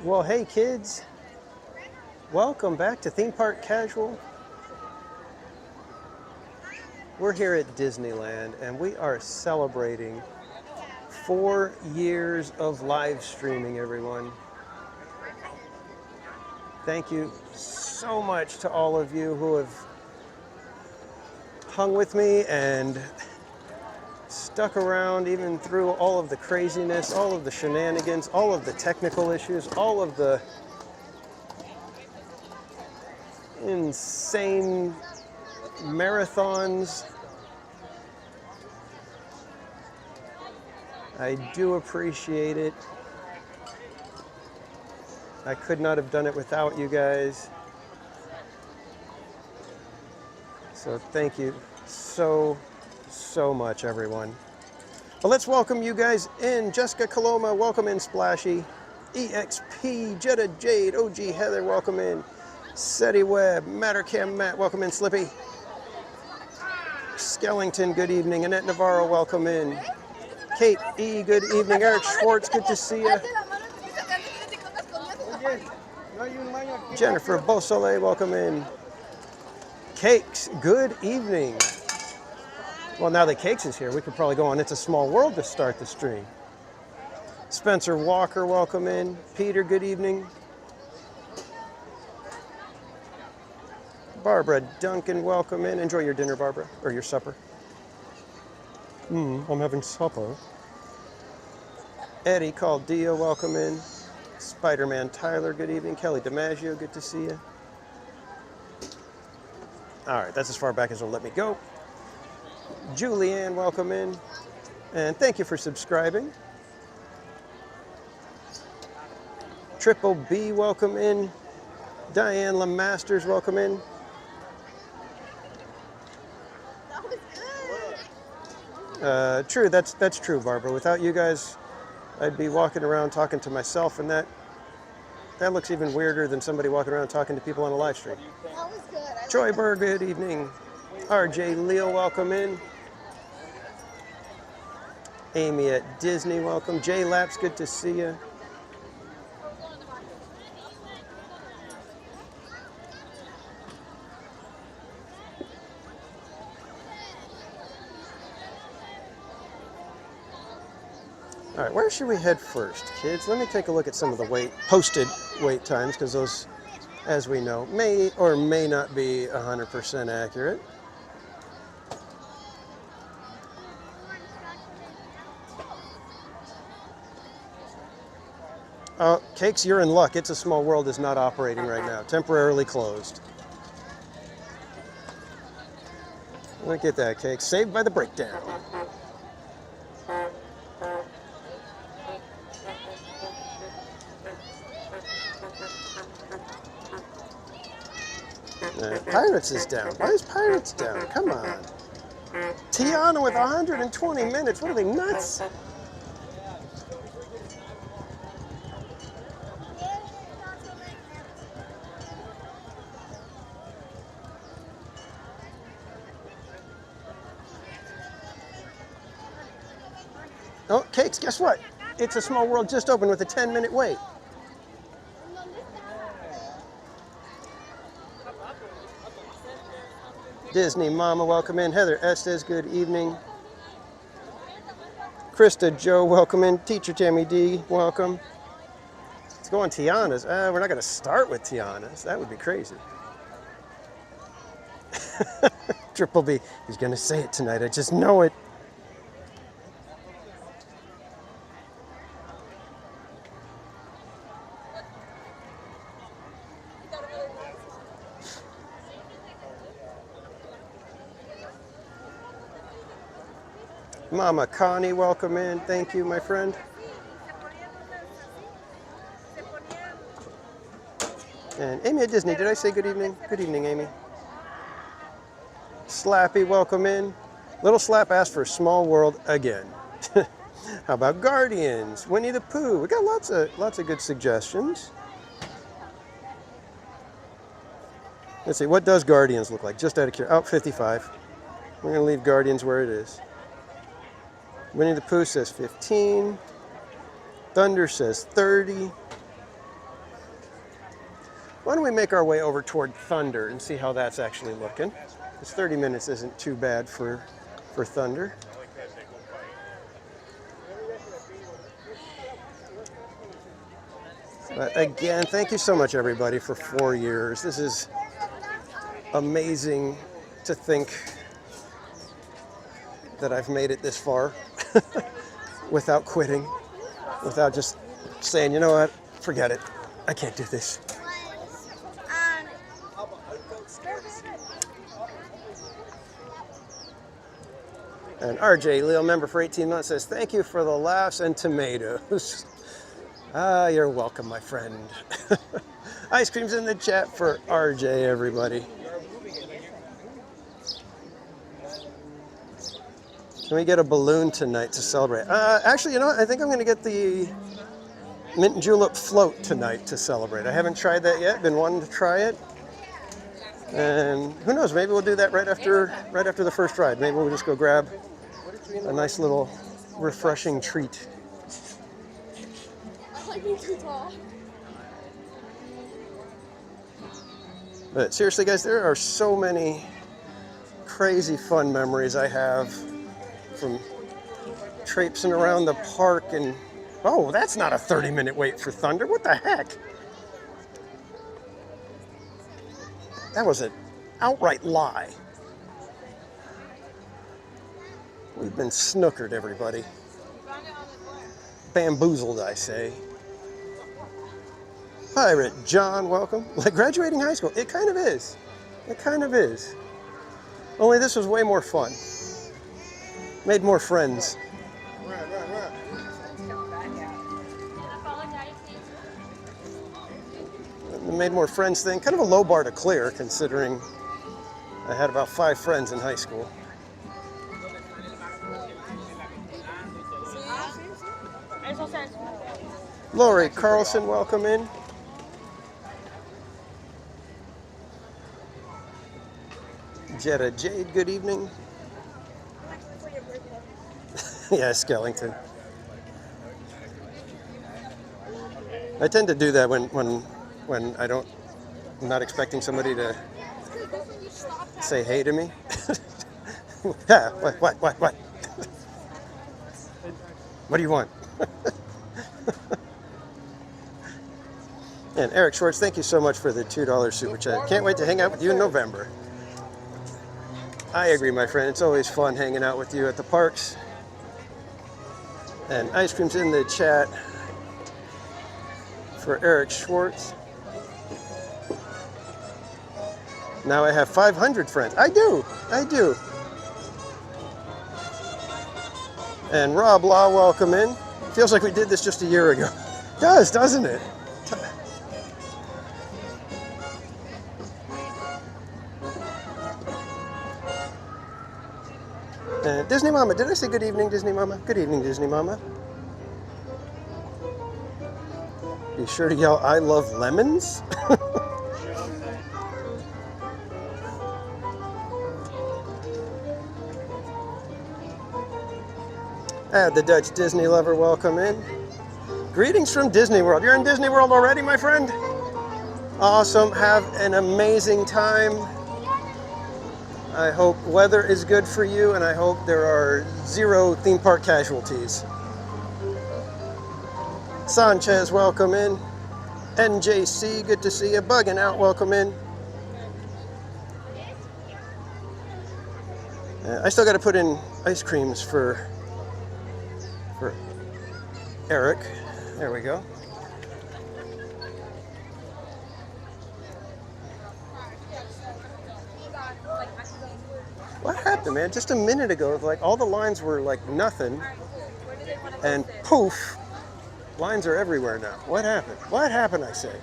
Well, hey kids, welcome back to Theme Park Casual. We're here at Disneyland and we are celebrating 4 years of live streaming, everyone. Thank you so much to all of you who have hung with me and stuck around even through all of the craziness, all of the shenanigans, all of the technical issues, all of the insane marathons. I do appreciate it. I could not have done it without you guys. So thank you so much, everyone. Well, let's welcome you guys in. Jessica Coloma, welcome in. Splashy. EXP, Jetta Jade, OG Heather, welcome in. Seti Webb, Mattercam Matt, welcome in. Slippy. Skellington, good evening. Annette Navarro, welcome in. Kate E, good evening. Eric Schwartz, good to see you. Jennifer Beausoleil, welcome in. Cakes, good evening. Well, now that Cakes is here, we could probably go on It's a Small World to start the stream. Spencer Walker, welcome in. Peter, good evening. Barbara Duncan, welcome in. Enjoy your dinner, Barbara, or your supper. I'm having supper. Eddie Caldia, welcome in. Spider-Man Tyler, good evening. Kelly DiMaggio, good to see you. All right, that's as far back as they'll let me go. Julianne, welcome in. And thank you for subscribing. Triple B, welcome in. Diane Lemasters, welcome in. That was good. True, that's true, Barbara. Without you guys, I'd be walking around talking to myself, and that looks even weirder than somebody walking around talking to people on a live stream. That was good. Troy Berg, good evening. RJ Leo, welcome in. Amy at Disney, welcome. Jay Laps, good to see you. All right, where should we head first, kids? Let me take a look at some of the posted wait times, because those, as we know, may or may not be 100% accurate. Cakes, you're in luck. It's a Small World is not operating right now. Temporarily closed. Look at that, Cakes. Saved by the breakdown. Pirates is down. Why is Pirates down? Come on. Tiana with 120 minutes. What are they, nuts? Oh, Cakes, guess what? It's a Small World just opened with a 10-minute wait. Disney Mama, welcome in. Heather Estes, good evening. Krista Joe, welcome in. Teacher Tammy D, welcome. Let's go on Tiana's. We're not going to start with Tiana's. That would be crazy. Triple B, he's going to say it tonight. I just know it. Mama Connie, welcome in. Thank you, my friend. And Amy at Disney, did I say good evening? Good evening, Amy. Slappy, welcome in. Little Slap asked for Small World again. How about Guardians? Winnie the Pooh. We got lots of good suggestions. Let's see, what does Guardians look like? Just out of curiosity. Oh, 55. We're gonna leave Guardians where it is. Winnie the Pooh says 15. Thunder says 30. Why don't we make our way over toward Thunder and see how that's actually looking? Because 30 minutes isn't too bad for Thunder. But again, thank you so much, everybody, for 4 years. This is amazing to think that I've made it this far without quitting, without just saying, you know what, forget it. I can't do this. And RJ, Leo member for 18 months, says, thank you for the laughs and tomatoes. Ah, you're welcome, my friend. Ice cream's in the chat for RJ, everybody. Can we get a balloon tonight to celebrate? Actually, you know what? I think I'm going to get the mint julep float tonight to celebrate. I haven't tried that yet. Been wanting to try it. And who knows? Maybe we'll do that right after the first ride. Maybe we'll just go grab a nice little refreshing treat. I like being too tall. But seriously, guys, there are so many crazy fun memories I have from traipsing around the park. And oh, that's not a 30-minute wait for Thunder. What the heck? That was an outright lie. We've been snookered, everybody. Bamboozled, I say. Pirate John, welcome. Like graduating high school. It kind of is. It kind of is. Only this was way more fun. Made more friends. The made more friends thing, kind of a low bar to clear considering I had about 5 friends in high school. Lori Carlson, welcome in. Jetta Jade, good evening. Yeah, Skellington. I tend to do that when I'm not expecting somebody to say hey to me. Yeah, what? What do you want? And Eric Schwartz, thank you so much for the $2 super chat. Can't wait to hang out with you in November. I agree, my friend. It's always fun hanging out with you at the parks. And ice cream's in the chat for Eric Schwartz. Now I have 500 friends. I do. And Rob Law, welcome in. Feels like we did this just a year ago. It does, doesn't it? Disney Mama, did I say good evening, Disney Mama? Good evening, Disney Mama. Be sure to yell, I love lemons. The Dutch Disney lover, welcome in. Greetings from Disney World. You're in Disney World already, my friend? Awesome. Have an amazing time. I hope weather is good for you, and I hope there are 0 theme park casualties. Sanchez, welcome in. NJC, good to see you. Bugging out, welcome in. I still got to put in ice creams for Eric. There we go. What happened, man? Just a minute ago, like all the lines were like nothing, and poof, lines are everywhere now. What happened? What happened, I say?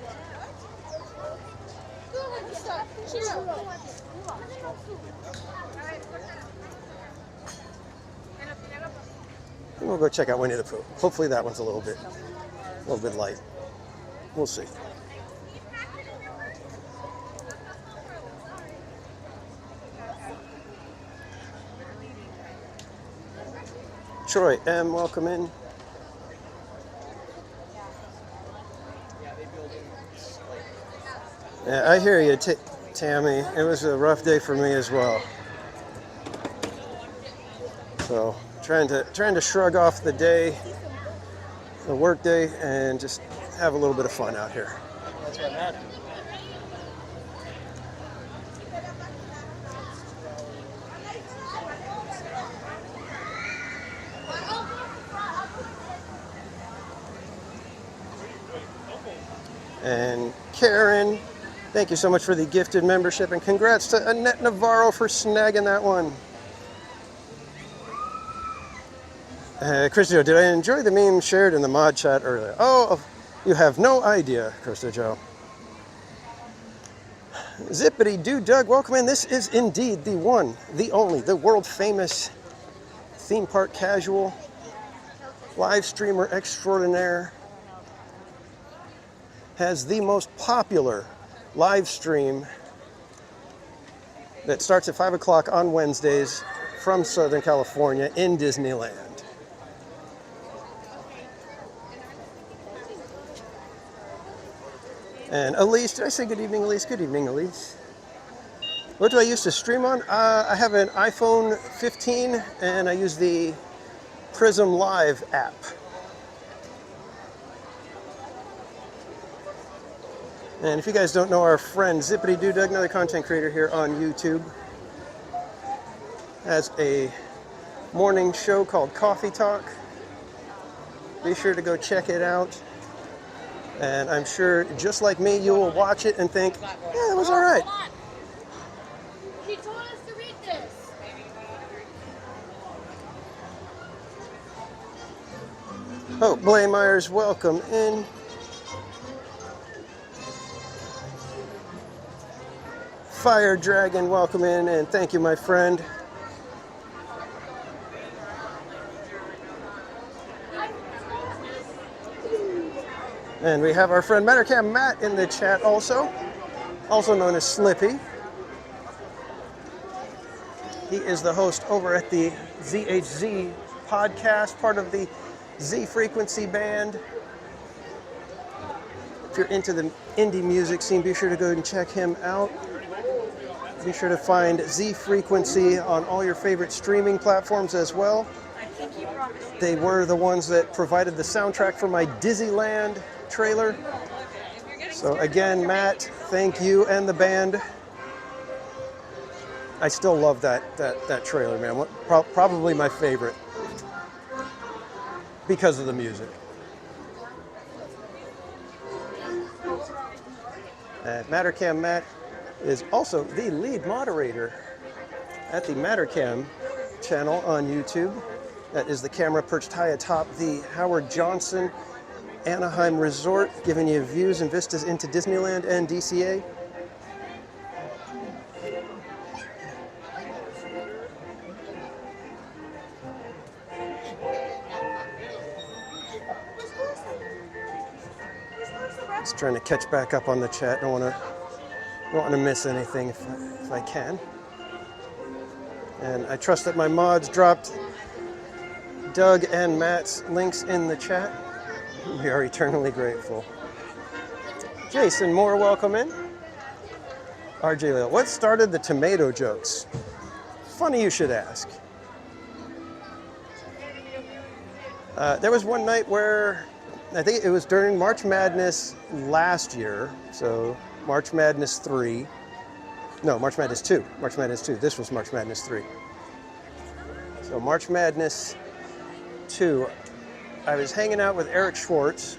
We'll go check out Winnie the Pooh. Hopefully that one's a little bit light. We'll see. Troy M, welcome in. Yeah, I hear you, Tammy. It was a rough day for me as well. So trying to shrug off the day, the work day, and just have a little bit of fun out here. That's what matters. And Karen, thank you so much for the gifted membership, and congrats to Annette Navarro for snagging that one. Krista, did I enjoy the meme shared in the mod chat earlier? Oh, you have no idea, Krista Joe. Zippity Doo Doug, welcome in. This is indeed the one, the only, the world famous theme park casual live streamer extraordinaire. Has the most popular live stream that starts at 5 o'clock on Wednesdays from Southern California in Disneyland. And Elise, did I say good evening, Elise? Good evening, Elise. What do I use to stream on? I have an iPhone 15 and I use the Prism Live app. And if you guys don't know our friend Zippity Doo Doug, another content creator here on YouTube, has a morning show called Coffee Talk. Be sure to go check it out. And I'm sure, just like me, you will watch it and think, yeah, that was all right. He told us to read this. Oh, Blaine Myers, welcome in. Fire Dragon, welcome in, and thank you, my friend. And we have our friend Mattercam Matt in the chat also known as Slippy. He is the host over at the ZHZ podcast, part of the Z Frequency band. If you're into the indie music scene, be sure to go and check him out. Be sure to find Z Frequency on all your favorite streaming platforms as well. They were the ones that provided the soundtrack for my Disneyland trailer. So again, Matt, thank you and the band. I still love that trailer, man. Probably my favorite because of the music. Mattercam Matt is also the lead moderator at the Mattercam channel on YouTube. That is the camera perched high atop the Howard Johnson Anaheim Resort, giving you views and vistas into Disneyland and DCA. Just trying to catch back up on the chat. Don't want to miss anything if I can. And I trust that my mods dropped Doug and Matt's links in the chat. We are eternally grateful. Jason Moore, welcome in. RJ Lil, what started the tomato jokes? Funny you should ask. There was one night where, I think it was during March Madness last year, so March Madness 3. No, March Madness 2. March Madness 2. This was March Madness 3. So March Madness 2, I was hanging out with Eric Schwartz,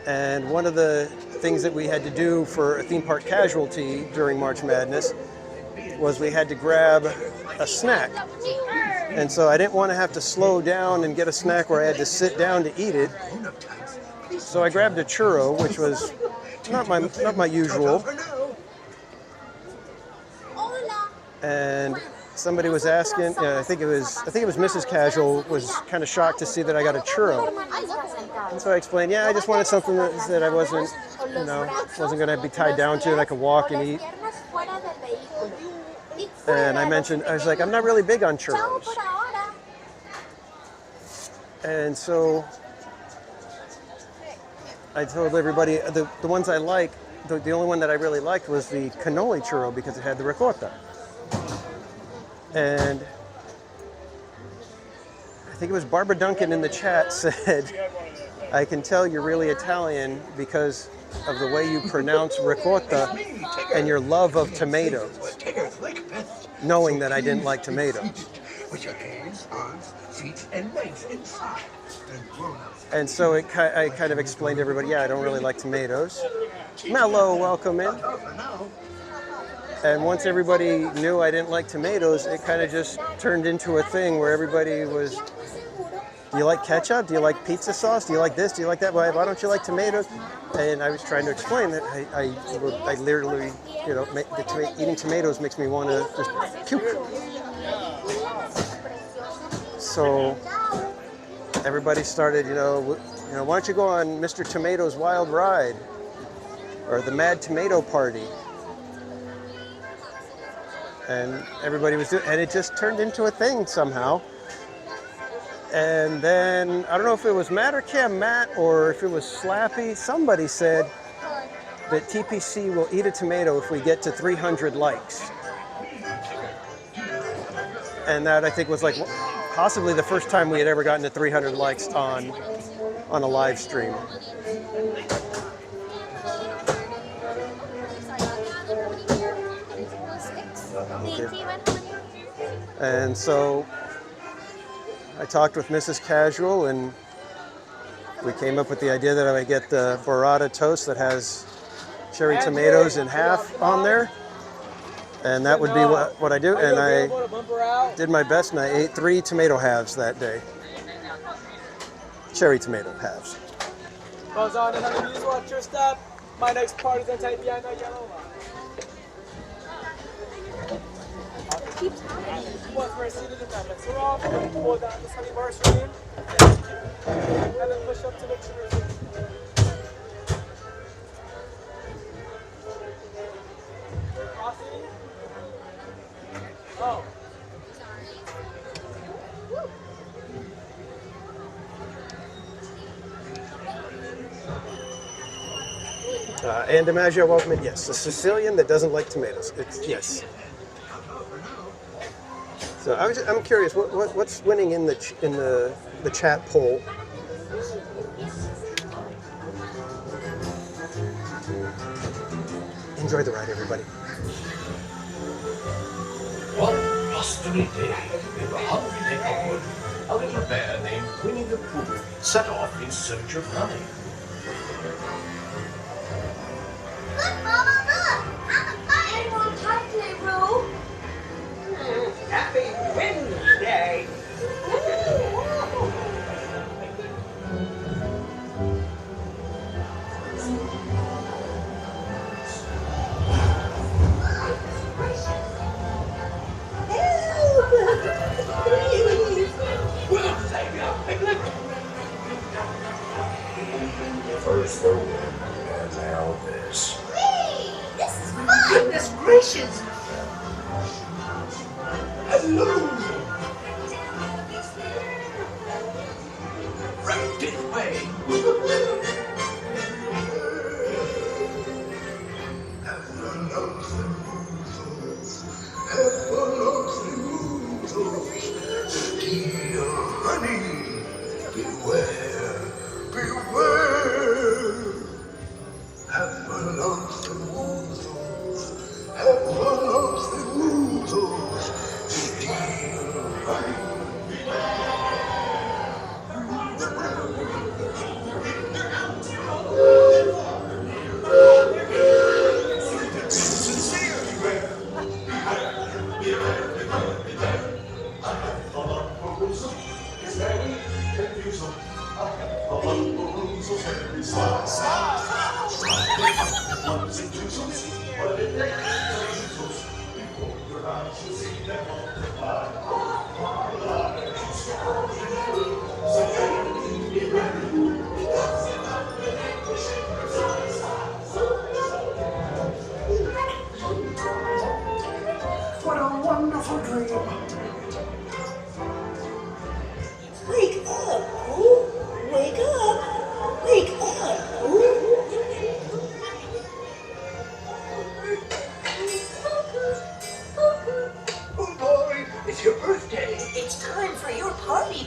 and one of the things that we had to do for a theme park casualty during March Madness was we had to grab a snack. And so I didn't want to have to slow down and get a snack where I had to sit down to eat it. So I grabbed a churro, which was not my usual. And somebody was asking, I think it was Mrs. Casual was kind of shocked to see that I got a churro. And so I explained, yeah, I just wanted something that I wasn't going to be tied down to, and I could walk and eat. And I mentioned, I was like, I'm not really big on churros. And so I told everybody the ones I like, the only one that I really liked was the cannoli churro because it had the ricotta. And I think it was Barbara Duncan in the chat said, I can tell you're really Italian because of the way you pronounce ricotta and your love of tomatoes, knowing that I didn't like tomatoes. And so I kind of explained to everybody, yeah, I don't really like tomatoes. Mello, welcome in. And once everybody knew I didn't like tomatoes, it kind of just turned into a thing where everybody was, do you like ketchup? Do you like pizza sauce? Do you like this? Do you like that? Why don't you like tomatoes? And I was trying to explain that I literally, you know, eating tomatoes makes me want to just puke. So everybody started, you know, why don't you go on Mr. Tomato's Wild Ride or the Mad Tomato Party? And everybody was doing, and it just turned into a thing somehow. And then, I don't know if it was Matt or Cam Matt or if it was Slappy, somebody said that TPC will eat a tomato if we get to 300 likes. And that I think was like possibly the first time we had ever gotten to 300 likes on a live stream. And so I talked with Mrs. Casual and we came up with the idea that I would get the burrata toast that has cherry tomatoes in half on there. And that would be what I do. And I did my best and I ate 3 tomato halves that day. Cherry tomato halves. Watch your step. My next part is anti piano yellow. Once we're seated in that mixer off, pull down the sunny bar screen, and then push up to the tree. Oh. And DiMaggio, welcome in. Yes, the Sicilian that doesn't like tomatoes. Yes. So I'm curious, what's winning in the chat poll? Enjoy the ride, everybody. One blustery day in the hungry neighborhood, a little bear named Winnie the Pooh set off in search of honey. Look, Mama, look! I'm a fire on top today, bro. Happy Wednesday! First the wind, and now this. Whee! This is fun! Goodness gracious! Hello! Right this way! Dear honey, beware, beware! Have a loves the woozles, have a loves the woozles, dear honey. What a wonderful dream! Wake up, Pooh! Wake up! Wake up, Pooh!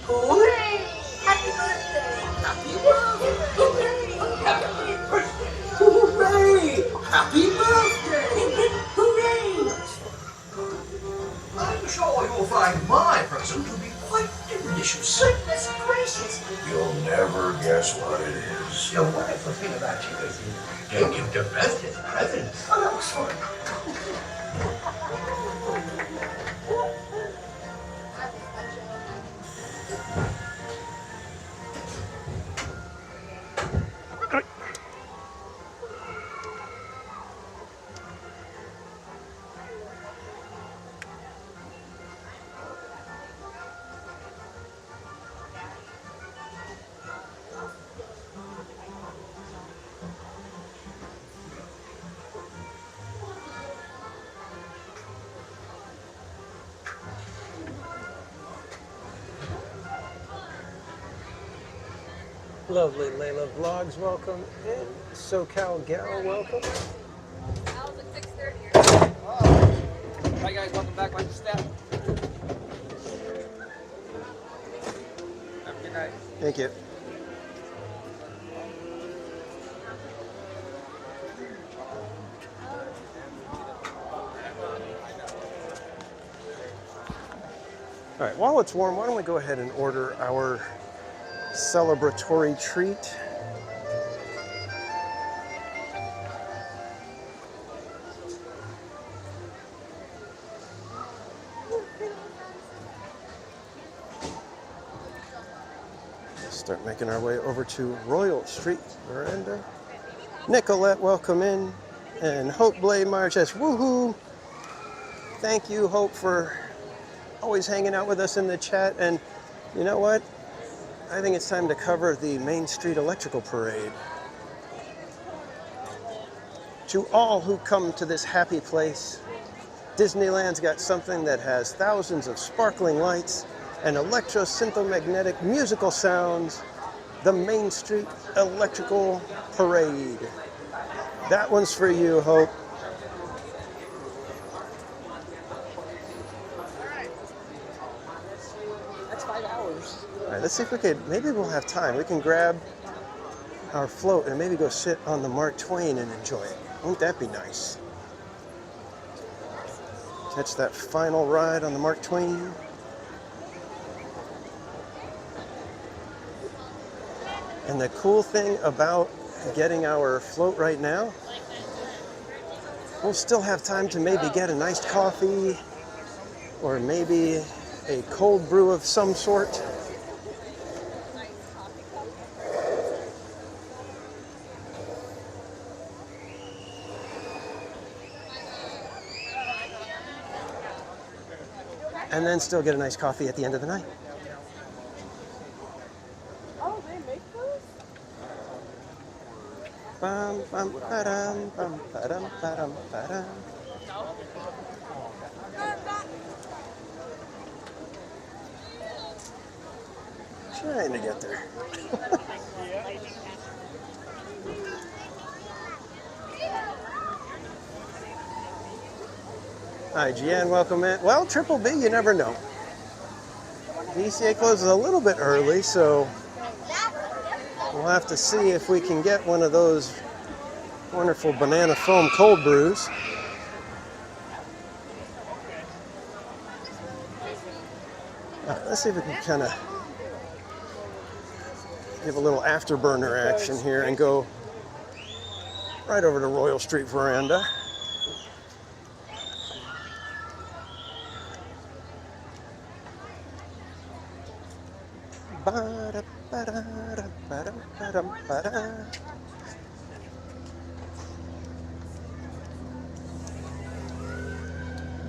Hooray! Happy birthday! Happy birthday! Happy birthday! Hooray! Happy birthday! Hooray! I'm sure you'll find my present to be quite delicious. Goodness gracious! You'll never guess what it is. The wonderful thing about you is you can give the best of presents. Oh, excellent. Lovely Layla Vlogs, welcome in. SoCal Gal, welcome. Hi guys, welcome back. Watch your step. Have a good night. Thank you. All right, while it's warm, why don't we go ahead and order our celebratory treat. Start making our way over to Royal Street Veranda. Nicolette, welcome in. And Hope Blade Meyer says, woohoo! Thank you, Hope, for always hanging out with us in the chat. And you know what? I think it's time to cover the Main Street Electrical Parade. To all who come to this happy place, Disneyland's got something that has thousands of sparkling lights and electro-synthomagnetic musical sounds, the Main Street Electrical Parade. That one's for you, Hope. That's 5 hours. All right, let's see if we could, maybe we'll have time. We can grab our float and maybe go sit on the Mark Twain and enjoy it. Won't that be nice? Catch that final ride on the Mark Twain. And the cool thing about getting our float right now, we'll still have time to maybe get an iced coffee or maybe a cold brew of some sort. And then still get a nice coffee at the end of the night. Oh, they make those? Bum, bum, ba-dum, bum, ba-dum, ba-dum, ba-dum. Trying to get there. IGN, welcome in. Well, Triple B, you never know. DCA closes a little bit early, so we'll have to see if we can get one of those wonderful banana foam cold brews. Let's see if we can kind of give a little afterburner action here and go right over to Royal Street Veranda.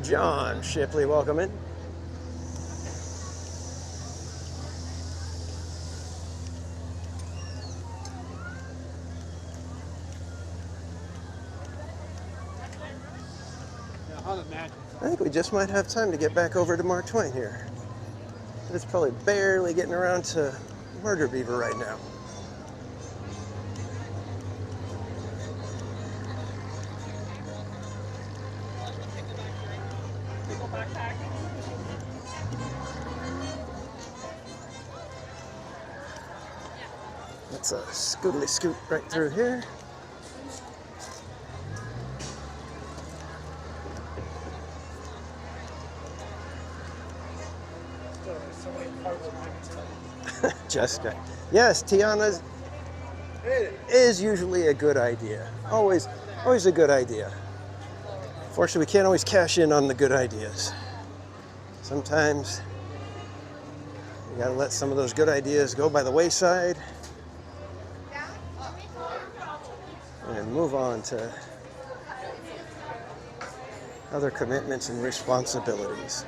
John Shipley, welcome in. I think we just might have time to get back over to Mark Twain here. It's probably barely getting around to Murder Beaver right now. Let's scootily scoot right through here. So many parts of my Jessica. Yes, Tiana's is usually a good idea. Always a good idea. Fortunately, we can't always cash in on the good ideas. Sometimes you gotta let some of those good ideas go by the wayside and move on to other commitments and responsibilities.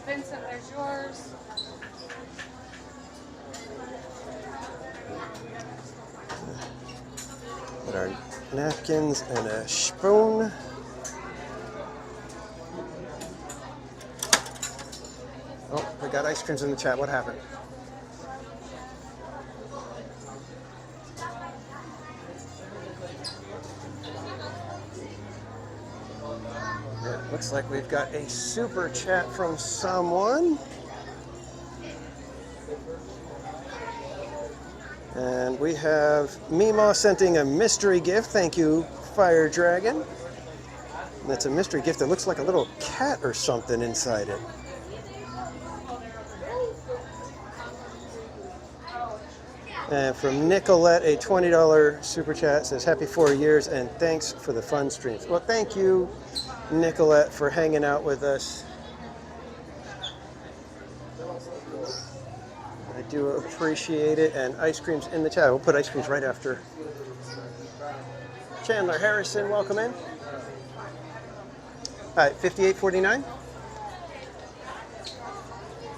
Vincent, there's yours. Put our napkins and a spoon. Oh, we got ice creams in the chat. What happened? It looks like we've got a super chat from someone. And we have Mima sending a mystery gift. Thank you, Fire Dragon. And that's a mystery gift that looks like a little cat or something inside it. And from Nicolette, a $20 super chat says, happy 4 years and thanks for the fun streams. Well, thank you, Nicolette, for hanging out with us. I do appreciate it. And ice creams in the chat. We'll put ice creams right after. Chandler Harrison, welcome in. All right, $58.49.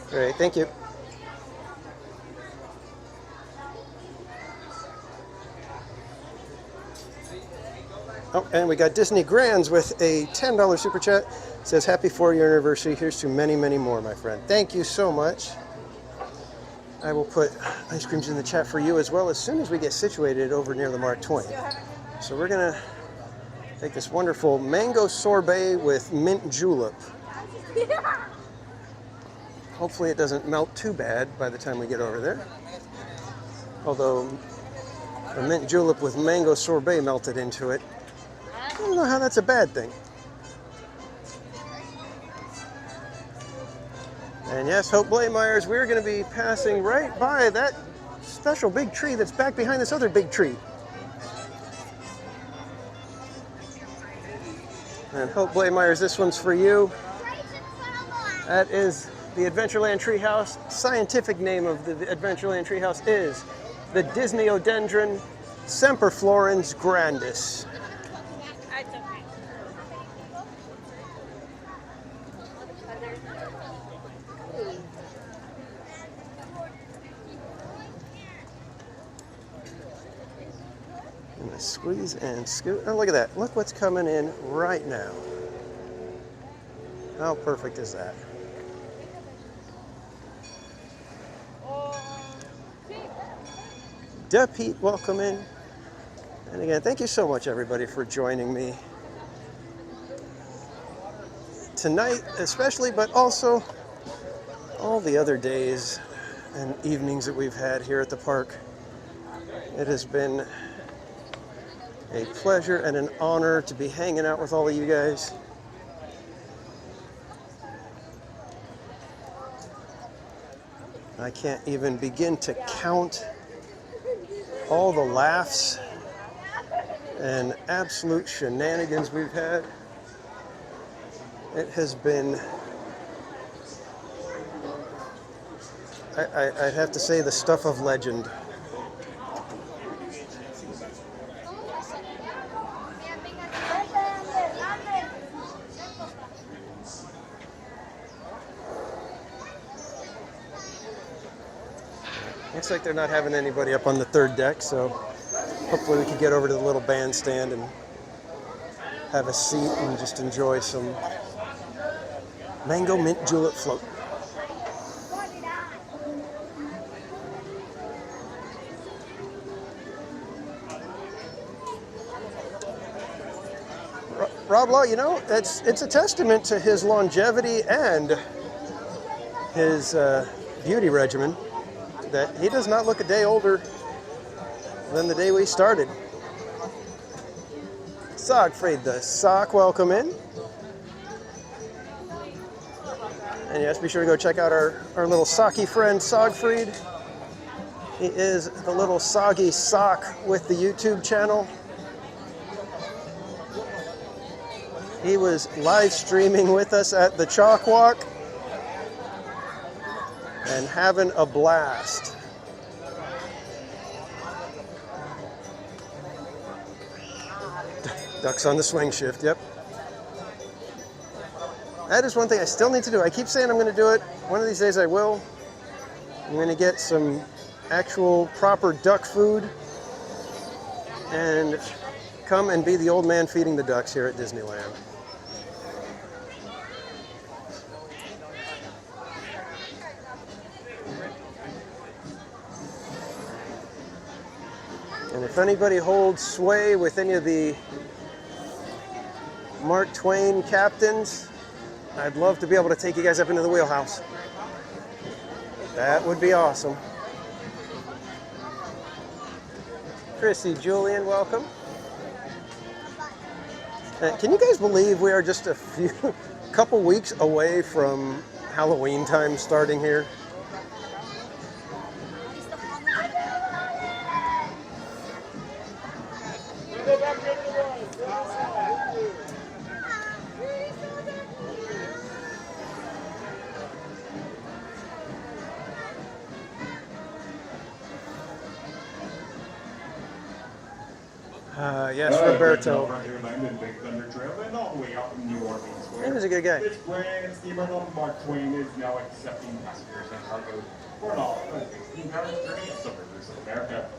Great, thank you. Oh, and we got Disney Grands with a $10 super chat. It says, happy 4-year anniversary. Here's to many, many more, my friend. Thank you so much. I will put ice creams in the chat for you as well as soon as we get situated over near the Mark Twain. So we're gonna take this wonderful mango sorbet with mint julep. Hopefully it doesn't melt too bad by the time we get over there. Although a mint julep with mango sorbet melted into it, I don't know how that's a bad thing. And yes, Hope Blaemeyers, we're going to be passing right by that special big tree that's back behind this other big tree. And Hope Blaemeyers, this one's for you. That is the Adventureland Treehouse. Scientific name of the Adventureland Treehouse is the Disneyodendron semperflorens grandis. And I squeeze and scoot. Oh, look at that. Look what's coming in right now. How perfect is that? Pete, welcome in. And again, thank you so much, everybody, for joining me tonight, especially, but also all the other days and evenings that we've had here at the park. It has been a pleasure and an honor to be hanging out with all of you guys. I can't even begin to count all the laughs and absolute shenanigans we've had. It has been, I'd have to say, the stuff of legend. Looks like they're not having anybody up on the third deck, so hopefully we can get over to the little bandstand and have a seat and just enjoy some mango mint julep float. Rob Law, you know, it's a testament to his longevity and his beauty regimen that he does not look a day older than the day we started. Siegfried the Sock, welcome in. And yes, be sure to go check out our little socky friend, Siegfried. He is the little soggy sock with the YouTube channel. He was live streaming with us at the Chalk Walk and having a blast. Ducks on the swing shift, yep. That is one thing I still need to do. I keep saying I'm going to do it. One of these days I will. I'm going to get some actual proper duck food and come and be the old man feeding the ducks here at Disneyland. And if anybody holds sway with any of the Mark Twain captains, I'd love to be able to take you guys up into the wheelhouse. That would be awesome. Chrissy, Julian, welcome. Can you guys believe we are just a couple weeks away from Halloween time starting here? Yes, Roberto. He was a good guy. This grand steamer of Mark Twain is now accepting passengers and cargo for an all-16 journey up the rivers of America.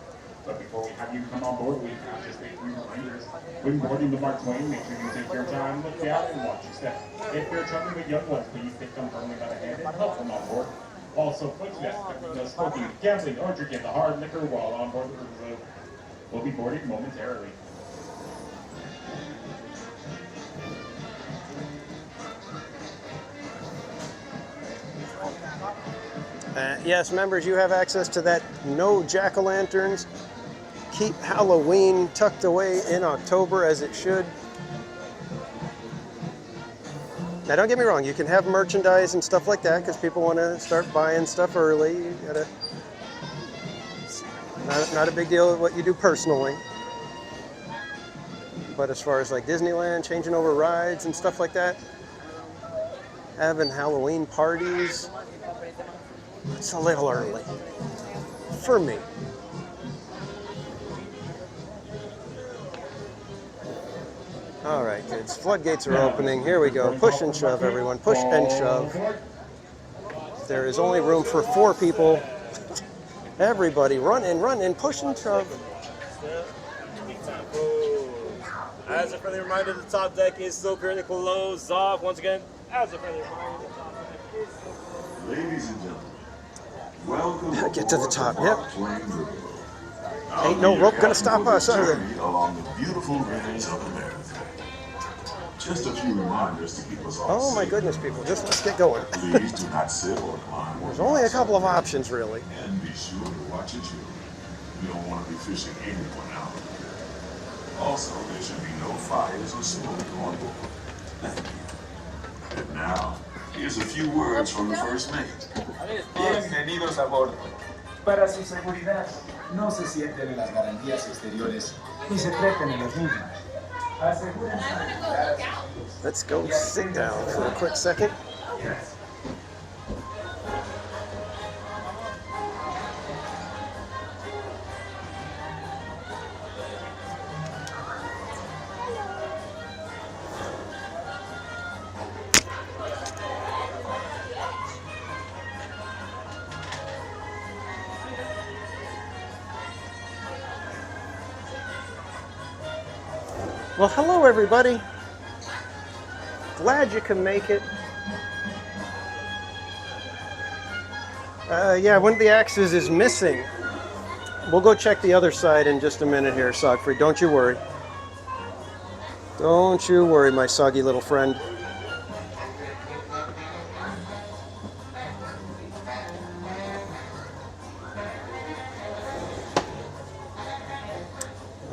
But before we have you come on board, we have just a few reminders. When boarding the Mark Twain, make sure you take your time, look down, and watch your step. If you're traveling with young ones, please take them firmly by the hand and help them on board. Also, footsteps, no smoking, gambling, or drinking the hard liquor while on board the river will be boarding momentarily. Yes, members, you have access to that no jack-o'-lanterns. Keep Halloween tucked away in October as it should. Now, don't get me wrong, you can have merchandise and stuff like that because people want to start buying stuff early. You gotta, not a big deal what you do personally. But as far as like Disneyland, changing over rides and stuff like that, having Halloween parties, it's a little early for me. All right, kids, floodgates are opening. Here we go. Push and shove, everyone. Push and shove. There is only room for 4 people. Everybody, run in, push and shove. As a friendly reminder, the top deck is still currently closed off. Once again, as a friendly reminder, the top deck is still closed off. Ladies and gentlemen, welcome Get to the top, yep. Yep. Ain't no rope gonna stop us, are there? Along the beautiful rivers of America. Just a few reminders to keep us all Oh my safe. goodness, people, just let's get going. Please do not sit or climb. There's only a couple of options, really. And be sure to watch your children. We don't want to be fishing anyone out. Also, there should be no fires or smoke on board. Thank you. And now, here's a few words from the first mate. Bienvenidos a bordo. Para su seguridad, no se sienten en las garantías exteriores ni se trepen en las mismas. Asegúrense. Let's go sit down for a quick second. Well, hello everybody. Glad you can make it. Yeah, one of the axes is missing. We'll go check the other side in just a minute here, Siegfried. Don't you worry. Don't you worry, my soggy little friend.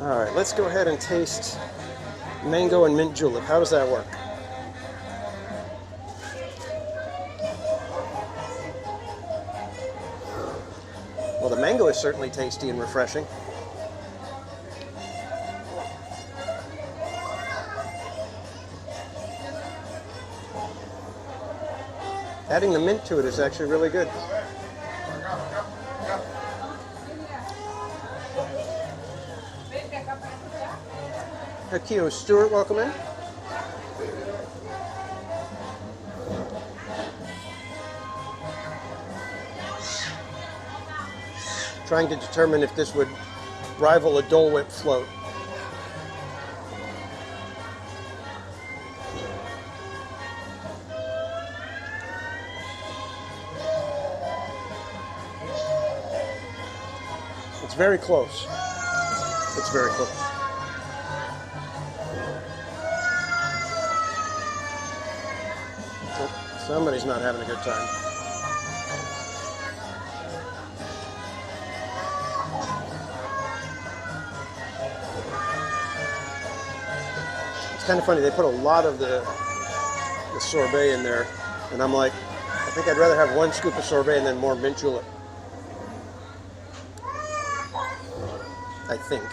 All right, let's go ahead and taste mango and mint julep. How does that work? Well, the mango is certainly tasty and refreshing. Adding the mint to it is actually really good. Akio Stewart, welcome in. Trying to determine if this would rival a Dole Whip float. It's very close. It's very close. Oh, somebody's not having a good time. It's kind of funny, they put a lot of the sorbet in there, and I'm like, I think I'd rather have one scoop of sorbet and then more mint julep. I think.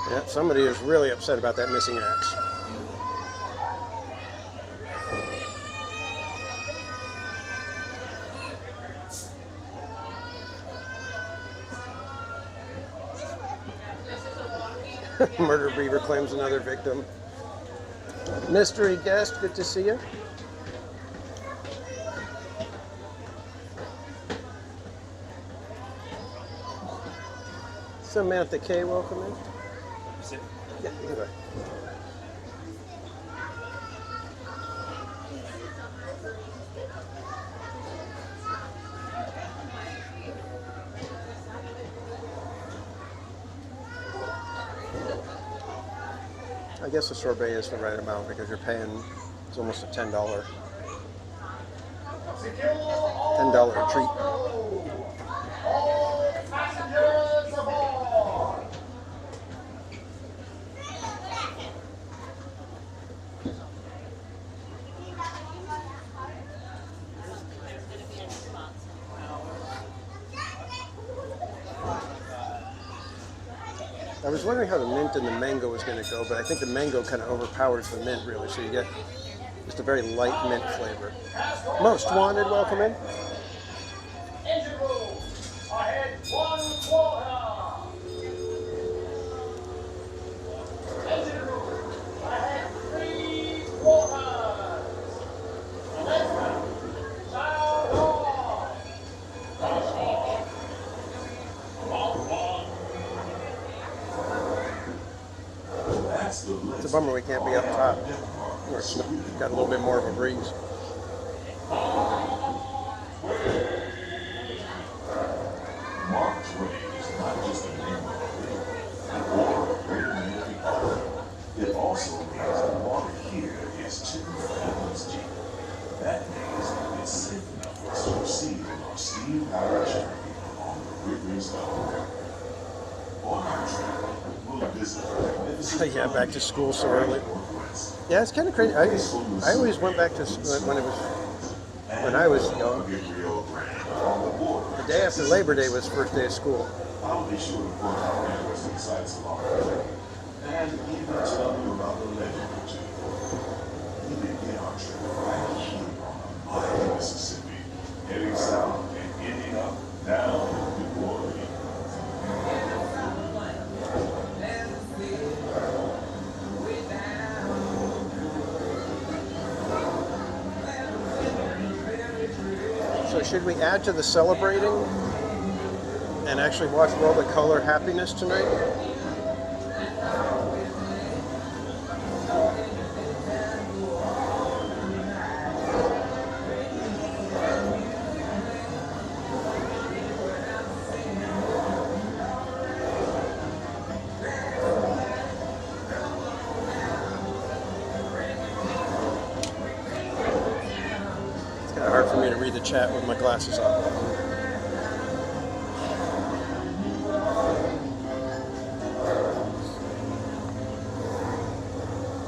Yeah, somebody is really upset about that missing axe. Murder Beaver claims another victim. Mystery guest, good to see you. Samantha K, welcome in. Yeah, you can go ahead. I guess the sorbet is the right amount because you're paying, it's almost a $10 treat. All passengers aboard! I was wondering how the mint and the mango was going to go, but I think the mango kind of overpowers the mint, really, so you get just a very light mint flavor. Most Wanted, welcome in. Engine room, ahead 1 quarter. Engine room, ahead 3 quarters. Let's sound off. It's a bummer we can't be up top. We've got a little bit more of a breeze. Mark Twain is not just a name of a ring, or a great American author. It also means the water here is 2 fathoms deep. That means it's safe enough for us to proceed on our steam-powered journey along the rivers of America. On our trip, we'll visit magnificent Yeah, back to school so early. Yeah, it's kind of crazy. I always went back to school when I was young. The day after Labor Day was first day of school. I'll be sure to point out interesting sights along the way, and even tell you about the legend or two. We begin our trip right here on the mighty Mississippi, heading south and ending up down in New Orleans. So should we add to the celebrating and actually watch World of Color Happiness tonight? for me to read the chat with my glasses on.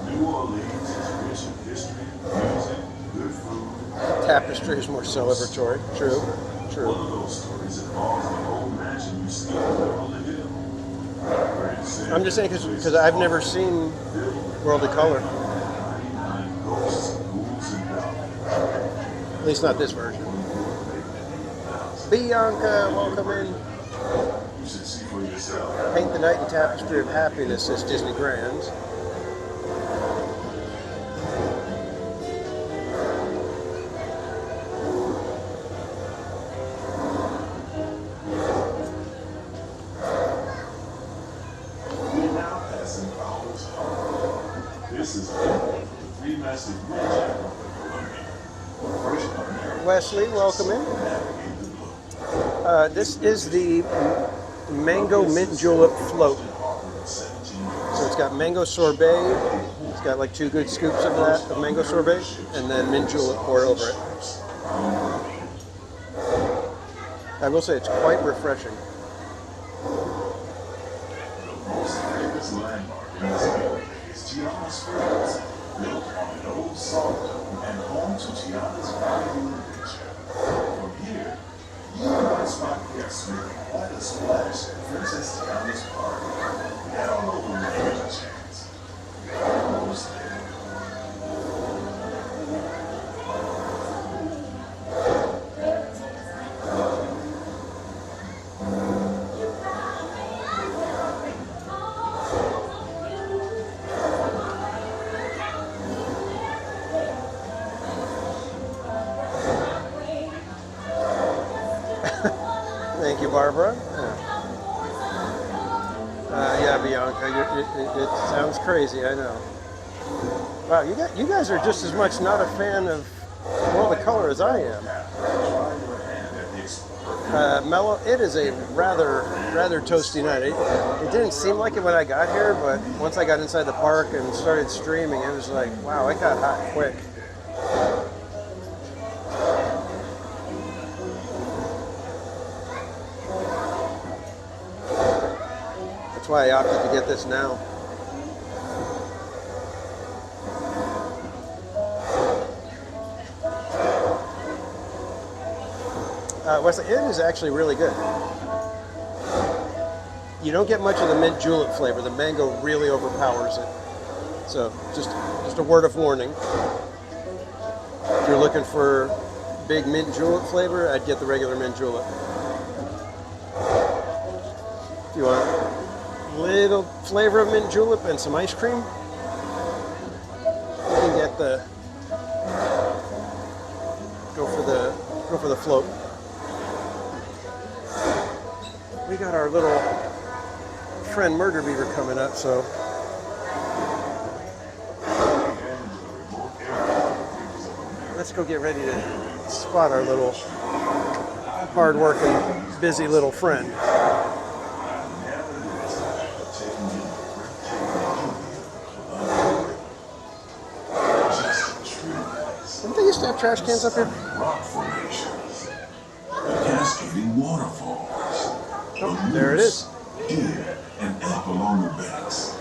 New Orleans is rich in history, music, good food. Tapestry is more celebratory. True. One True. of those stories involves the old mansion you see on the hill. I'm just saying because I've never seen World of Color. 99 ghosts, ghouls, and goblins. At least not this version. Bianca, welcome in. You should see for yourself. Paint the night in tapestry of happiness, says Disney Grands. We're now passing Fowler's Harbor. This is home to the three-masted bridge of Columbia. First American Wesley, welcome in. navigate the globe. This is the mango mint julep float. Harbor in 17 So it's got mango sorbet. It's got like 2 good scoops of that, of mango sorbet, and then mint julep poured over it. I will say it's quite refreshing. The most famous landmark in this building is Tiana's Springs, built on an old sawmill and home to Tiana's Valuable Adventure. From here, you might spot guests making quite a splash at Princess Tiana's party. Head on over and give it a chance. You're almost there. Thank you, Barbara. Yeah, Bianca, it sounds crazy, I know. Wow, you guys are just as much not a fan of World of Color as I am. Mellow, it is a rather toasty night. It didn't seem like it when I got here, but once I got inside the park and started streaming, it was like, wow, it got hot quick. That's why I opted to get this now. Wesley, it is actually really good. You don't get much of the mint julep flavor. The mango really overpowers it. So just a word of warning. If you're looking for big mint julep flavor, I'd get the regular mint julep. If you want a little flavor of mint julep and some ice cream, you can get go for the float. We got our little friend Murder Beaver coming up, so let's go get ready to spot our little hard-working, busy little friend. Didn't they used to have trash cans up here? Rock formations, cascading waterfalls. Oh, there it is. Deer and elk along the banks.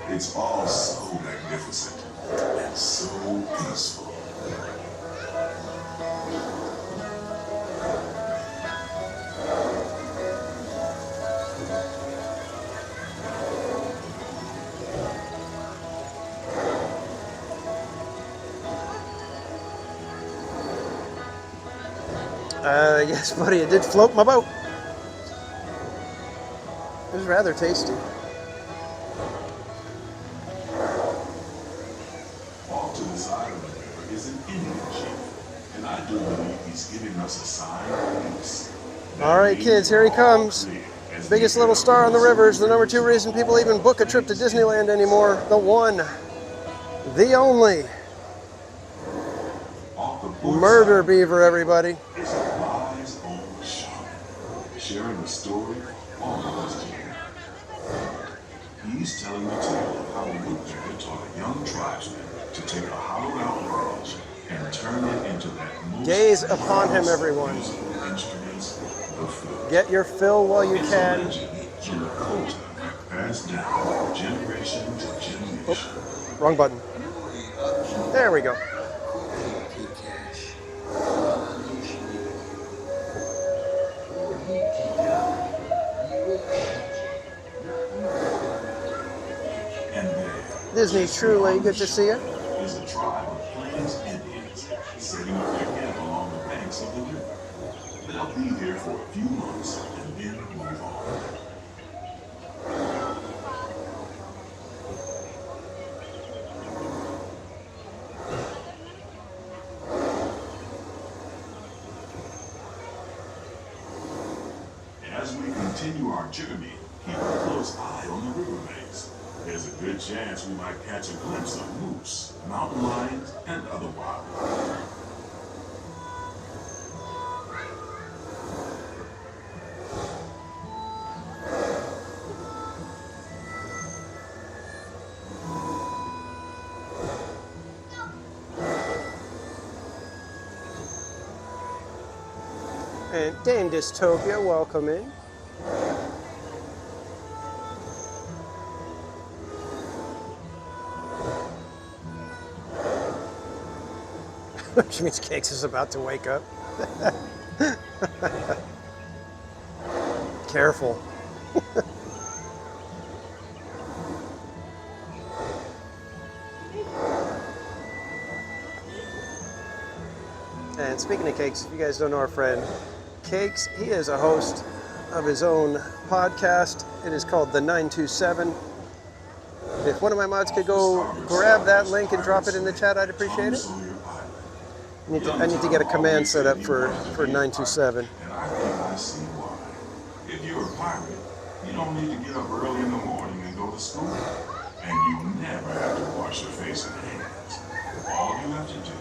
It's all so magnificent and so peaceful. Yes, buddy, it did float my boat. It was rather tasty. Off to the side of the river is an Indian chief, and I do believe he's giving us a sign of peace. All right, kids, here he comes. Biggest little star on the rivers, the number 2 reason people even book a trip to Disneyland anymore. The one, the only, Murder Beaver, everybody. It's a wise old shaman, sharing a story almost here. He's telling the tale of how a woodpecker taught a young tribesman to take a hollowed out branch and turn it into that Gaze upon him, everyone. Get your fill while you can. Passed down generation to generation. Oh, wrong button. There we go. Disney, truly good to see you. Is a tribe of Plains Indians setting up their camp along the banks of the river. They'll be here for a few months and then move on. As we continue our journey, keep a close eye on the riverbanks. There's a good chance we might catch a glimpse of moose, mountain lions, and other wildlife. And Dame Dystopia, welcome in. Which means Cakes is about to wake up. Careful. And speaking of Cakes, if you guys don't know our friend Cakes, he is a host of his own podcast. It is called The 927. If one of my mods could go grab that link and drop it in the chat, I'd appreciate it. I need to get a command set up for 927. And I think I see why. If you're a pirate, you don't need to get up early in the morning and go to school. And you never have to wash your face and hands. All you have to do.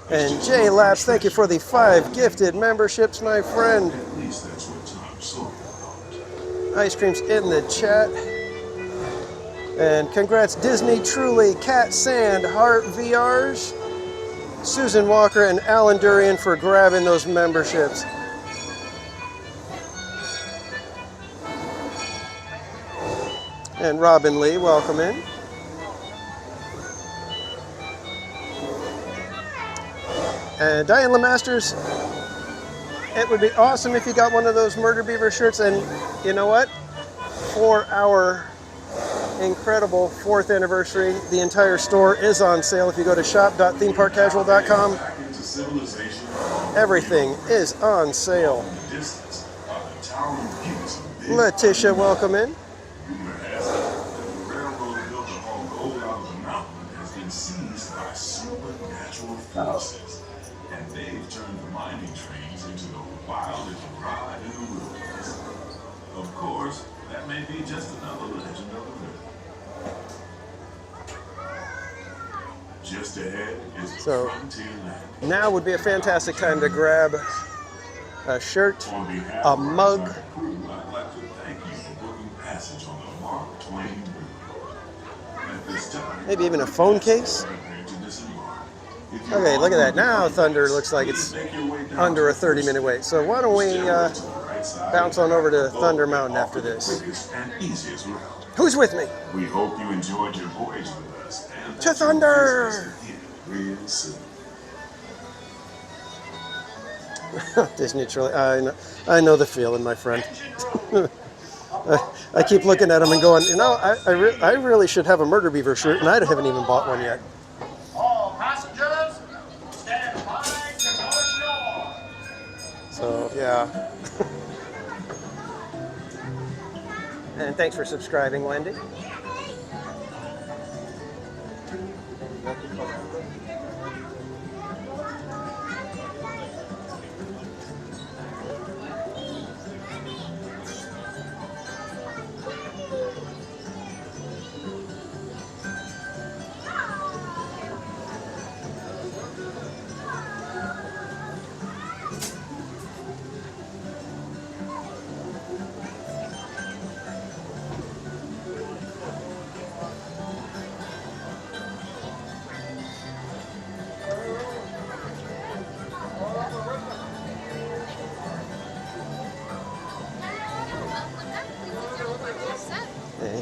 And Jay Labs, thank you for the 5 gifted memberships, my friend. At least that's what Tom Sawyer thought. Ice cream's in the chat. And congrats, Disney, Truly, Cat Sand, Heart VRs, Susan Walker, and Alan Durian for grabbing those memberships. And Robin Lee, welcome in. And Diane Lemasters, it would be awesome if you got one of those Murder Beaver shirts. And you know what? For our incredible 4th anniversary, the entire store is on sale. If you go to shop.themeparkcasual.com, everything is on sale. Letitia, welcome in. The railroad built to haul gold out of the mountain has been seized by supernatural forces, and they've turned the mining trains into the wildest ride in the wilderness. Of course, that may be just another legend of the river. Just ahead is So Frontierland. now would be a fantastic time to grab a shirt, On behalf a of our mug, entire crew, I'd like to thank you for booking passage on the Mark Twain River. At this time, maybe even a phone case. prepare to disembark. If you Okay, are look at that. on the Now road, Thunder looks like it's make your way down under a to 30-minute wait. So why don't we Stairway to the right side bounce on over to of the Thunder boat Mountain and after offer the this? quickest and easiest route. Who's with me? We hope you enjoyed your voyage with us. And To that you'll Thunder! visit us again real soon. Disney Truly, I know the feeling, my friend. I keep looking at him and going, you know, I really should have a Murder Beaver shirt, and I haven't even bought one yet. All passengers, stand by to go ashore. So, yeah. And thanks for subscribing, Wendy.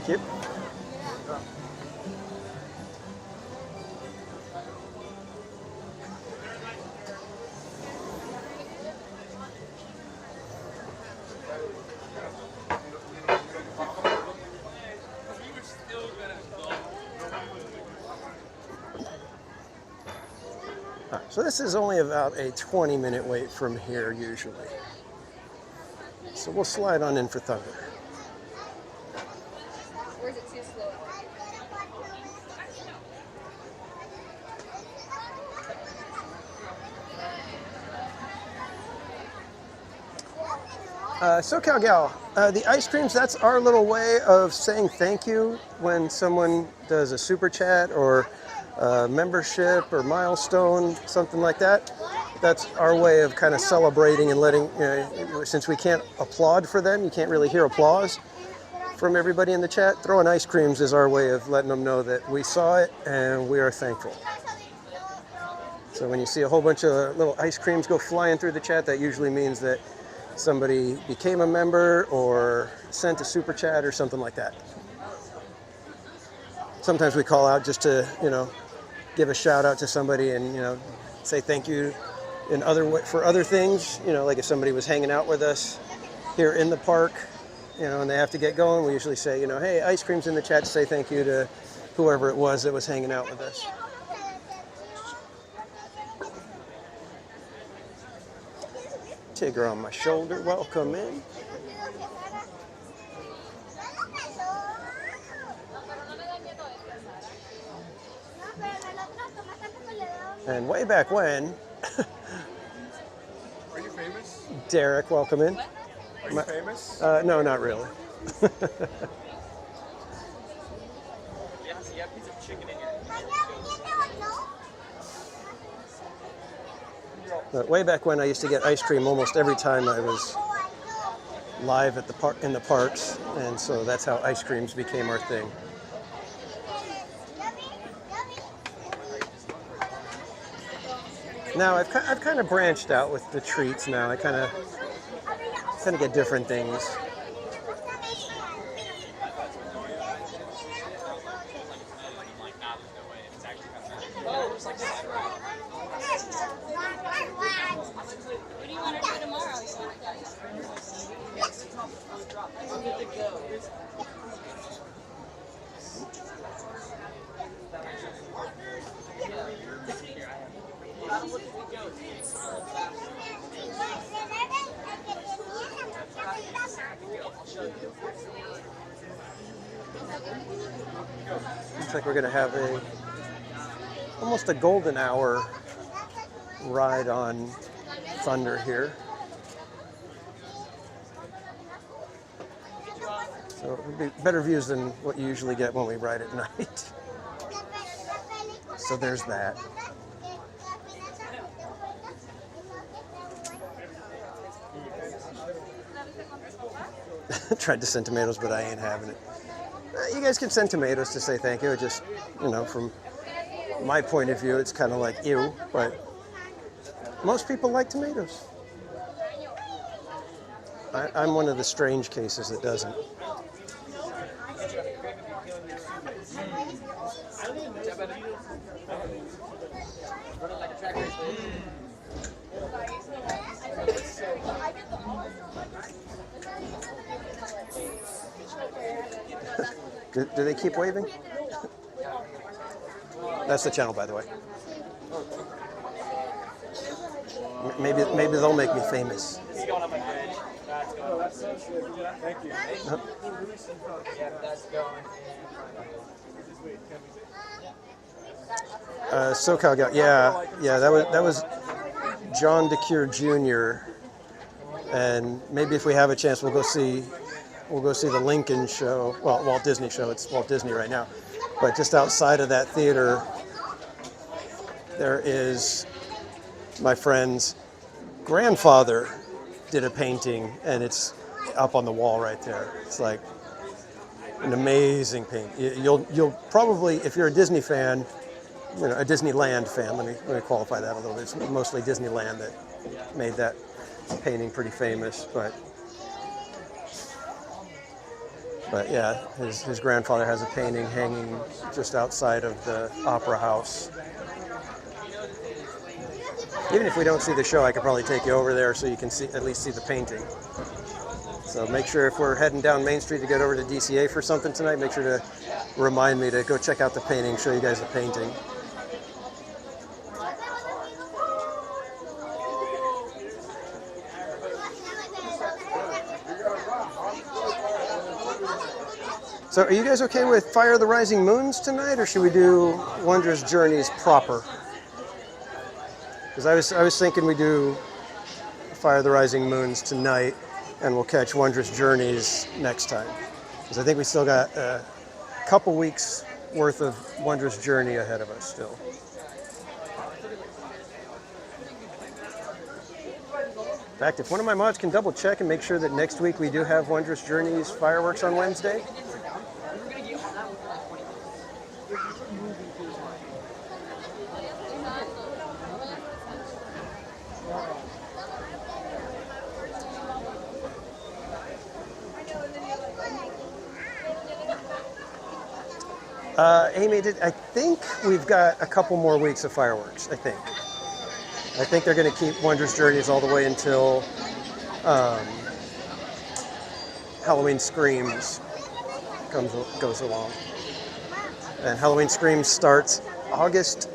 you. All right, so this is only about a 20-minute wait from here usually. So we'll slide on in for Thunder. Or is it too slow? SoCal Gal, the ice creams, that's our little way of saying thank you when someone does a super chat or membership or milestone, something like that. That's our way of kind of celebrating and letting, since we can't applaud for them, you can't really hear applause from everybody in the chat, throwing ice creams is our way of letting them know that we saw it and we are thankful. So when you see a whole bunch of little ice creams go flying through the chat, that usually means that somebody became a member or sent a super chat or something like that. Sometimes we call out just to, give a shout out to somebody and, say thank you in for other things, like if somebody was hanging out with us here in the park, and they have to get going, we usually say, hey, ice cream's in the chat to say thank you to whoever it was that was hanging out with us. Tigger on my shoulder, welcome in. And way back when, Are you famous? Derek, welcome in. Are you famous? No, not really. Yes, you have a piece of chicken in here. But way back when, I used to get ice cream almost every time I was live at in the parks, and so that's how ice creams became our thing. Now I've kind of branched out with the treats. Now I kind of get different things. What do you want to do tomorrow? Looks like we're going to have almost a golden hour ride on Thunder here. So it'll be better views than what you usually get when we ride at night. So there's that. Tried to send tomatoes, but I ain't having it. You guys can send tomatoes to say thank you. It just, from my point of view, it's kind of like ew, but most people like tomatoes. I'm one of the strange cases that doesn't. Do they keep waving? That's the channel, by the way. Maybe they'll make me famous. He's going on my page. That's going. Oh, that's so good. Thank you. Yeah, that's going. SoCal Gal, yeah, that was John DeCure Jr. And maybe if we have a chance, we'll go see the Lincoln show. Well, Walt Disney show. It's Walt Disney right now, but just outside of that theater, there is my friend's grandfather did a painting, and it's up on the wall right there. It's like an amazing paint. You'll probably, if you're a Disney fan, a Disneyland fan. Let me qualify that a little bit. It's mostly Disneyland that made that painting pretty famous, but But yeah, his grandfather has a painting hanging just outside of the Opera House. Even if we don't see the show, I could probably take you over there so you can at least see the painting. So make sure if we're heading down Main Street to get over to DCA for something tonight, make sure to remind me to go check out the painting, show you guys the painting. So are you guys okay with Fire of the Rising Moons tonight, or should we do Wondrous Journeys proper? Because I was thinking we do Fire of the Rising Moons tonight, and we'll catch Wondrous Journeys next time. Because I think we still got a couple weeks worth of Wondrous Journey ahead of us still. In fact, if one of my mods can double check and make sure that next week we do have Wondrous Journeys fireworks on Wednesday. Amy, I think we've got a couple more weeks of fireworks, I think they're going to keep Wondrous Journeys all the way until Halloween Screams goes along. And Halloween Screams starts August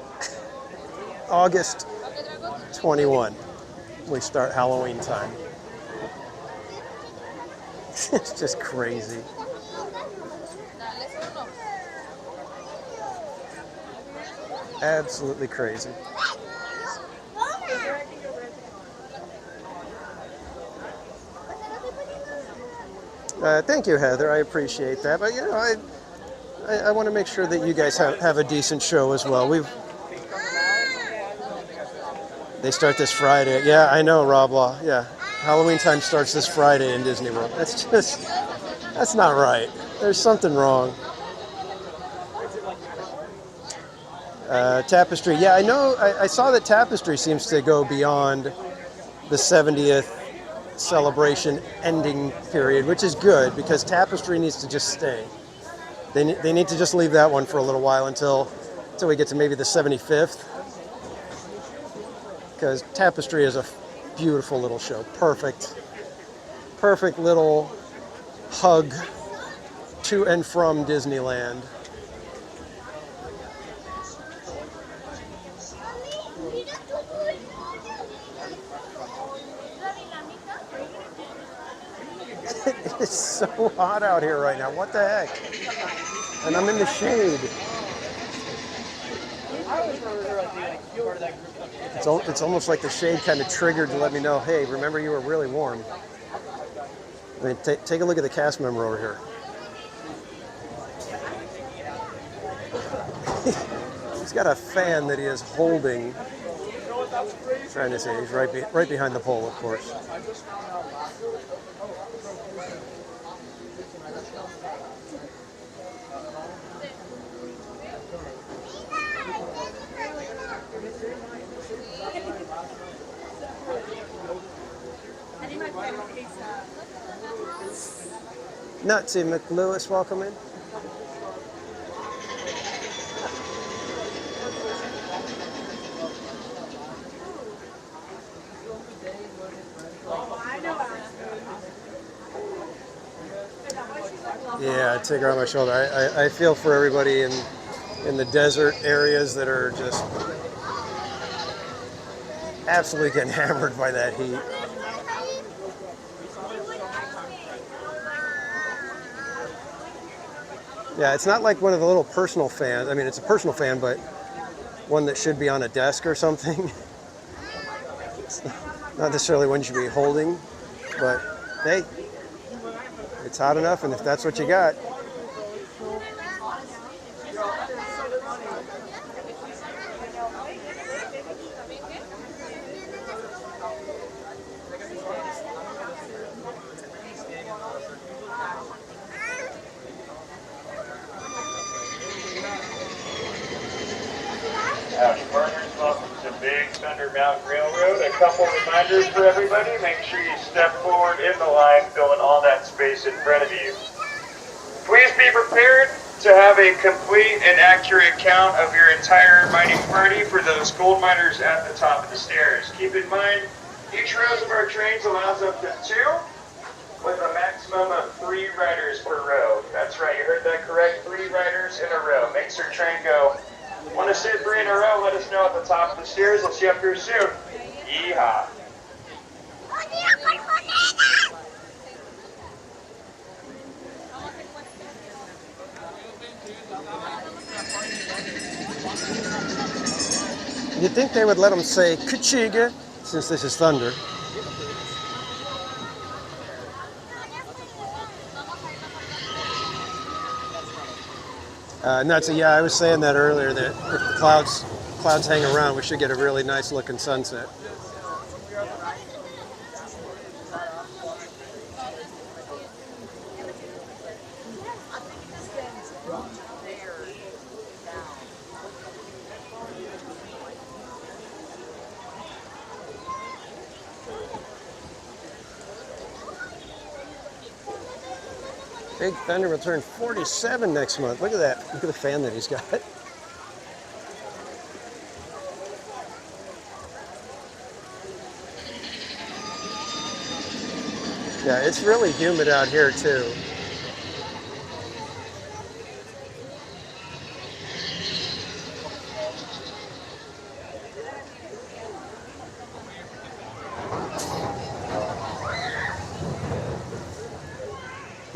21. We start Halloween time. It's just crazy. Absolutely crazy. Thank you, Heather. I appreciate that. But, you know, I want to make sure that you guys have a decent show as well. They start this Friday. Yeah, I know, Rob Law. Yeah, Halloween time starts this Friday in Disney World. That's not right. There's something wrong. Tapestry. Yeah, I know. I saw that Tapestry seems to go beyond the 70th celebration ending period, which is good because Tapestry needs to just stay. They need to just leave that one for a little while until we get to maybe the 75th. Because Tapestry is a beautiful little show. Perfect little hug to and from Disneyland. It's so hot out here right now. What the heck? And I'm in the shade. It's almost like the shade kind of triggered to let me know, hey, remember you were really warm. I mean, take a look at the cast member over here. He's got a fan that he is holding. Trying to see, he's right behind the pole, of course. Nutsy McLewis, welcome in. Yeah, take her on my shoulder. I feel for everybody in the desert areas that are just absolutely getting hammered by that heat. Yeah, it's not like one of the little personal fans. I mean, it's a personal fan, but one that should be on a desk or something. It's not necessarily one you should be holding, but hey, it's hot enough, and if that's what you got. Howdy partners, welcome to Big Thunder Mountain Railroad. A couple reminders for everybody. Make sure you step forward in the line, filling all that space in front of you. Please be prepared to have a complete and accurate count of your entire mining party for those gold miners at the top of the stairs. Keep in mind, each rows of our trains allows up to 2, with a maximum of 3 riders per row. That's right, you heard that correct, 3 riders in a row. Makes your train go. Want to sit 3 in a row? Let us know at the top of the stairs. We'll see you up here soon. Yeehaw. You'd think they would let them say Kachiga, since this is thunder. Nuts. Yeah, I was saying that earlier, that if the clouds hang around, we should get a really nice looking sunset. Big Thunder will turn 47 next month. Look at that. Look at the fan that he's got. Yeah, it's really humid out here too.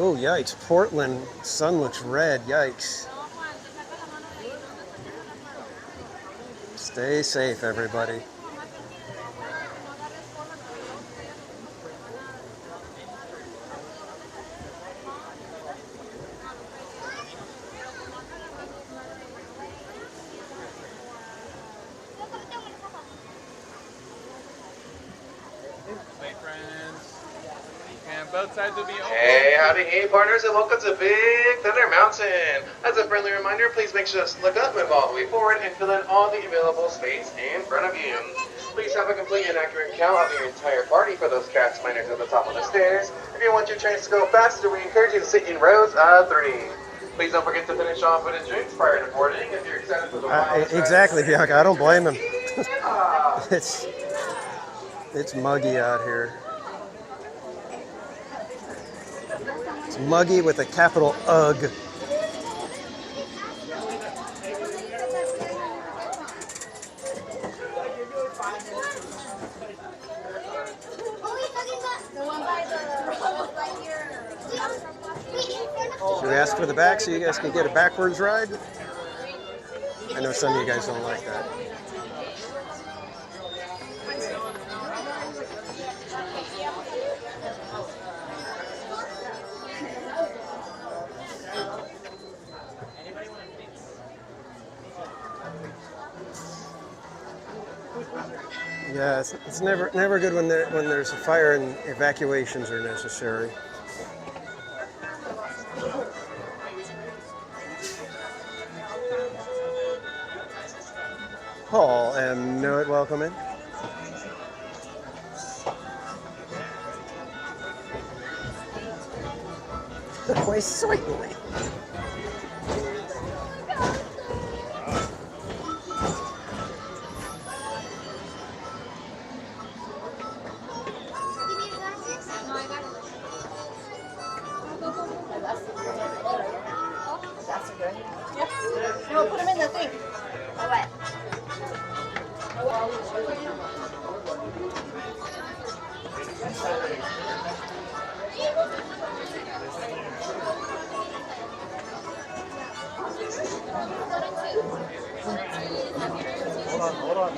Oh, yikes. Portland, sun looks red. Yikes. Stay safe, everybody. Both sides will be open. Hey, howdy, hey, partners, and welcome to Big Thunder Mountain. As a friendly reminder, please make sure to look up, move all the way forward, and fill in all the available space in front of you. Please have a complete and accurate count of your entire party for those cast miners at the top of the stairs. If you want your trains to go faster, we encourage you to sit in rows of 3. Please don't forget to finish off with a drink prior to boarding if you're excited for the wild Exactly, Bianca. I don't blame him. It's muggy out here. It's muggy with a capital UGG. Should we ask for the back so you guys can get a backwards ride? I know some of you guys don't like that. Yeah, it's never good when there's a fire and evacuations are necessary. Paul and Know It, welcome in. Why sweetly. No, put them in the thing. All right. Hold on.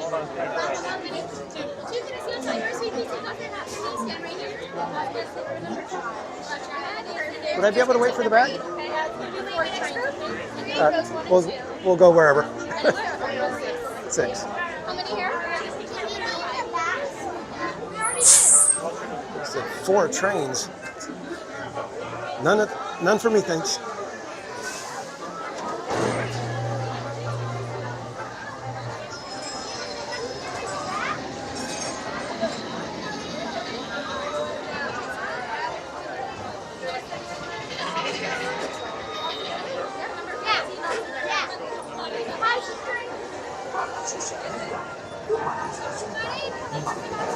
Would I be able to wait for the back? We'll go wherever. 6. How many here? I said 4 trains. None for me, thanks.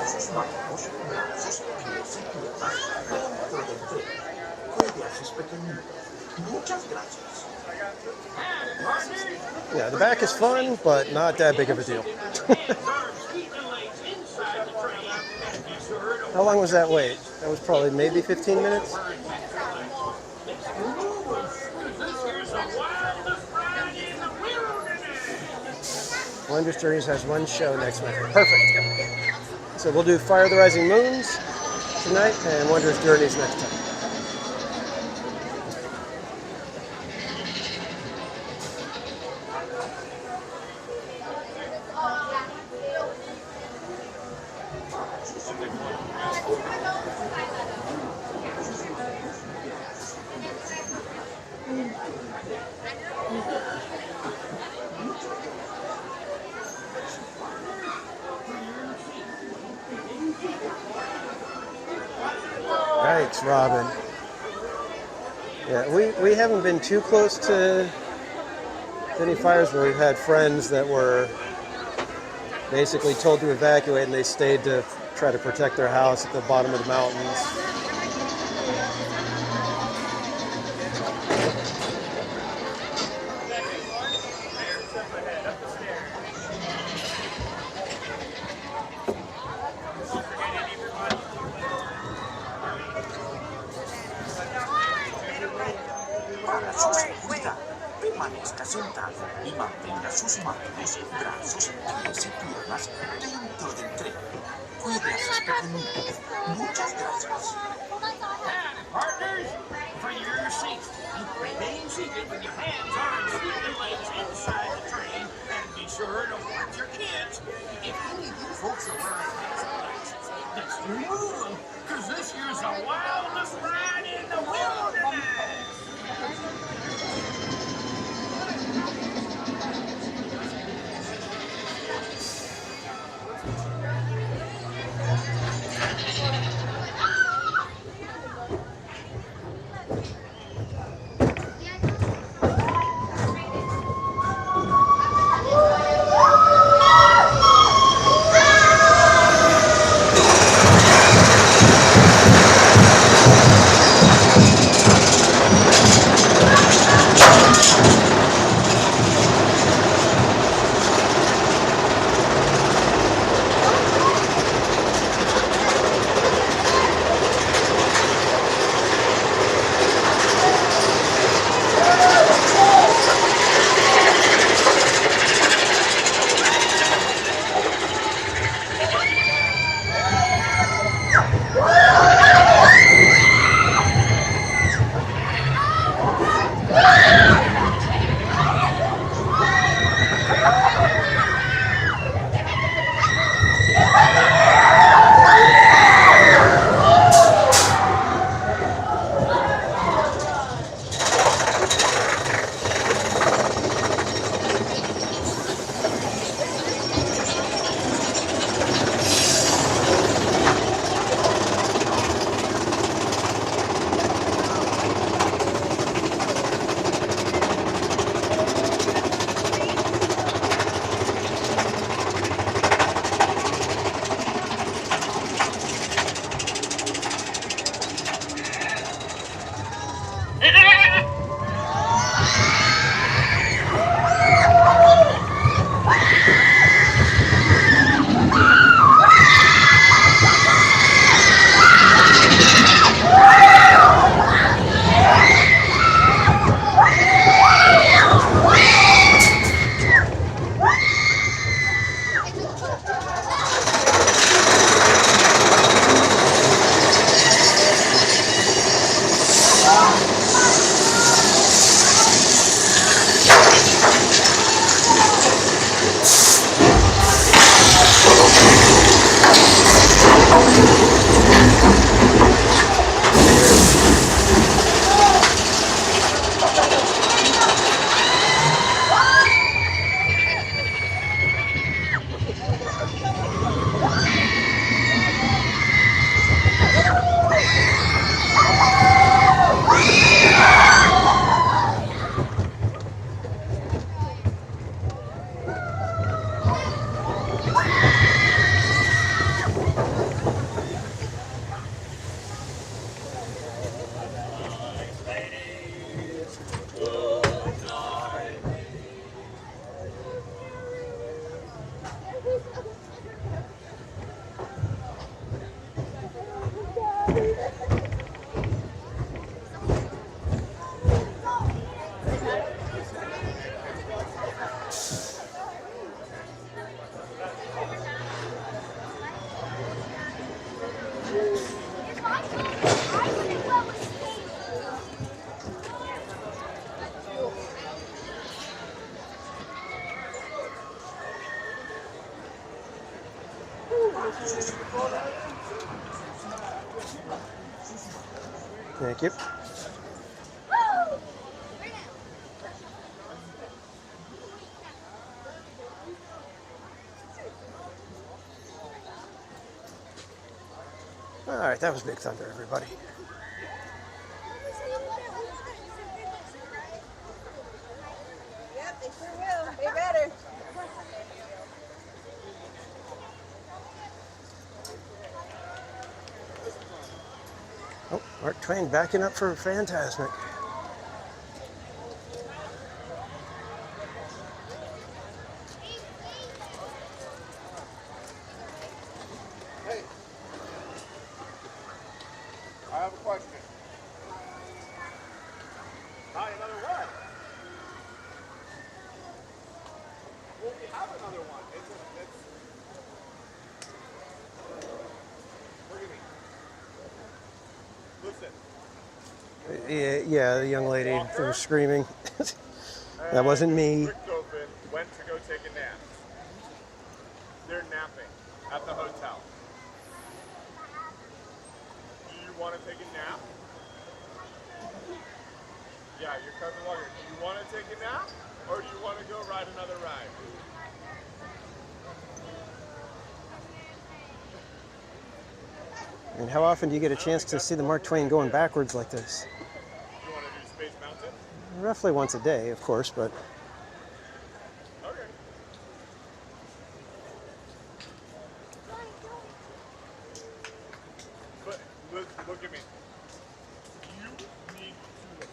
sus manos, brazos, pies y piernas dentro del tren. Puede hacerse pequeñito. Muchas gracias. Yeah, the back is fun, but not that big of a deal. How long was that wait? That was probably maybe 15 minutes. Wondrous Journeys has one show next month. Perfect. So we'll do Fire of the Rising Moons tonight and Wondrous Journeys next time. Thanks, Robin. Yeah, we haven't been too close to any fires, but we've had friends that were basically told to evacuate, and they stayed to try to protect their house at the bottom of the mountains. Para su seguridad, permanezca sentado y mantenga sus manos, brazos, pies y piernas dentro del tren. Puede hacerse pequeñito. Muchas gracias. Partners, for your safety, remain seated with your hands, arms, feet, and legs inside the train, and be sure to watch your kids. If any of you folks are wearing masks, let's remove them, because this year's the wildest ride in the wilderness. Thank you. All right, that was Big Thunder, everybody. Yep, they sure will. They better. Oh, Mark Twain backing up for Fantasmic. Hey, I have a question. Hi, another one. Well, we have another one. Look at me. Listen. Yeah, the young lady who was screaming. That wasn't me. Richthofen went to go take a nap. They're napping at the hotel. Do you want to take a nap? Yeah, your cousin Walker. Do you want to take a nap? Or do you want to go ride another ride? And how often do you get a chance to see the Mark Twain going backwards like this? You want to do Space Mountain? Roughly once a day, of course, but Okay. But look at me. You need to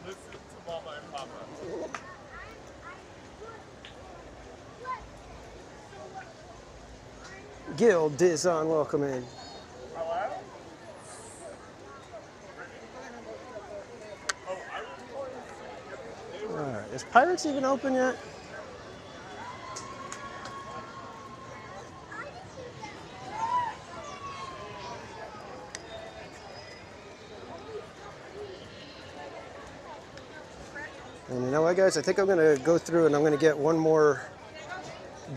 listen to Mama and Papa. Gil Dizon, welcome in. Hello? All right, is Pirates even open yet? And you know what, guys? I think I'm going to go through and I'm going to get one more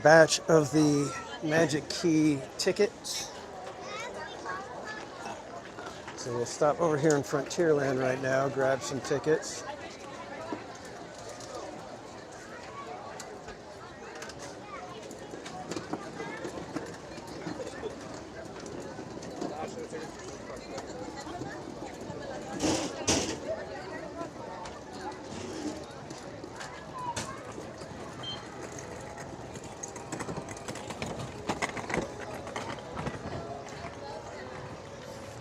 batch of the Magic Key tickets. So we'll stop over here in Frontierland right now, grab some tickets.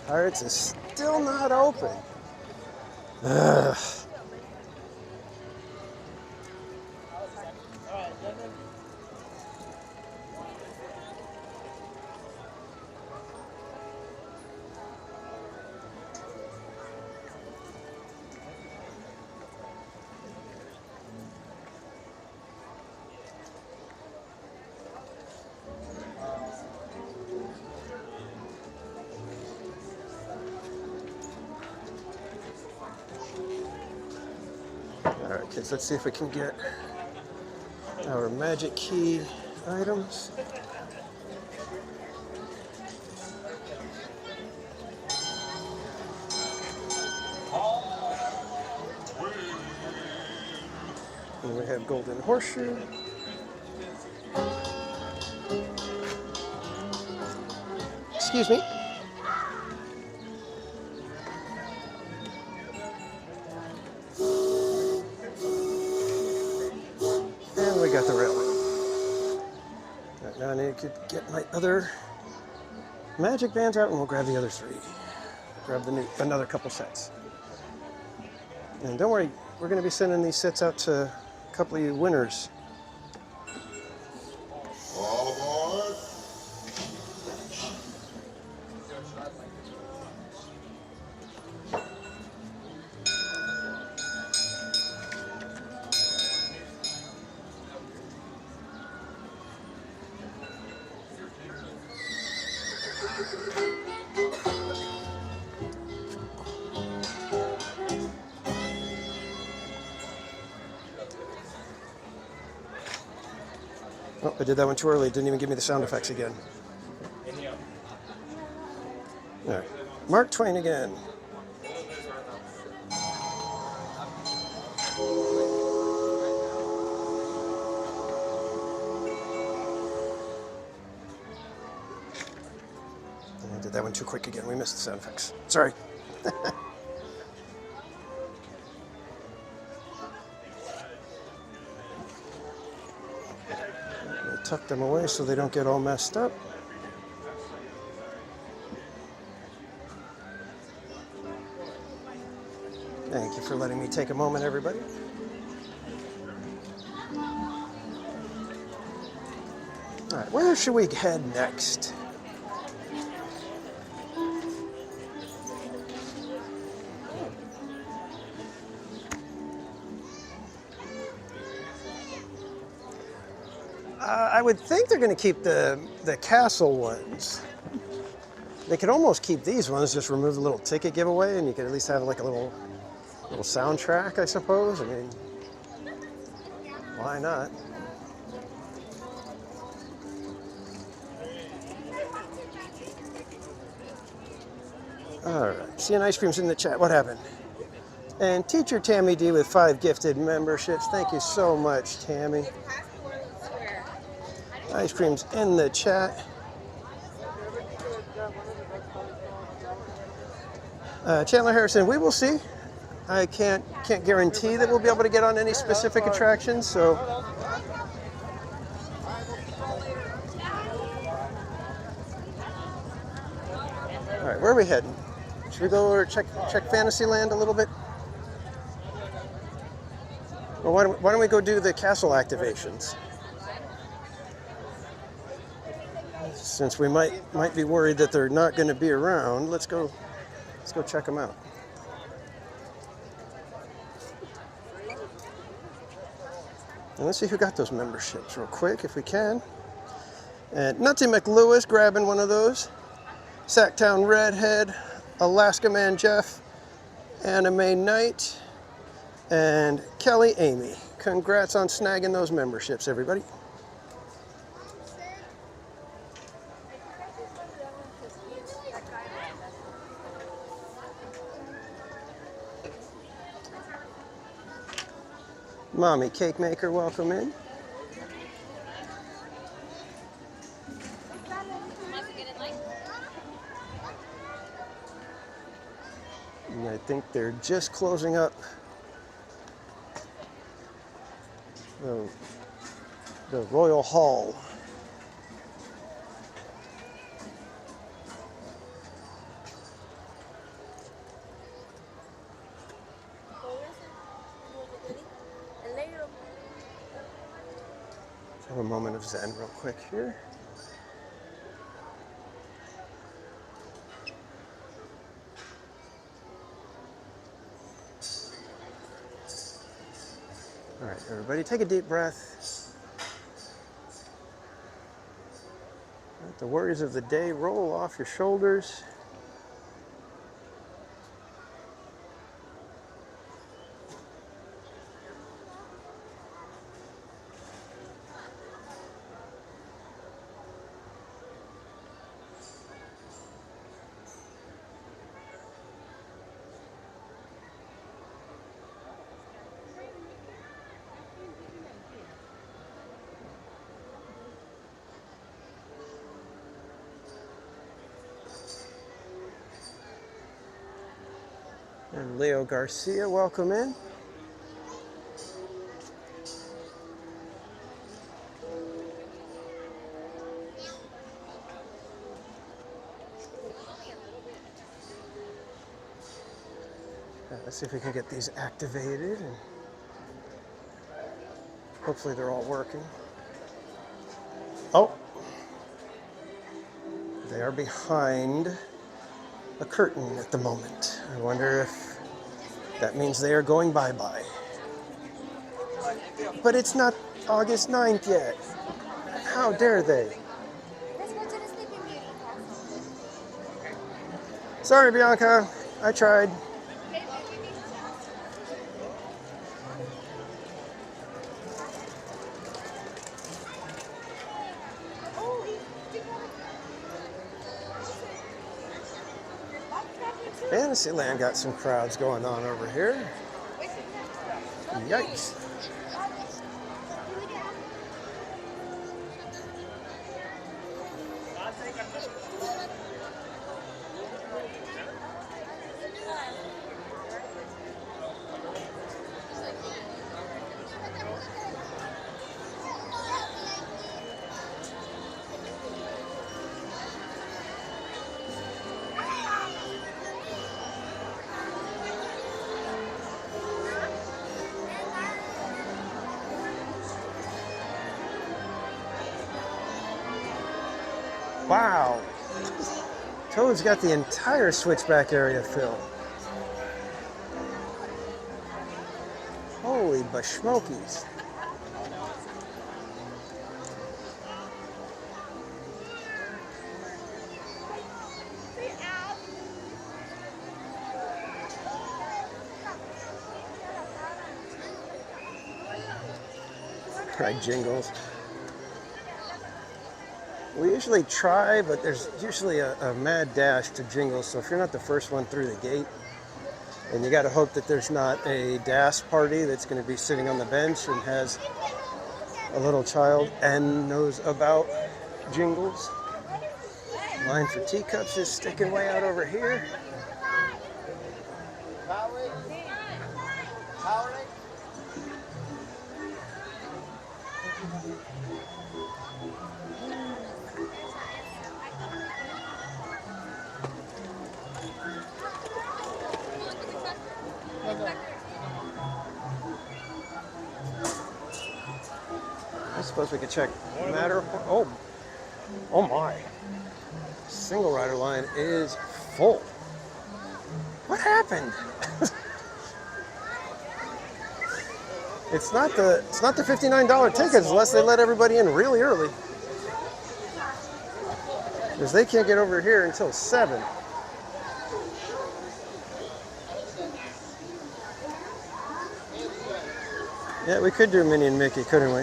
Pirates is still not open. Ugh. All right, kids, let's see if we can get our Magic Key items. And we have Golden Horseshoe. Excuse me. And we got the railing. Right, now I need to get my other magic bands out and we'll grab the other three. Grab another couple sets. And don't worry, we're going to be sending these sets out to a couple of you winners. All aboard. Oh, I did that one too early. It didn't even give me the sound effects again. All right. Mark Twain again. I did that one too quick again. We missed the sound effects. Sorry. Tuck them away so they don't get all messed up. Thank you for letting me take a moment, everybody. All right, where should we head next? I would think they're going to keep the castle ones. They could almost keep these ones, just remove the little ticket giveaway, and you could at least have like a little soundtrack, I suppose. I mean, why not? All right, seeing ice creams in the chat. What happened? And Teacher Tammy D with 5 gifted memberships. Thank you so much, Tammy. Ice creams in the chat. Chandler Harrison, we will see. I can't guarantee that we'll be able to get on any specific attractions, so. All right, where are we heading? Should we go or check Fantasyland a little bit? Or why don't we go do the castle activations? Since we might be worried that they're not going to be around, let's go check them out. And let's see who got those memberships real quick, if we can. And Nutsy McLewis grabbing one of those. Sacktown Redhead, Alaska Man Jeff, Anime Knight, and Kelly Amy. Congrats on snagging those memberships, everybody. Mommy Cake Maker, welcome in. And I think they're just closing up the Royal Hall. Have a moment of zen real quick here. All right, everybody, take a deep breath. Let the worries of the day roll off your shoulders. And Leo Garcia, welcome in. Let's see if we can get these activated, and hopefully they're all working. Oh, they are behind a curtain at the moment. I wonder if that means they are going bye-bye. But it's not August 9th yet. How dare they? Let's go to the Sleeping Beauty castle. Sorry, Bianca. I tried. Fantasyland got some crowds going on over here. Yikes. Wow. Toad's got the entire switchback area filled. Holy bashmokies. Right, Jingles. We usually try, but there's usually a mad dash to Jingles, so if you're not the first one through the gate, and you got to hope that there's not a DAS party that's going to be sitting on the bench and has a little child and knows about Jingles. Line for teacups is sticking way out over here. I suppose we could check Matterhorn. Oh my. Single rider line is full. What happened? It's not the $59 tickets unless they let everybody in really early. Because they can't get over here until 7. Yeah, we could do Minnie and Mickey, couldn't we?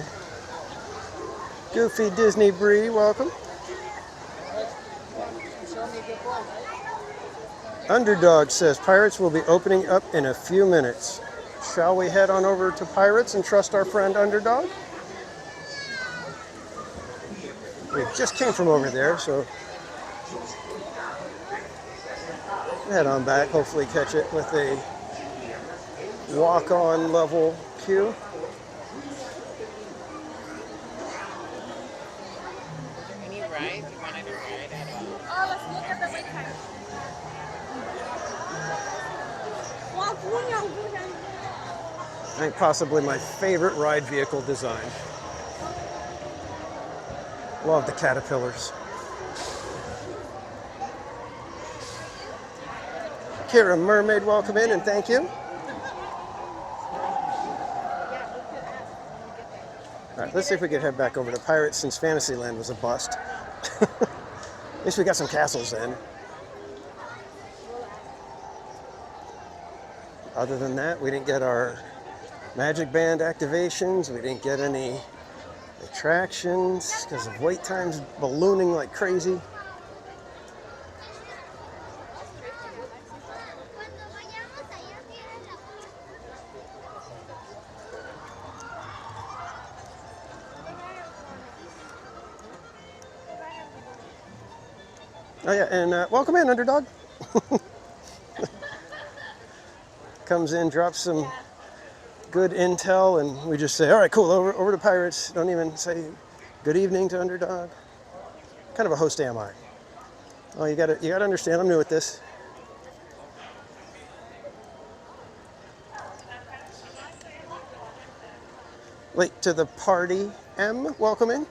Goofy Disney Bree, welcome. Underdog says Pirates will be opening up in a few minutes. Shall we head on over to Pirates and trust our friend Underdog? We just came from over there, so head on back, hopefully catch it with a walk-on level queue. Any rides? You wanted to ride at all? Oh, let's look at the wait time. I think possibly my favorite ride vehicle design. Love the caterpillars. Kira Mermaid, welcome in and thank you. All right, let's see if we can head back over to Pirates since Fantasyland was a bust. At least we got some castles in. Other than that, we didn't get our Magic Band activations. We didn't get any attractions because of wait times ballooning like crazy. Oh yeah, and welcome in, Underdog. Comes in, drops some good intel, and we just say, all right, cool, over to Pirates. Don't even say good evening to Underdog. Kind of a host am I. Oh, you gotta understand, I'm new at this. Late to the party, M, welcome in.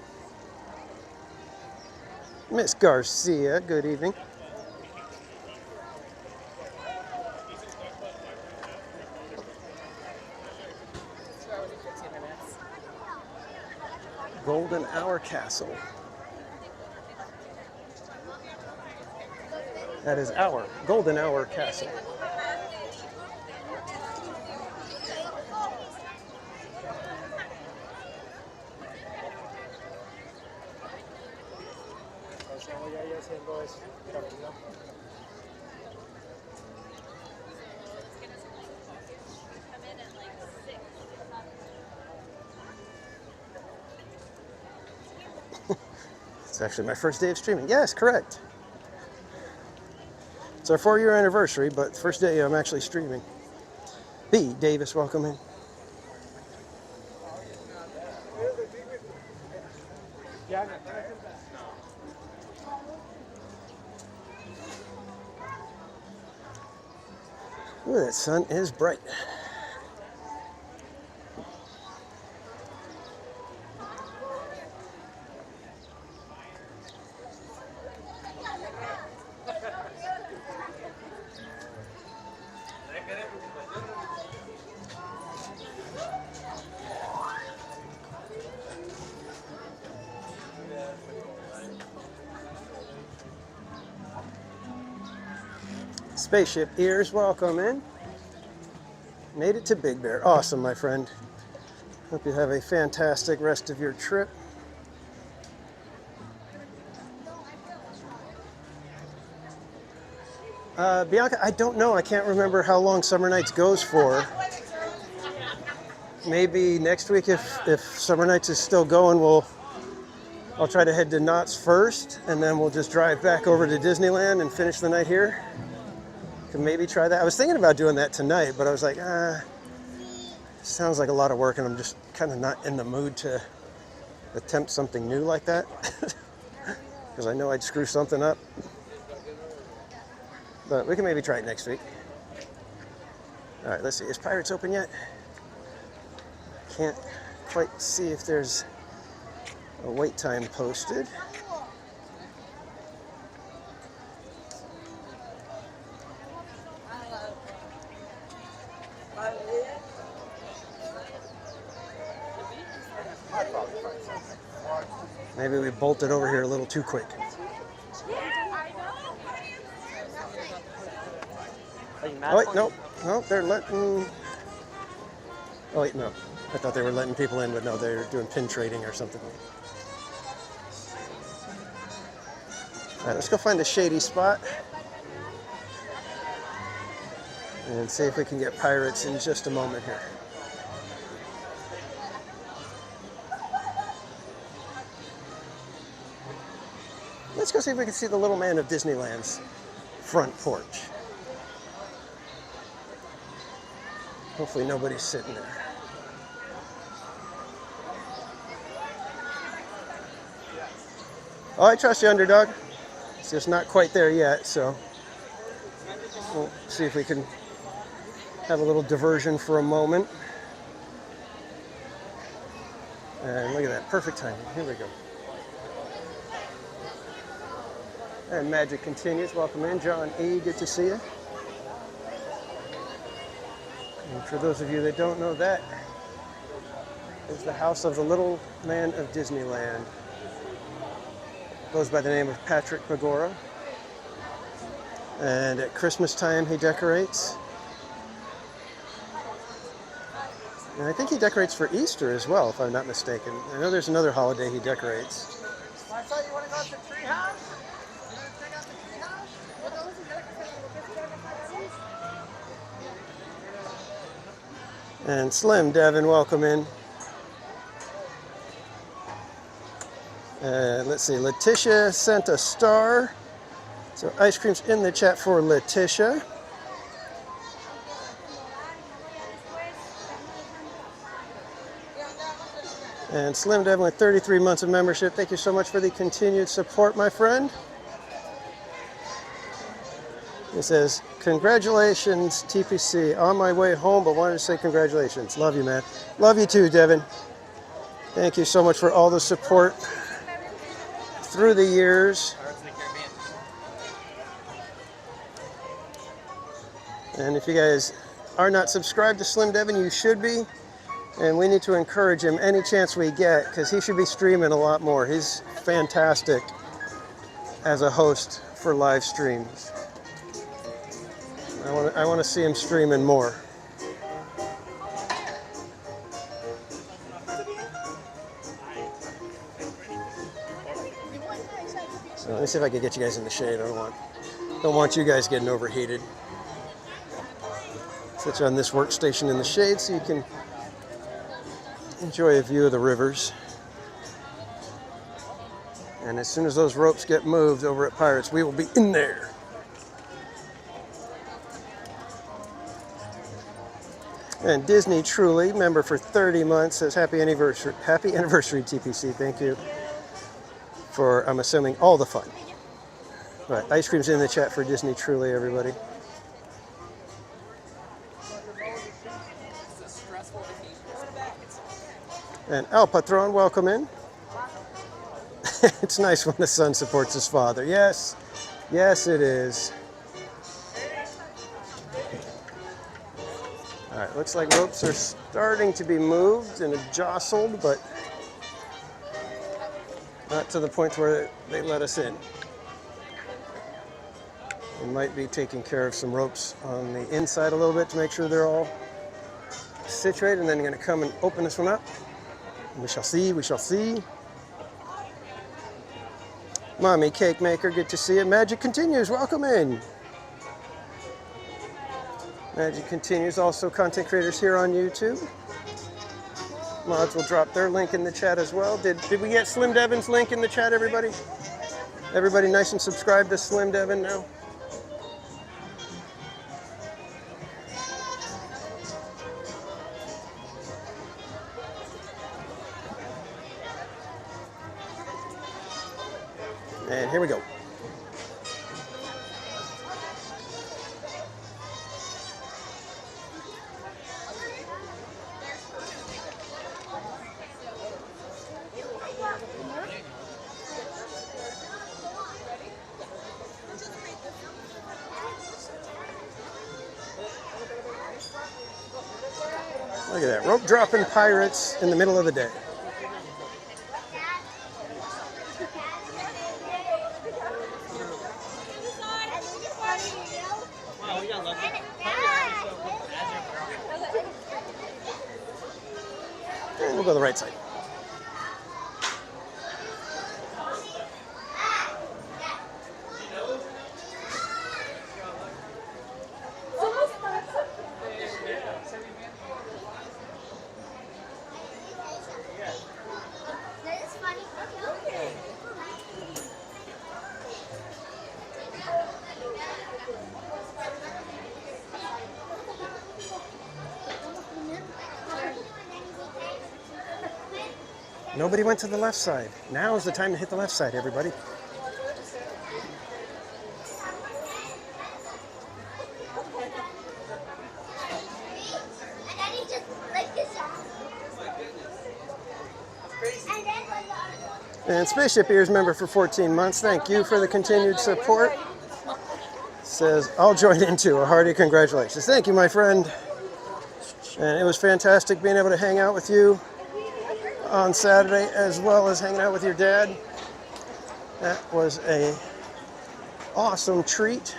Miss Garcia, good evening. Golden Hour Castle. That is our golden hour castle. It's actually my first day of streaming. Yes, correct. It's our 4-year anniversary, but first day I'm actually streaming. B. Davis, welcome in. Ooh, that sun is bright. Spaceship Ears, welcome in. Made it to Big Bear. Awesome, my friend. Hope you have a fantastic rest of your trip. Bianca, I don't know. I can't remember how long Summer Nights goes for. Maybe next week, if Summer Nights is still going, I'll try to head to Knott's first, and then we'll just drive back over to Disneyland and finish the night here. Can maybe try that. I was thinking about doing that tonight, but I was like, sounds like a lot of work, and I'm just kind of not in the mood to attempt something new like that, because I know I'd screw something up. But we can maybe try it next week. All right, let's see. Is Pirates open yet? Can't quite see if there's a wait time posted. Maybe we bolted over here a little too quick. Oh wait, no, they're letting... Oh wait, no. I thought they were letting people in, but no, they're doing pin trading or something. All right, let's go find a shady spot and see if we can get Pirates in just a moment here. Let's go see if we can see the little man of Disneyland's front porch. Hopefully nobody's sitting there. Oh, I trust you, underdog. It's just not quite there yet, so we'll see if we can have a little diversion for a moment. And look at that, perfect timing. Here we go. And magic continues. Welcome in, John E. Good to see you. And for those of you that don't know, that is the house of the little man of Disneyland. Goes by the name of Patrick Magora. And at Christmas time he decorates. And I think he decorates for Easter as well, if I'm not mistaken. I know there's another holiday he decorates. I thought you want to go to the treehouse? And Slim Devin, welcome in. Let's see, Letitia sent a star. So ice cream's in the chat for Letitia. And Slim Devin with 33 months of membership. Thank you so much for the continued support, my friend. It says, congratulations, TPC. On my way home, but wanted to say congratulations. Love you, man. Love you too, Devin. Thank you so much for all the support through the years. And if you guys are not subscribed to Slim Devin, you should be. And we need to encourage him any chance we get, because he should be streaming a lot more. He's fantastic as a host for live streams. I want to see him streaming more. So let me see if I can get you guys in the shade. I don't want you guys getting overheated. Sit you on this workstation in the shade so you can enjoy a view of the rivers. And as soon as those ropes get moved over at Pirates, we will be in there. And Disney Truly, member for 30 months, says happy anniversary TPC. Thank you for, I'm assuming, all the fun. But ice cream's in the chat for Disney Truly, everybody. And El Patron, welcome in. It's nice when the son supports his father. Yes, yes it is. All right, looks like ropes are starting to be moved and jostled, but not to the point where they let us in. We might be taking care of some ropes on the inside a little bit to make sure they're all situated, and then you're going to come and open this one up. We shall see, we shall see. Mommy Cake Maker, good to see you. Magic Continues, welcome in. Magic Continues, also content creators here on YouTube. Mods will drop their link in the chat as well. Did we get Slim Devin's link in the chat, everybody? Everybody nice and subscribed to Slim Devin now? And here we go. Look at that, rope dropping pirates in the middle of the day. And we'll go the right side. Nobody went to the left side. Now is the time to hit the left side, everybody. And Spaceship Ears member for 14 months. Thank you for the continued support. Says, I'll join in too. A hearty congratulations. Thank you, my friend. And it was fantastic being able to hang out with you on Saturday, as well as hanging out with your dad. That was a awesome treat.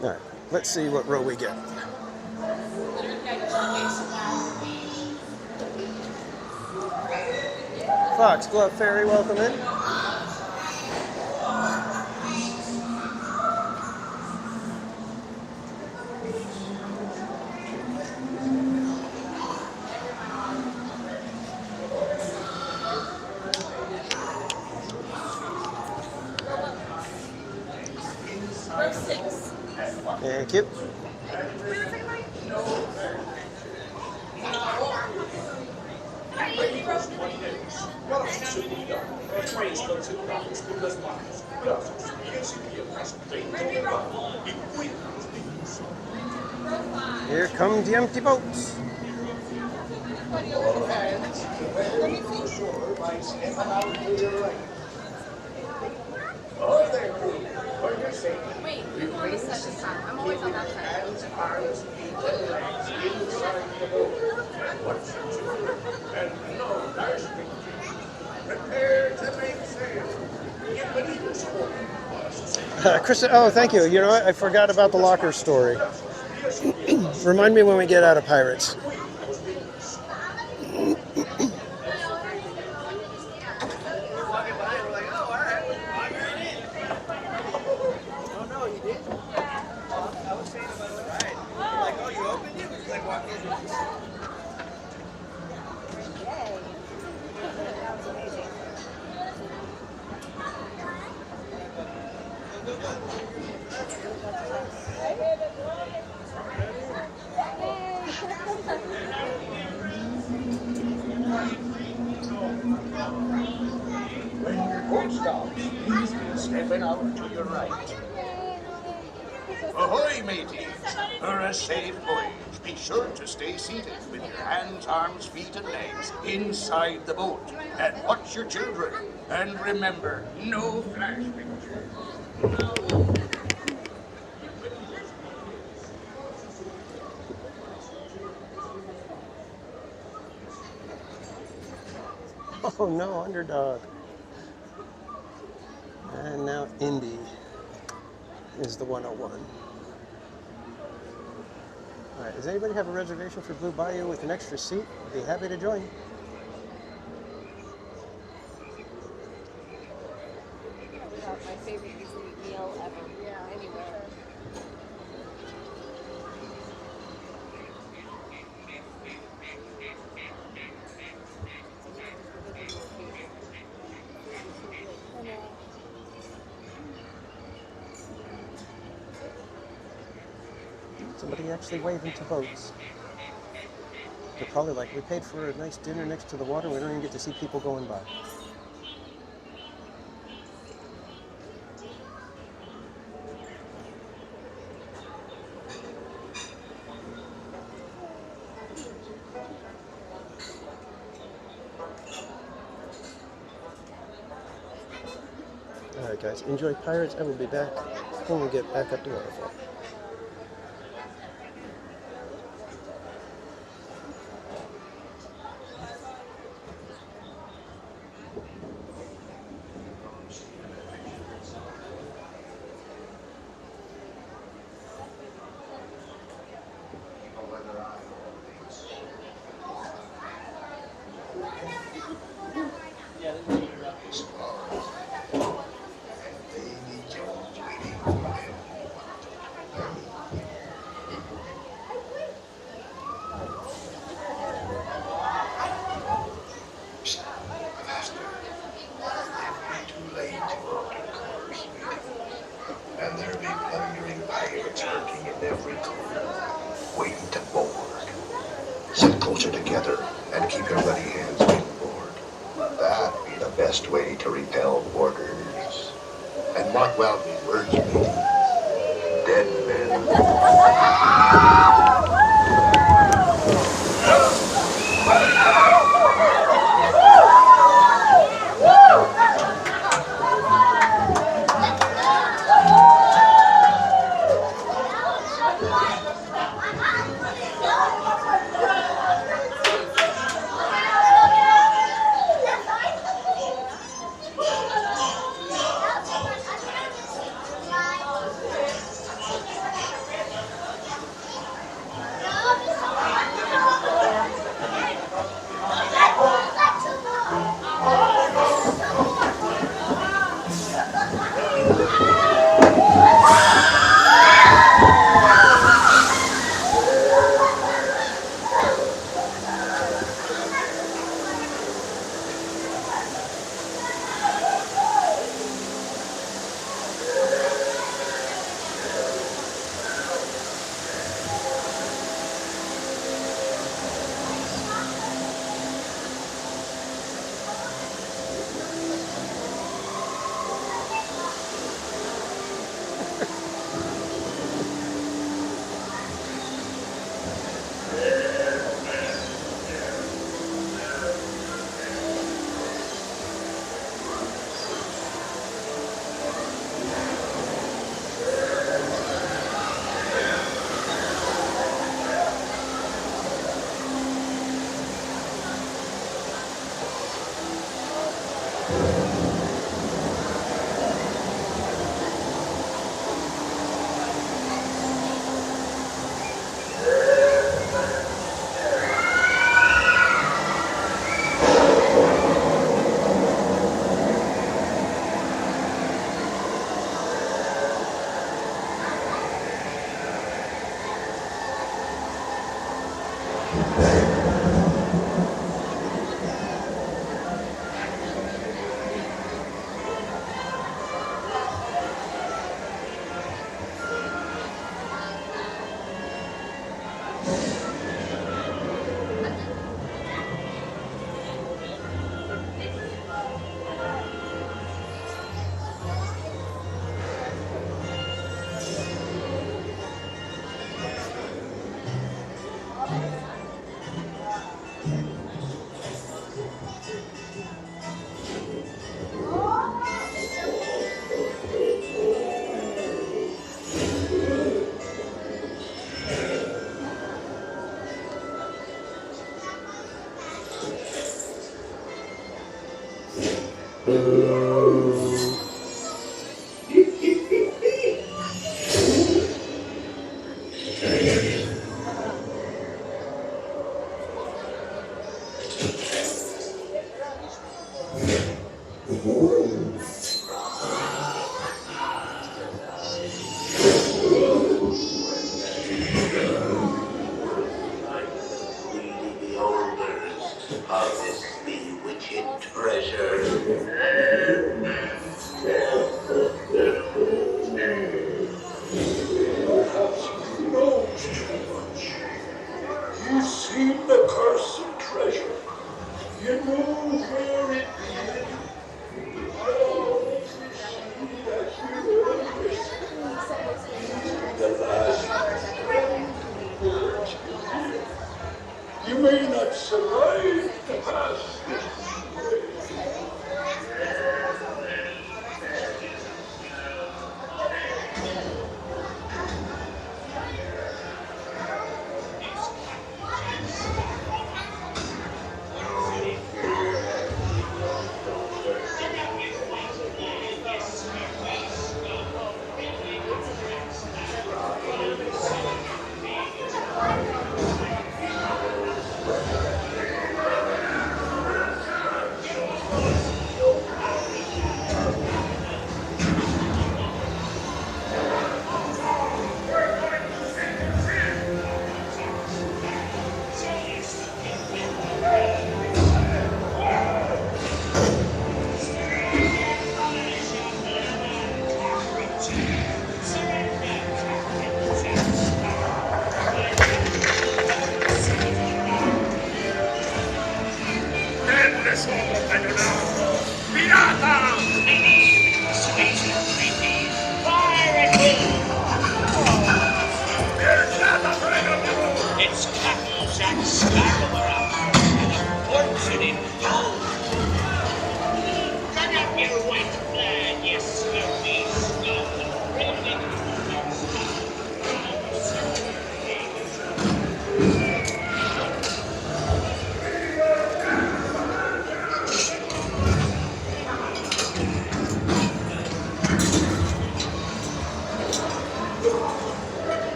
All right, let's see what row we get. Foxglove Fairy, welcome in. Row 6. Thank you. Here come the empty boats. your safety. Wait, you're on the second side. I'm always on that side. Hands, arms, feet, and legs inside the boat. And once you're secure, and no last picture, prepare to make sail. Get ready to smoke. Chris, oh, thank you. You know what? I forgot about the locker story. Remind me when we get out of Pirates. When your boat stops, please be stepping out to your right. Ahoy, mateys! For a safe voyage, be sure to stay seated with your hands, arms, feet, and legs inside the boat. And watch your children. And remember, no flash pictures. Oh no, underdog. And now Indy is the 101. All right, does anybody have a reservation for Blue Bayou with an extra seat? I'd be happy to join. My favorite Disney meal ever. Yeah. Anywhere. Somebody actually waving to boats. They're probably like, we paid for a nice dinner next to the water, we don't even get to see people going by. Alright guys, enjoy Pirates. I will be back when we get back up to waterfall. And there be plundering pirates lurking in every corner, waiting to board. Sit closer together and keep your bloody hands on board. That be the best way to repel boarders. And mark well these words, matey. Dead men.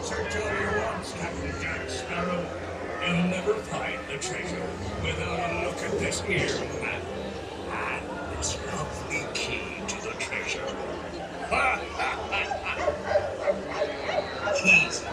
Search all your wants, Captain Jack Sparrow. You'll never find the treasure. Here, man. And this lovely key to the treasure. Easy.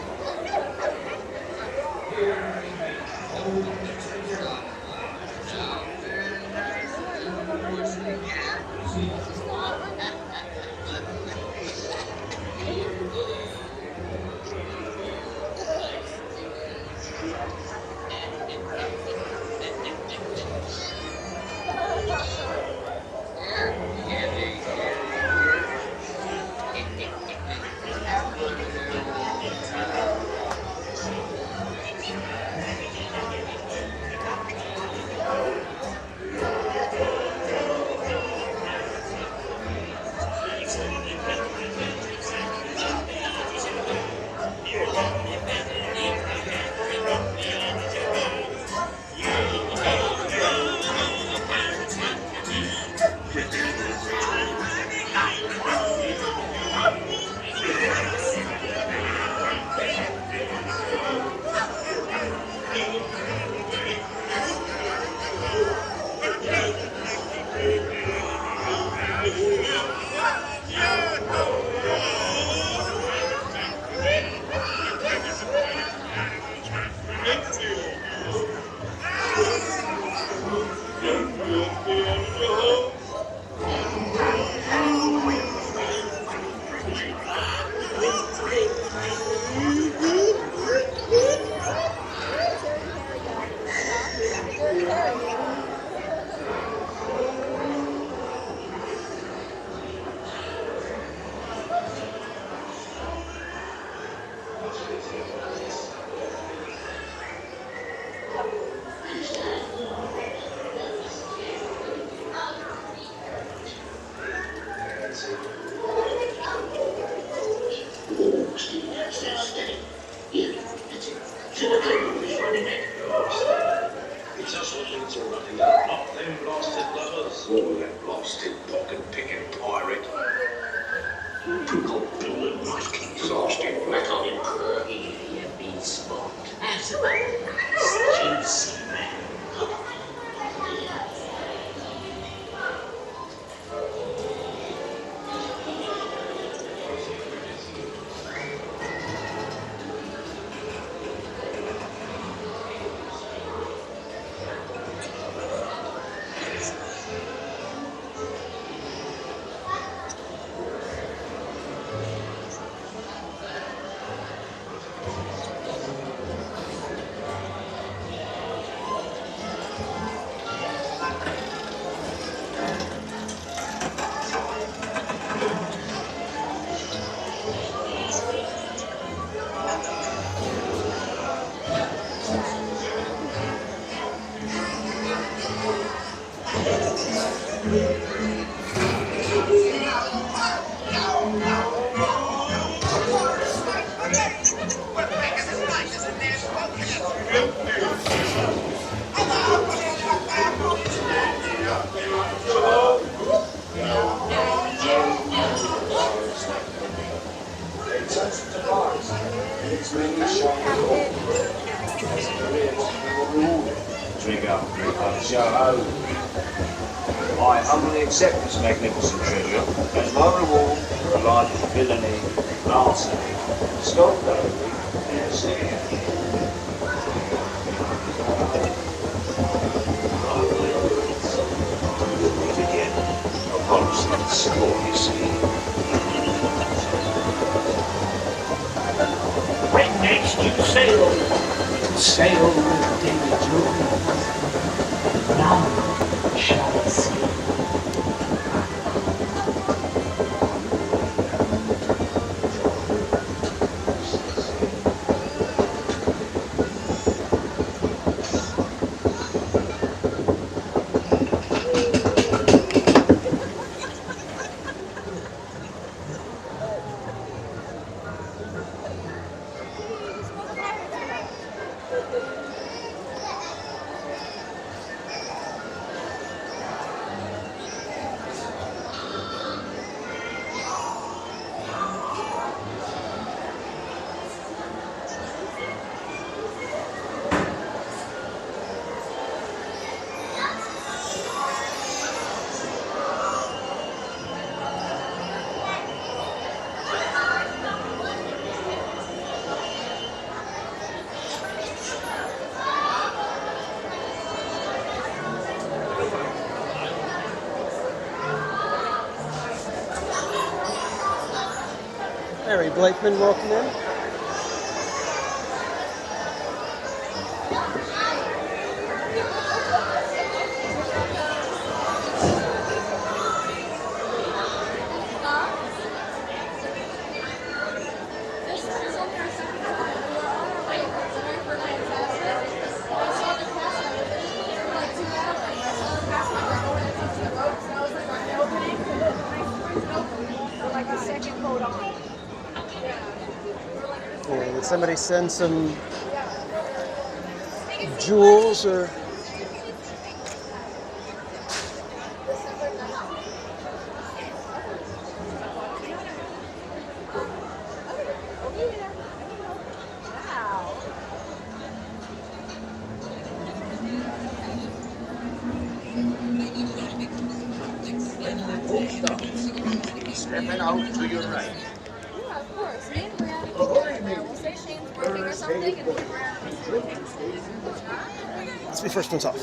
It's us Orphans are running up, not them blasted lovers. Oh, that blasted pocket-picking pirate. Prickle Bill and Knife King. Blasted metal emperor. Here be spot. As a nice, juicy man. I humbly accept this magnificent treasure as my reward for a life of villainy, larceny, skullduggery, and sin. Meet again upon some score, you see. When next you sail with David Jones, none shall see. Blakeman, welcome in. Yeah, did somebody send some jewels or? Stepping out to your right. Yeah, of course. Me and Brianna can go right there. We'll say Shane's working or something, and Let's be first ones off.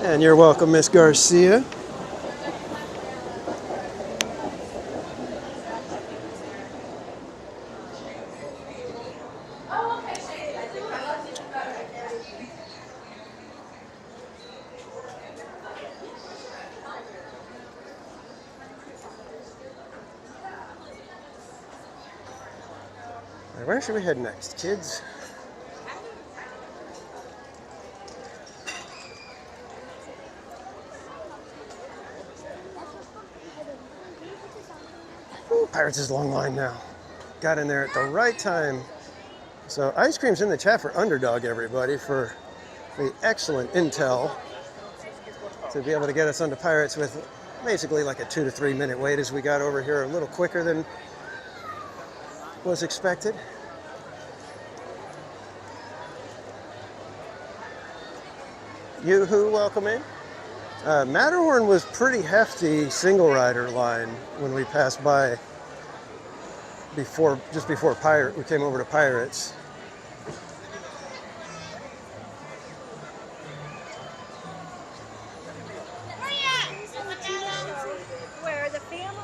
And you're welcome, Miss Garcia. Where should we head next, kids? Ooh, Pirates is a long line now. Got in there at the right time. So ice cream's in the chat for Underdog, everybody, for the excellent intel to be able to get us onto Pirates with basically like a 2 to 3 minute wait as we got over here a little quicker than was expected. Yoo-hoo, welcome in. Matterhorn was pretty hefty single rider line when we passed by just before we came over to Pirates.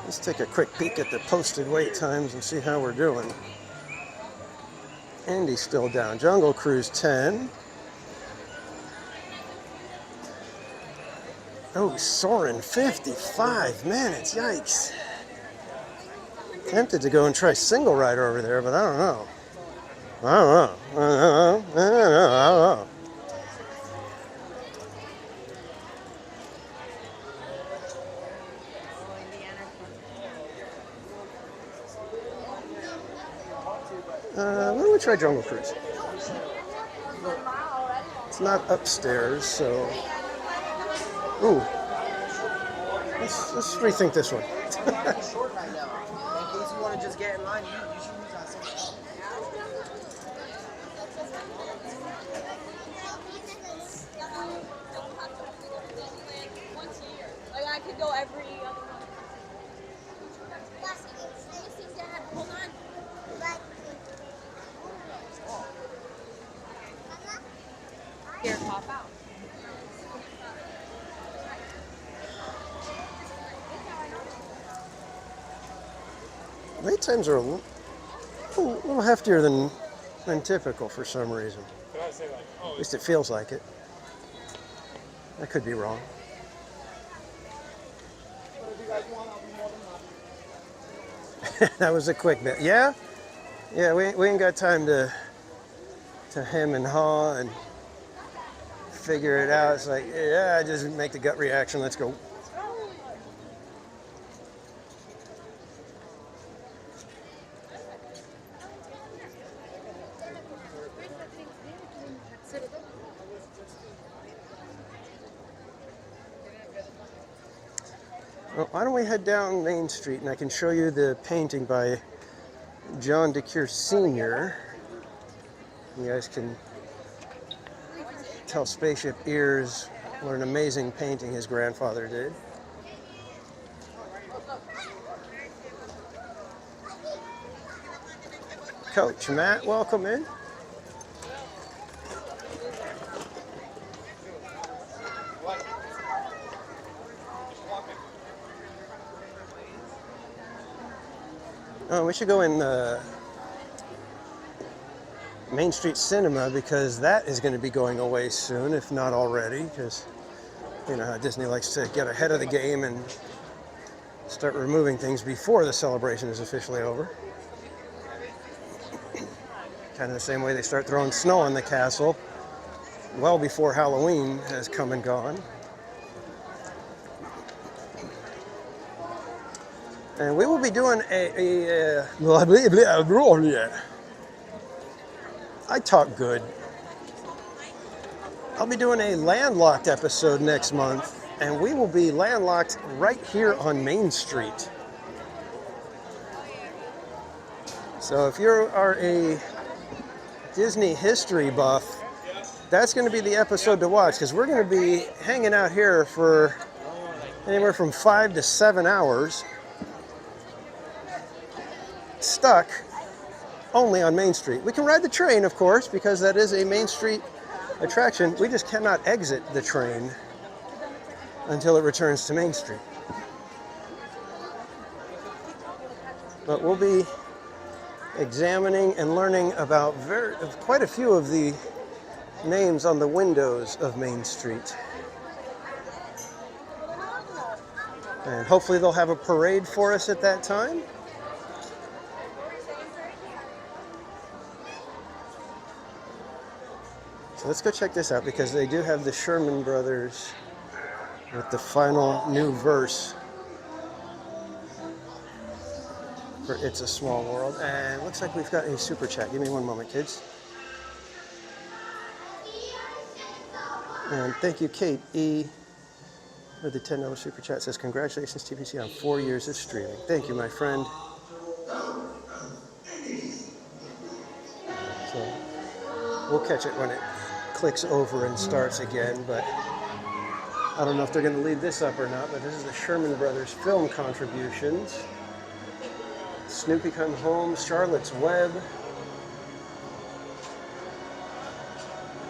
Let's take a quick peek at the posted wait times and see how we're doing. Andy's still down. Jungle Cruise 10. Oh, Soren 55 minutes. Yikes. Tempted to go and try single rider over there, but I don't know. I don't know. Why don't we try Jungle Cruise? It's not upstairs, so. Ooh. Let's rethink this one. Short right now. In case you want to just get in line, you should use that same. once a year. Like I could go every other month. Hold on. Here, pop out. Wait times are a little heftier than typical for some reason. At least it feels like it. I could be wrong. That was a quick bit. Yeah? Yeah, we ain't got time to hem and haw and figure it out. It's like, yeah, just make the gut reaction. Let's go. Well, why don't we head down Main Street and I can show you the painting by John DeCure Sr. You guys can tell Spaceship Ears what an amazing painting his grandfather did. Coach Matt, welcome in. Oh, we should go in Main Street Cinema because that is going to be going away soon, if not already, because you know how Disney likes to get ahead of the game and start removing things before the celebration is officially over. Kind of the same way they start throwing snow on the castle well before Halloween has come and gone. And we will be doing I talk good. I'll be doing a landlocked episode next month, and we will be landlocked right here on Main Street. So if you are a Disney history buff, that's going to be the episode to watch, because we're going to be hanging out here for anywhere from 5 to 7 hours, stuck only on Main Street. We can ride the train, of course, because that is a Main Street attraction. We just cannot exit the train until it returns to Main Street. But we'll be examining and learning about quite a few of the names on the windows of Main Street. And hopefully they'll have a parade for us at that time. So let's go check this out, because they do have the Sherman Brothers with the final new verse for It's a Small World. And it looks like we've got a super chat. Give me one moment, kids. And thank you, Kate E. for the $10 super chat. Says, congratulations, TPC, on 4 years of streaming. Thank you, my friend. So we'll catch it when it clicks over and starts again, but I don't know if they're going to leave this up or not. But this is the Sherman Brothers film contributions. Snoopy Come Home, Charlotte's Web.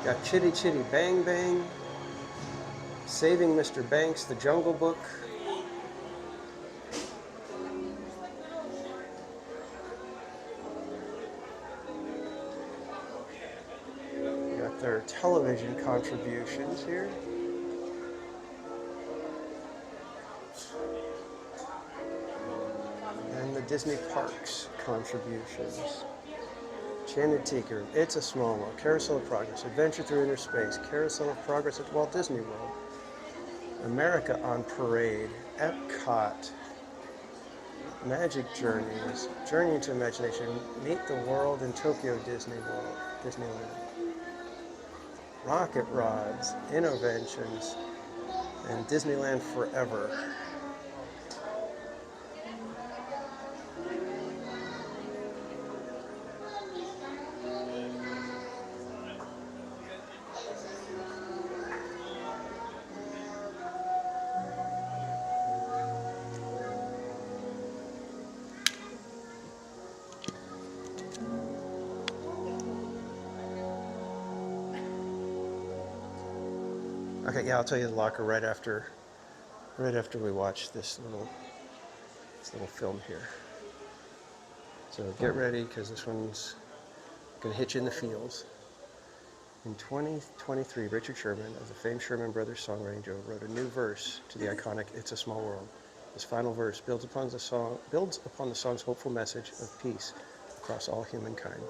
Got Chitty Chitty Bang Bang, Saving Mr. Banks, The Jungle Book. Got their television contributions here. And the Disney Parks contributions. Enchanted Tiki Room, It's a Small World, Carousel of Progress, Adventure Through Inner Space, Carousel of Progress at Walt Disney World, America on Parade, Epcot, Magic Journeys, Journey into Imagination, Meet the World in Tokyo Disneyland, Rocket Rods, Innovations, and Disneyland Forever. Okay, yeah, I'll tell you the locker right after we watch this little film here. So get ready, because this one's gonna hit you in the feels. In 2023, Richard Sherman of the famed Sherman Brothers songwriting wrote a new verse to the iconic "It's a Small World." This final verse builds upon the song's hopeful message of peace across all humankind.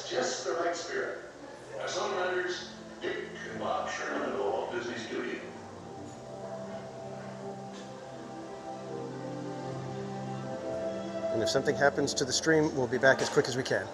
Just the right spirit. Our songwriters, Dick and Bob Sherman of Walt Disney Studio. And if something happens to the stream, we'll be back as quick as we can.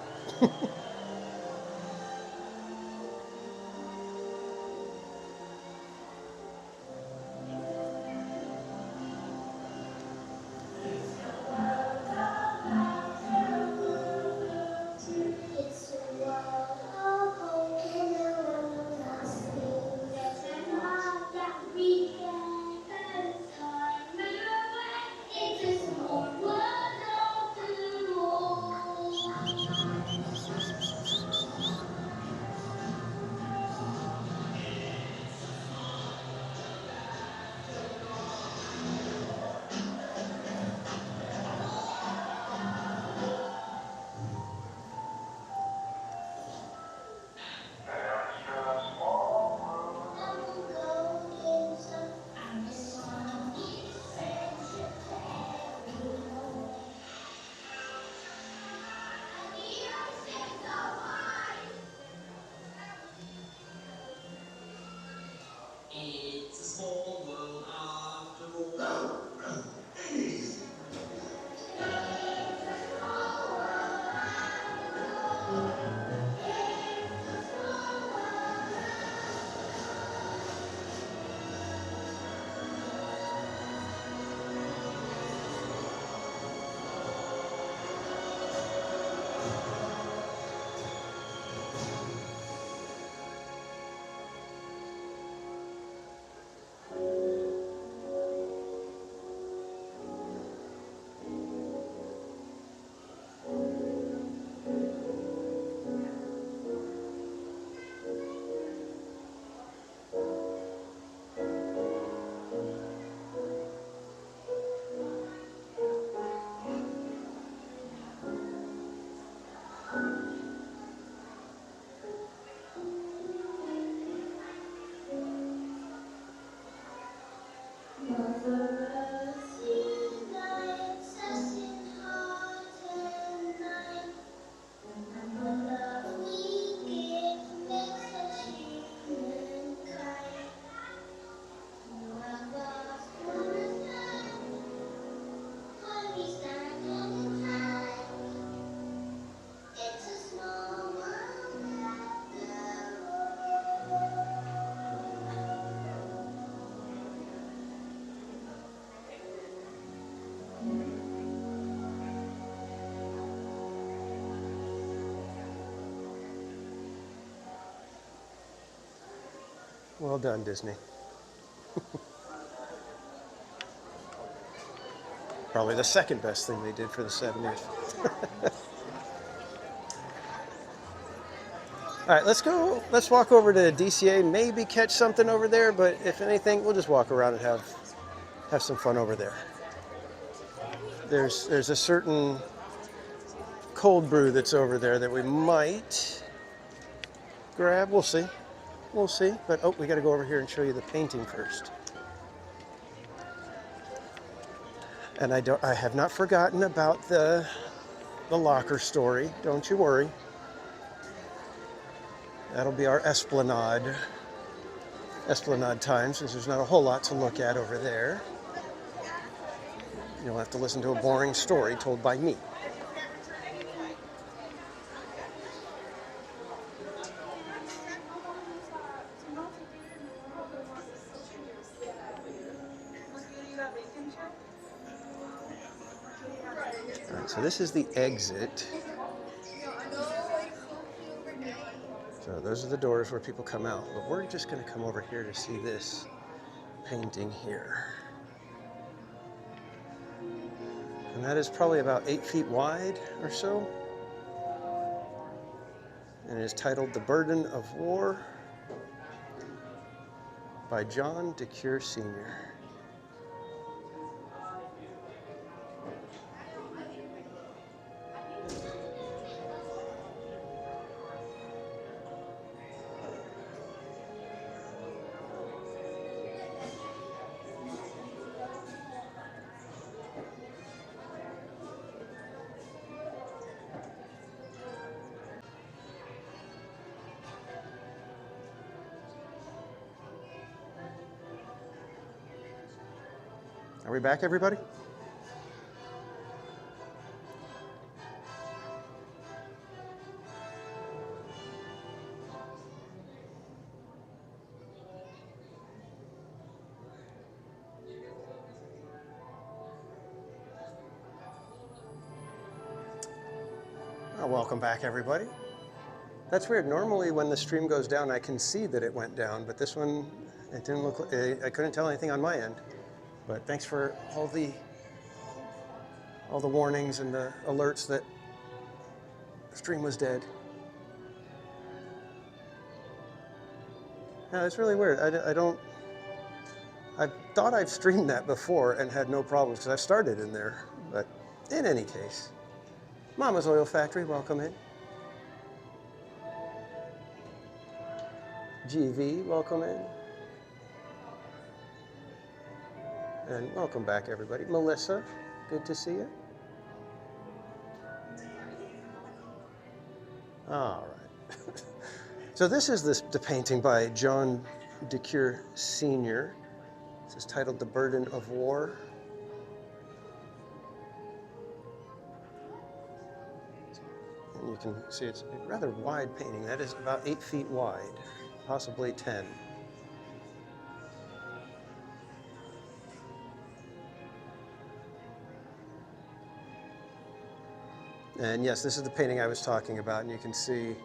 Well done, Disney. Probably the second best thing they did for the 70s. All right, let's go. Let's walk over to DCA. Maybe catch something over there, but if anything, we'll just walk around and have some fun over there. There's a certain cold brew that's over there that we might grab. We'll see. We'll see. But oh, we got to go over here and show you the painting first. And I have not forgotten about the locker story. Don't you worry. That'll be our Esplanade time, since there's not a whole lot to look at over there. You'll have to listen to a boring story told by me. All right, so this is the exit. So those are the doors where people come out, but we're just going to come over here to see this painting here. And that is probably about 8 feet wide or so. And it is titled The Burden of War by John DeCure Sr. Are we back, everybody? Oh, welcome back, everybody. That's weird. Normally, when the stream goes down, I can see that it went down, but this one, it didn't look. I couldn't tell anything on my end. But thanks for all the warnings and the alerts that the stream was dead. Yeah, it's really weird. I thought I've streamed that before and had no problems because I started in there. But in any case, Mama's Oil Factory, welcome in. GV, welcome in. And welcome back, everybody. Melissa, good to see you. All right. So this is the painting by John DeCure Sr. This is titled The Burden of War. And you can see it's a rather wide painting. That is about 8 feet wide, possibly 10. And yes, this is the painting I was talking about, and you can see, you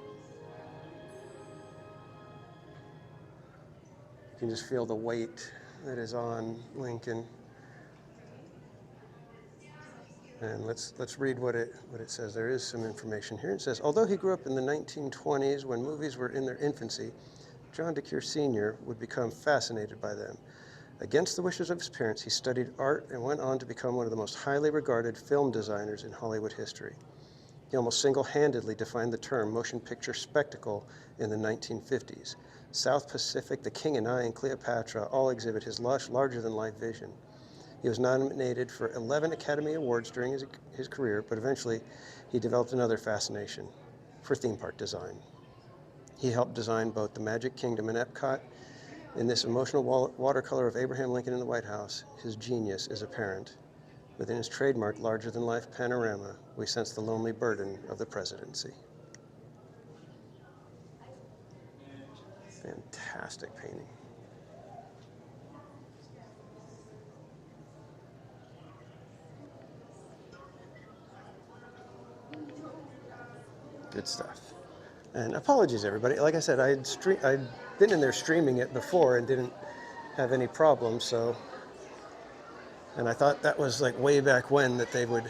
can just feel the weight that is on Lincoln. And let's read what it says. There is some information here. It says, although he grew up in the 1920s when movies were in their infancy, John DeCure Sr. would become fascinated by them. Against the wishes of his parents, he studied art and went on to become one of the most highly regarded film designers in Hollywood history. He almost single-handedly defined the term motion picture spectacle in the 1950s. South Pacific, The King and I, and Cleopatra all exhibit his lush, larger-than-life vision. He was nominated for 11 Academy Awards during his career, but eventually he developed another fascination for theme park design. He helped design both the Magic Kingdom and Epcot. In this emotional watercolor of Abraham Lincoln in the White House, his genius is apparent. Within his trademark larger-than-life panorama, we sense the lonely burden of the presidency. Fantastic painting. Good stuff. And apologies, everybody. Like I said, I been in there streaming it before and didn't have any problems, so. And I thought that was like way back when that they would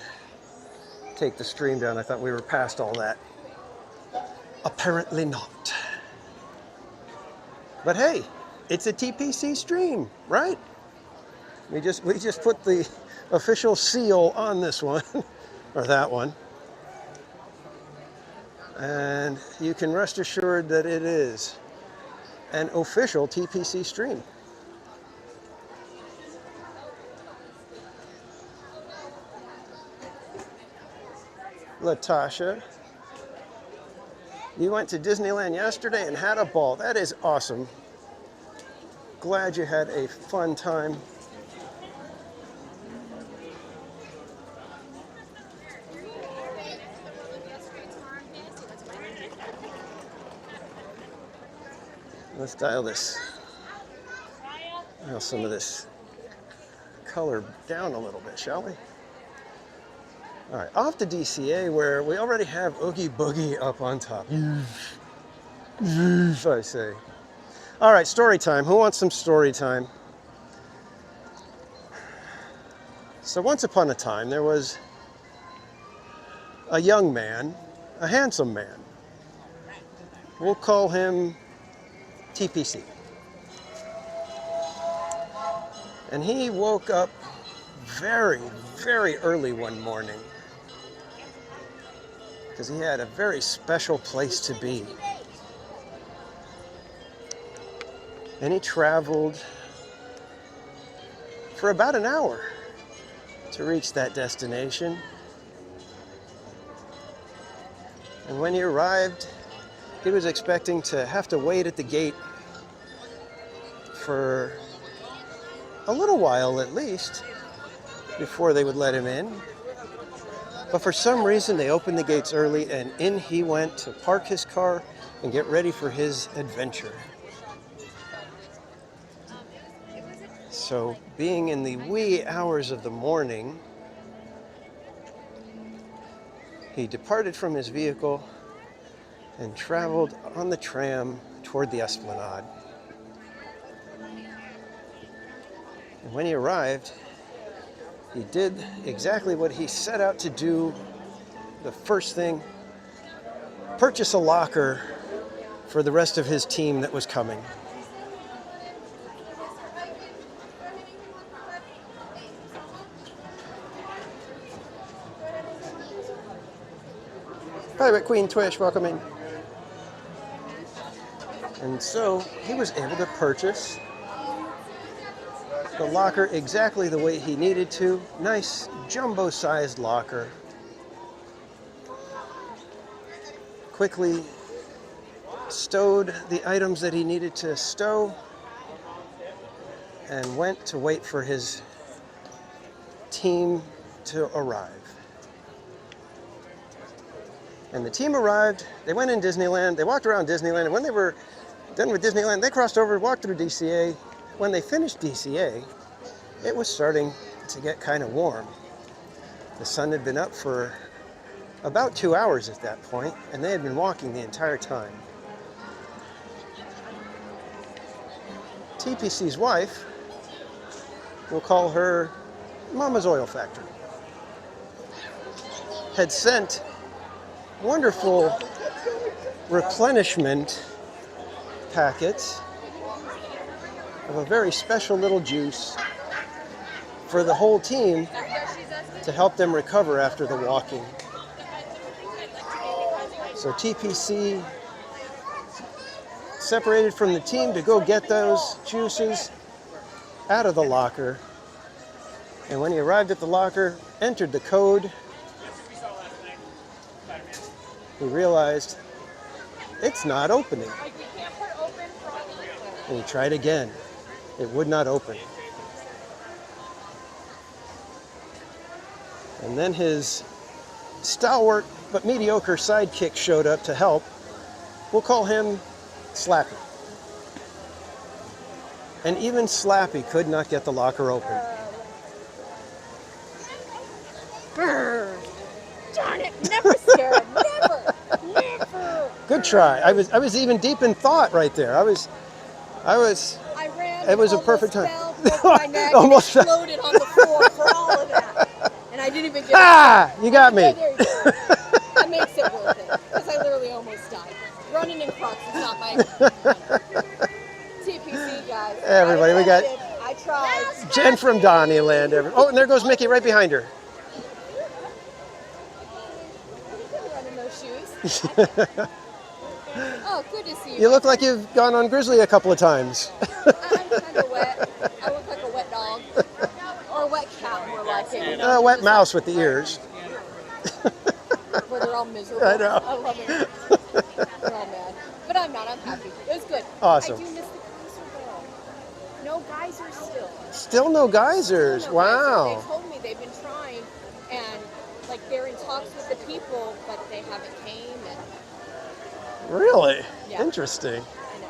take the stream down. I thought we were past all that. Apparently not. But hey, it's a TPC stream, right? We just put the official seal on this one, or that one. And you can rest assured that it is an official TPC stream. Latasha, you went to Disneyland yesterday and had a ball. That is awesome. Glad you had a fun time. Let's dial this, dial some of this color down a little bit, shall we? All right, off to DCA where we already have Oogie Boogie up on top. I say. All right, story time. Who wants some story time? So once upon a time, there was a young man, a handsome man. We'll call him TPC. And he woke up very, very early one morning because he had a very special place to be. And he traveled for about an hour to reach that destination. And when he arrived, he was expecting to have to wait at the gate for a little while at least before they would let him in. But for some reason, they opened the gates early and in he went to park his car and get ready for his adventure. So being in the wee hours of the morning, he departed from his vehicle and traveled on the tram toward the Esplanade. And when he arrived, he did exactly what he set out to do. The first thing, purchase a locker for the rest of his team that was coming. Private Queen Twish, welcome in. And so he was able to purchase the locker exactly the way he needed to. Nice jumbo-sized locker. Quickly stowed the items that he needed to stow and went to wait for his team to arrive. And the team arrived, they went in Disneyland, they walked around Disneyland, and when they were done with Disneyland, they crossed over, walked through DCA. When they finished DCA, it was starting to get kind of warm. The sun had been up for about 2 hours at that point, and they had been walking the entire time. TPC's wife, we'll call her Mama's Oil Factory, had sent wonderful replenishment packets of a very special little juice for the whole team to help them recover after the walking. So TPC separated from the team to go get those juices out of the locker. And when he arrived at the locker, entered the code, he realized it's not opening. And he tried again. It would not open. And then his stalwart but mediocre sidekick showed up to help. We'll call him Slappy. And even Slappy could not get the locker open. Darn it, never scared, never. Good try. I was even deep in thought right there. I was I was. I ran. It was a almost perfect time. fell, broke my neck, Almost and fell. exploded on the floor for all of that. And I didn't even get. Ah! You got me. Yeah, there you go. That makes it worth it because I literally almost died. Running in Crocs is not my. TPC guys. Hey, everybody, we got I tried. Jen from Disneyland. Oh, and there goes Mickey right behind her. Run in those shoes. Oh, good to see you. You look like you've gone on Grizzly a couple of times. I'm kind of wet. I look like a wet dog. Or a wet cat, more like it. Wet mouse with the ears. Where they're all miserable. I know. I love it. They're all mad. But I'm not. I'm happy. It was good. Awesome. I do miss the geyser though. No geysers still. Still no geysers. Still no Wow. geysers. They told me they've been trying, and like they're in talks with the people, but they haven't came. And Really? Yeah. Interesting. I know.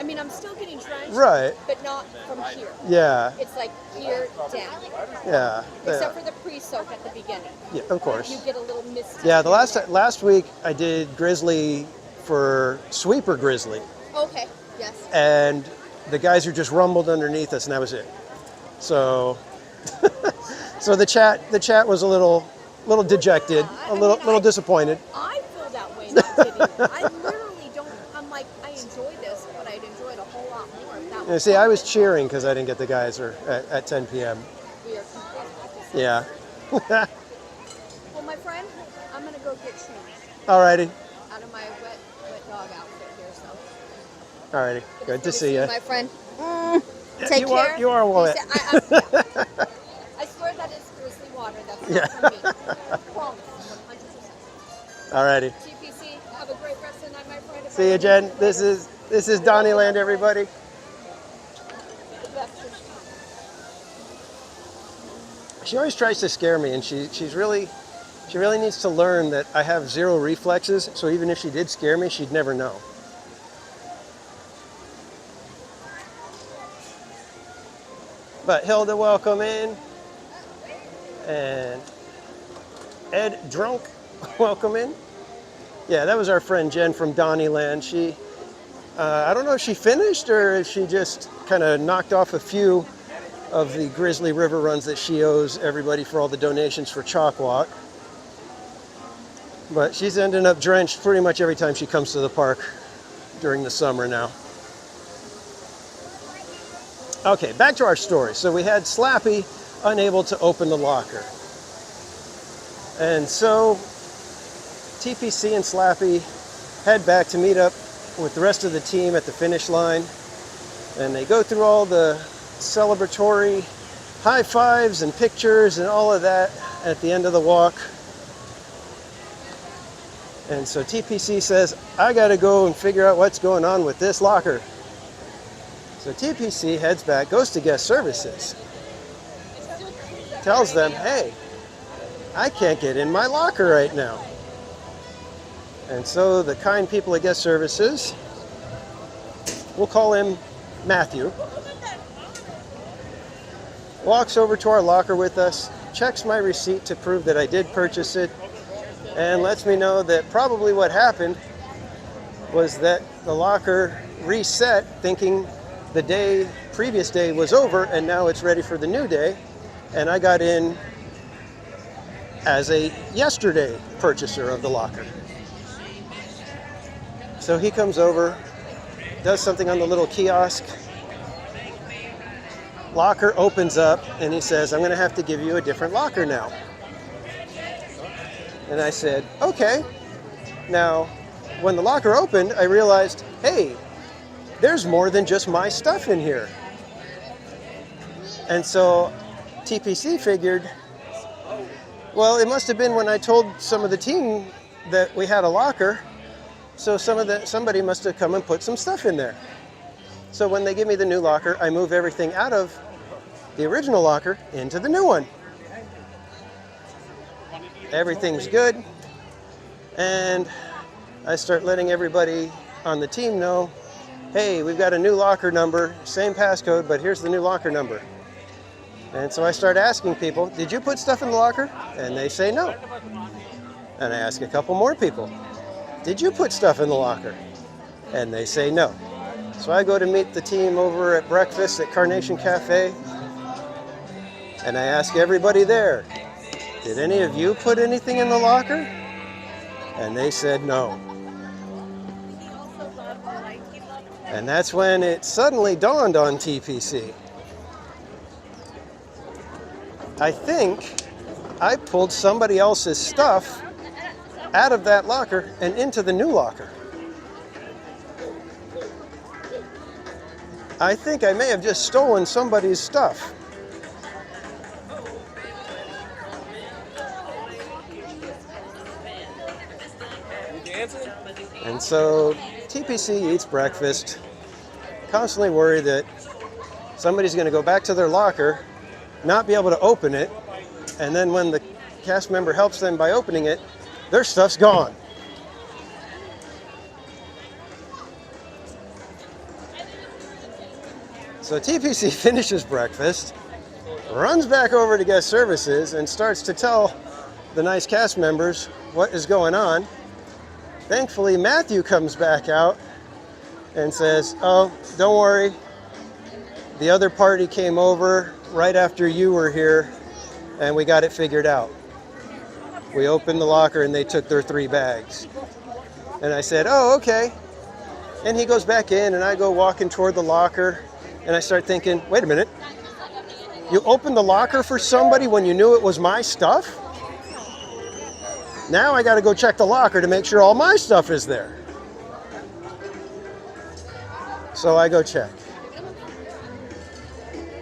I mean, I'm still getting drenched. Right. But not from here. Yeah. It's like here down. Yeah. Except for the pre-soak at the beginning. Yeah, of course. You get a little misty. Yeah, the last week I did Grizzly for Sweeper Grizzly, Okay. Yes. and the geyser just rumbled underneath us, and that was it. So, so the chat was a little dejected, a little disappointed. I feel that way, not kidding you. I literally don't, I'm like, I enjoy this, but I'd enjoy it a whole lot more if that You was see, I was cheering because I didn't get the geyser at 10 p.m. we are completely. Yeah. Well, my friend, I'm going to go get changed Alrighty. out of my wet dog outfit here, so. Alrighty. Good to see you. My friend. Yeah, Take you care. are wet. I swear that is grizzly water. That's Yeah. not from me. Promise, 100%. Alrighty. TPC, have a great rest of the night, my friend. See you, Jen. This is Disneyland, everybody. The best. She always tries to scare me, and she really needs to learn that I have zero reflexes. So even if she did scare me, she'd never know. But Hilda, welcome in, and Ed Drunk, welcome in. Yeah, that was our friend Jen from Disneyland. She, I don't know if she finished or if she just kind of knocked off a few of the Grizzly River runs that she owes everybody for all the donations for Chalk Walk. But she's ending up drenched pretty much every time she comes to the park during the summer now. Okay, back to our story. So we had Slappy unable to open the locker. And so TPC and Slappy head back to meet up with the rest of the team at the finish line. And they go through all the celebratory high fives and pictures and all of that at the end of the walk. And so TPC says, I gotta go and figure out what's going on with this locker. So TPC heads back, goes to guest services, tells them, hey, I can't get in my locker right now. And so the kind people at guest services, we'll call him Matthew, walks over to our locker with us, checks my receipt to prove that I did purchase it, and lets me know that probably what happened was that the locker reset thinking the previous day was over, and now it's ready for the new day, and I got in as a yesterday purchaser of the locker. So he comes over, does something on the little kiosk, locker opens up, and he says, I'm going to have to give you a different locker now. And I said, okay. Now, when the locker opened, I realized, hey, there's more than just my stuff in here. And so TPC figured, well, it must have been when I told some of the team that we had a locker, so somebody must have come and put some stuff in there. So when they give me the new locker, I move everything out of the original locker into the new one. Everything's good, and I start letting everybody on the team know, hey, we've got a new locker number, same passcode, but here's the new locker number. And so I start asking people, did you put stuff in the locker? And they say no. And I ask a couple more people, did you put stuff in the locker? And they say no. So I go to meet the team over at breakfast at Carnation Cafe, and I ask everybody there, did any of you put anything in the locker? And they said no. And that's when it suddenly dawned on TPC. I think I pulled somebody else's stuff out of that locker and into the new locker. I think I may have just stolen somebody's stuff. And so TPC eats breakfast, constantly worried that somebody's going to go back to their locker, not be able to open it, and then when the cast member helps them by opening it, their stuff's gone. So TPC finishes breakfast, runs back over to guest services, and starts to tell the nice cast members what is going on. Thankfully, Matthew comes back out and says, oh, don't worry. The other party came over right after you were here, and we got it figured out. We opened the locker, and they took their 3 bags. And I said, oh, okay. And he goes back in, and I go walking toward the locker, and I start thinking, wait a minute. You opened the locker for somebody when you knew it was my stuff? Now I got to go check the locker to make sure all my stuff is there. So I go check.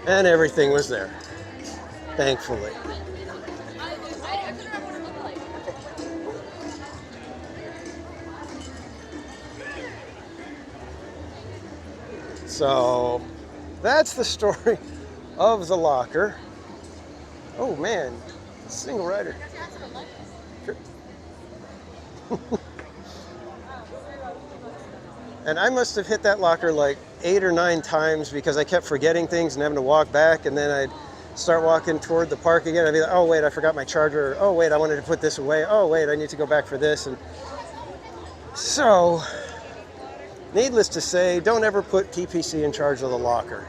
And everything was there, thankfully. So that's the story of the locker. Oh man, single rider. And I must have hit that locker like 8 or 9 times because I kept forgetting things and having to walk back, and then I'd start walking toward the park again. I'd be like, oh wait, I forgot my charger. Or, oh wait, I wanted to put this away. Oh wait, I need to go back for this. And so, needless to say, don't ever put TPC in charge of the locker.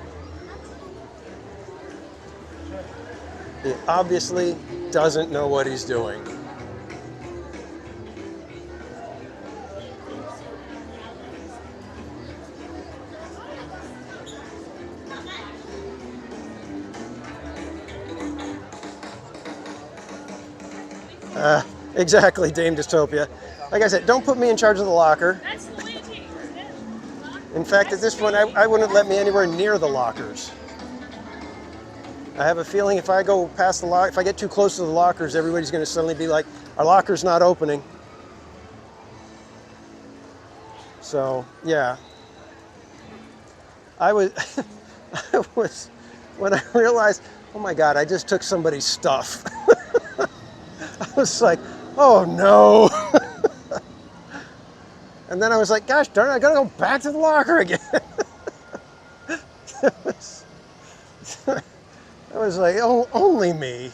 He obviously doesn't know what he's doing. Exactly, Dame Dystopia. Like I said, don't put me in charge of the locker. In fact, at this point, I wouldn't let me anywhere near the lockers. I have a feeling if I go past the lock, if I get too close to the lockers, everybody's going to suddenly be like, our locker's not opening. So, yeah. I was, when I realized, oh my God, I just took somebody's stuff. I was like, oh no. And then I was like, gosh darn it, I gotta go back to the locker again. I was like, oh, only me.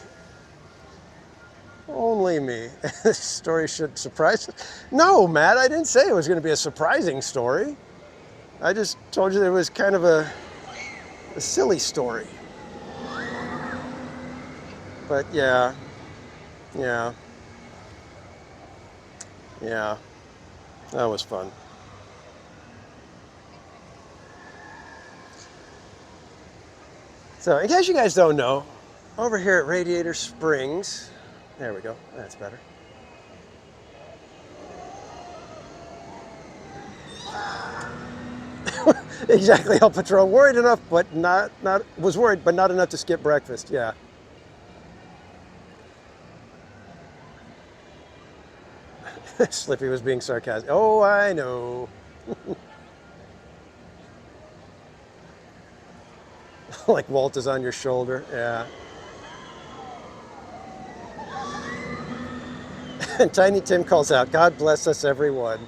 Only me. This story should surprise us. No, Matt, I didn't say it was going to be a surprising story. I just told you that it was kind of a silly story. But yeah, that was fun. So, in case you guys don't know, over here at Radiator Springs, there we go, that's better. Exactly, El Patron, worried enough, but was worried, but not enough to skip breakfast, yeah. Slippy was being sarcastic. Oh, I know. Like Walt is on your shoulder, yeah. And Tiny Tim calls out, God bless us, everyone.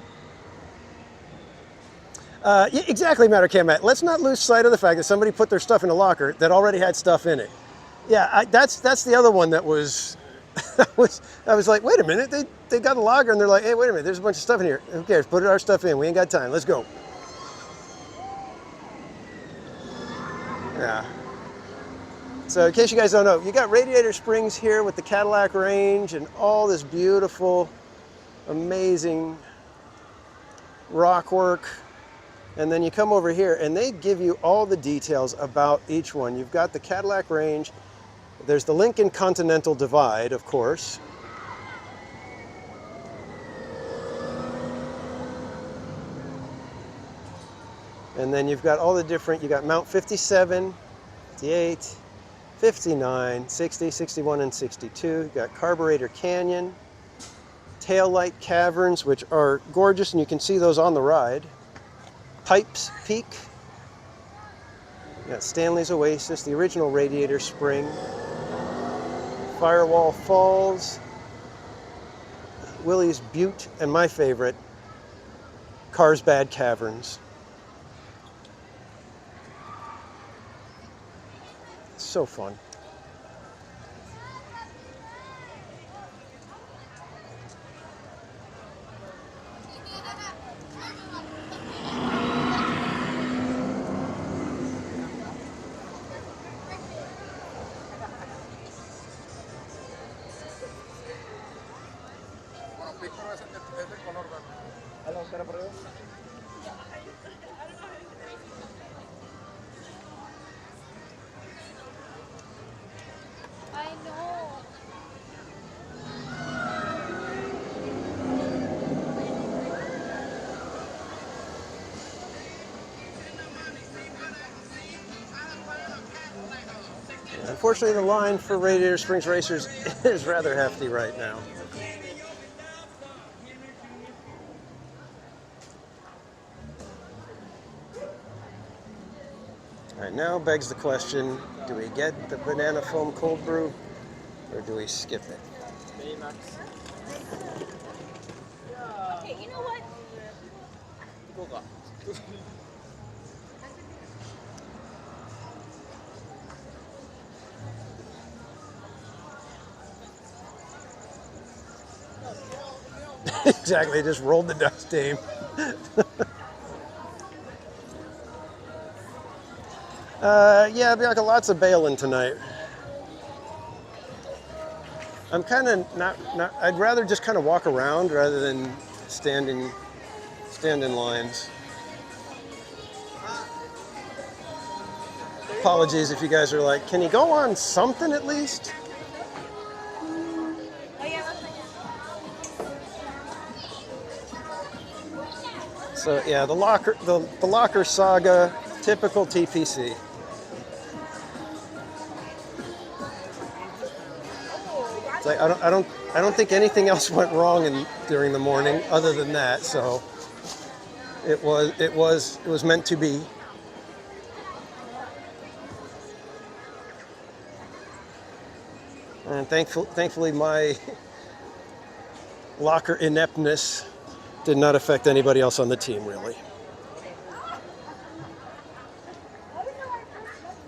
Yeah, exactly, Matter Matt. Let's not lose sight of the fact that somebody put their stuff in a locker that already had stuff in it. Yeah, that's the other one that was... I was like, wait a minute, they got a locker and they're like, hey, wait a minute, there's a bunch of stuff in here. Who cares? Put our stuff in. We ain't got time. Let's go. Yeah. So in case you guys don't know, you got Radiator Springs here with the Cadillac Range and all this beautiful, amazing rock work. And then you come over here and they give you all the details about each one. You've got the Cadillac Range. There's the Lincoln Continental Divide, of course. And then you've got all the different, you got Mount 57, 58, 59, 60, 61, and 62. You've got Carburetor Canyon, Taillight Caverns, which are gorgeous, and you can see those on the ride. Pipes Peak. You got Stanley's Oasis, the original Radiator Spring. Firewall Falls, Willie's Butte, and my favorite, Carlsbad Caverns. So fun. I know. Unfortunately, the line for Radiator Springs racers is rather hefty right now. All right, now begs the question, do we get the banana foam cold brew or do we skip it? Okay, you know what? Exactly, just rolled the dust, Dave. Yeah, Bianca, lots of bailing tonight. I'm kind of not, I'd rather just kind of walk around rather than stand in lines. Apologies if you guys are like, can you go on something at least? So yeah, the locker saga, typical TPC. It's like I don't think anything else went wrong during the morning other than that. So it was meant to be. And thankfully my locker ineptness did not affect anybody else on the team, really.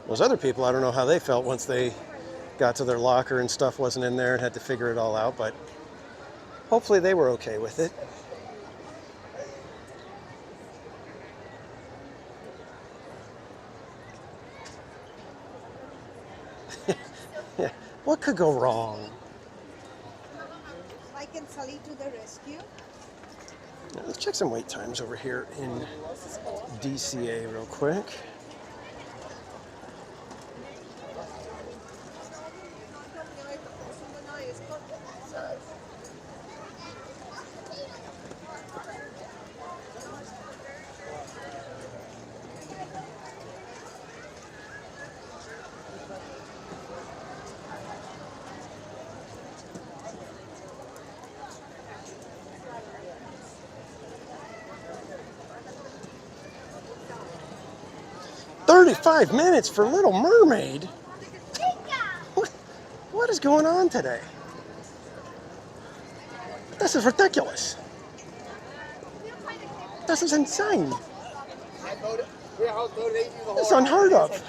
Those other people, I don't know how they felt once they got to their locker and stuff wasn't in there and had to figure it all out, but hopefully they were okay with it. Yeah. What could go wrong? I can Sally to the rescue. Now, let's check some wait times over here in DCA real quick. "35 minutes for Little Mermaid? What is going on today? This is ridiculous. This is insane. It's unheard of."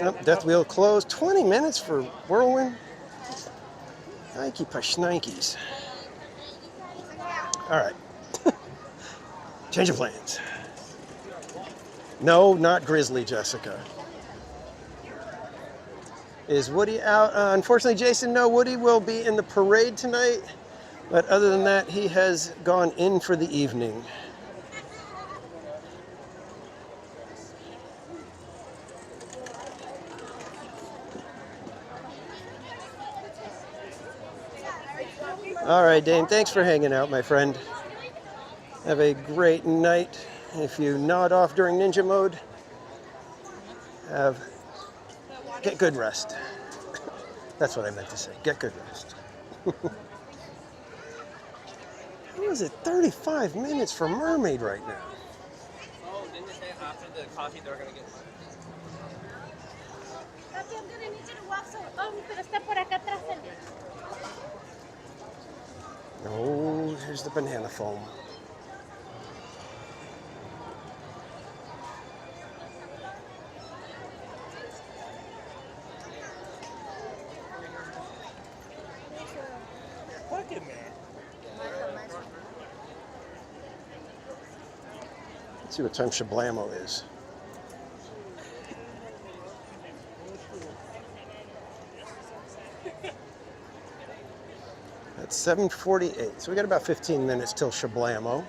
Nope, Death Wheel closed. 20 minutes for Whirlwind. Nike Pashnikes. All right. Change of plans. No, not Grizzly Jessica. Is Woody out? Unfortunately, Jason, no. Woody will be in the parade tonight. But other than that, he has gone in for the evening. All right, Dane, thanks for hanging out, my friend. Have a great night. If you nod off during ninja mode, get good rest. That's what I meant to say. Get good rest. What is it? 35 minutes for Mermaid right now. Oh, didn't they say after the coffee they're gonna get one? Papi, I'm gonna need you to walk so. Oh, pero está por acá atrás. Oh, here's the banana foam. Let's see what time Shablamo is. It's 7:48, so we got about 15 minutes till Shablamo.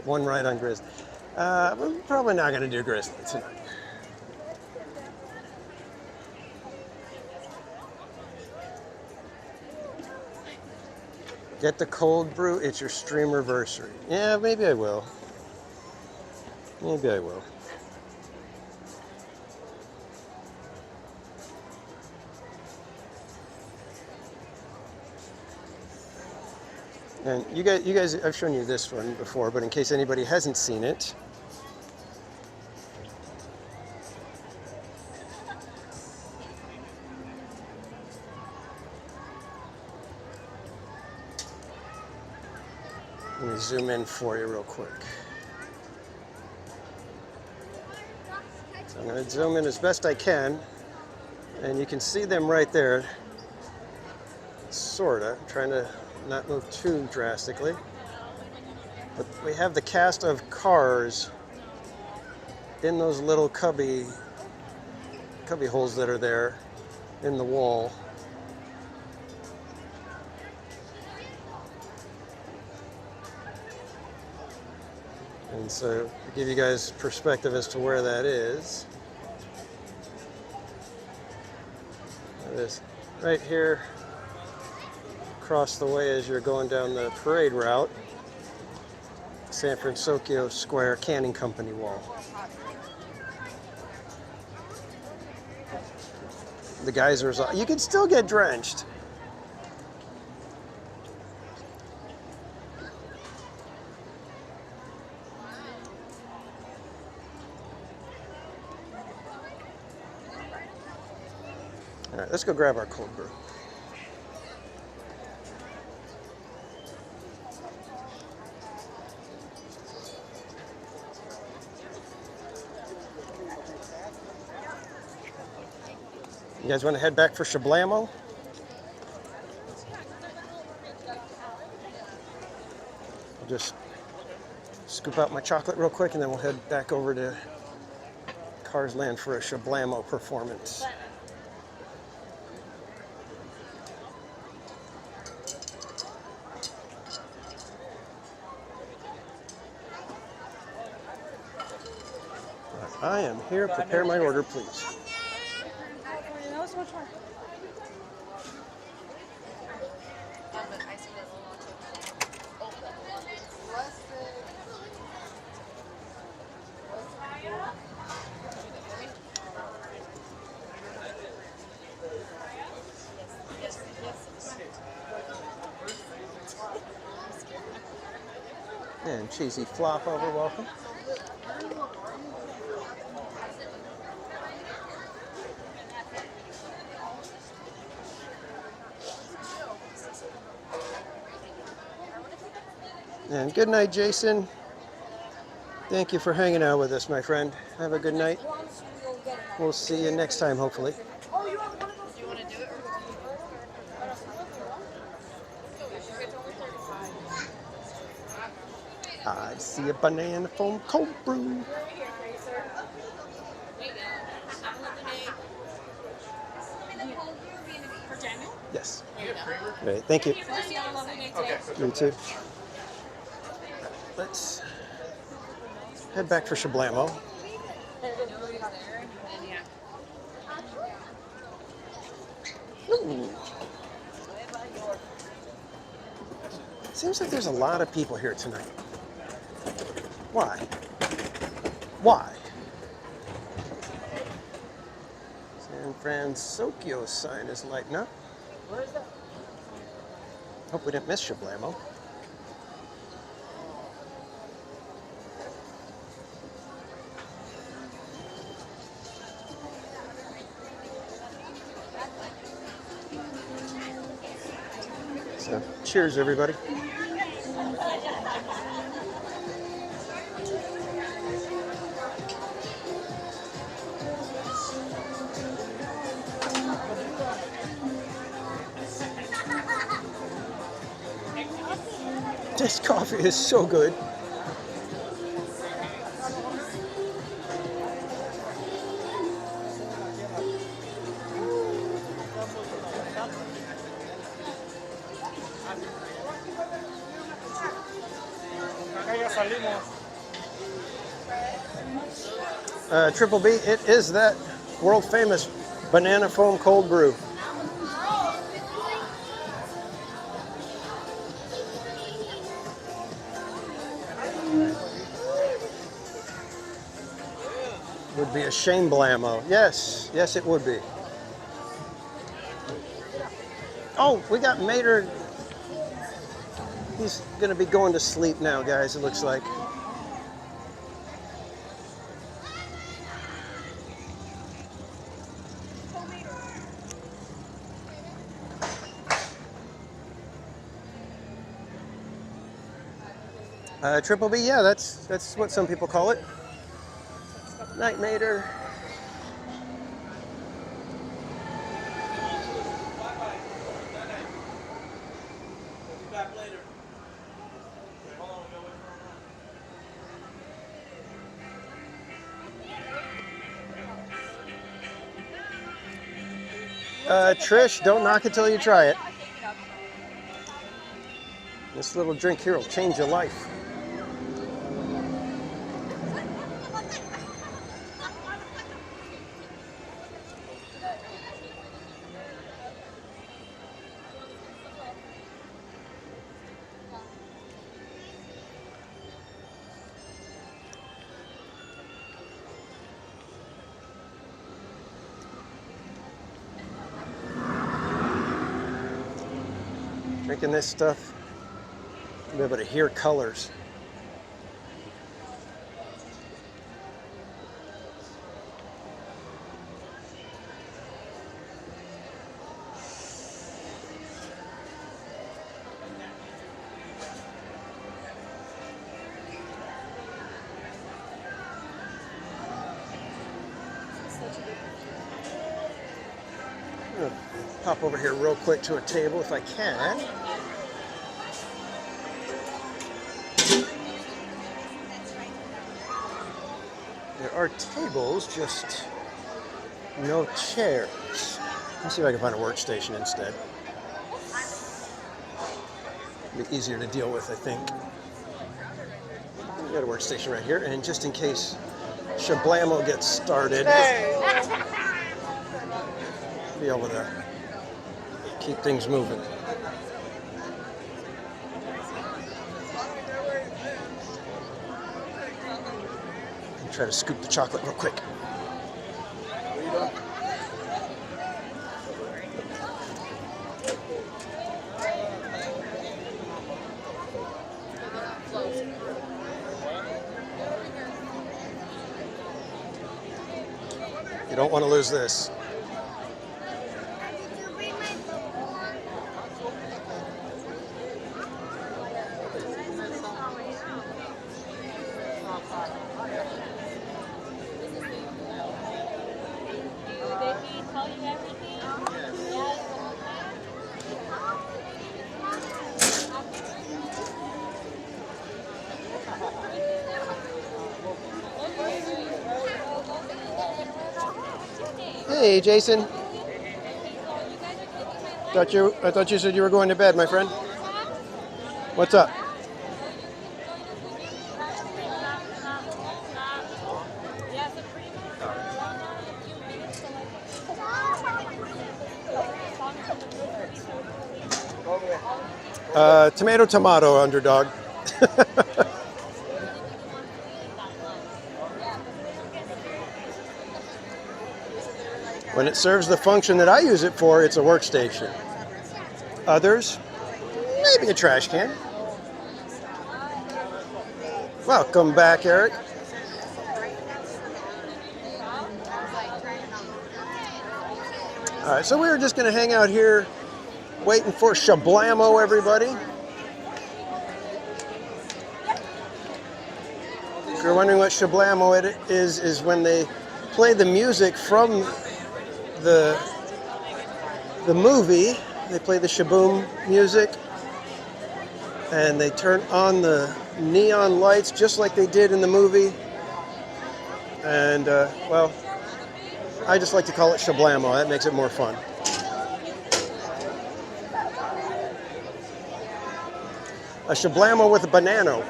One ride on Grizzly. We're probably not going to do Grizzly tonight. Get the cold brew, it's your streamerversary. Yeah, maybe I will. Maybe I will. And you guys, I've shown you this one before, but in case anybody hasn't seen it, let me zoom in for you real quick. So I'm going to zoom in as best I can, and you can see them right there, sorta. I'm trying to not move too drastically. But we have the cast of cars in those little cubby holes that are there in the wall. And so to give you guys perspective as to where that is, it is right here across the way as you're going down the parade route, San Francisco Square Canning Company wall. The geysers, you can still get drenched. All right, let's go grab our cold brew. You guys want to head back for Shablamo? I'll just scoop out my chocolate real quick and then we'll head back over to Cars Land for a Shablamo performance. I am here. Prepare my order, please. And cheesy flop over, welcome. And good night, Jason. Thank you for hanging out with us, my friend. Have a good night. We'll see you next time, hopefully. I see a banana foam cold brew. For Daniel? Yes. There you go. Great, thank you. Of course, you have a lovely day today. You too. Let's head back for Shablamo. Ooh. Seems like there's a lot of people here tonight. Why? Why? San Francisco sign is lighting up. Where is that? Hope we didn't miss Shablamo. So, cheers, everybody. This coffee is so good. Triple B, it is that world famous banana foam cold brew. Would be a shame blamo. Yes, yes it would be. Oh, we got Mater. He's gonna be going to sleep now, guys, it looks like. Triple B, yeah, that's what some people call it. Night Mater. Trish, don't knock it till you try it. This little drink here will change your life. Drinking this stuff, you'll be able to hear colors. I'm gonna pop over here real quick to a table if I can. There are tables, just no chairs. Let me see if I can find a workstation instead. It'll be easier to deal with, I think. We got a workstation right here, and just in case Shablamo gets started, be able to keep things moving. Try to scoop the chocolate real quick. You don't want to lose this. Hey, Jason. I thought you said you were going to bed, my friend. What's up? Tomato, underdog. When it serves the function that I use it for, it's a workstation. Others, maybe a trash can. Welcome back, Eric. All right, so we were just going to hang out here waiting for Shablamo, everybody. If you're wondering what Shablamo it is when they play the music from the movie. They play the Shaboom music, and they turn on the neon lights just like they did in the movie. And, well, I just like to call it Shablamo. That makes it more fun. A Shablamo with a banana.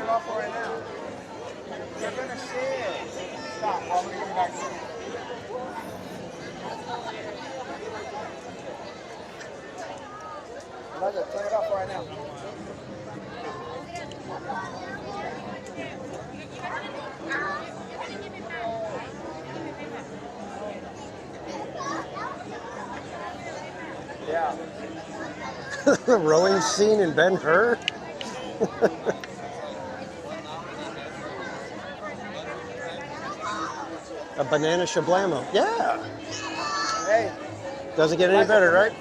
Turn it off right now. Yeah. The rowing scene in Ben-Hur. A banana Shablamo. Yeah. Hey. Doesn't get any better, right?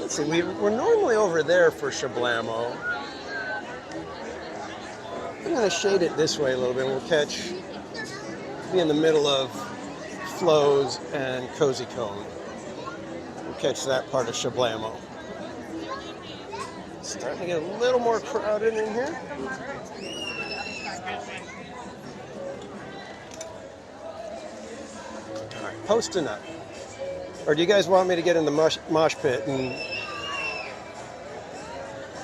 Let's see, we're normally over there for Shablamo. I'm going to shade it this way a little bit. We'll be in the middle of Flo's and Cozy Cone. We'll catch that part of Shablamo. Starting to get a little more crowded in here. All right, posting up. Or do you guys want me to get in the mosh pit and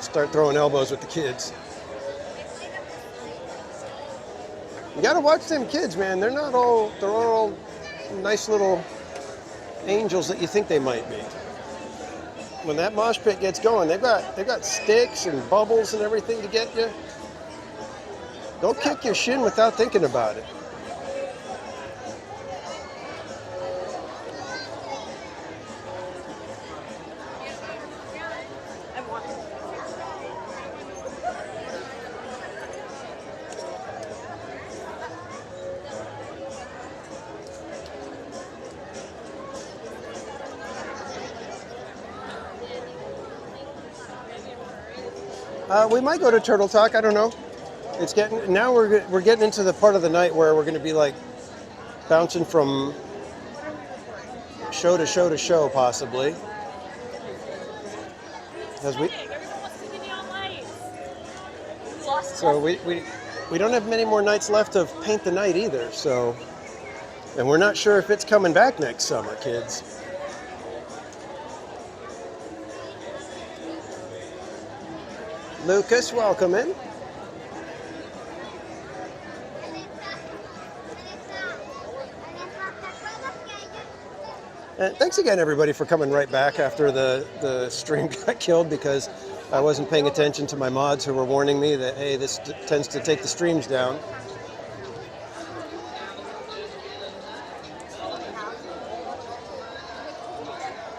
start throwing elbows with the kids? You gotta watch them kids, man. They're all nice little angels that you think they might be. When that mosh pit gets going, they've got sticks and bubbles and everything to get you. Don't kick your shin without thinking about it. We might go to Turtle Talk. I don't know. It's getting now. We're getting into the part of the night where we're going to be like bouncing from show to show to show, possibly. Because we don't have many more nights left of Paint the Night either. So, and we're not sure if it's coming back next summer, kids. Lucas, welcome in. And thanks again, everybody, for coming right back after the stream got killed because I wasn't paying attention to my mods who were warning me that, hey, this tends to take the streams down.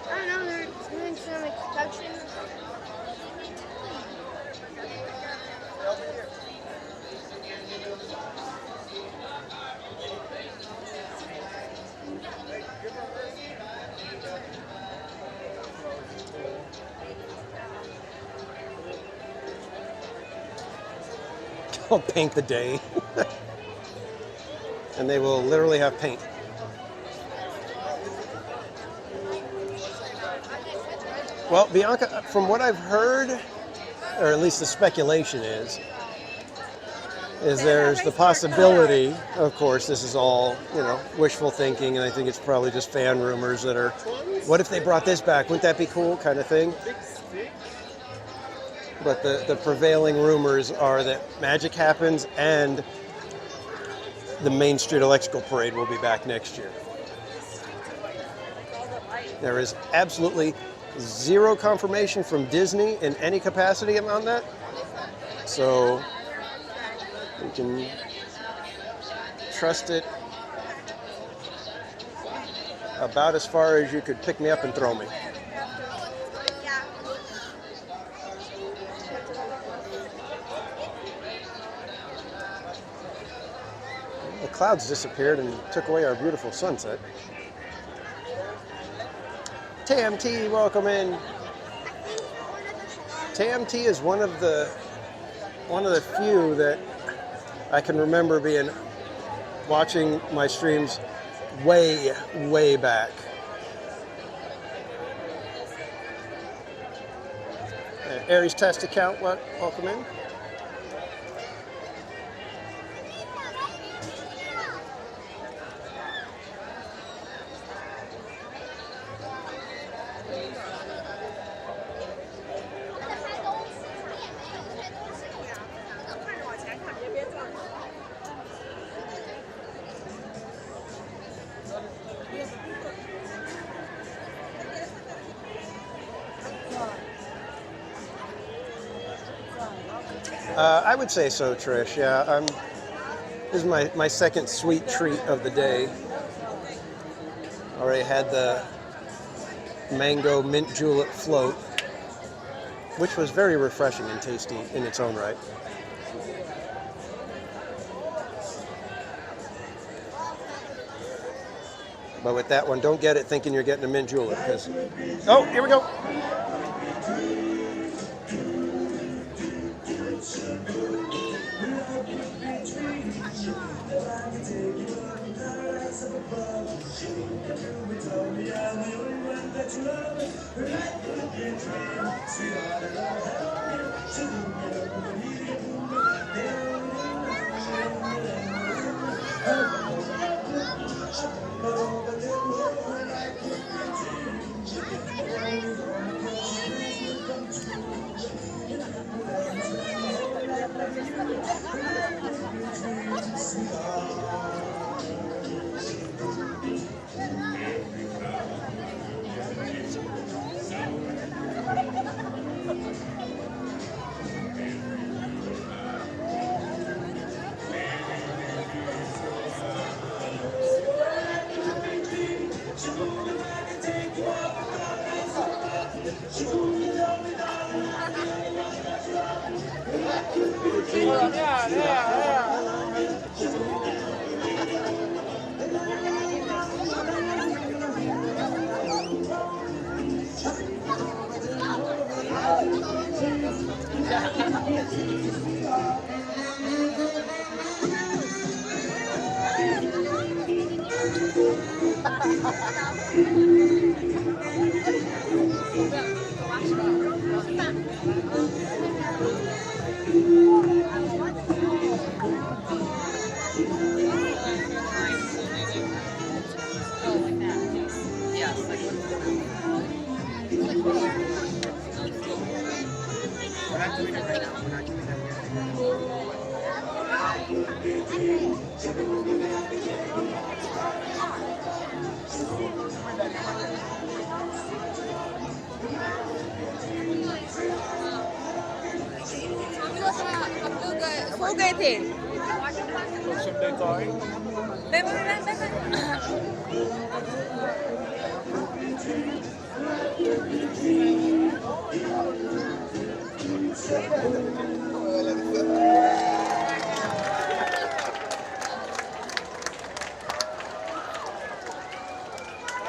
I don't know, they're doing some exception. I'll paint the day. And they will literally have paint. Well, Bianca, from what I've heard, or at least the speculation is there's the possibility, of course, this is all, you know, wishful thinking, and I think it's probably just fan rumors that are, what if they brought this back? Wouldn't that be cool, kind of thing? But the prevailing rumors are that magic happens and the Main Street Electrical Parade will be back next year. There is absolutely zero confirmation from Disney in any capacity on that. So you can trust it about as far as you could pick me up and throw me. The clouds disappeared and took away our beautiful sunset. TMT, welcome in. TMT is one of the few that I can remember watching my streams way back. Aries test account, welcome in. I would say so, Trish. Yeah, this is my second sweet treat of the day. Already had the mango mint julep float, which was very refreshing and tasty in its own right. But with that one, don't get it thinking you're getting a mint julep, because... Oh, here we go.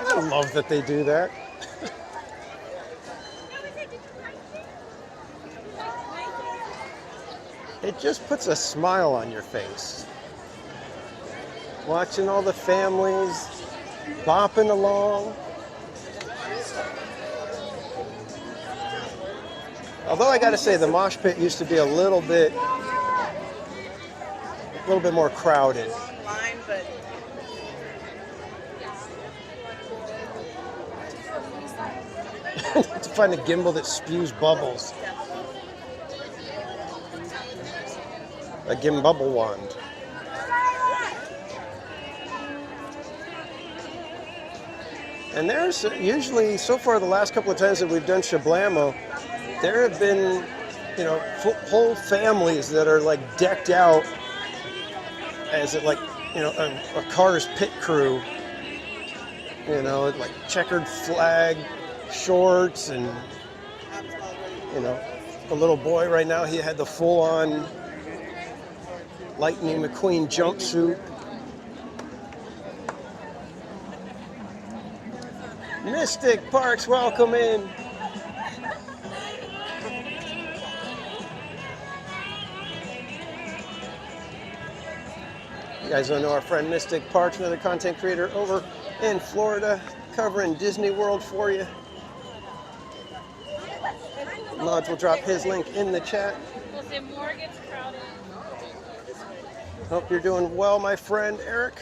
I love that they do that. It just puts a smile on your face. Watching all the families bopping along. Although I gotta say, the mosh pit used to be a little bit more crowded. Line, but To find a gimbal that spews bubbles. A gimbubble wand. And there's usually, so far the last couple of times that we've done Shablamo, there have been, you know, whole families that are like decked out as it like, you know, a car's pit crew. You know, like checkered flag shorts and, you know, the little boy right now, he had the full-on Lightning McQueen jumpsuit. Mystic Parks, welcome in. You guys don't know our friend Mystic Parks, another content creator over in Florida, covering Disney World for you. Mods will drop his link in the chat. Hope you're doing well, my friend Eric.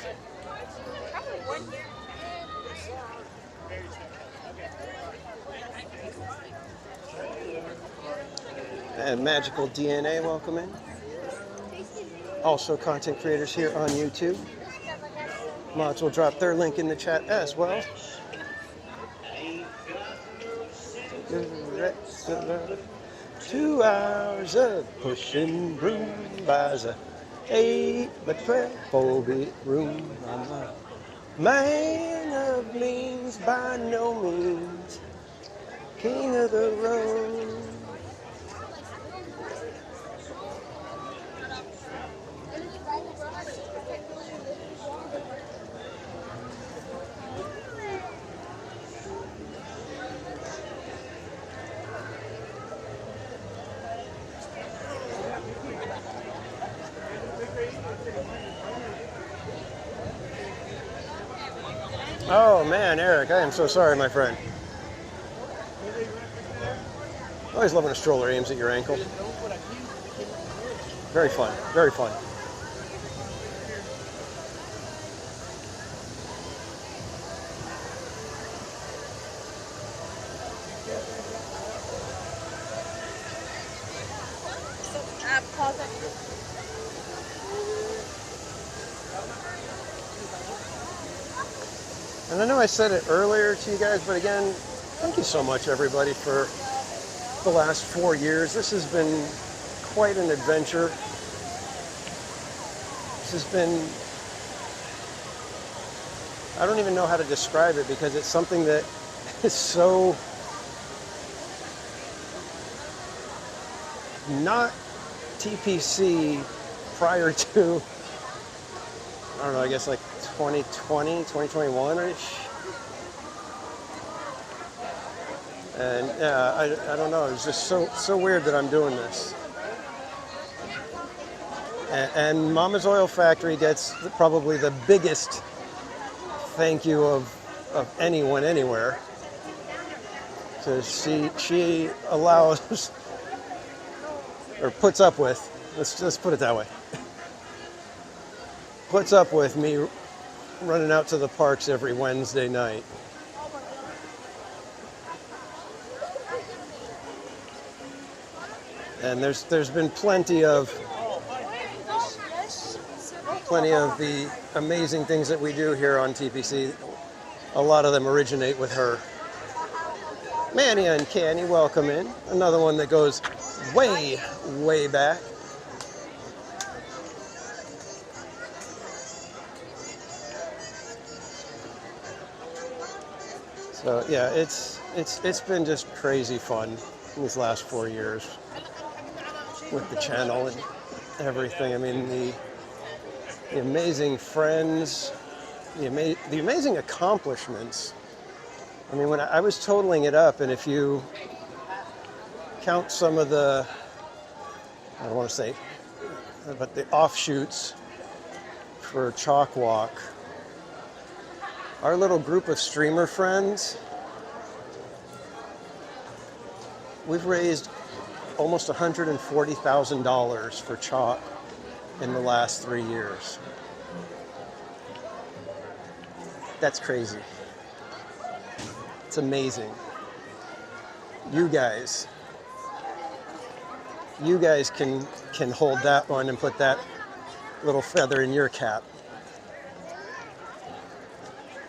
And Magical DNA, welcome in. Also content creators here on YouTube. Mods will drop their link in the chat as well. 2 hours of pushing broom buys a 8 by 12 4-bit room. I'm a man of means by no means, king of the road. Oh man, Eric, I am so sorry, my friend. Always love when a stroller aims at your ankle. Very fun, very fun. And I know I said it earlier to you guys, but again, thank you so much, everybody, for the last 4 years. This has been quite an adventure. This has been, I don't even know how to describe it because it's something that is so not TPC prior to, I don't know, I guess like 2020, 2021-ish. And yeah, I don't know, it's just so weird that I'm doing this. And Mama's Oil Factory gets probably the biggest thank you of anyone anywhere. So she allows, or puts up with, let's put it that way, puts up with me running out to the parks every Wednesday night. And there's been plenty of the amazing things that we do here on TPC. A lot of them originate with her. Manny and Canny, welcome in. Another one that goes way, way back. So yeah, it's been just crazy fun in these last 4 years with the channel and everything. I mean, the amazing friends, the amazing accomplishments. I mean, when I was totaling it up, and if you count some of the, I don't want to say, but the offshoots for Chalk Walk, our little group of streamer friends, we've raised almost $140,000 for chalk in the last 3 years. That's crazy. It's amazing. You guys can hold that one and put that little feather in your cap.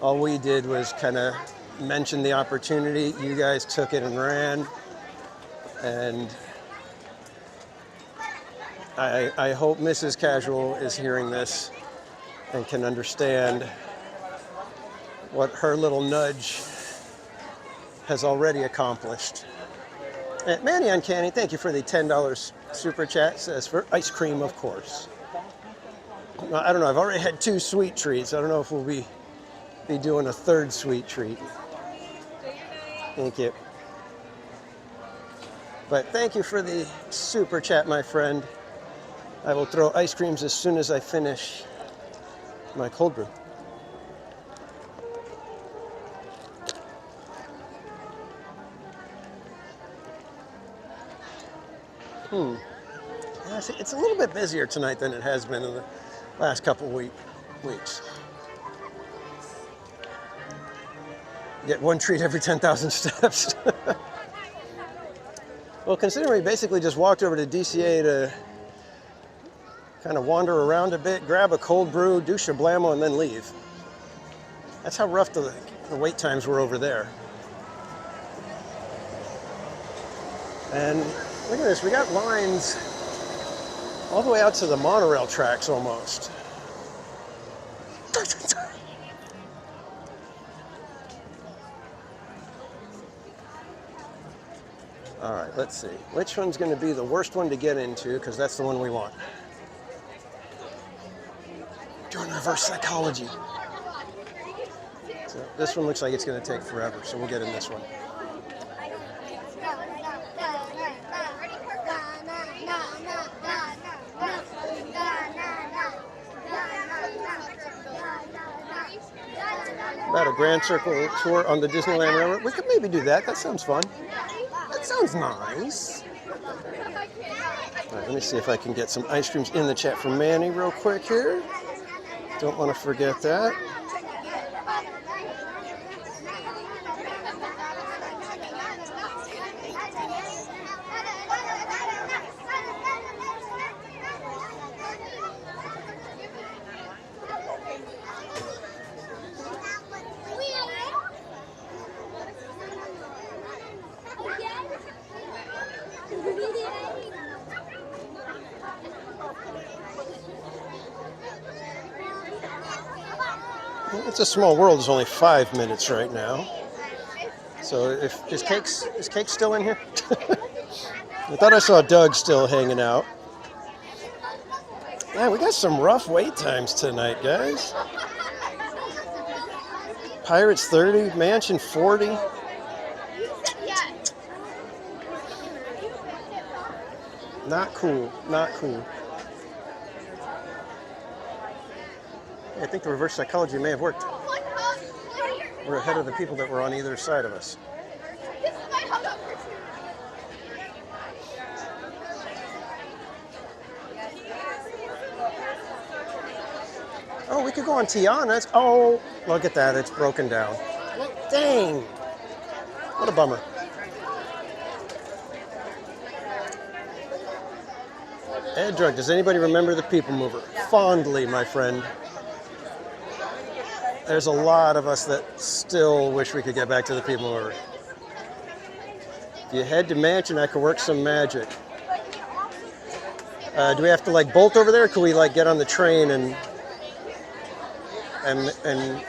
All we did was kind of mention the opportunity. You guys took it and ran. And I hope Mrs. Casual is hearing this and can understand what her little nudge has already accomplished. And Manny Uncanny, thank you for the $10 super chat. Says for ice cream, of course. I don't know, I've already had 2 sweet treats. I don't know if we'll be doing a 3rd sweet treat. Thank you. But thank you for the super chat, my friend. I will throw ice creams as soon as I finish my cold brew. Yeah, see, it's a little bit busier tonight than it has been in the last couple weeks. Get 1 treat every 10,000 steps. Well, considering we basically just walked over to DCA to kind of wander around a bit, grab a cold brew, do shablamo, and then leave. That's how rough the wait times were over there. And look at this, we got lines all the way out to the monorail tracks almost. All right, let's see. Which one's going to be the worst one to get into, because that's the one we want. Doing reverse psychology. So this one looks like it's going to take forever, so we'll get in this one. About a Grand Circle tour on the Disneyland Railroad. We could maybe do that. That sounds fun. That sounds nice. All right, let me see if I can get some ice creams in the chat for Manny real quick here. Don't want to forget that. It's a Small World is only 5 minutes right now. So is Cake still in here? I thought I saw Doug still hanging out. Yeah, we got some rough wait times tonight, guys. Pirates 30, Mansion 40. Not cool, not cool. I think the reverse psychology may have worked. We're ahead of the people that were on either side of us. Oh, we could go on Tiana's. Oh, look at that. It's broken down. Dang. What a bummer. Ed Drug, does anybody remember the People Mover? Fondly, my friend. There's a lot of us that still wish we could get back to the People Mover. If you head to Mansion, I could work some magic. Do we have to like bolt over there, or can we like get on the train and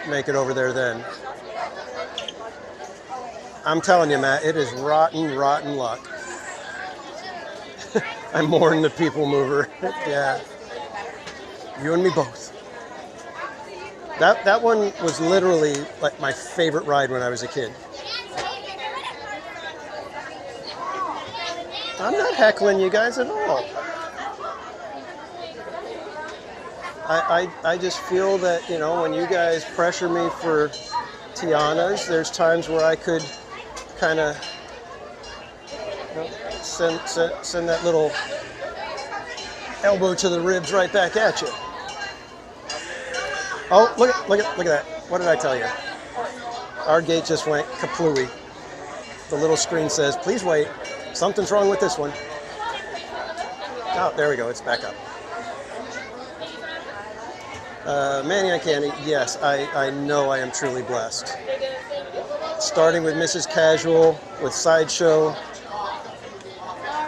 make it over there then? I'm telling you, Matt, it is rotten, rotten luck. I mourn the People Mover. Yeah. You and me both. That one was literally like my favorite ride when I was a kid. I'm not heckling you guys at all. I just feel that, you know, when you guys pressure me for Tiana's, there's times where I could kind of, send that little elbow to the ribs right back at you. Oh, look at that. What did I tell you? Our gate just went kaplooey. The little screen says, please wait. Something's wrong with this one. Oh, there we go. It's back up. Manny Uncanny, yes, I know I am truly blessed. Starting with Mrs. Casual, with Sideshow. All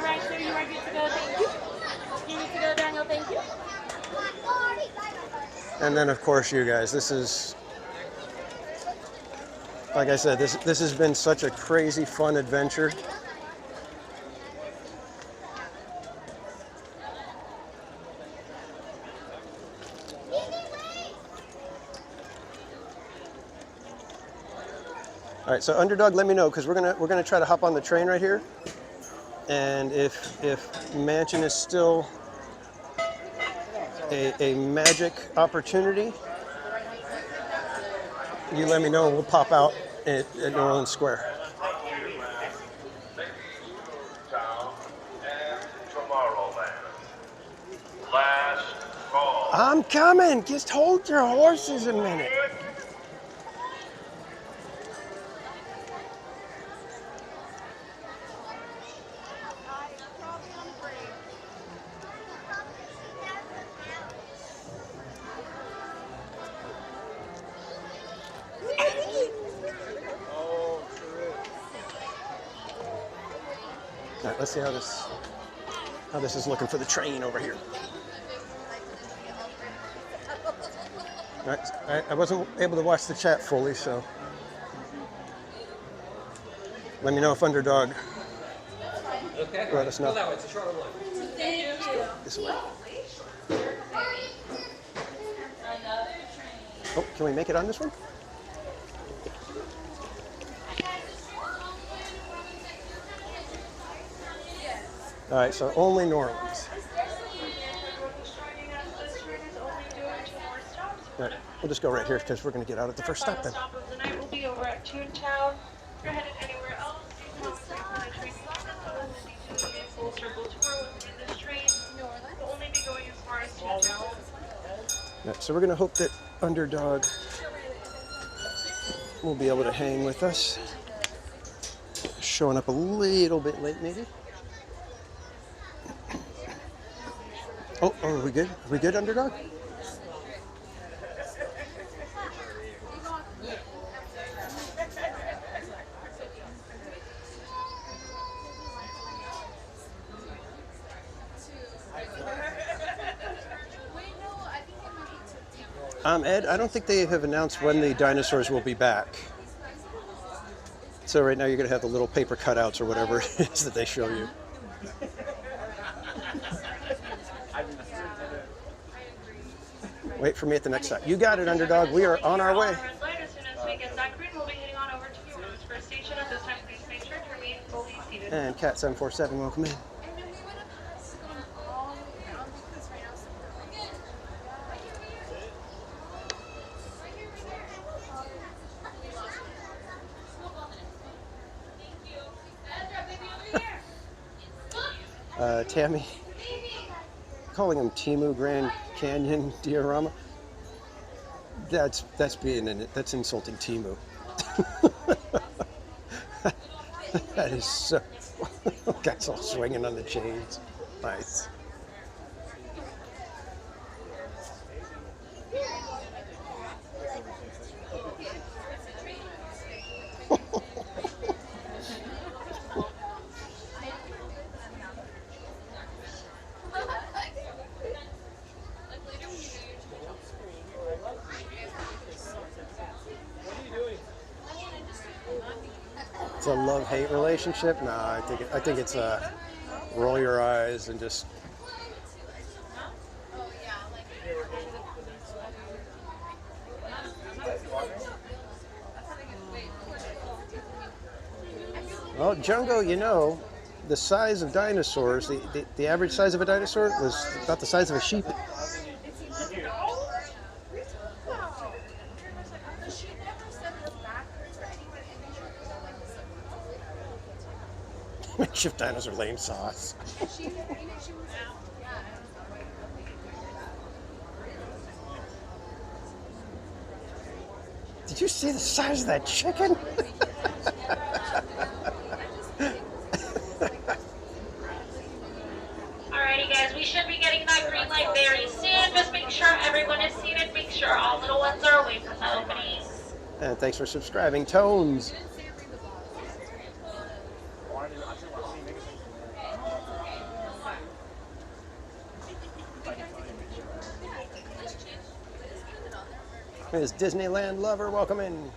right, sir, you are good to go. Thank you. You need to go, Daniel. Thank you. And then, of course, you guys. This is, like I said, this has been such a crazy, fun adventure. All right, so Underdog, let me know, because we're gonna try to hop on the train right here, and if Mansion is still a magic opportunity, you let me know, and we'll pop out at New Orleans Square. I'm coming. Just hold your horses a minute. All right, let's see how this is looking for the train over here. All right, I wasn't able to watch the chat fully, so let me know if Underdog. Okay. Let us know. Go that way. It's a shorter one. Thank you. This way. Oh, can we make it on this one? All right, so only New Orleans. All right, we'll just go right here because we're going to get out at the first stop then. Stop of the night will be over at Toontown. If you're headed anywhere else, you can always take on a train to do a full circle tour within this train. We'll only be going as far as Toontown. All right, so we're going to hope that Underdog will be able to hang with us. Showing up a little bit late, maybe. Oh, are we good? Are we good, Underdog? Ed, I don't think they have announced when the dinosaurs will be back. So right now you're going to have the little paper cutouts or whatever it is that they show you. Wait for me at the next stop. You got it, Underdog. We are on our way. As soon as we get that green, we'll be heading on over to New Orleans First Station. At this time, please make sure to remain fully seated. And Cat 747, welcome in. Tammy, calling him Timu Grand Canyon Diorama. That's insulting Timu. That is so. Guy's all swinging on the chains. Nice. It's a love-hate relationship? No, I think it's a roll your eyes and just. Well, Jungo, you know, the size of dinosaurs, the average size of a dinosaur was about the size of a sheep. Shift dinosaur lane sauce. Did you see the size of that chicken? Alrighty guys, we should be getting that green light very soon. Just make sure everyone is seated. Make sure all little ones are away from the openings. And thanks for subscribing, Tones. Ms. Disneyland Lover, welcome in.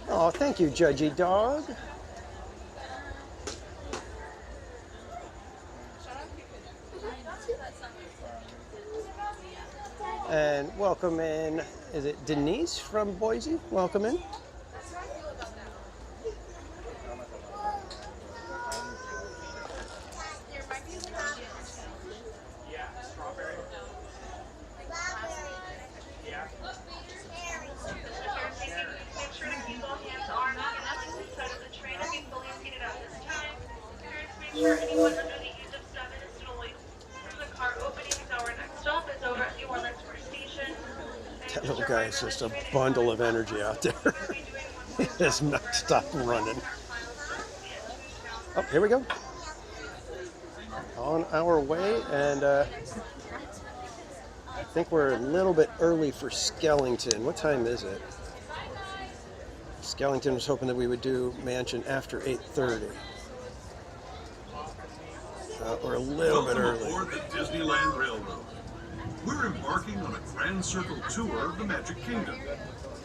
Oh, thank you, Judgy Dog. And welcome in, is it Denise from Boise? Welcome in. Sure, anyone under the age of 7 is still away from the car opening. Our next stop is over at New Orleans Square Station. That little guy is just a bundle of energy out there. He has not stopped running. Oh, here we go. On our way, and I think we're a little bit early for Skellington. What time is it? Skellington was hoping that we would do Mansion after 8:30. We're a little bit early. Welcome aboard the Disneyland Railroad. We're embarking on a grand circle tour of the Magic Kingdom.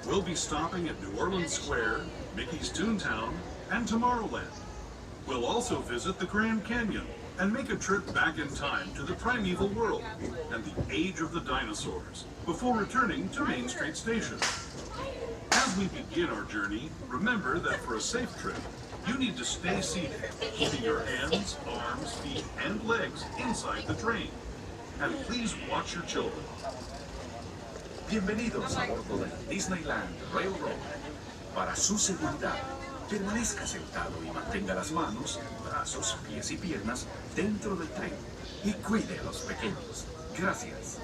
We'll be stopping at New Orleans Square, Mickey's Toontown, and Tomorrowland. We'll also visit the Grand Canyon and make a trip back in time to the primeval world and the age of the dinosaurs before returning to Main Street Station. As we begin our journey, remember that for a safe trip, you need to stay seated, keeping your hands, arms, feet, and legs inside the train. And please watch your children. Bienvenidos a bordo del Disneyland Railroad. Para su seguridad, permanezca sentado y mantenga las manos, brazos, pies y piernas dentro del tren. Y cuide a los pequeños. Gracias.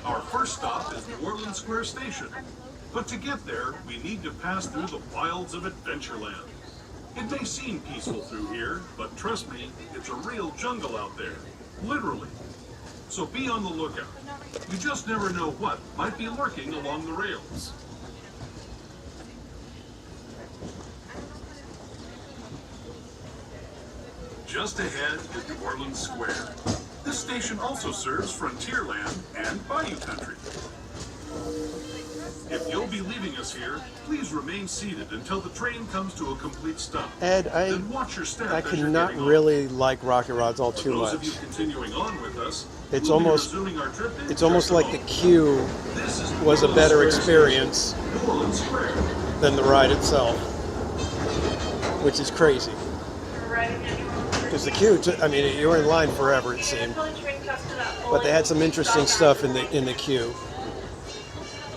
Our first stop is New Orleans Square Station. But to get there, we need to pass through the wilds of Adventureland. It may seem peaceful through here, but trust me, it's a real jungle out there. Literally. So be on the lookout. You just never know what might be lurking along the rails. Just ahead is New Orleans Square. This station also serves Frontierland and Bayou Country. If you'll be leaving us here, please remain seated until the train comes to a complete stop. Ed, Then watch your step I as you're cannot getting on. really like Rocket Rods all too Those much. of you continuing on with us, It's we'll be almost resuming our trip in it's almost just a like the moment. queue This is was a New better Orleans Square experience Station, New Orleans Square. than the ride itself, which is crazy. Because the queue, I mean, you were in line forever, it seemed. But they had some interesting stuff in the queue.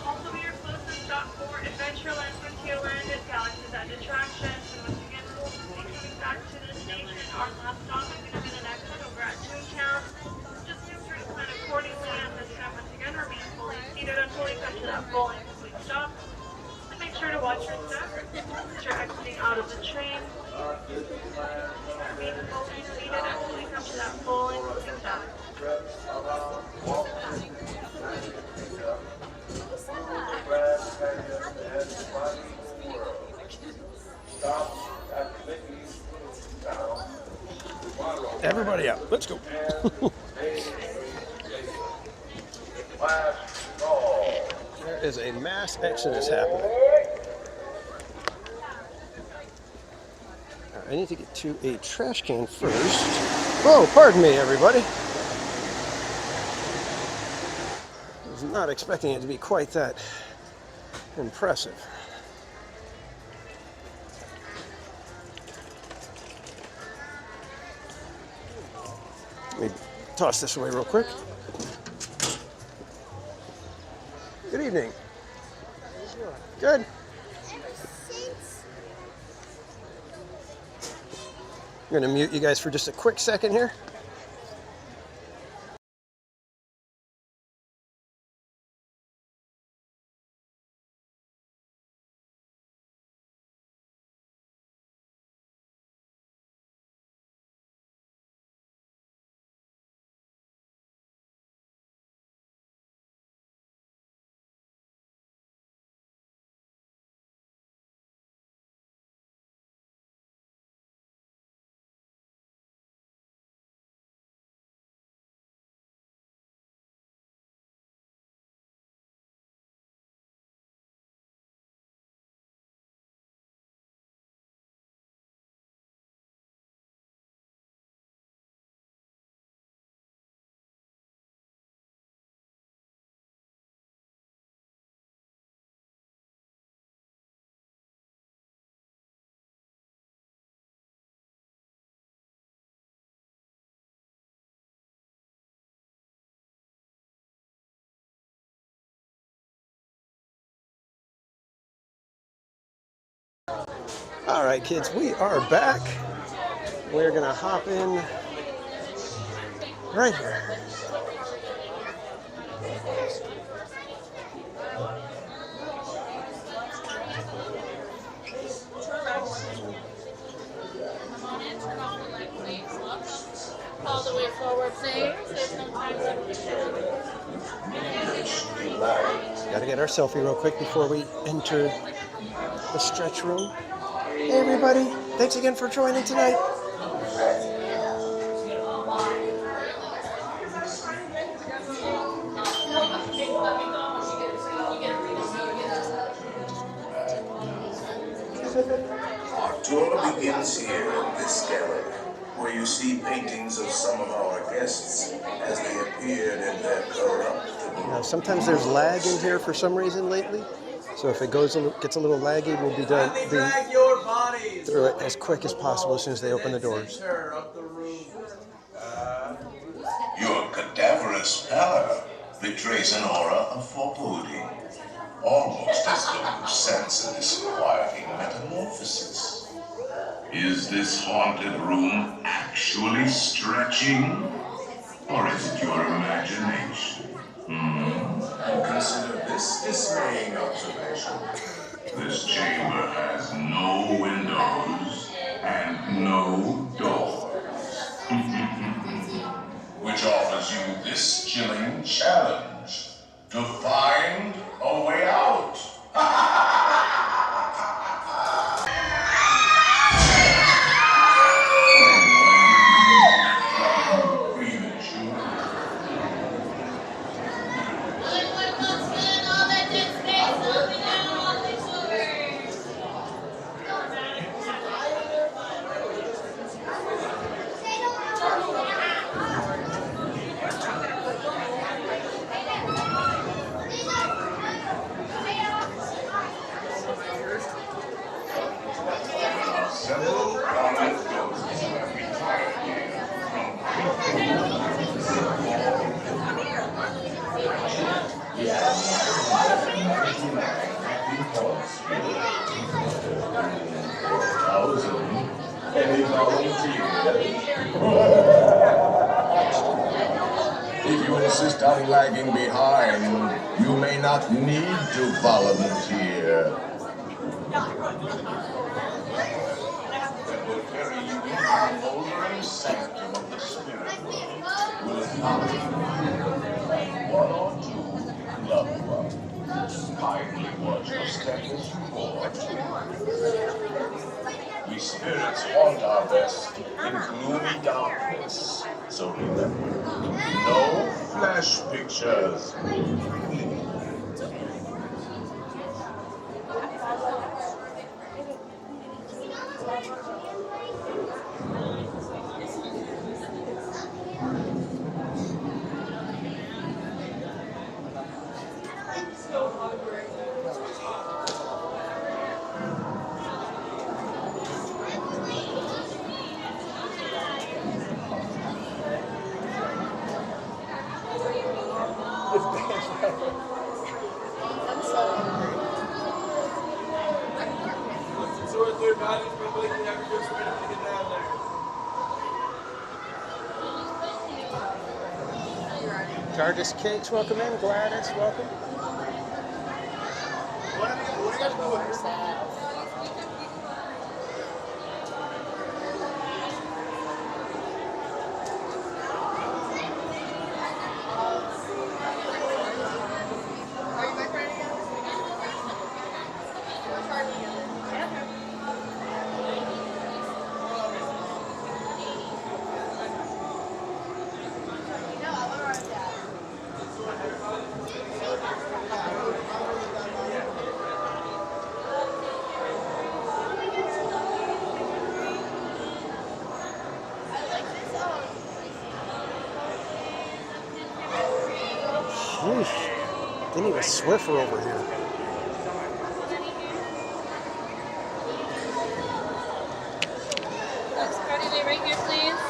Also be your closest stop for Adventureland, Frontierland, and Galaxy's Edge attractions. And once again, we'll be coming back to the station. Our last stop is going to be the next one over at Toontown. Just make sure to plan accordingly, and this time, once again, remain fully seated until we come to that full and complete stop. And make sure to watch your step as you're exiting out of the train. Remain fully seated until we come to that full and complete stop. Everybody out. Let's go. There is a mass exodus happening. I need to get to a trash can first. Oh, pardon me, everybody. I was not expecting it to be quite that impressive. Let me toss this away real quick. Good evening. Good. I'm going to mute you guys for just a quick second here. All right, kids, we are back. We're going to hop in right here. All the way forward, please. There's no time Got to get our selfie real quick before we enter the stretch room. Hey, everybody. Thanks again for joining tonight. Our tour begins here in this gallery, where you see paintings of some of our guests as they appeared in their corruptible. Now, sometimes there's lag in here for some reason lately. So if it gets a little laggy, we'll be through it as quick as possible as soon as they open the doors. Your cadaverous pallor betrays an aura of foreboding, almost as though you sense a disquieting metamorphosis. Is this haunted room actually stretching? Or is it your imagination? Consider this dismaying observation. This chamber has no windows and no doors. Which offers you this chilling challenge to find a way out. Any volunteers? If you insist on lagging behind, you may not need to volunteer. That will carry you into the moldering sanctum of the spirit world will accompany one or two loved ones. Kindly watch your step as you board. We spirits haunt our best in gloomy darkness. So remember, no flash pictures. Jarvis Cakes, welcome in. Gladys, welcome. Sheesh. They need a Swiffer over here. Next party way right here, please.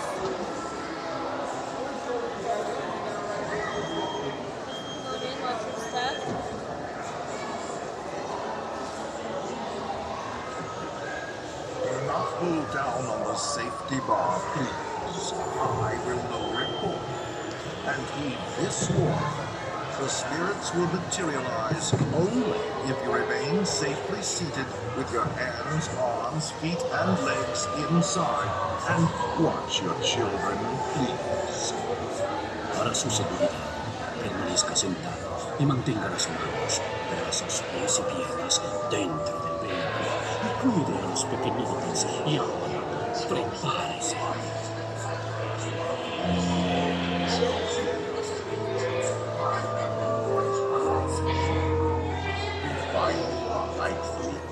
Loading, watch your step. Do not pull down on the safety bar, please. I will no report. And heed this warning. The spirits will materialize only if you remain safely seated with your hands, arms, feet, and legs inside. And watch your children, please. Para su seguridad, permanezca sentado y mantenga las manos, brazos, pies y piernas dentro del vehículo y cuide a los pequeñitos. Y ahora, prepárese.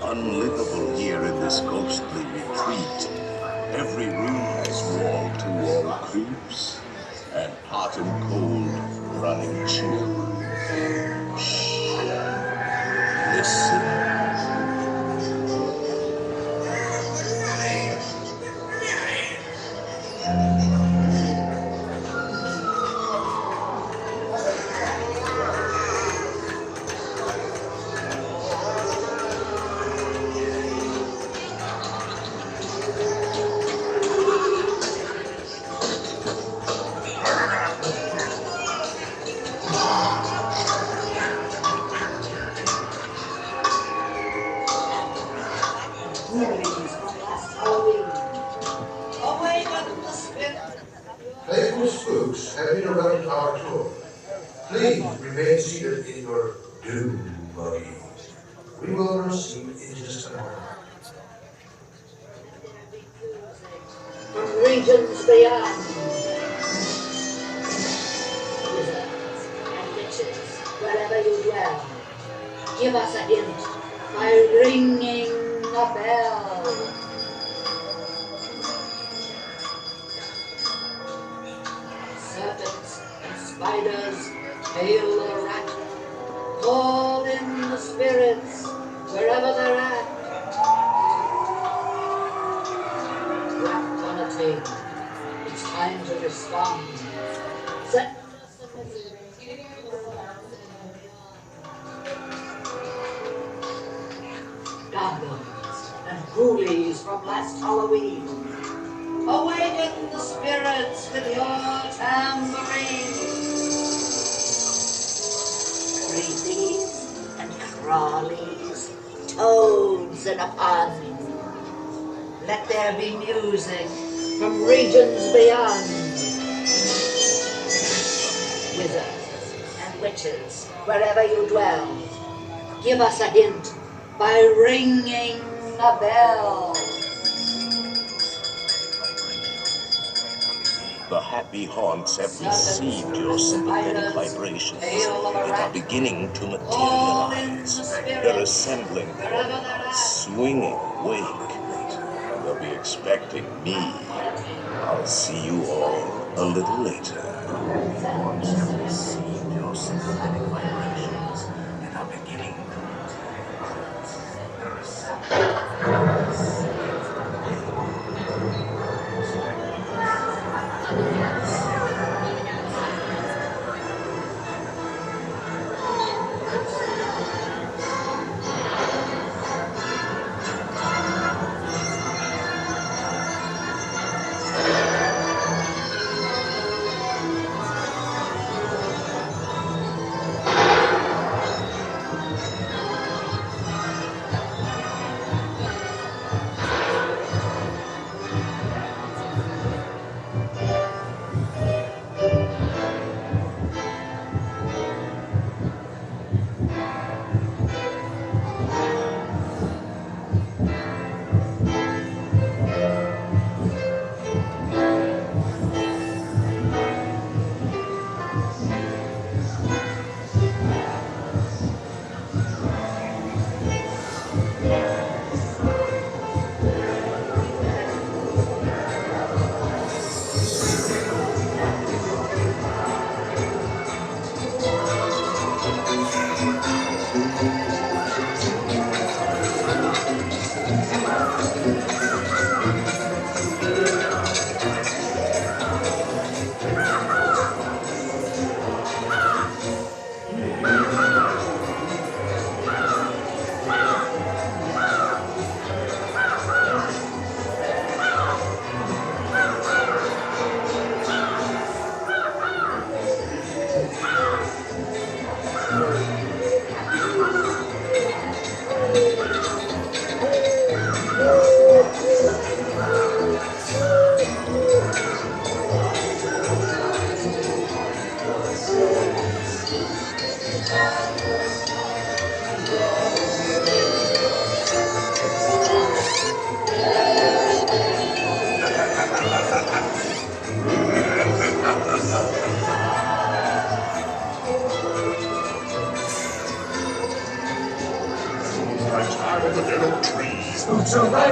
Unlivable here in this ghostly retreat. Every room has wall-to-wall creeps and hot and cold running chill. Shh. Listen. Faithful spooks have been around our tour. Please remain seated in your doom buggies. We will proceed in just a moment. From regions beyond, wizards and witches, wherever you dwell, give us a hint by ringing a bell. Serpents and spiders, hail a rat, call in the spirits wherever they're at. Wrapped on a table, it's time to respond. Send us a message. Goblins and ghoulies from last Halloween, awaken the spirits with your tambourine. Creepies and crawlies, toads in a pond. Let there be music from regions beyond. Wizards and witches, wherever you dwell, give us a hint by ringing a bell. The happy haunts have received your sympathetic vibrations and are beginning to materialize. They're assembling for a swinging wake. They'll be expecting me. I'll see you all a little later. The haunts have received your sympathetic vibrations and are beginning to materialize. They're assembling.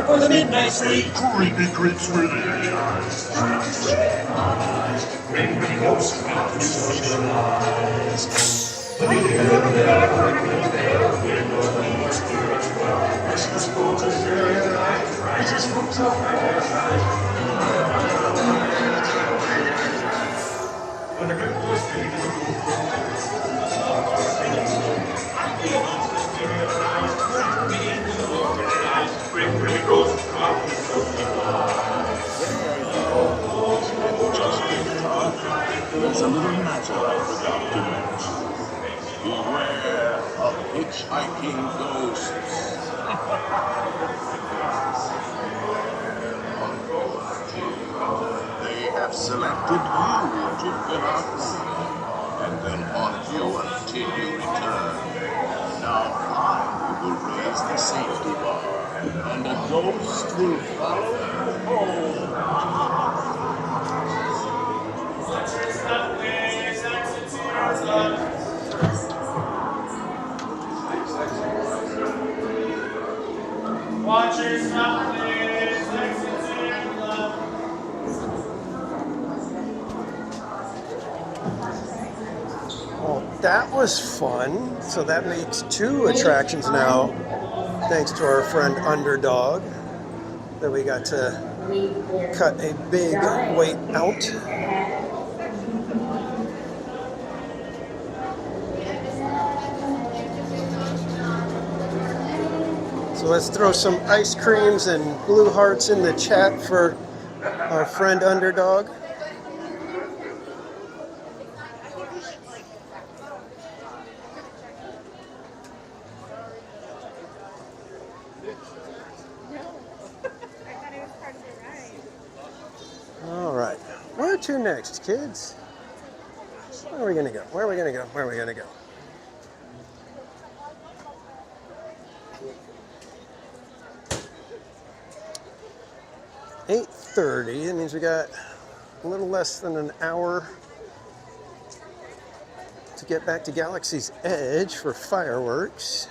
for the midnight sleep. Creepy creeps with their eyes. Creepy ghosts come to socialize. There's a little matter I forgot to mention. Beware of hitchhiking ghosts. They have selected you to fill out the scene, and then haunt you until you return. Now I will raise the safety bar, and a ghost will follow you home. Watchers not please, exit to your left. Well, that was fun. So that makes 2 attractions now, thanks to our friend Underdog, that we got to cut a big weight out. So let's throw some ice creams and blue hearts in the chat for our friend Underdog. All right, where to next, kids? Where are we gonna go? Where are we gonna go? Where are we gonna go? $8:30. That means we got a little less than an hour to get back to Galaxy's Edge for fireworks.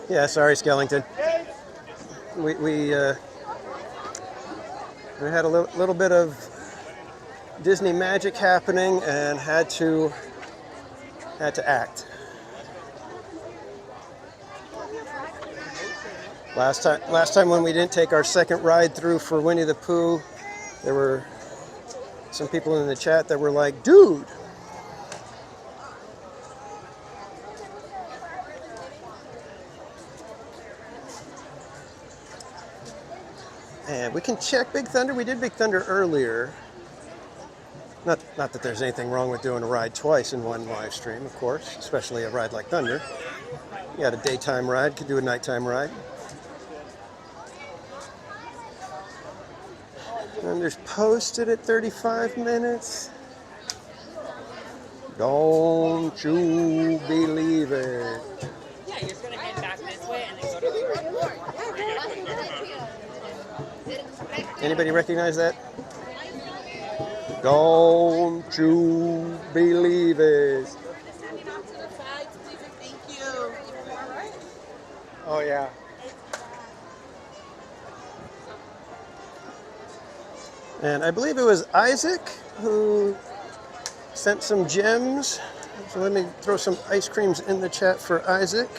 Yeah, sorry, Skellington. We had a little bit of Disney magic happening and had to act. Last time when we didn't take our second ride through for Winnie the Pooh, there were some people in the chat that were like, "Dude." And we can check Big Thunder. We did Big Thunder earlier. Not that there's anything wrong with doing a ride twice in one live stream, of course, especially a ride like Thunder. You got a daytime ride, could do a nighttime ride. Thunder's posted at 35 minutes. Don't you believe it? Yeah, you're just gonna head back this way and then go to the airport. Anybody recognize that? Don't you believe it? Oh yeah. And I believe it was Isaac who sent some gems. So let me throw some ice creams in the chat for Isaac.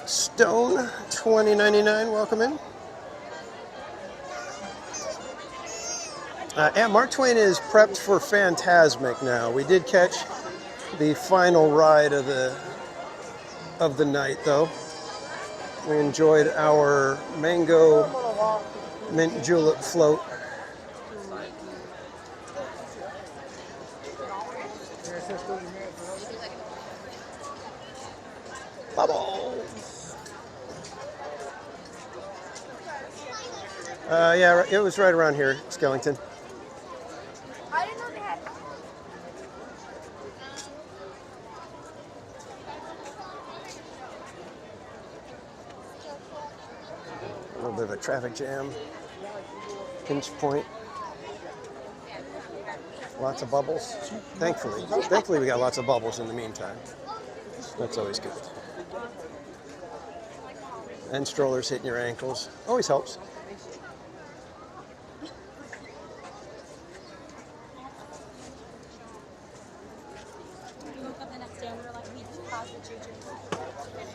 Stone 2099, welcome in. And Mark Twain is prepped for Phantasmic now. We did catch the final ride of the night, though. We enjoyed our mango mint julep float. Bubbles. Yeah, it was right around here, Skellington. I didn't know they had. little bit of a traffic jam. Pinch point. Lots of bubbles. Thankfully we got lots of bubbles in the meantime. That's always good. And strollers hitting your ankles. Always helps.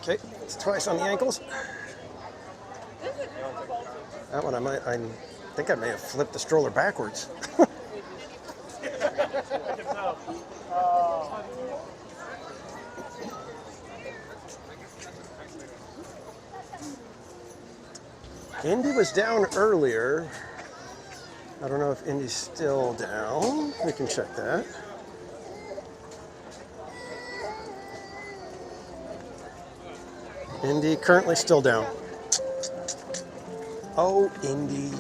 Okay, it's twice on the ankles. That one I think I may have flipped the stroller backwards. Indy was down earlier. I don't know if Indy's still down. We can check that. Indy currently still down. Oh, Indy.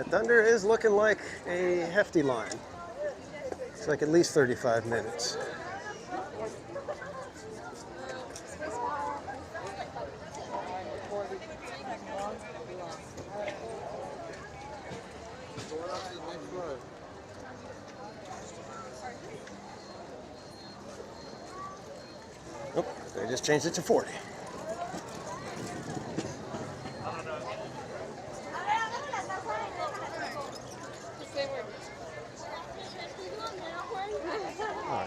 Thunder is looking like a hefty line. It's like at least 35 minutes. Oh, they just changed it to 40.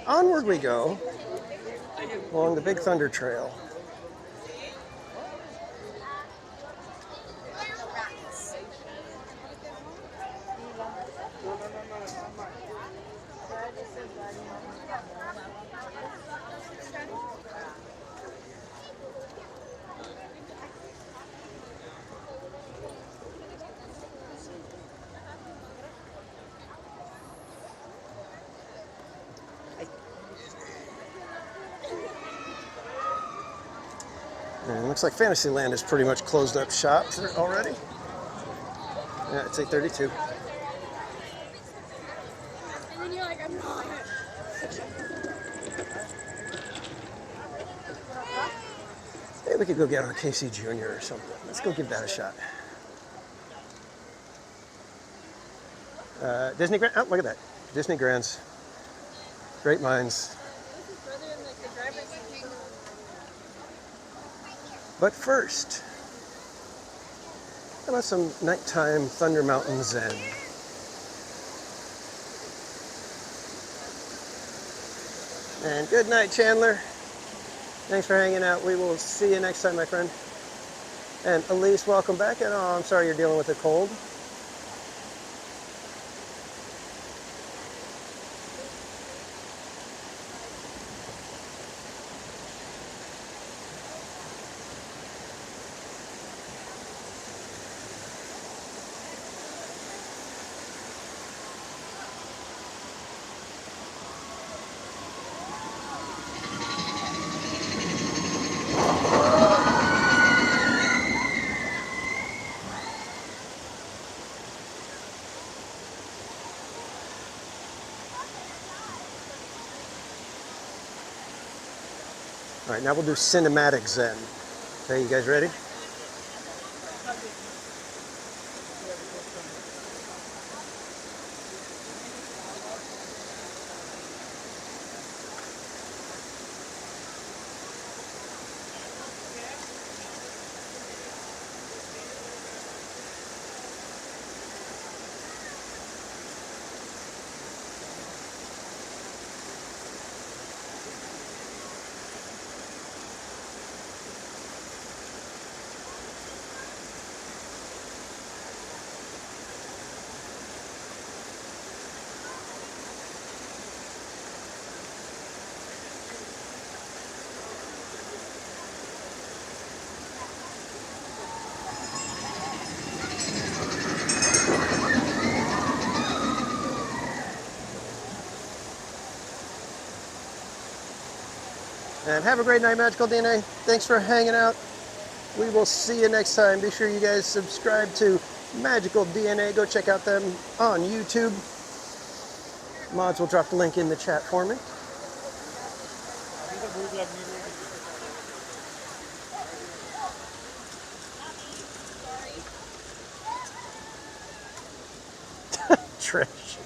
Onward we go along the Big Thunder Trail. And it looks like Fantasyland has pretty much closed up shop already. Yeah, it's 8:32. And then you're like, I'm not. Maybe we could go get on Casey Jr. or something. Let's go give that a shot. Disney Grand. Oh, look at that. Disney Grands. Great minds. But first, how about some nighttime Thunder Mountain Zen? And good night, Chandler. Thanks for hanging out. We will see you next time, my friend. And Elise, welcome back. And oh, I'm sorry you're dealing with a cold. All right, now we'll do Cinematic Zen. Okay, you guys ready? And have a great night, Magical DNA. Thanks for hanging out. We will see you next time. Be sure you guys subscribe to Magical DNA. Go check out them on YouTube. Mods will drop the link in the chat for me. Trish.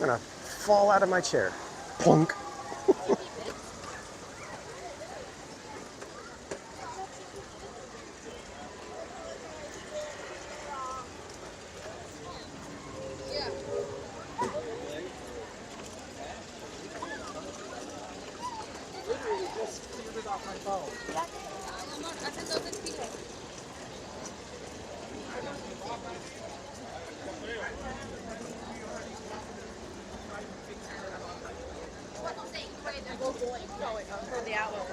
I'm gonna fall out of my chair. Plunk. Literally just cleared it off my phone. For the outlet.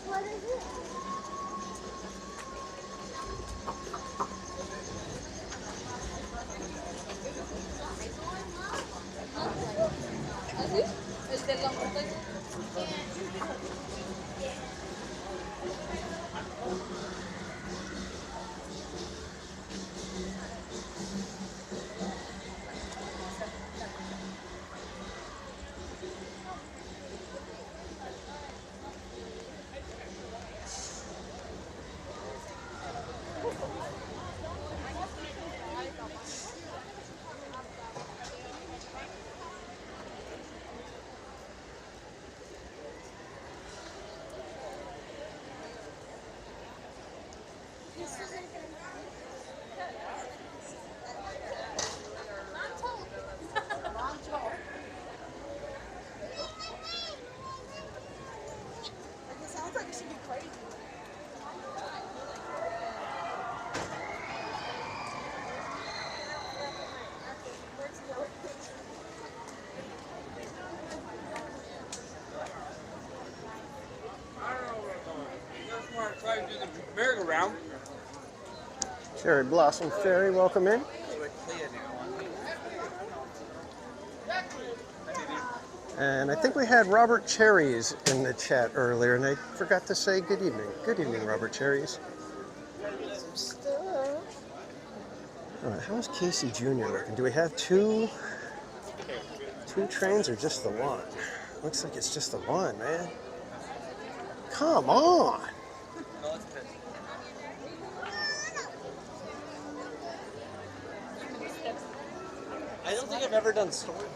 What is it? El de la montaña. It sounds like it should be crazy. Merry-go-round. Cherry Blossom Fairy, welcome in. And I think we had Robert Cherries in the chat earlier, and I forgot to say good evening. Good evening, Robert Cherries. All right, how's Casey Jr. looking? Do we have two trains or just the one? Looks like it's just the one, man. Come on. I don't think I've ever done story.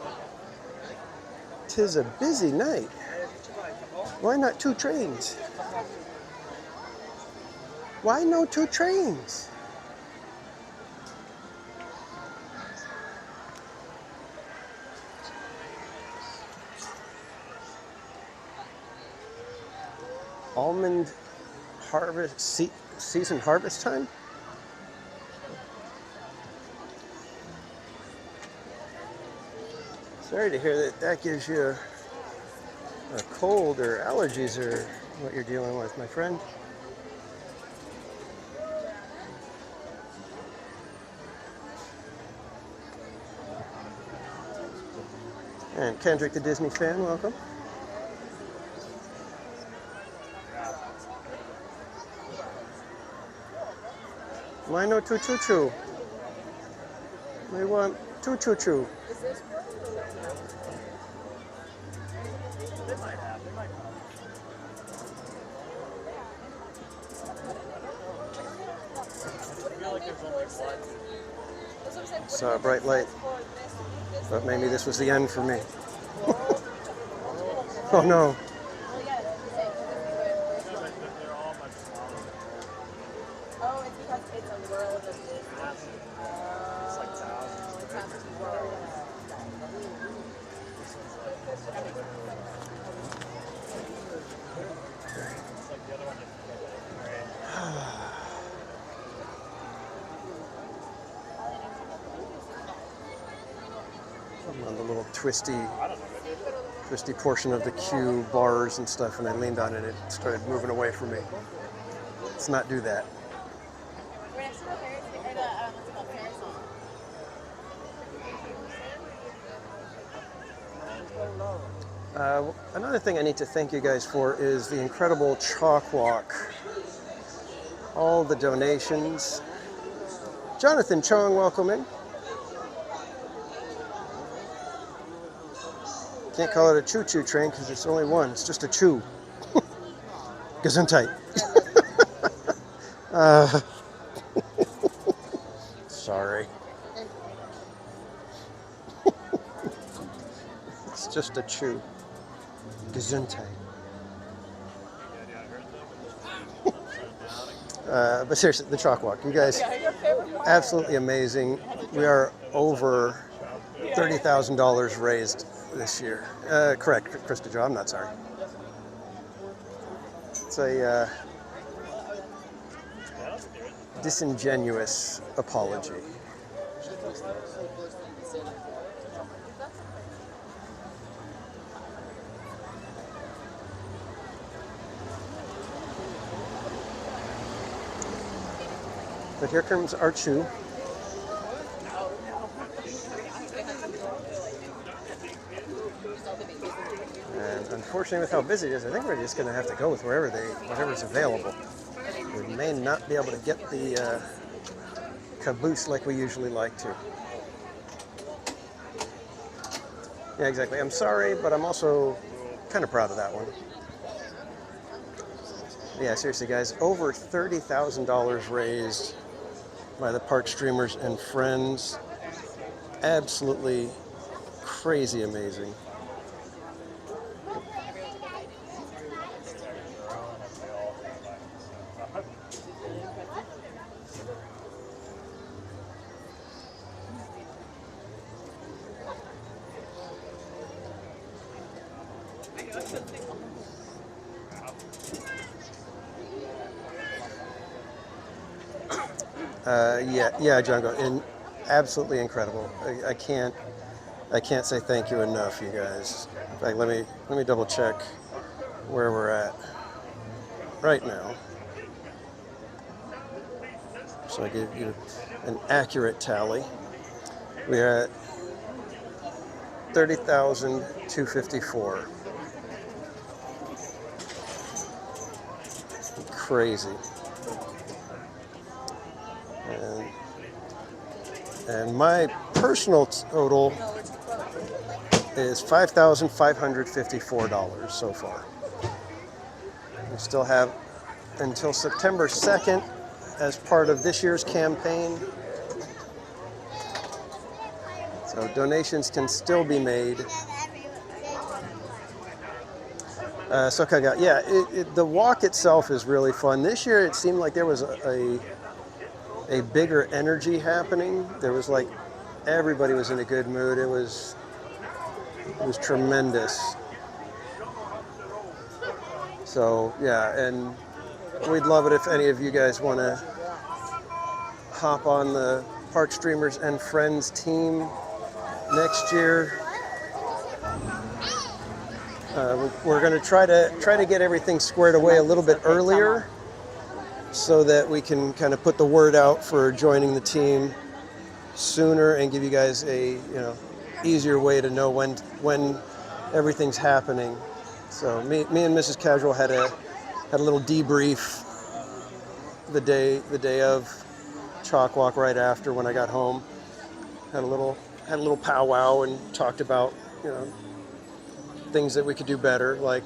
'Tis a busy night. Why not two trains? Why no two trains? Almond harvest, season harvest time? Sorry to hear that gives you a cold or allergies or what you're dealing with, my friend. And Kendrick the Disney fan, welcome. Why no two choo choo? We want two choo choo. Saw a bright light. Thought maybe this was the end for me. Oh no. Oh, it's because it's a world of Disney. It's like I'm on the little twisty portion of the queue, bars and stuff, and I leaned on it. It started moving away from me. Let's not do that. We're next to the Ferris, or the, what's it called, Ferris Another thing I need to thank you guys for is the incredible chalk walk. All the donations. Jonathan Chong, welcome in. Can't call it a choo-choo train because it's only one. It's just a chew. Gesundheit. Sorry. It's just a chew. Gesundheit. But seriously, the chalk walk. You guys, absolutely amazing. We are over $30,000 raised this year. Correct, Krista Jo, I'm not sorry. It's a disingenuous apology. But here comes our chew. And unfortunately, with how busy it is, I think we're just going to have to go with whatever's available. We may not be able to get the caboose like we usually like to. Yeah, exactly. I'm sorry, but I'm also kind of proud of that one. Yeah, seriously, guys, over $30,000 raised by the park streamers and friends. Absolutely crazy amazing. Yeah, Django, and absolutely incredible. I can't say thank you enough, you guys. In fact, let me double check where we're at right now, so I give you an accurate tally. We're at 30,254. Crazy. And my personal total is $5,554 so far. We still have until September 2nd as part of this year's campaign. So donations can still be made. The walk itself is really fun. This year it seemed like there was a bigger energy happening. There was like everybody was in a good mood. It was tremendous. So yeah, and we'd love it if any of you guys want to hop on the Park Streamers and Friends team next year. We're going to try to get everything squared away a little bit earlier, so that we can kind of put the word out for joining the team sooner and give you guys a easier way to know when everything's happening. So me and Mrs. Casual had a little debrief the day of Chalk Walk right after when I got home. Had a little powwow and talked about things that we could do better, like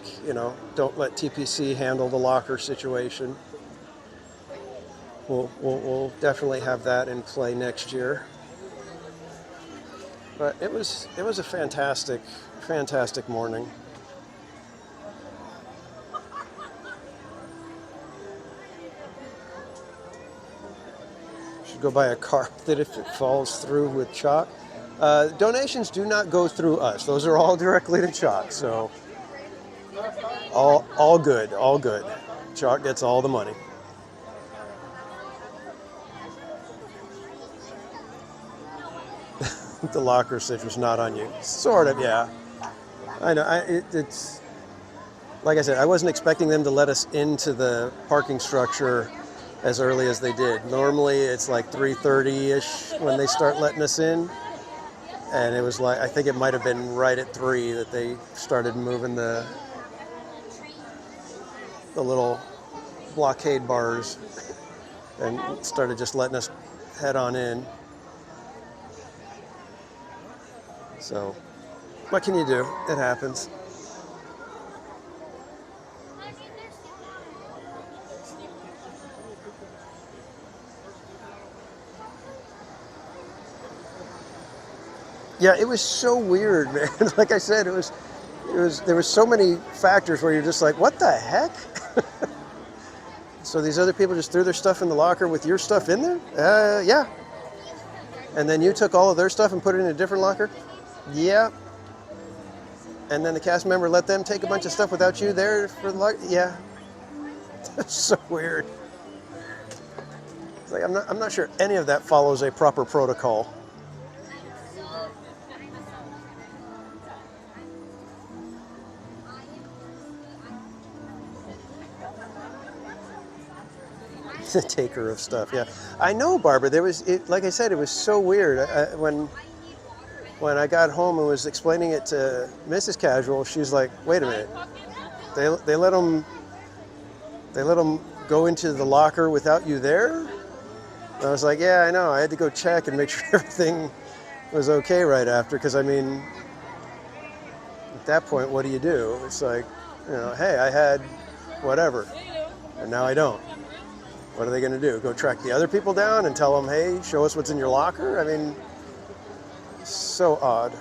don't let TPC handle the locker situation. We'll definitely have that in play next year. But it was a fantastic morning. Should go buy a cart that if it falls through with chalk. Donations do not go through us. Those are all directly to Chalk. So all good. Chalk gets all the money. The locker situation is not on you. Sort of, yeah. I know. It's like I said, I wasn't expecting them to let us into the parking structure as early as they did. Normally, it's like 3:30-ish when they start letting us in. And it was like, I think it might have been right at 3 that they started moving the little blockade bars and started just letting us head on in. So, what can you do? It happens. Yeah, it was so weird, man. Like I said, there were so many factors where you're just like, what the heck? So these other people just threw their stuff in the locker with your stuff in there? Yeah. And then you took all of their stuff and put it in a different locker? Yeah. And then the cast member let them take a bunch of stuff without you there for the locker? Yeah. It's so weird. It's like, I'm not sure any of that follows a proper protocol. The taker of stuff, yeah. I know, Barbara. Like I said, it was so weird. When I got home and was explaining it to Mrs. Casual, she's like, "Wait a minute. They let them go into the locker without you there?" And I was like, "Yeah, I know. I had to go check and make sure everything was okay right after, because I mean, at that point, what do you do? It's like, hey, I had whatever, and now I don't. What are they going to do? Go track the other people down and tell them, hey, show us what's in your locker? I mean, so odd.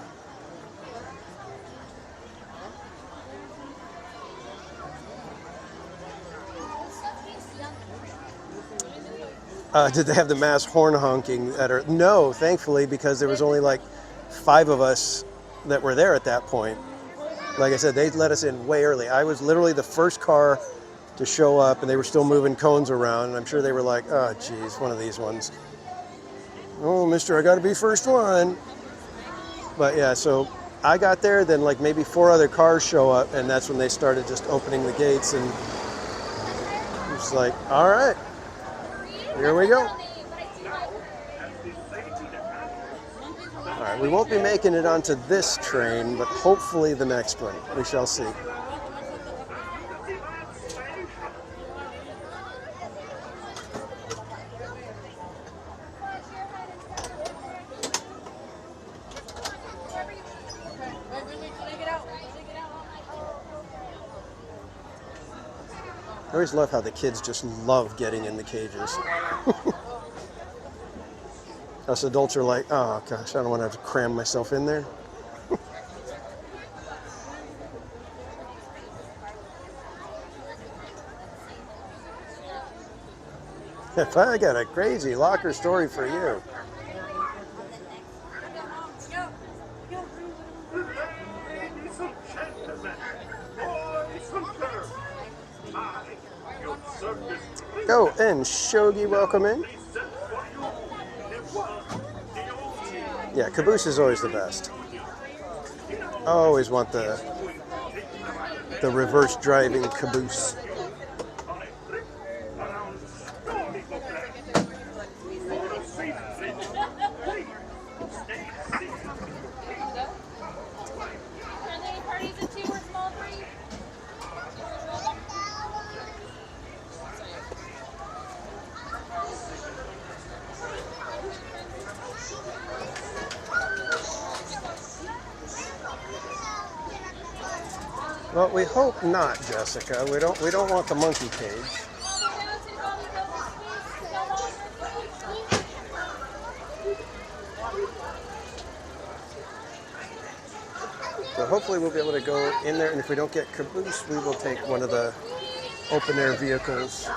Did they have the mass horn honking No, thankfully, because there was only like 5 of us that were there at that point. Like I said, they let us in way early. I was literally the first car to show up, and they were still moving cones around, and I'm sure they were like, oh geez, one of these ones. Oh, mister, I gotta be first one. But yeah, so I got there, then like maybe 4 other cars show up, and that's when they started just opening the gates, and it's like, all right, here we go. All right, we won't be making it onto this train, but hopefully the next one. We shall see. I always love how the kids just love getting in the cages. Us adults are like, oh gosh, I don't want to have to cram myself in there. If I got a crazy locker story for you. Oh, and Shogi, welcome in. Yeah, caboose is always the best. I always want the reverse driving caboose. Well, we hope not, Jessica. We don't want the monkey cage. So hopefully we'll be able to go in there, and if we don't get caboose, we will take one of the open air vehicles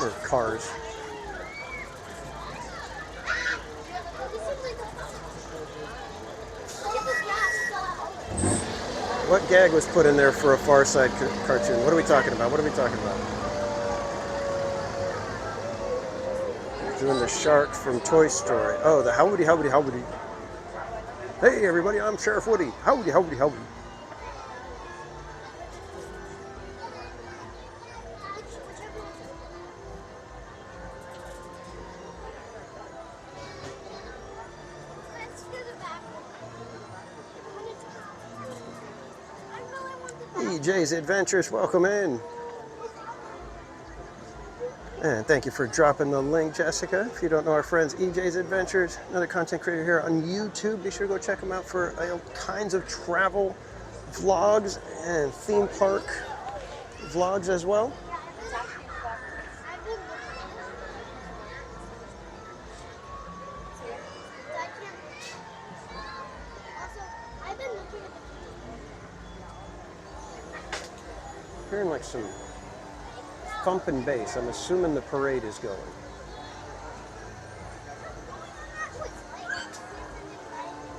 or cars. What gag was put in there for a Far Side cartoon? What are we talking about? What are we talking about? Doing the shark from Toy Story. Oh, the howdy, howdy, howdy. Hey, everybody, I'm Sheriff Woody. Howdy, howdy, howdy. EJ's Adventures, welcome in. And thank you for dropping the link, Jessica. If you don't know our friends, EJ's Adventures, another content creator here on YouTube. Be sure to go check them out for all kinds of travel vlogs and theme park vlogs as well. Hearing like some thumping bass. I'm assuming the parade is going.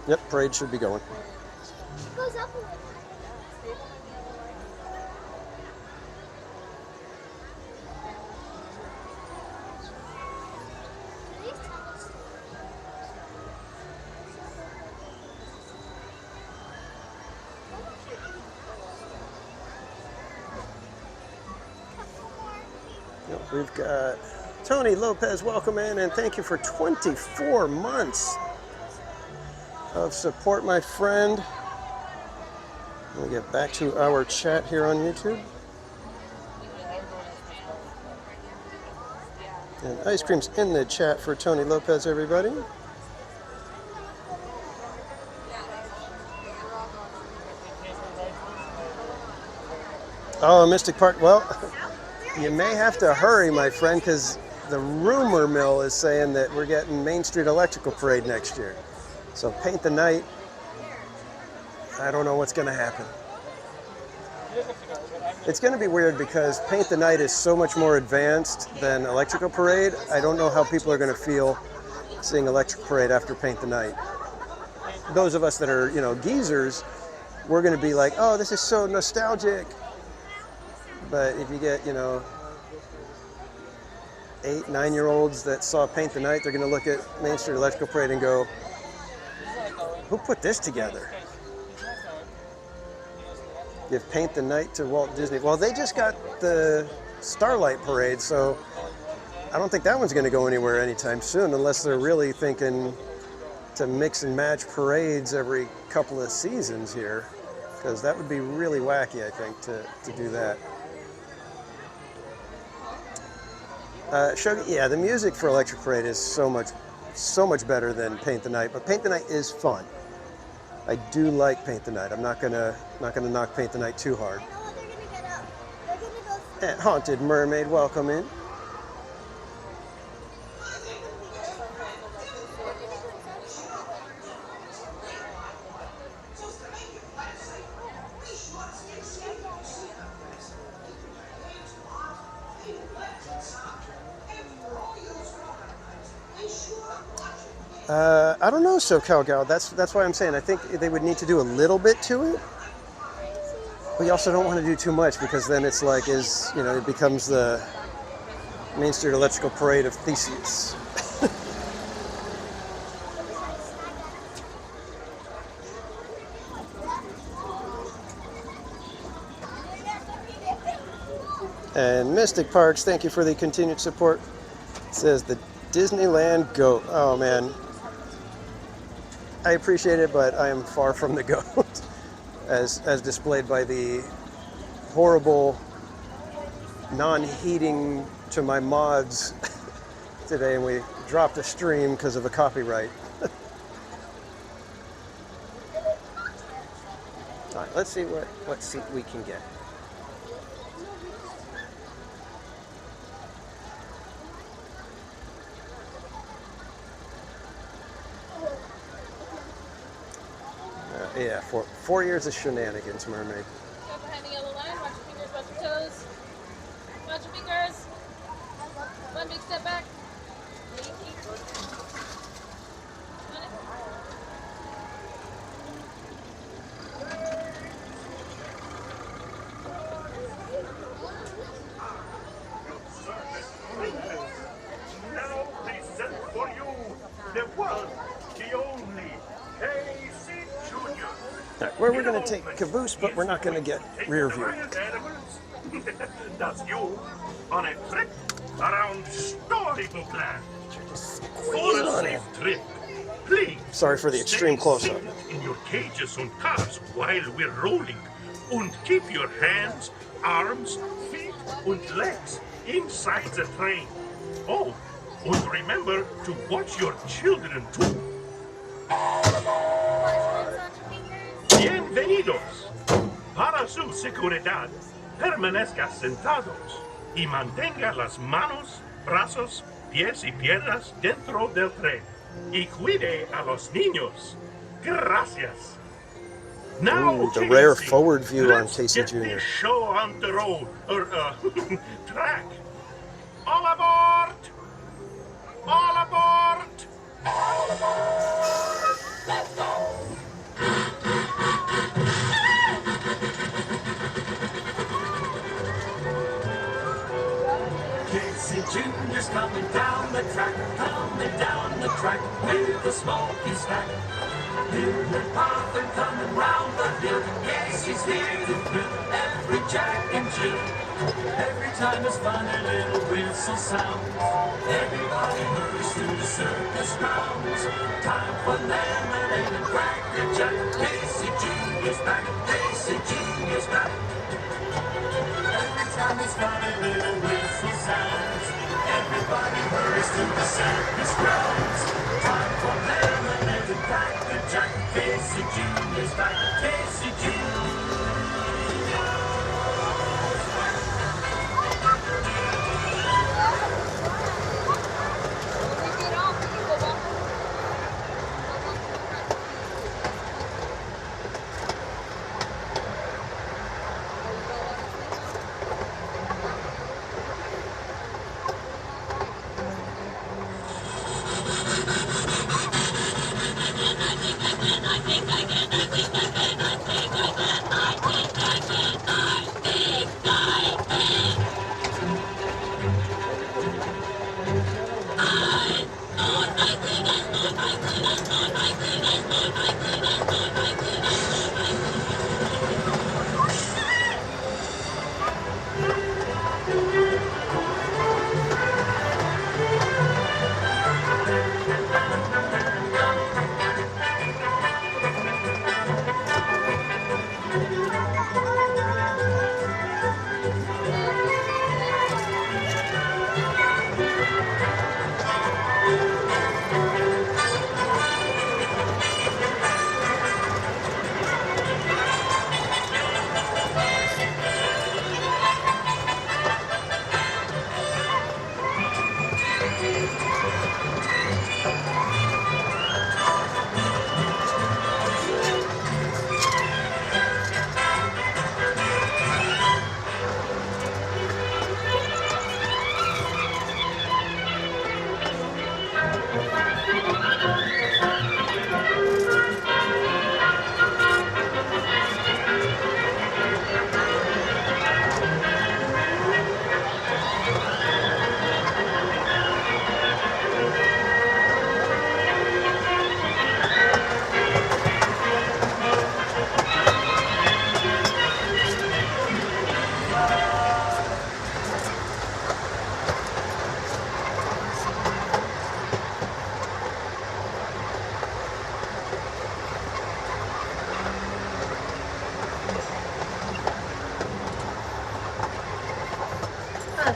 Yep, parade should be going. It goes up a little. We've got Tony Lopez, welcome in, and thank you for 24 months of support, my friend. We'll get back to our chat here on YouTube. And ice cream's in the chat for Tony Lopez, everybody. Oh, Mystic Park, well, you may have to hurry, my friend, because the rumor mill is saying that we're getting Main Street Electrical Parade next year. So Paint the Night, I don't know what's going to happen. It's going to be weird because Paint the Night is so much more advanced than Electrical Parade. I don't know how people are going to feel seeing Electric Parade after Paint the Night. Those of us that are, you know, geezers, we're going to be like, oh, this is so nostalgic. But if you get, you know, 8-, 9-year-olds that saw Paint the Night, they're going to look at Main Street Electrical Parade and go, who put this together? Give Paint the Night to Walt Disney. Well, they just got the Starlight Parade, so I don't think that one's going to go anywhere anytime soon, unless they're really thinking to mix and match parades every couple of seasons here, because that would be really wacky, I think, to do that. Yeah, the music for Electric Parade is so much better than Paint the Night, but Paint the Night is fun. I do like Paint the Night. I'm not gonna knock Paint the Night too hard. And Haunted Mermaid, welcome in. I don't know, SoCal Gal. That's why I'm saying I think they would need to do a little bit to it. We also don't want to do too much because then it's like it becomes the Main Street Electrical Parade of Theseus. And Mystic Parks, thank you for the continued support. It says the Disneyland goat. Oh man, I appreciate it, but I am far from the goat, as displayed by the horrible non-heeding to my mods today, and we dropped a stream because of a copyright. All right, let's see what seat we can get. Yeah, 4 years of Shenanigans, Mermaid. Step behind the yellow line, watch your fingers, watch your toes. Watch your fingers. One big step back. Now present for you the one, the only Casey Jr. Right, where we're going to take caboose, but we're not going to get rear view. That's you on a trip around Storybook Land. For a safe trip, please. Sorry for the extreme close-up. Stay in your cages on cars while we're rolling. Und keep your hands, arms, feet und legs inside the train. Oh, and remember to watch your children too. Bienvenidos. Para su seguridad, permanezca sentados y mantenga las manos, brazos, pies y piernas dentro del tren. Y cuide a los niños. Gracias. Now, Ooh, the rare Casey, forward view on let's Casey get Jr. this show on the road, or track. All aboard! All aboard! All aboard! Let's go! Casey Jr.'s coming down the track with a smoky stack. Bill and Pop are coming round the hill. Casey's here to thrill every Jack and Jill. Every time his funny little whistle sounds, everybody hurries to the circus grounds. Time for lemonade and cracker jack. Casey Jr.'s back. Casey Jr.'s back. Every time his funny little whistle sounds, everybody hurries to the circus grounds. Time for lemonade and cracker jack. Casey Jr.'s back. Casey Jr.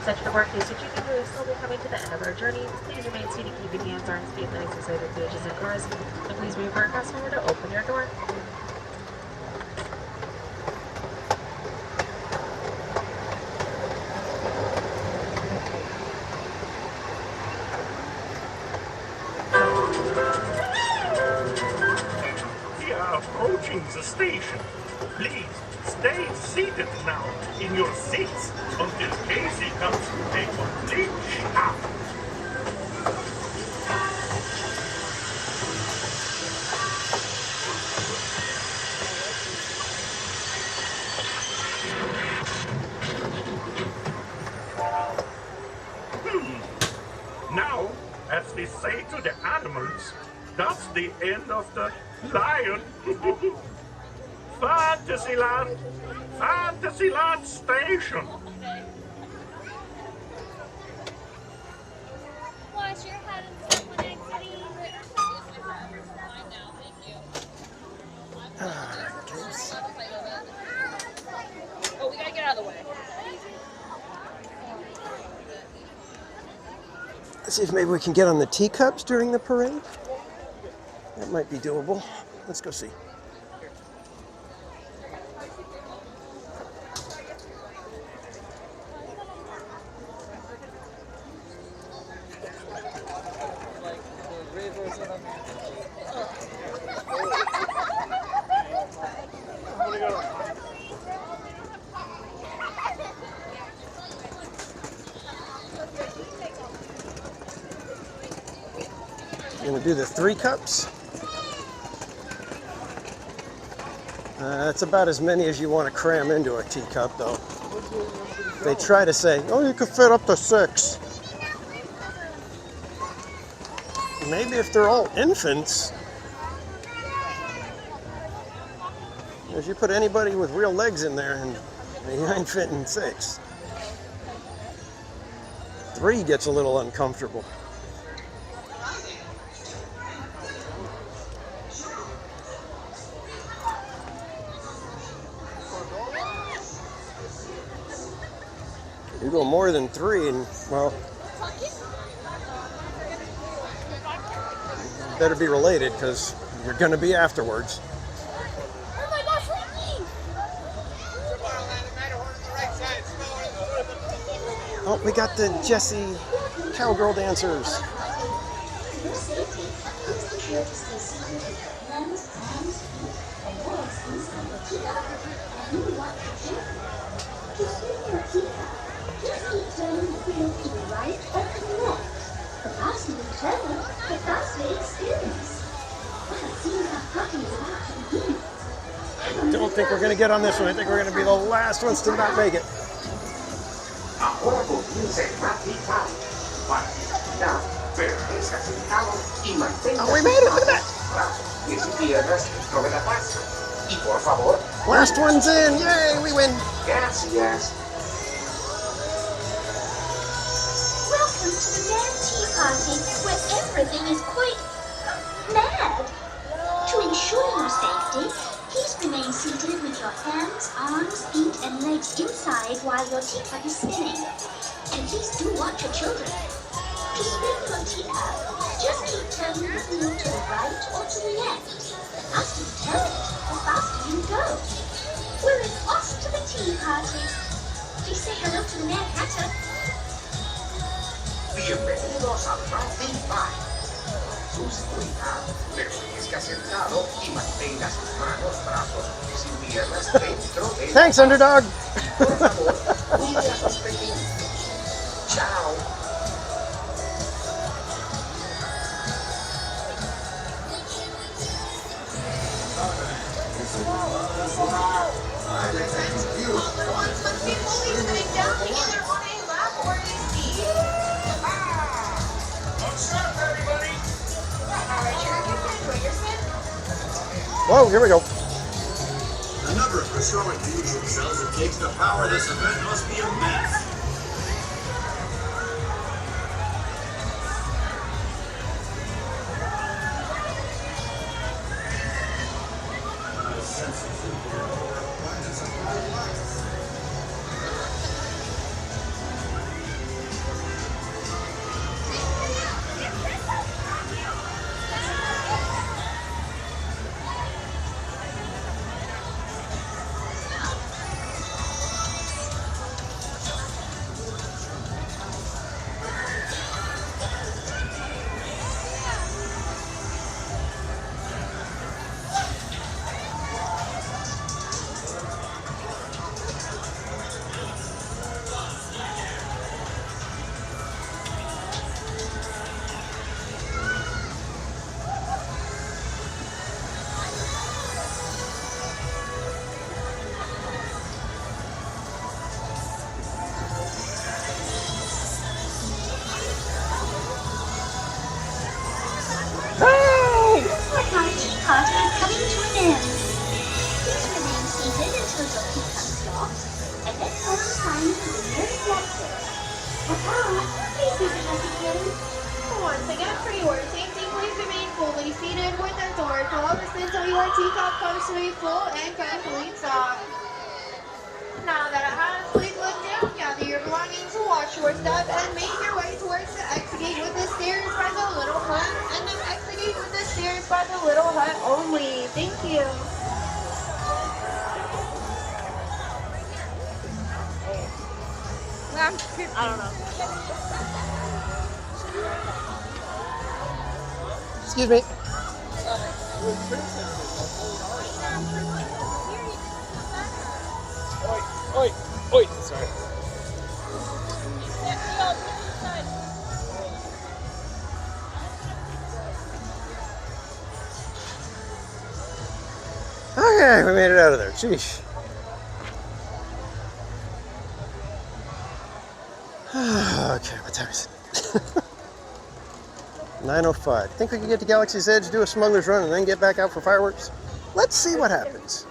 Such the work is that you can really slowly coming to the end of our journey. Please remain seated, keep your hands, arms, feet, legs inside the pages and cars. And please wait for a customer to open your door. We are approaching the station. Please stay seated now in your seats until Casey comes to a complete stop. Now, as we say to the animals, that's the end of the lion. Fantasyland! Fantasyland Station! Wash your head and step when exiting. Let's see if maybe we can get on the teacups during the parade. That might be doable. Let's go see. I'm going to do the 3 cups. That's about as many as you want to cram into a teacup, though. They try to say, oh, you could fit up to 6. Maybe if they're all infants. If you put anybody with real legs in there, and they ain't fitting 6. 3 gets a little uncomfortable. You go more than 3 and, well, better be related because you're going to be afterwards. Oh my gosh, Ricky! Oh, we got the Jessie cowgirl dancers. I don't think we're going to get on this one. I think we're going to be the last ones to not make it. Oh, we made it! Look at that! Last one's in! Yay! We win! Welcome to the Mad Tea Party, where everything is quite mad. To ensure your safety, please remain seated with your hands, arms, feet, and legs inside while your teacup is spinning. And please do watch your children. To spin your teacup, just keep turning the wheel to the right or to the left. The faster you turn it, the faster you go. We're an off to the tea party. Please say hello to the Mad Hatter. Bienvenidos al Mountain Park. Su seguridad, permanezca sentado y mantenga sus manos, brazos, pies y piernas dentro de... Thanks, underdog! Por favor, cuide a sus pequeños. Chao. Whoa, here we go. The number of Patrolling fusion cells it takes to power this event must be a mess. Party is coming to an end. Please remain seated until your teacup stops, and then hold a sign to the nearest exit. Papa, please visit us again. Once again, for your safety, please remain fully seated with the door closed until your teacup comes to a full and complete stop. Now that it has, please doors up and make your way towards the exit gate with the stairs by the little hut, and the exit gate with the stairs by the little hut only. Thank you. I don't know. Excuse me. Oi, oi, sorry. Okay, we made it out of there. Sheesh. Okay, what time is it? 9:05. Think we can get to Galaxy's Edge, do a smuggler's run, and then get back out for fireworks? Let's see what happens.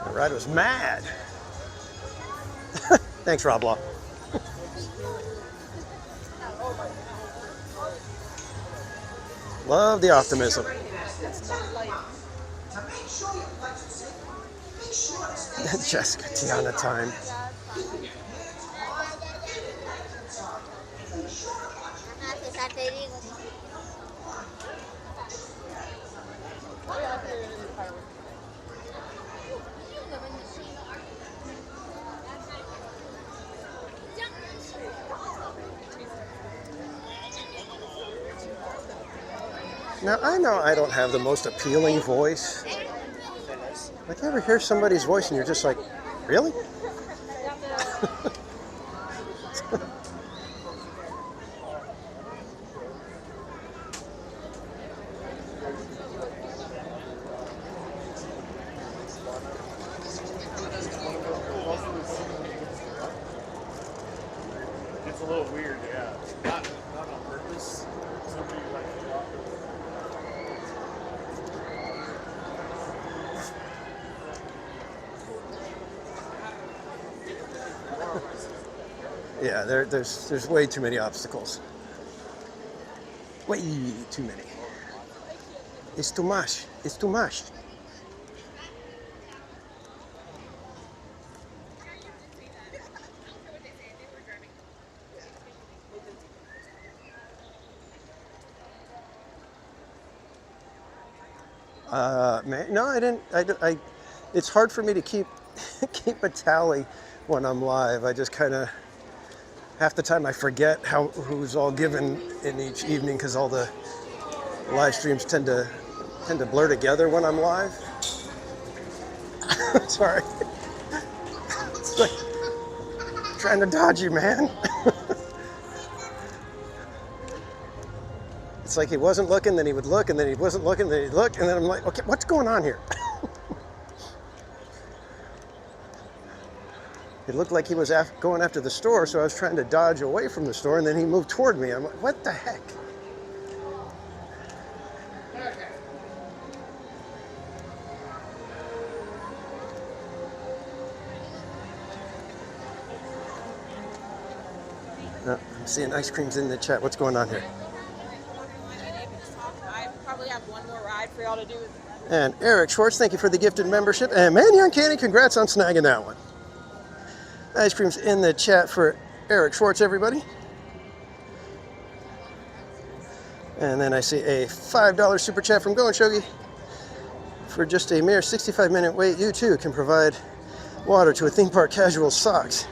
The ride was mad. Thanks, Rob Law. Love the optimism. Jessica, Tiana time. Now, I know I don't have the most appealing voice. Like, you ever hear somebody's voice and you're just like, really? It's a little weird, yeah. Not on purpose. Somebody like Yeah, there's way too many obstacles. Way too many. It's too much. It's too much. Man, no, I didn't. It's hard for me to keep keep a tally when I'm live. I just kind of half the time I forget who's all given in each evening because all the live streams tend to blur together when I'm live. Sorry, it's like trying to dodge you, man. It's like he wasn't looking, then he would look, and then he wasn't looking, then he'd look, and then I'm like, okay, what's going on here? It looked like he was going after the store, so I was trying to dodge away from the store, and then he moved toward me. I'm like, what the heck? I'm seeing ice creams in the chat. What's going on here? I probably have one more ride for y'all to do. And Eric Schwartz, thank you for the gifted membership. And Man Young Candy, congrats on snagging that one. Ice cream's in the chat for Eric Schwartz, everybody. And then I see a $5 super chat from Going Shogi. For just a mere 65-minute wait, you too can provide water to a theme park casual socks.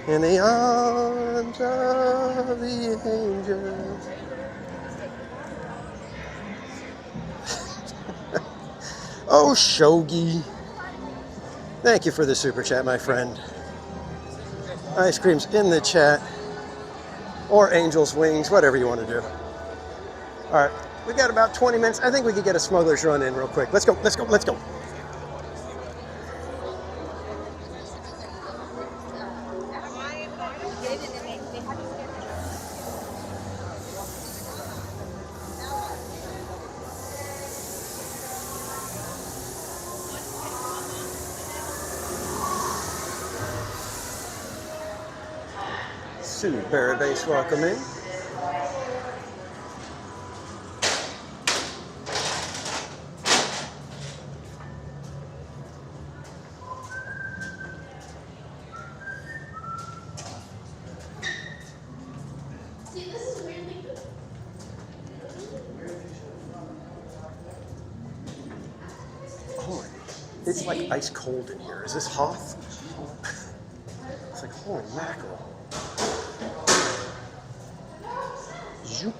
In the arms of the angels. Oh, Shogi. Thank you for the super chat, my friend. Ice cream's in the chat. Or Angel's Wings, whatever you want to do. All right, we got about 20 minutes. I think we could get a smuggler's run in real quick. Let's go, let's go, let's go. Sue Barry Base, welcome in. It's like ice cold in here. Is this Hoth? It's like, holy mackerel. Zoop.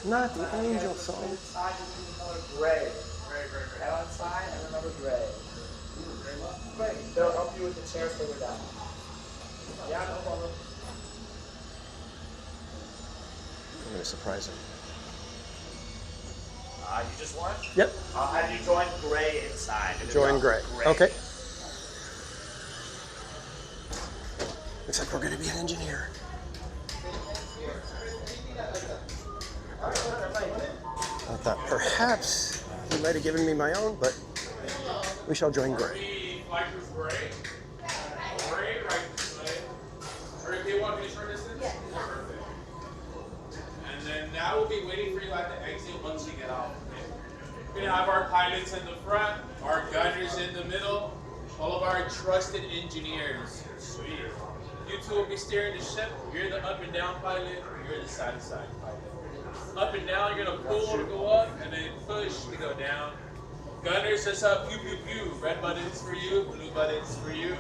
Not the angel song. Inside is the color gray. Head on side and remember gray. Great. They'll help you with the chairs further down. Yeah, no problem. I'm going to surprise him. You just won? Yep. Have you joined gray inside? Join gray. Okay. Looks like we're going to be an engineer. I thought perhaps he might have given me my own, but we shall join gray. Fly through gray. Gray, right this way. Are you want to be short distance? Yes. Perfect. And then now we'll be waiting for you at the exit once you get out. Okay? We're going to have our pilots in the front, our gunners in the middle, all of our trusted engineers. Sweet. You two will be steering the ship. You're the up and down pilot, you're the side to side pilot. Up and down, you're gonna pull to go up, and then push to go down. Gunners, just up, pew pew pew. Red buttons for you, blue buttons for you.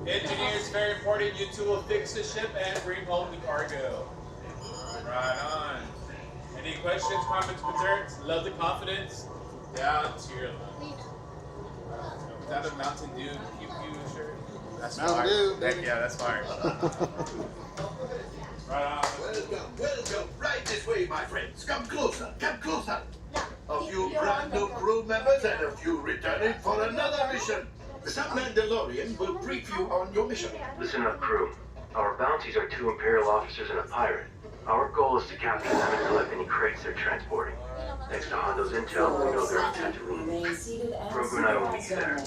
Engineers, very important. You two will fix the ship and bring home the cargo. Right on. Any questions, comments, concerns? Love the confidence. Down to your left. Is that a Mountain Dew pew pew shirt? That's Mountain Dew, baby. Yeah, that's fire. Right on. Welcome. Right this way, my friends. Come closer. A few brand new crew members and a few returning for another mission. Some Mandalorian will brief you on your mission. Listen up, crew. Our bounties are 2 Imperial officers and a pirate. Our goal is to capture them and collect any crates they're transporting. Thanks to Hondo's intel, we know they're on Tatooine. Grogu and I will meet you there.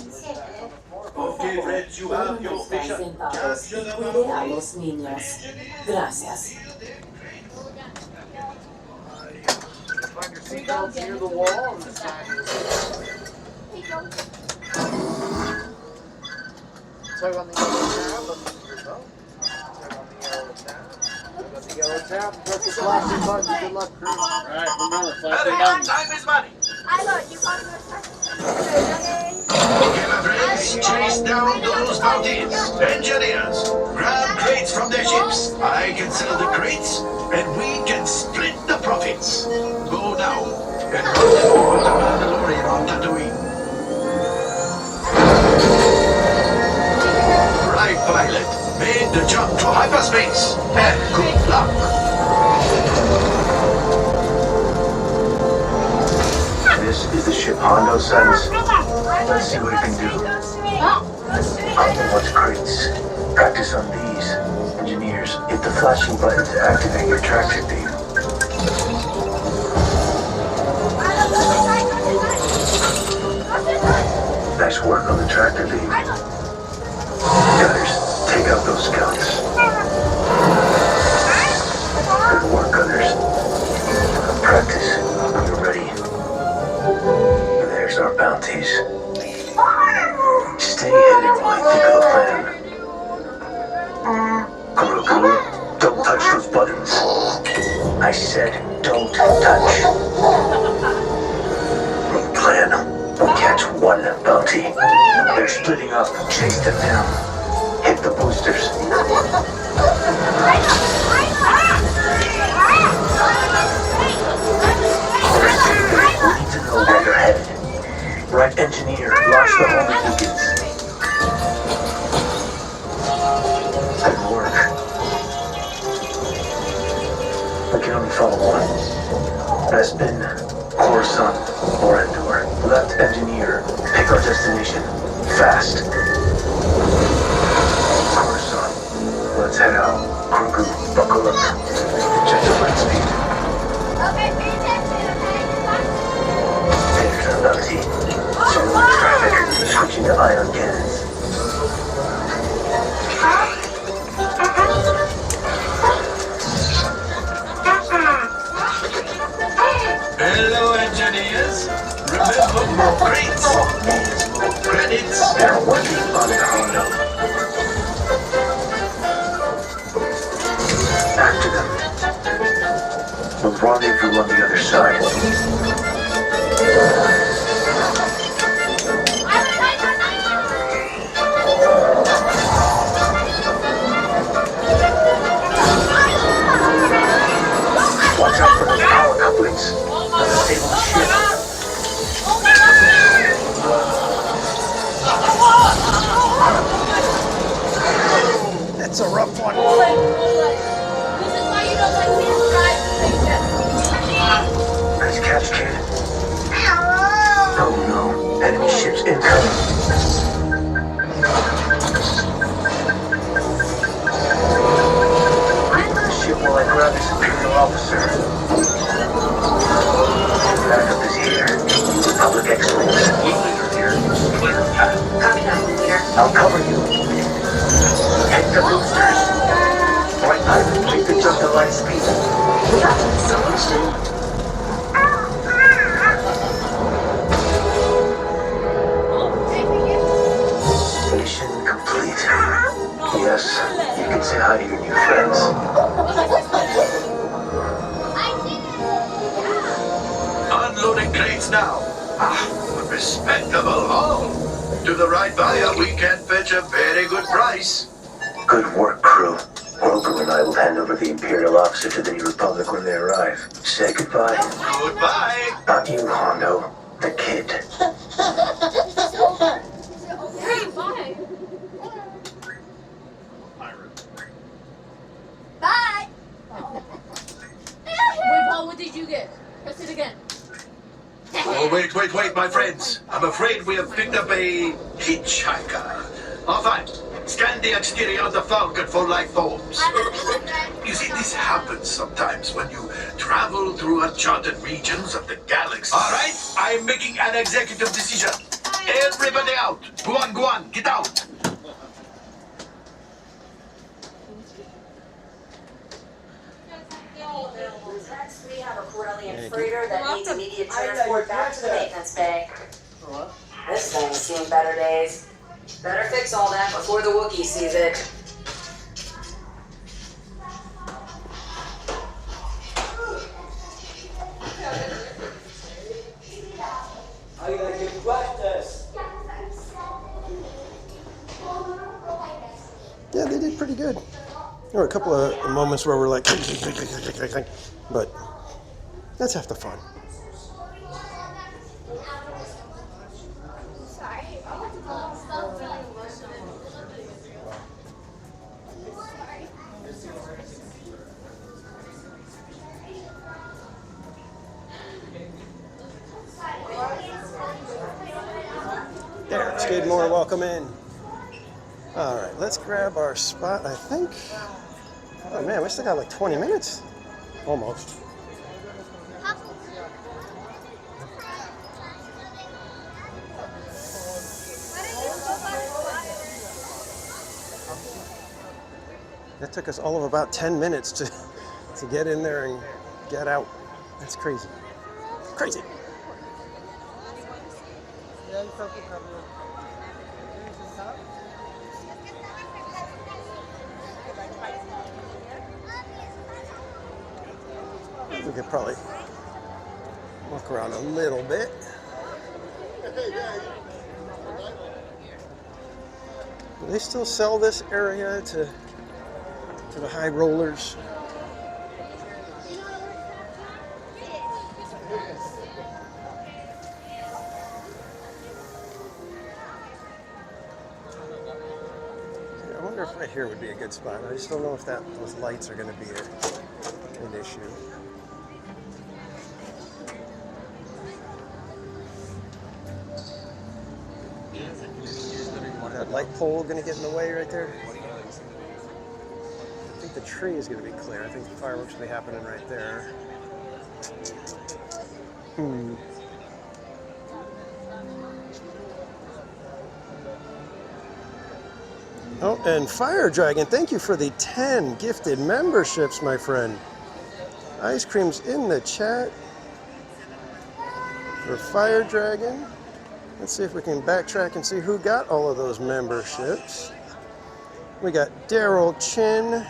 Okay, friends, you have your mission. Capture them a los niños. Gracias. Find your seatbelts near the wall on the side. Tug on the yellow tab, look at your belt. Tug on the yellow tab. Tug on the yellow tab, press the flashing button. Good luck, crew. Alright, remember, flashing button. Time is money. Okay, my friends, chase down those bounties. Engineers, grab crates from their ships. I can sell the crates, and we can split the profits. Go now, and rendezvous with the Mandalorian on Tatooine. Right, pilot. Made the jump to hyperspace. And good luck. This is the ship Hondo sends. Let's see what it can do. Hondo wants crates. Practice on these. Engineers, hit the flashing button to activate your tractor beam. Nice work on the tractor beam. Gunners, take out those scouts. Good work, gunners. Practice. You're ready. There's our bounties. Stay hidden while I think of a plan. Grogu, don't touch those buttons. I said don't touch. Plan. We catch one bounty. They're splitting up. Chase them down. Hit the boosters. We need to know where they're headed. Right, engineer, launch the homing beacons. Good work. I can only follow one. Bespin, Coruscant, or Endor. Left, engineer. Pick our destination. Fast. Coruscant. Let's head out. Grogu, buckle up. Check the light speed. Okay, pay attention, okay? There's our bounty. Zero traffic. Switching to ion cannons. Hello, engineers. Remember, more crates means more credits. They're working on it, Hondo. After them. We'll rendezvous on the other side. Watch out for those power couplings. They'll disable the ship. That's a rough one. This is why you don't like me to drive spaceship. Nice catch, kid. Oh no. Enemy ships incoming. Ship while I grab this Imperial officer. Backup is here. Public X-Wings. Leader here. Clear path. Copy that, leader. I'll cover you. Hit the boosters. Right pilot, keep the jump to light speed. Mission complete. Yes, you can say hi to your new friends. Unloading crates now. A respectable haul. To the right buyer, we can fetch a very good price. Good work, crew. Grover and I will hand over the Imperial officer to the New Republic when they arrive. Say goodbye. Goodbye. Not you, Hondo. The kid. Hey, bye. Bye. Wait, Paul, what did you get? Press it again. Oh, wait, my friends. I'm afraid we have picked up a hitchhiker. Fine. Scan the exterior of the Falcon for life forms. You see, this happens sometimes when you travel through uncharted regions of the galaxy. All right, I'm making an executive decision. Everybody out. Go on, get out. We have a Corellian freighter that needs immediate transport back to the maintenance bay. This thing's seen better days. Better fix all that before the Wookiee sees it. Yeah, they did pretty good. There were a couple of moments where we're like, but that's half the fun. There, Skidmore, welcome in. All right, let's grab our spot, I think. Oh man, we still got like 20 minutes. Almost. That took us all of about 10 minutes to get in there and get out. That's crazy. Crazy. We could probably walk around a little bit. Do they still sell this area to the high rollers? I wonder if right here would be a good spot. I just don't know if those lights are going to be an issue. That light pole going to get in the way right there? I think the tree is going to be clear. I think the fireworks will be happening right there. Oh, and Fire Dragon, thank you for the 10 gifted memberships, my friend. Ice Cream's in the chat. for Fire Dragon. Let's see if we can backtrack and see who got all of those memberships. We got Daryl Chin,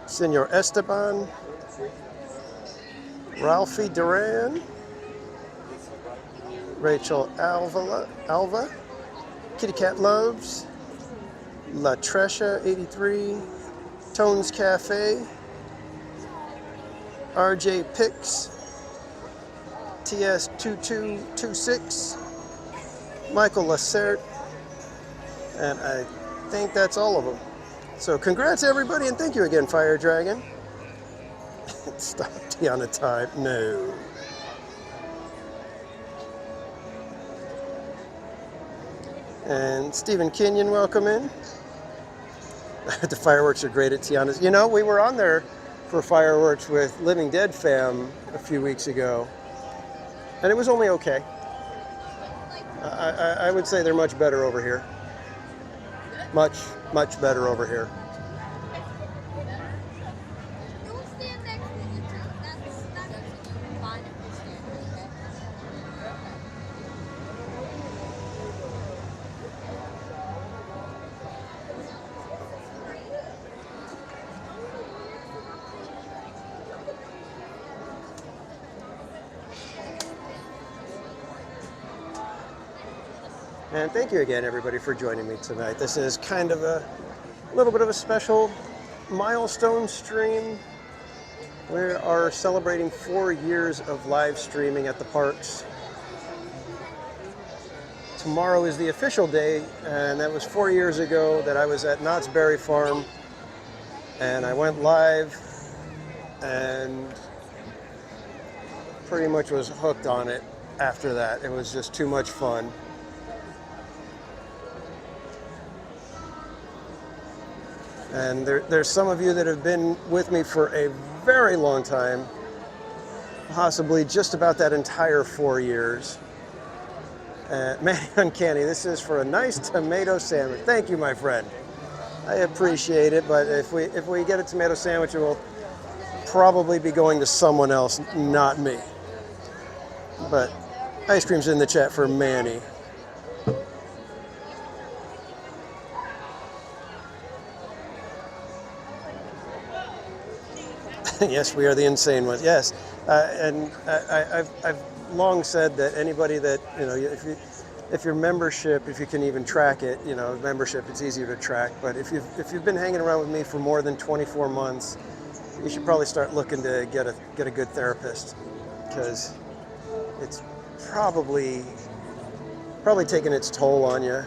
Senor Esteban, Ralphie Duran, Rachel Alva, Kitty Cat Loves, La Tresha 83, Tones Cafe, RJ Pix, TS2226, Michael Lacerte, and I think that's all of them. So congrats everybody, and thank you again, Fire Dragon. Stop Tiana time. No. And Stephen Kenyon, welcome in. The fireworks are great at Tiana's. You know, we were on there for fireworks with Living Dead fam a few weeks ago, and it was only okay. I would say they're much better over here. Much, much better over here. And thank you again, everybody, for joining me tonight. This is kind of a little bit of a special milestone stream. We are celebrating 4 years of live streaming at the parks. Tomorrow is the official day, and that was 4 years ago that I was at Knott's Berry Farm, and I went live and pretty much was hooked on it after that. It was just too much fun. And there's some of you that have been with me for a very long time, possibly just about that entire 4 years. Manny Uncanny, this is for a nice tomato sandwich. Thank you, my friend. I appreciate it, but if we get a tomato sandwich, it will probably be going to someone else, not me. But ice cream's in the chat for Manny. Yes, we are the insane ones. Yes, and I've long said that anybody that, you know, if your membership, if you can even track it, you know, membership, it's easier to track. But if you've been hanging around with me for more than 24 months, you should probably start looking to get a good therapist, because it's probably taking its toll on you.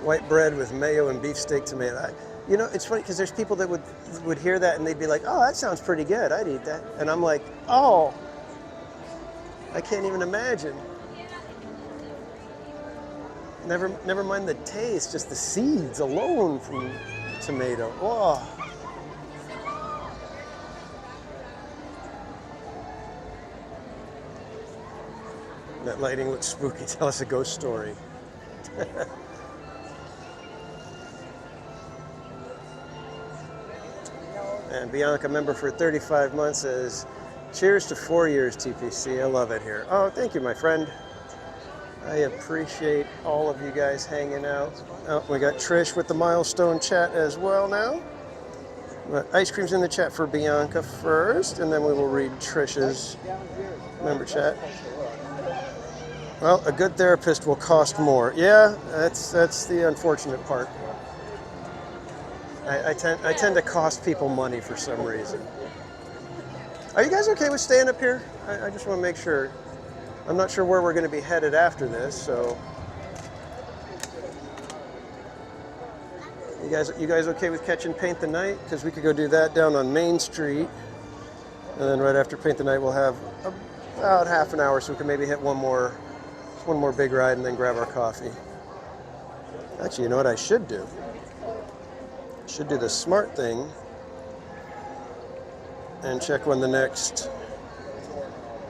White bread with mayo and beefsteak tomato. You know, it's funny because there's people that would hear that and they'd be like, "Oh, that sounds pretty good. I'd eat that." And I'm like, "Oh, I can't even imagine." Never mind the taste, just the seeds alone from tomato. Oh. That lighting looks spooky. Tell us a ghost story. And Bianca, member for 35 months, says, "Cheers to 4 years, TPC. I love it here." Oh, thank you, my friend. I appreciate all of you guys hanging out. Oh, we got Trish with the milestone chat as well now. But ice cream's in the chat for Bianca first, and then we will read Trish's member chat. Well, a good therapist will cost more. Yeah, that's the unfortunate part. I tend to cost people money for some reason. Are you guys okay with staying up here? I just want to make sure. I'm not sure where we're going to be headed after this, so. You guys okay with catching Paint the Night? Because we could go do that down on Main Street. And then right after Paint the Night, we'll have about half an hour, so we can maybe hit one more big ride and then grab our coffee. Actually, you know what I should do? Should do the smart thing and check when the next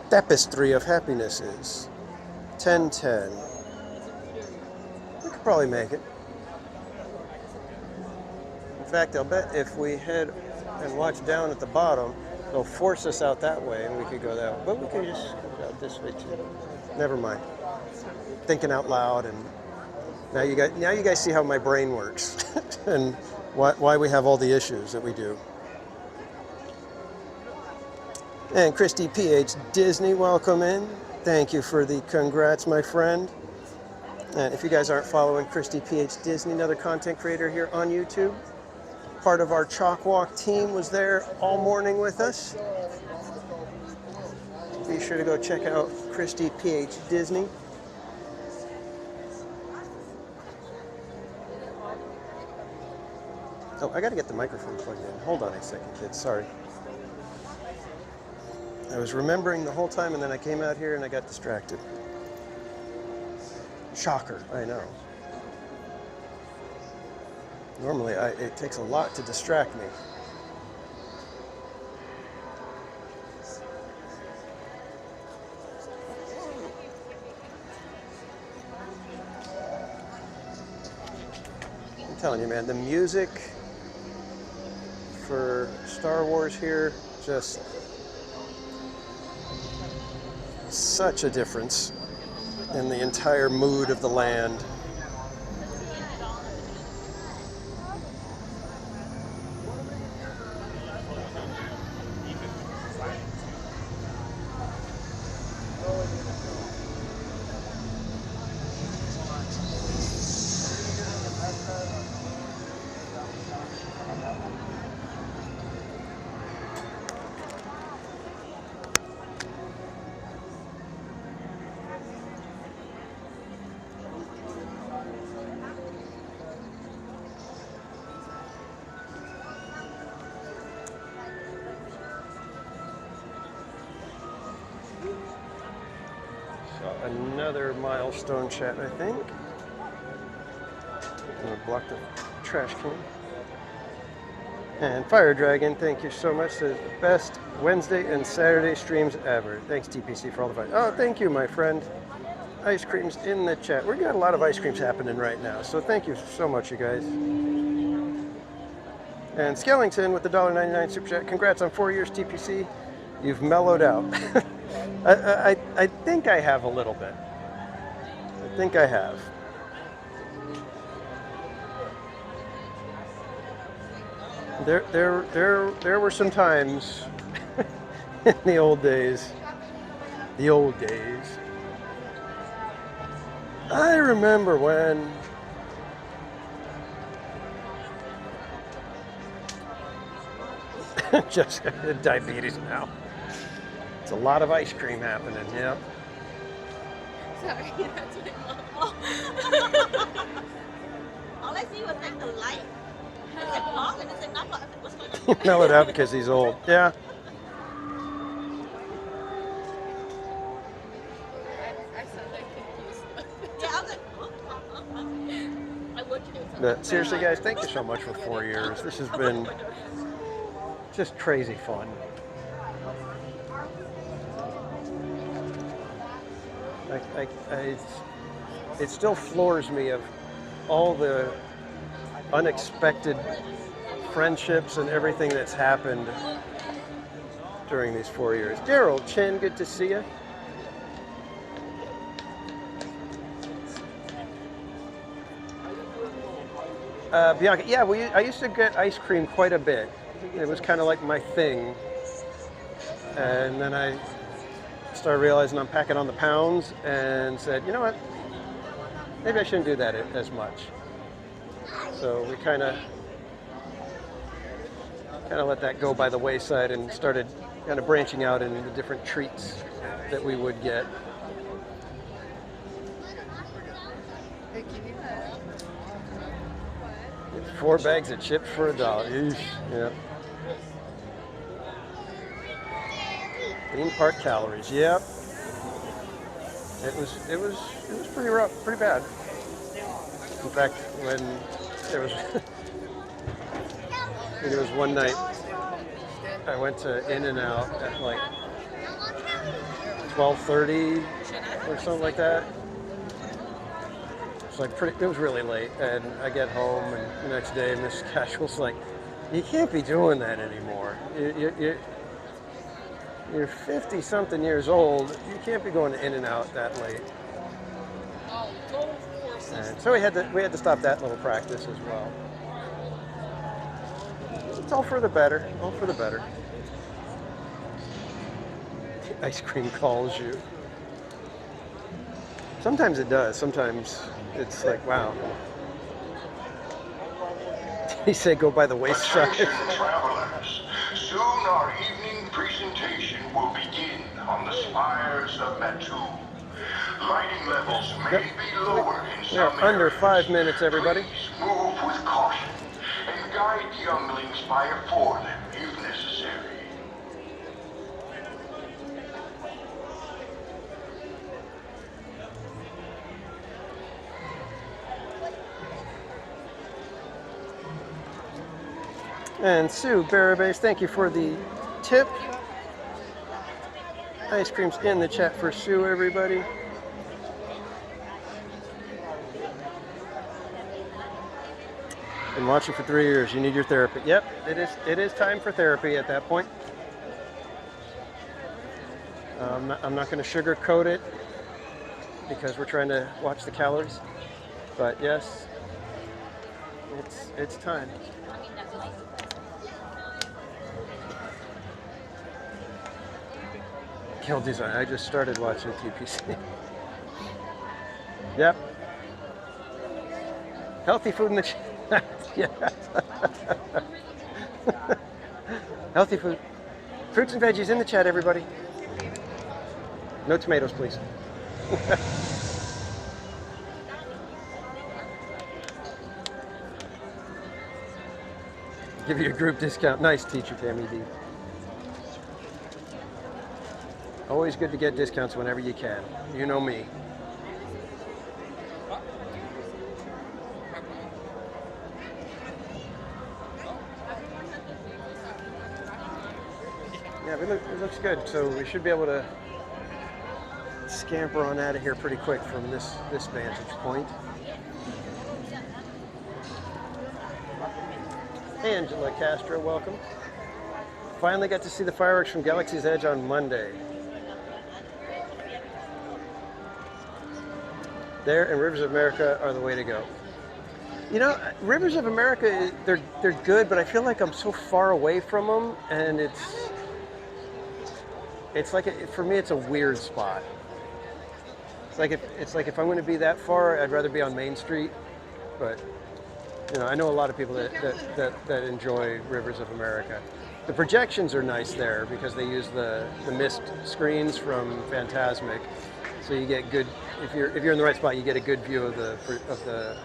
Tapestry of Happiness is. 10:10. We could probably make it. In fact, I'll bet if we head and watch down at the bottom, they'll force us out that way, and we could go that way. But we could just go out this way too. Never mind. Thinking out loud, and now you guys see how my brain works, and why we have all the issues that we do. And Christy PH Disney, welcome in. Thank you for the congrats, my friend. And if you guys aren't following Christy PH Disney, another content creator here on YouTube, part of our Chalk Walk team, was there all morning with us. Be sure to go check out Christy PH Disney. Oh, I got to get the microphone plugged in. Hold on a second, kids. Sorry. I was remembering the whole time, and then I came out here and I got distracted. Shocker, I know. Normally, it takes a lot to distract me. I'm telling you, man, the music for Star Wars here, just such a difference in the entire mood of the land. Another milestone chat, I think. I'm gonna block the trash can. And Fire Dragon, thank you so much. The best Wednesday and Saturday streams ever. Thanks TPC for all the fun. Oh, thank you, my friend. Ice creams in the chat. We've got a lot of ice creams happening right now, so thank you so much, you guys. And Skellington with the $1.99 super chat. Congrats on 4 years, TPC. You've mellowed out. I think I have a little bit. I think I have. There were some times in the old days. I remember when just diabetes now. It's a lot of ice cream happening, yeah. Sorry, that's my mom. All I see was like the light. I said long and I said not long. What's going on? Mell it out because he's old. Yeah. I sound like confused. Yeah, I was like, I would do something. But seriously, guys, thank you so much for 4 years. This has been just crazy fun. It still floors me of all the unexpected friendships and everything that's happened during these 4 years. Daryl Chin, good to see you. Bianca, yeah, I used to get ice cream quite a bit. It was kind of like my thing. And then I started realizing I'm packing on the pounds and said, you know what, maybe I shouldn't do that as much. So we kind of let that go by the wayside and started kind of branching out into the different treats that we would get. Get 4 bags of chips for $1. Eesh. Yeah. Theme park calories. Yep. It was pretty rough, pretty bad. In fact, when there was one night I went to In-N-Out at like 12:30 or something like that. It's like it was really late, and I get home and the next day, and Miss Casual's like, You can't be doing that anymore. You're 50-something years old. You can't be going in and out that late. Oh, go forces. And so we had to stop that little practice as well. It's all for the better. All for the better. Ice cream calls you. Sometimes it does. Sometimes it's like, wow. He said go by the wayside. Attention travelers. Soon our evening presentation will begin on the spires of Matu. Lighting levels may be lower in We're some under areas. 5 minutes, everybody. Move with caution and guide younglings by a forelimb if necessary. And Sue Barabase, thank you for the tip. Ice cream's in the chat for Sue, everybody. Been watching for 3 years. You need your therapy. Yep, it is time for therapy at that point. I'm not going to sugarcoat it because we're trying to watch the calories. But yes, it's time. Kill Design. I just started watching TPC. Yep. Healthy food in the chat. Yeah. Healthy food. Fruits and veggies in the chat, everybody. No tomatoes, please. Give you a group discount. Nice, teacher Tammy D. Always good to get discounts whenever you can. You know me. Yeah, it looks good. So we should be able to scamper on out of here pretty quick from this vantage point. Hey, Angela Castro, welcome. Finally got to see the fireworks from Galaxy's Edge on Monday. There and Rivers of America are the way to go. You know, Rivers of America, they're good, but I feel like I'm so far away from them, and it's like for me it's a weird spot. It's like if I'm going to be that far, I'd rather be on Main Street. But you know, I know a lot of people that enjoy Rivers of America. The projections are nice there because they use the mist screens from Fantasmic, so you get good. If you're in the right spot, you get a good view of the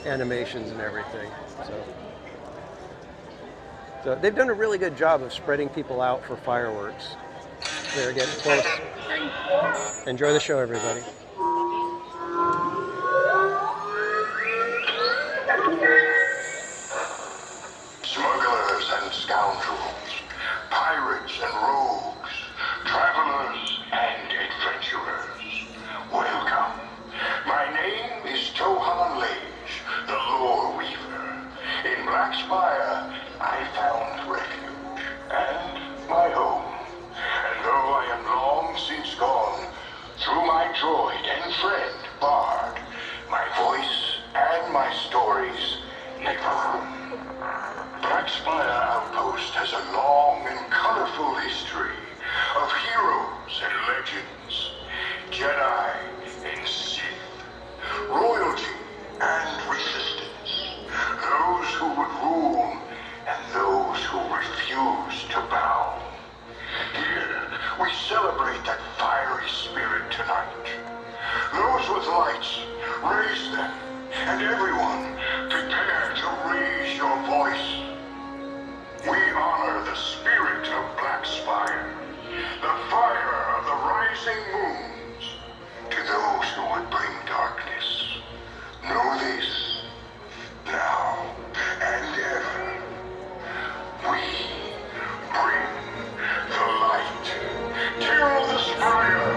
animations and everything. So they've done a really good job of spreading people out for fireworks. They're getting close. Enjoy the show, everybody. Smugglers and scoundrels, pirates and rogues, travelers and adventurers, welcome. My name is Tohan Lage, the Lore Weaver. In Black Spire, I found refuge and my home. And though I am long since gone, through my droid and friend, Bard, my voice and my stories live on. Black Spire Outpost has a long and colorful history of heroes and legends, Jedi and Sith, royalty and resistance, those who would rule and those who refuse to bow. Here, we celebrate that fiery spirit tonight. Those with lights, raise them, and everyone, prepare to raise your voice. We honor the spirit of Black Spire, the fire of the rising moons. To those who would bring darkness, know this, now and ever, we bring the light. Till the spire.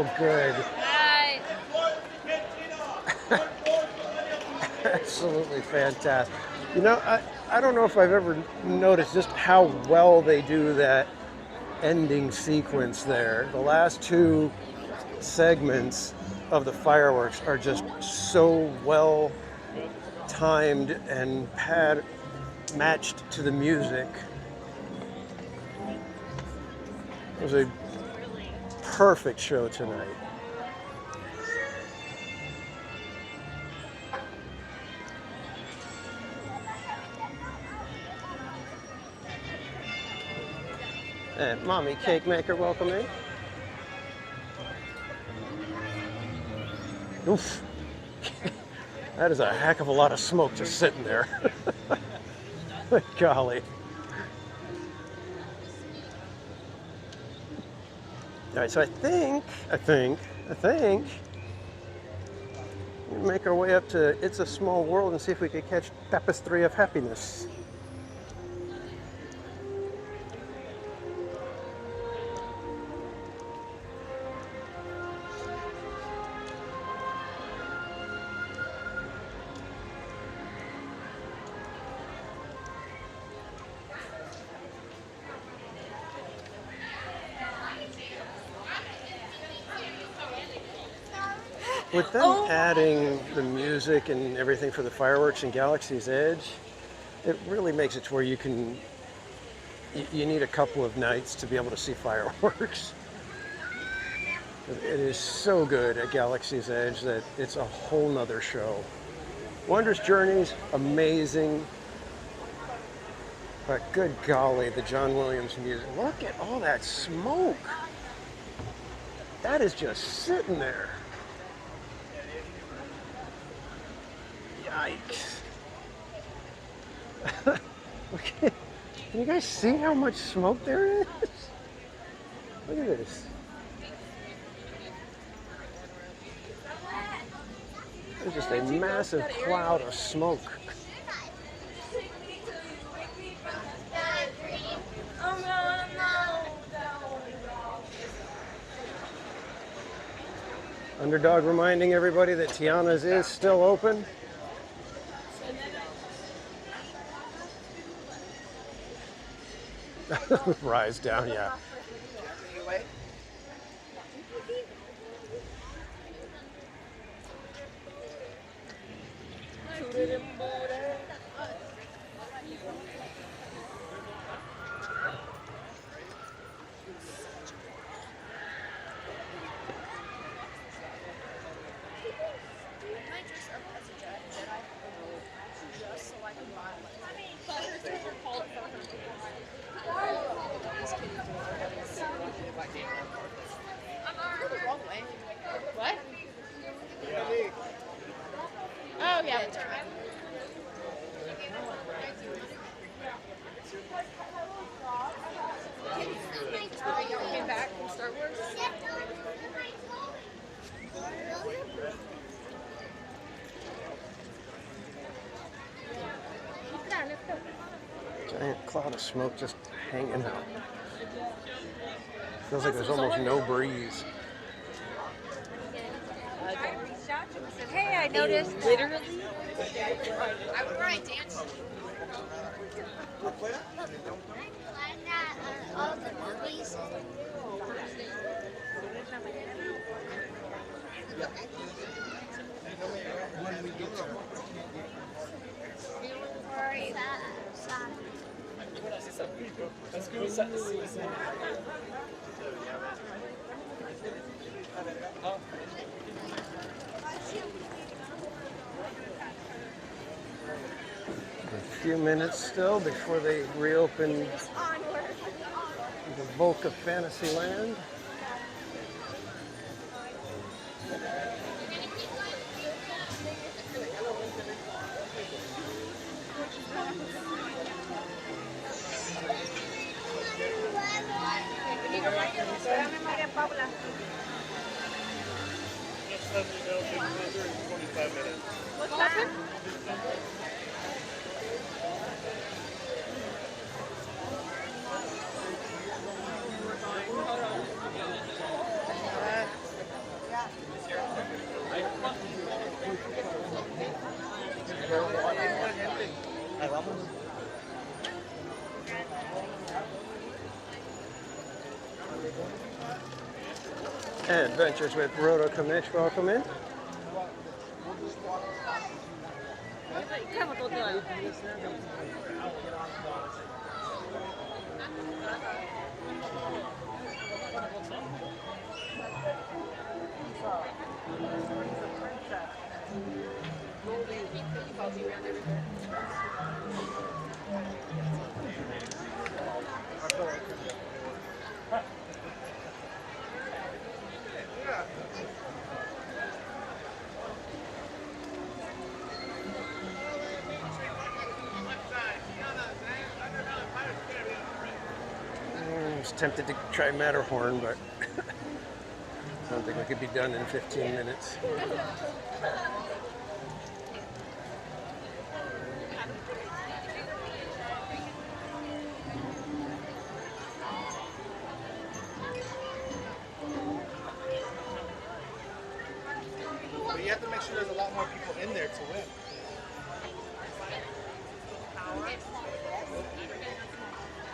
so good. Right. Absolutely fantastic. You know, I don't know if I've ever noticed just how well they do that ending sequence there. The last two segments of the fireworks are just so well timed and matched to the music. It was a perfect show tonight. And Mommy Cake Maker, welcome in. Oof. That is a heck of a lot of smoke just sitting there. Golly. All right, so I think we'll make our way up to It's a Small World and see if we can catch Tapestry of Happiness. With them adding the music and everything for the fireworks in Galaxy's Edge, it really makes it to where you need a couple of nights to be able to see fireworks. It is so good at Galaxy's Edge that it's a whole nother show. Wondrous Journeys, amazing. But good golly, the John Williams music. Look at all that smoke. That is just sitting there. Yikes. Okay. Can you guys see how much smoke there is? Look at this. There's just a massive cloud of smoke. Underdog reminding everybody that Tiana's is still open. Rise down, yeah. What? Oh, yeah. You came back from Star Wars? Giant cloud of smoke just hanging out. Feels like there's almost no breeze. Hey, I noticed. Literally? I would write dance. All the movies. A few minutes still before they reopen the bulk of Fantasyland. What's that? Adventures with Roto Kamish, welcome in. I was tempted to try Matterhorn, but I don't think we could be done in 15 minutes. But you have to make sure there's a lot more people in there to win.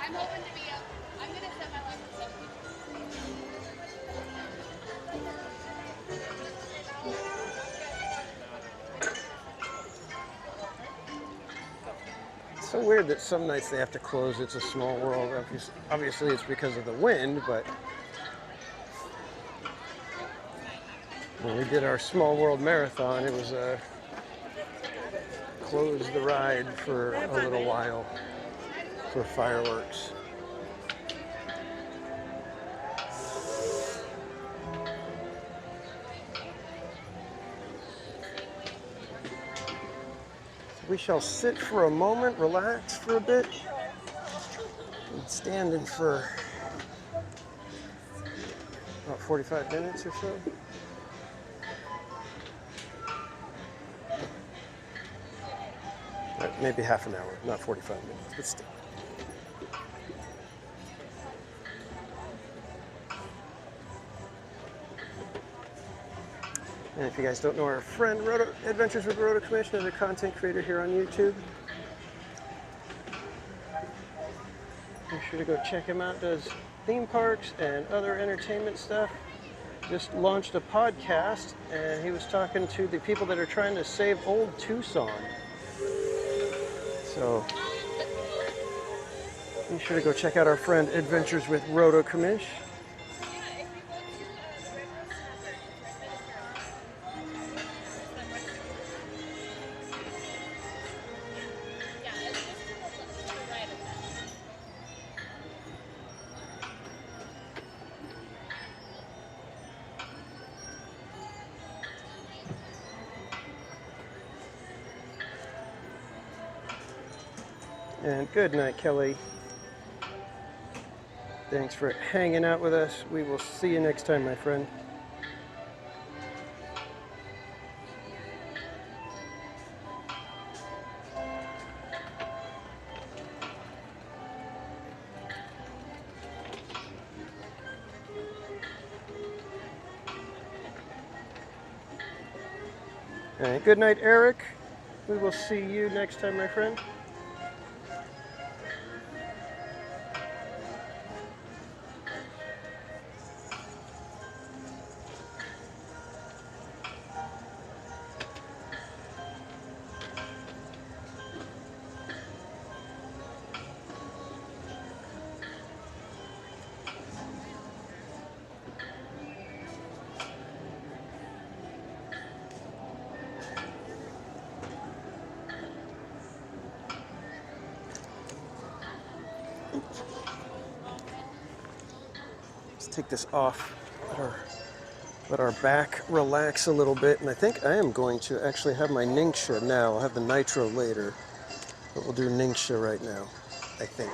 I'm hoping to be up. I'm gonna set my license up. It's so weird that some nights they have to close It's a Small World. Obviously it's because of the wind, but when we did our Small World Marathon, it was closed the ride for a little while for fireworks. We shall sit for a moment, relax for a bit, and stand in for about 45 minutes or so. Maybe half an hour, not 45 minutes, but still. And if you guys don't know our friend, Adventures with Roto Commission is a content creator here on YouTube. Be sure to go check him out. Does theme parks and other entertainment stuff. Just launched a podcast, and he was talking to the people that are trying to save old Tucson. So be sure to go check out our friend Adventures with Roto Commish. And good night, Kelly. Thanks for hanging out with us. We will see you next time, my friend. And good night, Eric. We will see you next time, my friend. Let's take this off. Let our back relax a little bit. And I think I am going to actually have my Ningxia now. I'll have the Nitro later. But we'll do Ningxia right now, I think.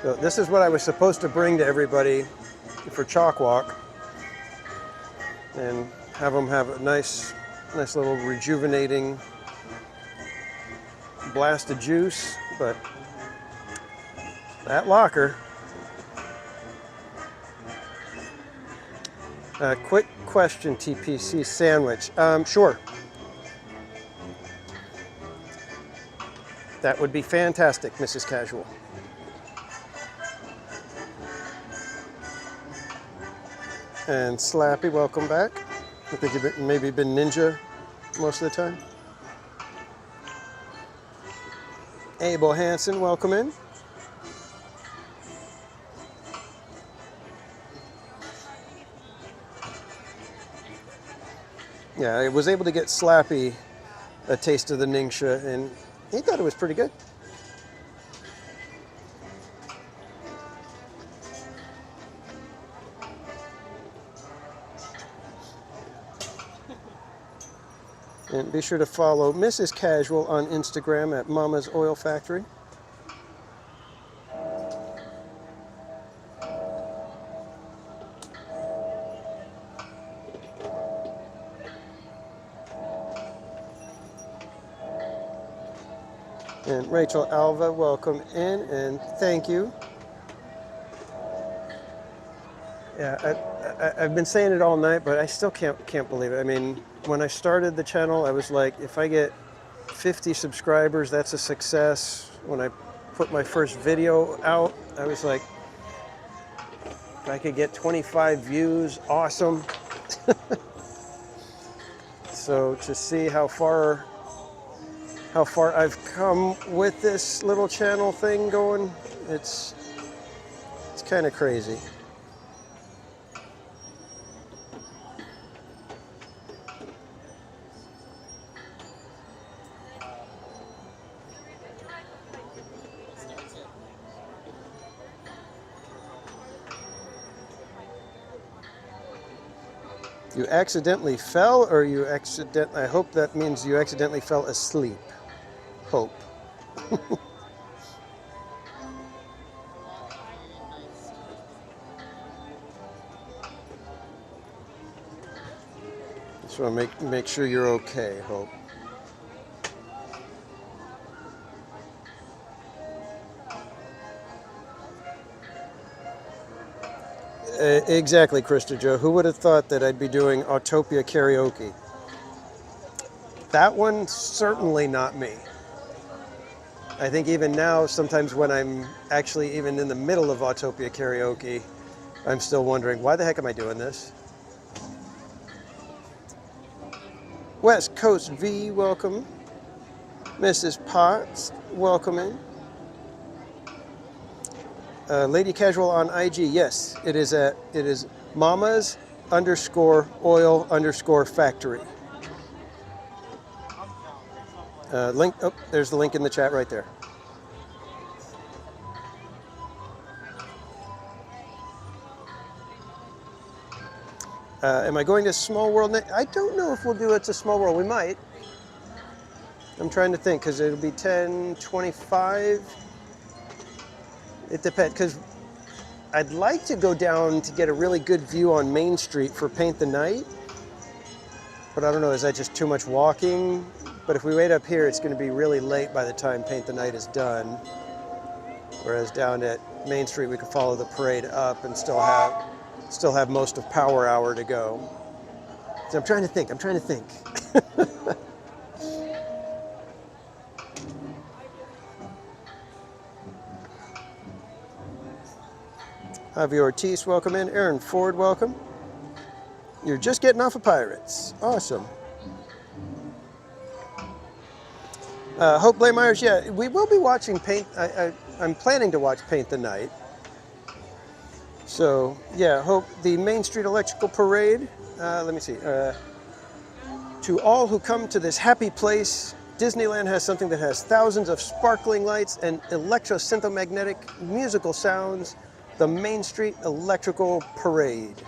So this is what I was supposed to bring to everybody for Chalk Walk, and have them have a nice little rejuvenating blast of juice. But that locker. Quick question, TPC sandwich. Sure. That would be fantastic, Mrs. Casual. And Slappy, welcome back. I think you've maybe been ninja most of the time. Abel Hansen, welcome in. Yeah, I was able to get Slappy a taste of the Ningxia, and he thought it was pretty good. And be sure to follow Mrs. Casual on Instagram at Mama's Oil Factory. And Rachel Alva, welcome in, and thank you. Yeah, I've been saying it all night, but I still can't believe it. I mean, when I started the channel, I was like, if I get 50 subscribers, that's a success. When I put my first video out, I was like, if I could get 25 views, awesome. So to see how far I've come with this little channel thing going, it's kind of crazy. You accidentally fell, or I hope that means you accidentally fell asleep. Hope. Just want to make sure you're okay, Hope. Exactly, Krista Joe. Who would have thought that I'd be doing Autopia karaoke? That one, certainly not me. I think even now, sometimes when I'm actually even in the middle of Autopia karaoke, I'm still wondering, why the heck am I doing this? West Coast V, welcome. Mrs. Potts, welcome in. Lady Casual on IG, yes, it is mamas_oil_factory. Link, oh, there's the link in the chat right there. Am I going to Small World? I don't know if we'll do it to Small World. We might. I'm trying to think, because it'll be 10:25. It depends, because I'd like to go down to get a really good view on Main Street for Paint the Night. But I don't know, is that just too much walking? But if we wait up here, it's going to be really late by the time Paint the Night is done. Whereas down at Main Street, we could follow the parade up and still have most of Power Hour to go. So I'm trying to think. Javier Ortiz, welcome in. Aaron Ford, welcome. You're just getting off of Pirates. Awesome. Hope Blaymeyers, yeah, we will be watching Paint. I'm planning to watch Paint the Night. So, yeah, Hope, the Main Street Electrical Parade. Let me see. To all who come to this happy place, Disneyland has something that has thousands of sparkling lights and electro-synthomagnetic musical sounds. The Main Street Electrical Parade.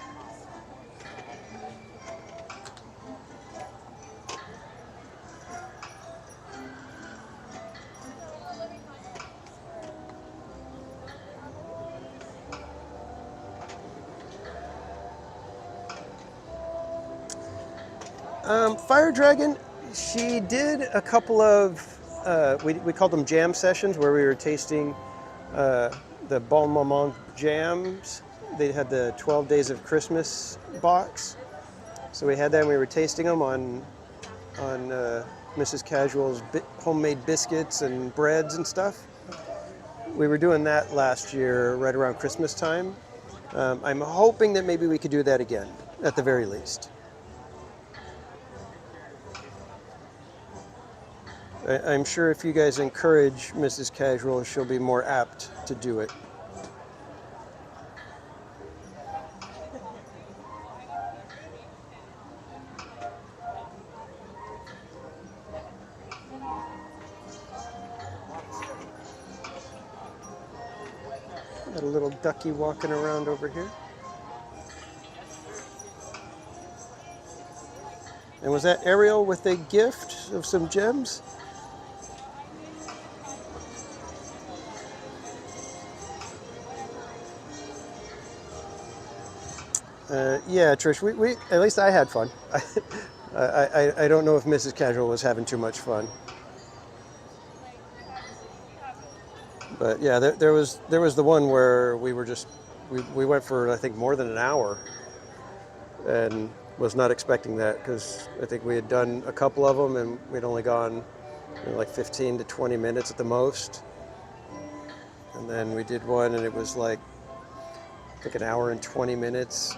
Fire Dragon, she did a couple of, we called them jam sessions where we were tasting the Bon Moment jams. They had the 12 Days of Christmas box. So we had that and we were tasting them on Mrs. Casual's homemade biscuits and breads and stuff. We were doing that last year right around Christmas time. I'm hoping that maybe we could do that again, at the very least. I'm sure if you guys encourage Mrs. Casual, she'll be more apt to do it. Got a little ducky walking around over here. And was that Ariel with a gift of some gems? Yeah, Trish, we at least I had fun. I don't know if Mrs. Casual was having too much fun. But yeah, there was the one where we were just, we went for I think more than an hour and was not expecting that because I think we had done a couple of them and we'd only gone like 15 to 20 minutes at the most. And then we did one and it was like, I think an hour and 20 minutes.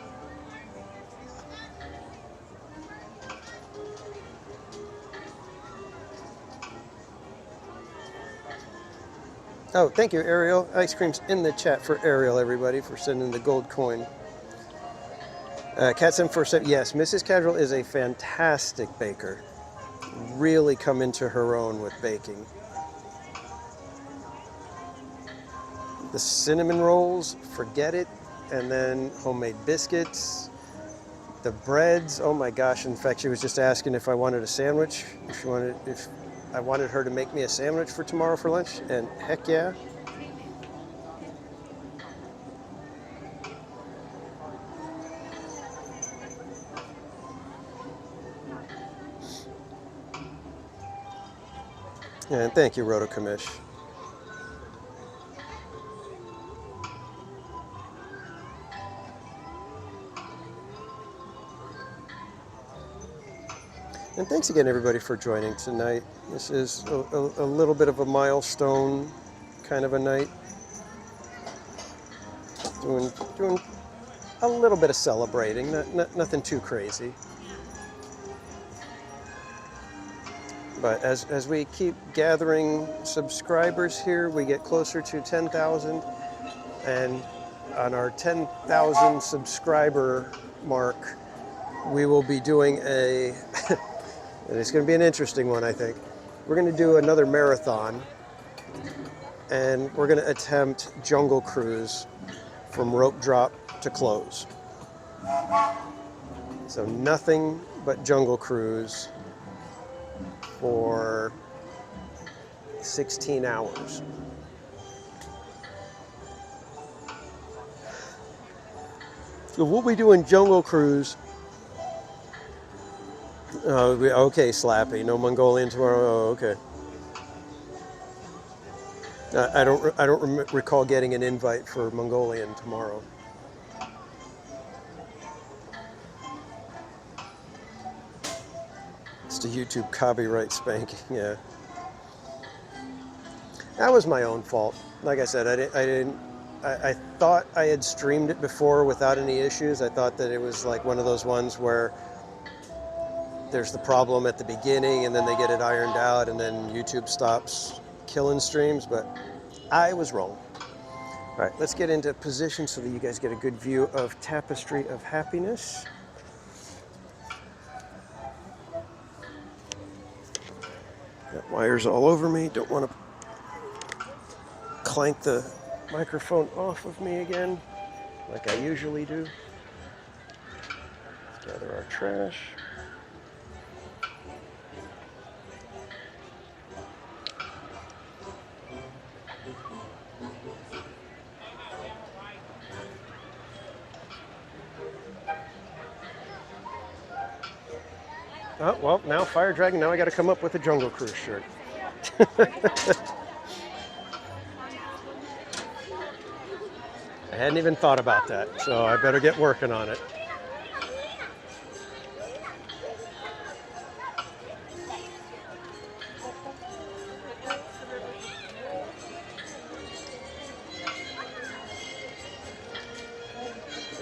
Oh, thank you, Ariel. Ice cream's in the chat for Ariel, everybody, for sending the gold coin. Cat747, yes, Mrs. Casual is a fantastic baker. Really come into her own with baking. The cinnamon rolls, forget it. And then homemade biscuits. The breads, oh my gosh. In fact, she was just asking if I wanted a sandwich. If I wanted her to make me a sandwich for tomorrow for lunch, and heck yeah. And thank you, Roto Kamish. And thanks again, everybody, for joining tonight. This is a little bit of a milestone kind of a night. Doing a little bit of celebrating, nothing too crazy. But as we keep gathering subscribers here, we get closer to 10,000. And on our 10,000 subscriber mark, we will be doing a... And it's going to be an interesting one, I think. We're going to do another marathon, and we're going to attempt Jungle Cruise from rope drop to close. So nothing but Jungle Cruise for 16 hours. So we'll be doing Jungle Cruise. Okay, Slappy. No Mongolian tomorrow. Oh, okay. I don't recall getting an invite for Mongolian tomorrow. It's the YouTube copyright spanking. Yeah. That was my own fault. Like I said, I thought I had streamed it before without any issues. I thought that it was like one of those ones where there's the problem at the beginning and then they get it ironed out and then YouTube stops killing streams, but I was wrong. All right, let's get into position so that you guys get a good view of Tapestry of Happiness. Got wires all over me. Don't want to clank the microphone off of me again like I usually do. Gather our trash. Oh, well, now Fire Dragon, now I got to come up with a Jungle Cruise shirt. I hadn't even thought about that, so I better get working on it.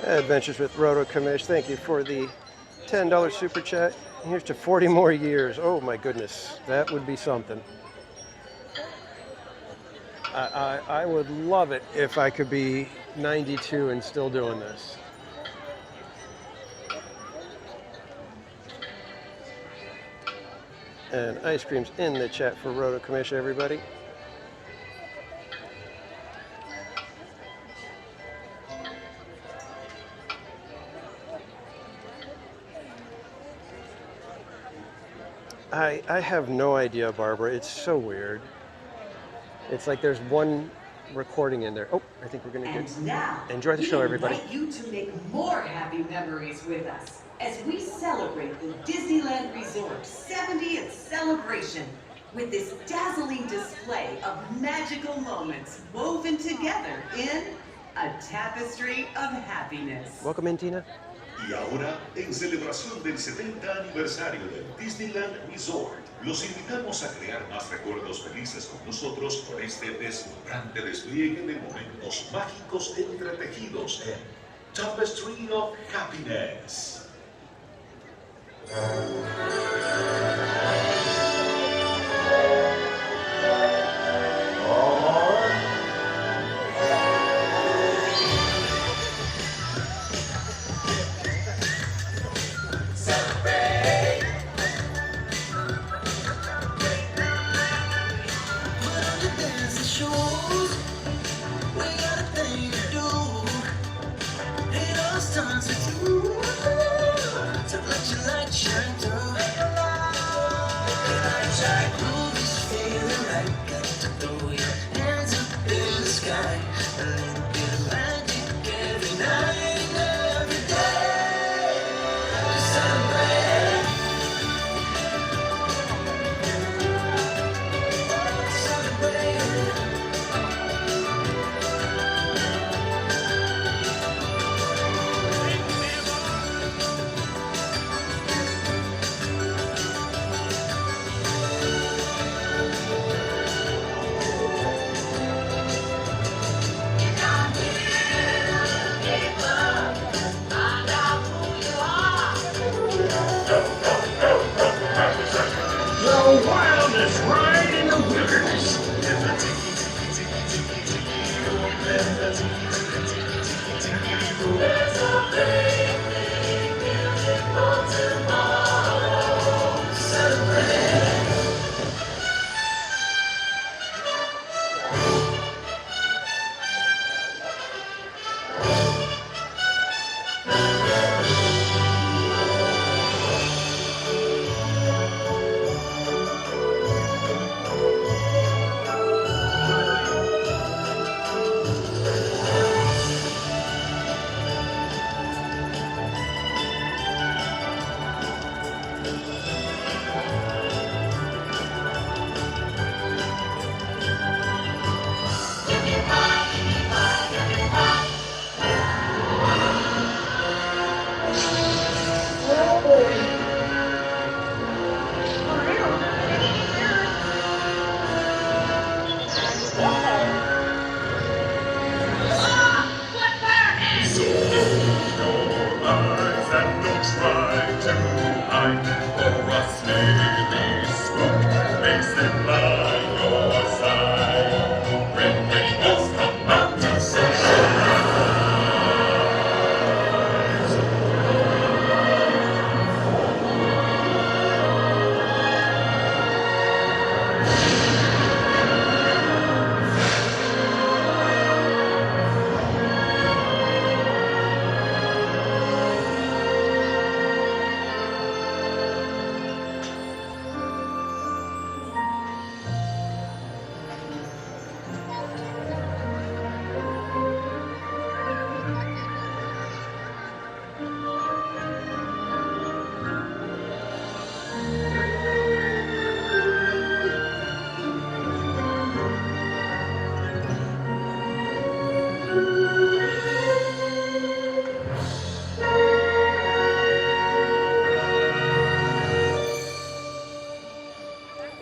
Adventures with Roto Commish, thank you for the $10 super chat. Here's to 40 more years. Oh my goodness, that would be something. I would love it if I could be 92 and still doing this. And ice cream's in the chat for Roto Commish, everybody. I have no idea, Barbara. It's so weird. It's like there's one recording in there. Oh, I think we're going to And now, enjoy the show, everybody. We invite you to make more happy memories with us as we celebrate the Disneyland Resort 70th celebration with this dazzling display of magical moments woven together in a tapestry of happiness. Welcome in, Tina. Y ahora, en celebración del 70 aniversario del Disneyland Resort, los invitamos a crear más recuerdos felices con nosotros con este deslumbrante despliegue de momentos mágicos entretejidos en Tapestry of Happiness.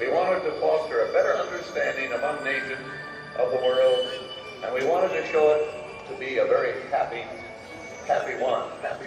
We wanted to foster a better understanding among nations of the world, and we wanted to show it to be a very happy one. Happy.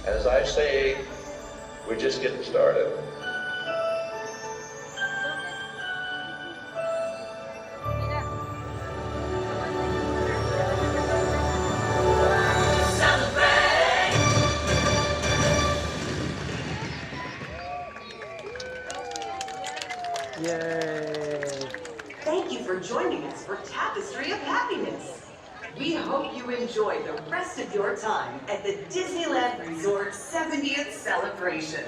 As I say, we're just getting started. Yay! Thank you for joining us for Tapestry of Happiness. We hope you enjoy the rest of your time at the Disneyland Resort 70th celebration.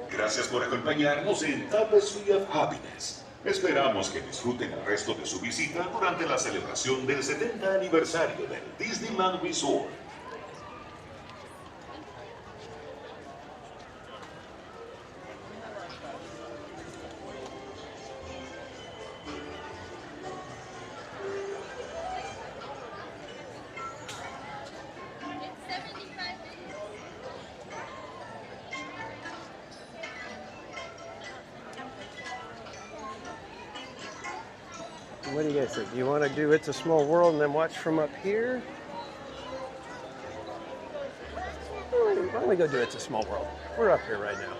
Gracias por acompañarnos en Tapestry of Happiness. Esperamos que disfruten el resto de su visita durante la celebración del 70 aniversario del Disneyland Resort. What do you guys think? Do you want to do It's a Small World and then watch from up here? Why don't we go do It's a Small World? We're up here right now.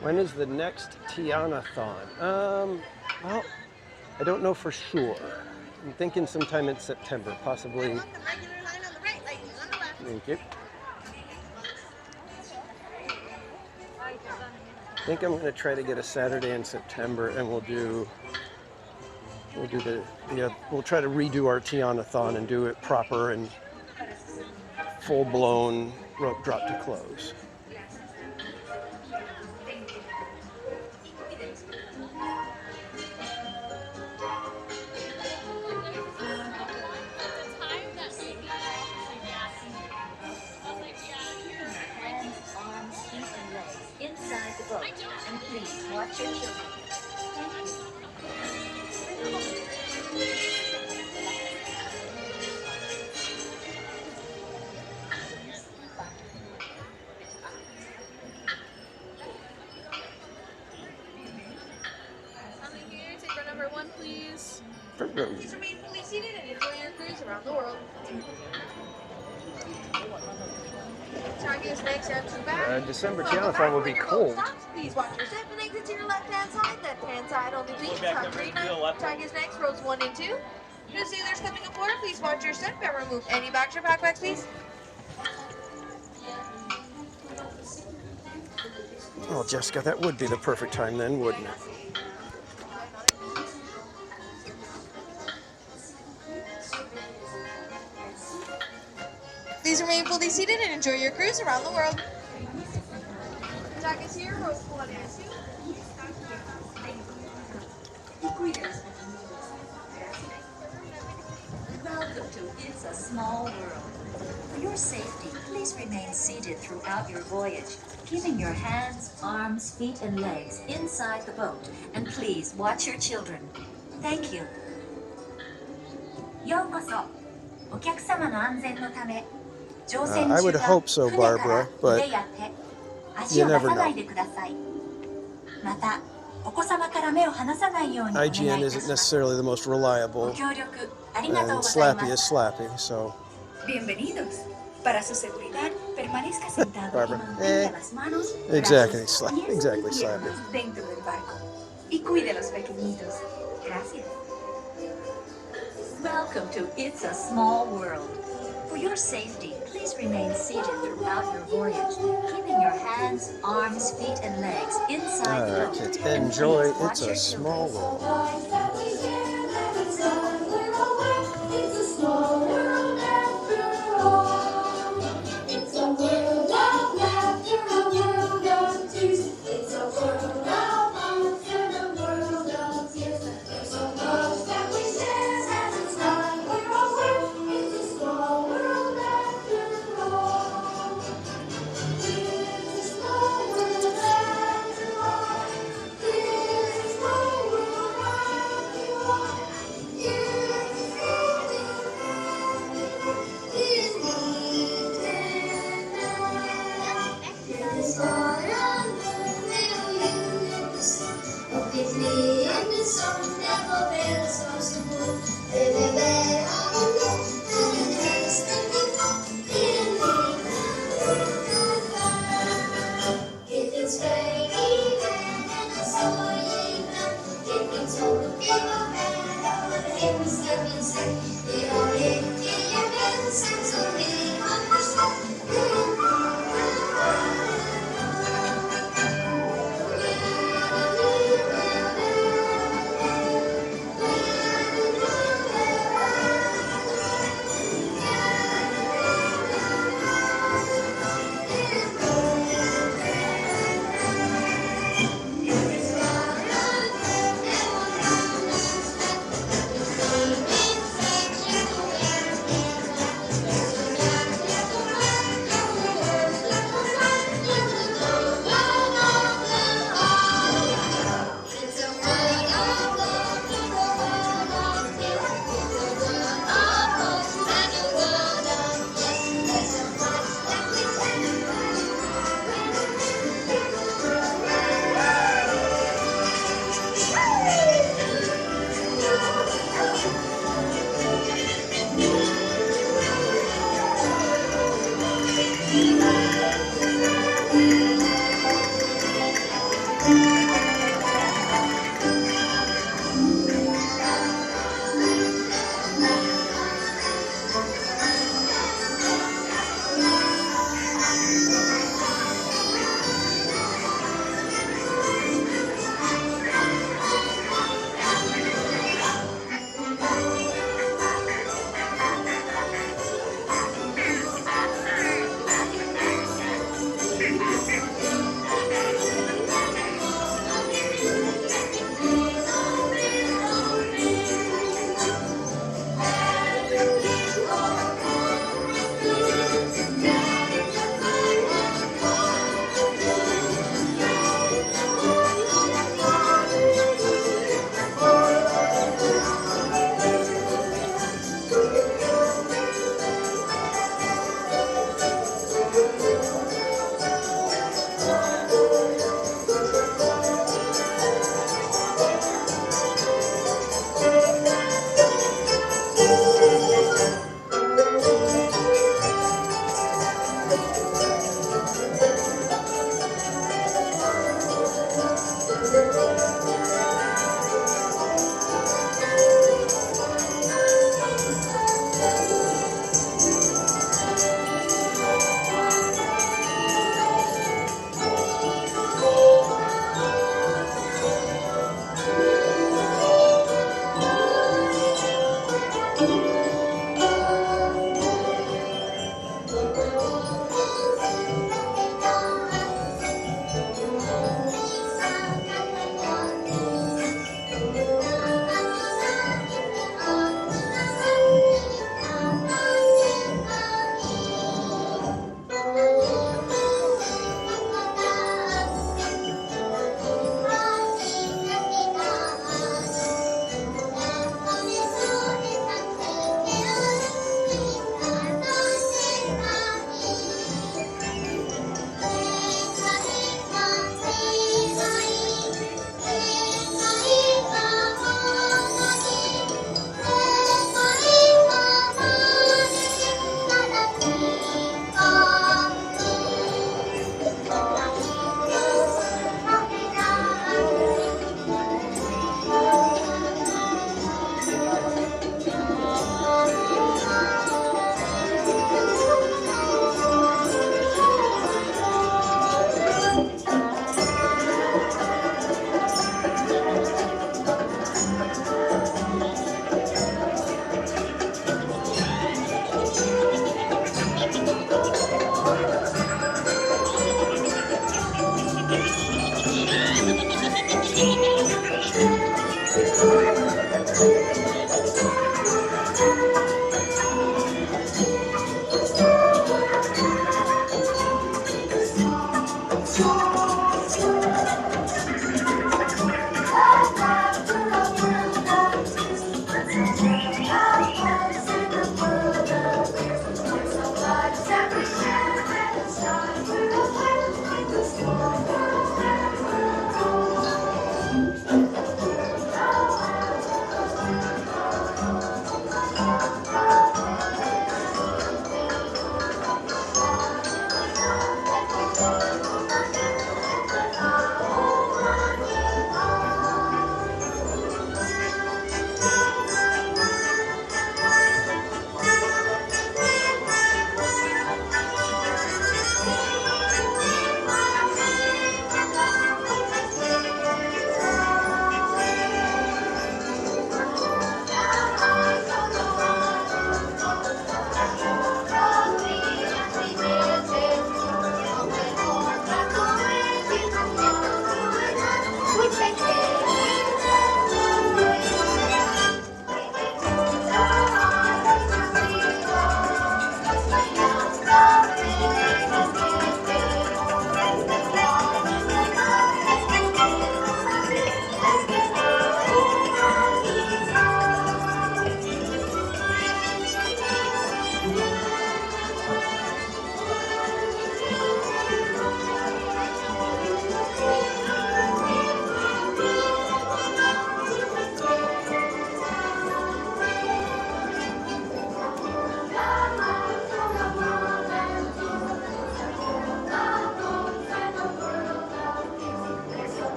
When is the next Tiana-thon? Well, I don't know for sure. I'm thinking sometime in September, possibly. Thank you. I think I'm going to try to get a Saturday in September, and we'll try to redo our Tiana-thon and do it proper and full-blown rope drop to close. Inside the boat, and please watch your children. Coming here, take our number 1, please. Please remain fully seated and enjoy your cruise around the world. Target next up to back. December Tiana-thon will be cold. Please watch your step and exit to your left-hand side. Left-hand side only, please. Target's next, rows 1 and 2. New sailors coming aboard, please watch your step and remove any bags or backpacks, please. Oh, Jessica, that would be the perfect time then, wouldn't it? Please remain fully seated and enjoy your cruise around the world. Target's here, rows 1 and 2. Welcome to It's a Small World. For your safety, please remain seated throughout your voyage, keeping your hands, arms, feet, and legs inside the boat. And please watch your children. Thank you. ようこそ。お客様の安全のため、I would hope so, Barbara, but you never know. IGN isn't necessarily the most reliable, and Slappy is Slappy, so. Bienvenidos. Para su seguridad, permanezca sentado y Barbara, mantenga las manos, exactly, brazos, pies y exactly, Slappy. piernas dentro del barco. Y cuide a los pequeñitos. Gracias. Welcome to It's a Small World. For your safety, please remain seated throughout your voyage, keeping your hands, arms, feet, and legs inside the boat. Kids, enjoy It's a Small World.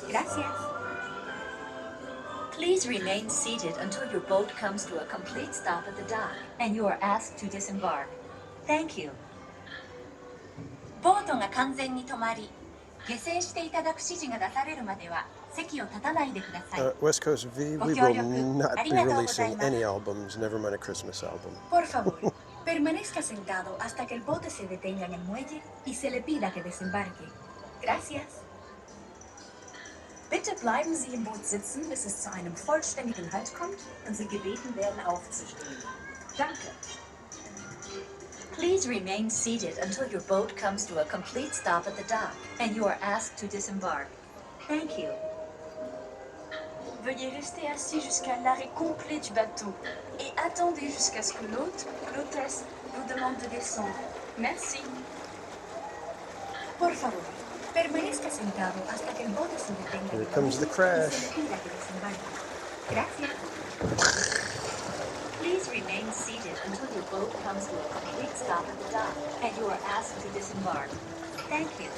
Gracias. Please remain seated until your boat comes to a complete stop at the dock and you are asked to disembark. Thank you. ボートが完全に止まり、下船していただく指示が出されるまでは席を立たないでください。West Coast V, we will not be releasing any albums, never mind a Christmas album. Por favor, permanezca sentado hasta que el bote se detenga en el muelle y se le pida que desembarque. Gracias. Bitte bleiben Sie im Boot sitzen, bis es zu einem vollständigen Halt kommt und Sie gebeten werden aufzustehen. Danke. Please remain seated until your boat comes to a complete stop at the dock and you are asked to disembark. Thank you. Veuillez rester assis jusqu'à l'arrêt complet du bateau et attendez jusqu'à ce que l'hôte ou l'hôtesse vous demande de descendre. Merci. Por favor, permanezca sentado hasta que el bote se detenga. Here comes the crash. Gracias. Please remain seated until your boat comes to a complete stop at the dock and you are asked to disembark. Thank you.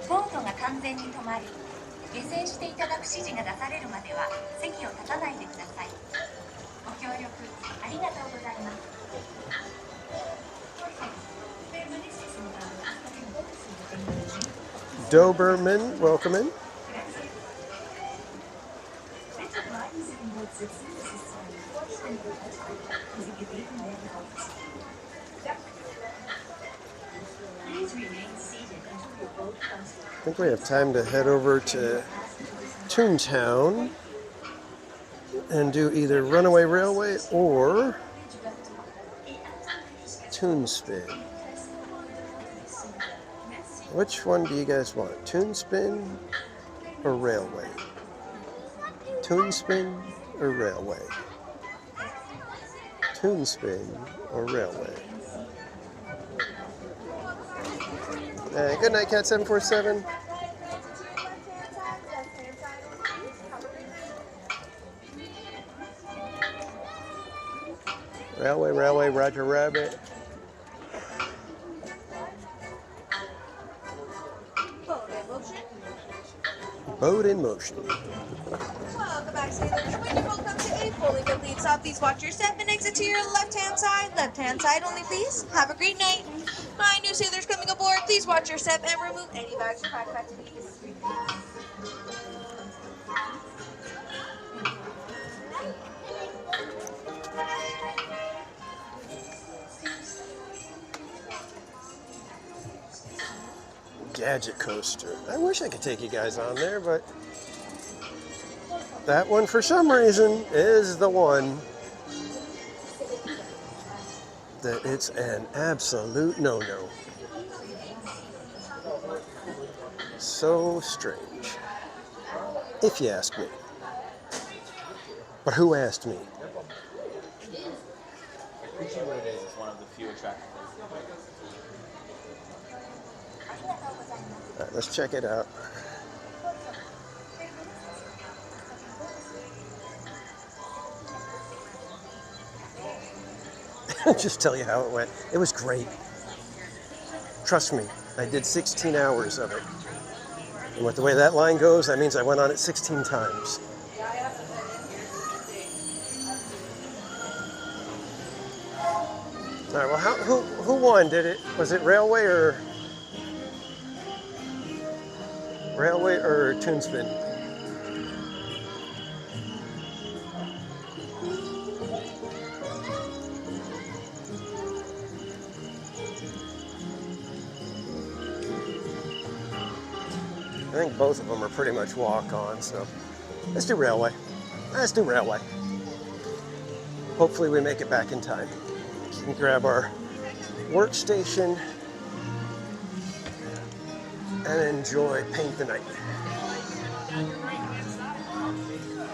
ボートが完全に止まり、下船していただく指示が出されるまでは席を立たないでください。ご協力ありがとうございます。Doberman, welcome in. I think we have time to head over to Toontown and do either Runaway Railway or Toonspin. Which one do you guys want? Toonspin or Railway? Toonspin or Railway? Toonspin or Railway? Good night, Cat 747. Railway, Railway, Roger Rabbit. Boat in motion. Welcome back, sailors. When your boat comes to a fully complete stop, please watch your step and exit to your left-hand side. Left-hand side only, please. Have a great night. Hi, new sailors coming aboard. Please watch your step and remove any bags or backpacks, please. Gadget coaster. I wish I could take you guys on there, but that one for some reason is the one that it's an absolute no-no. So strange, if you ask me. But who asked me? I appreciate what it is. It's one of the few attractive places. All right, let's check it out. Just tell you how it went. It was great. Trust me, I did 16 hours of it. And with the way that line goes, that means I went on it 16 times. All right, well, who won? Was it Railway or Toonspin? I think both of them are pretty much walk-on, so let's do Railway. Let's do Railway. Hopefully we make it back in time. We can grab our workstation and enjoy Paint the Night.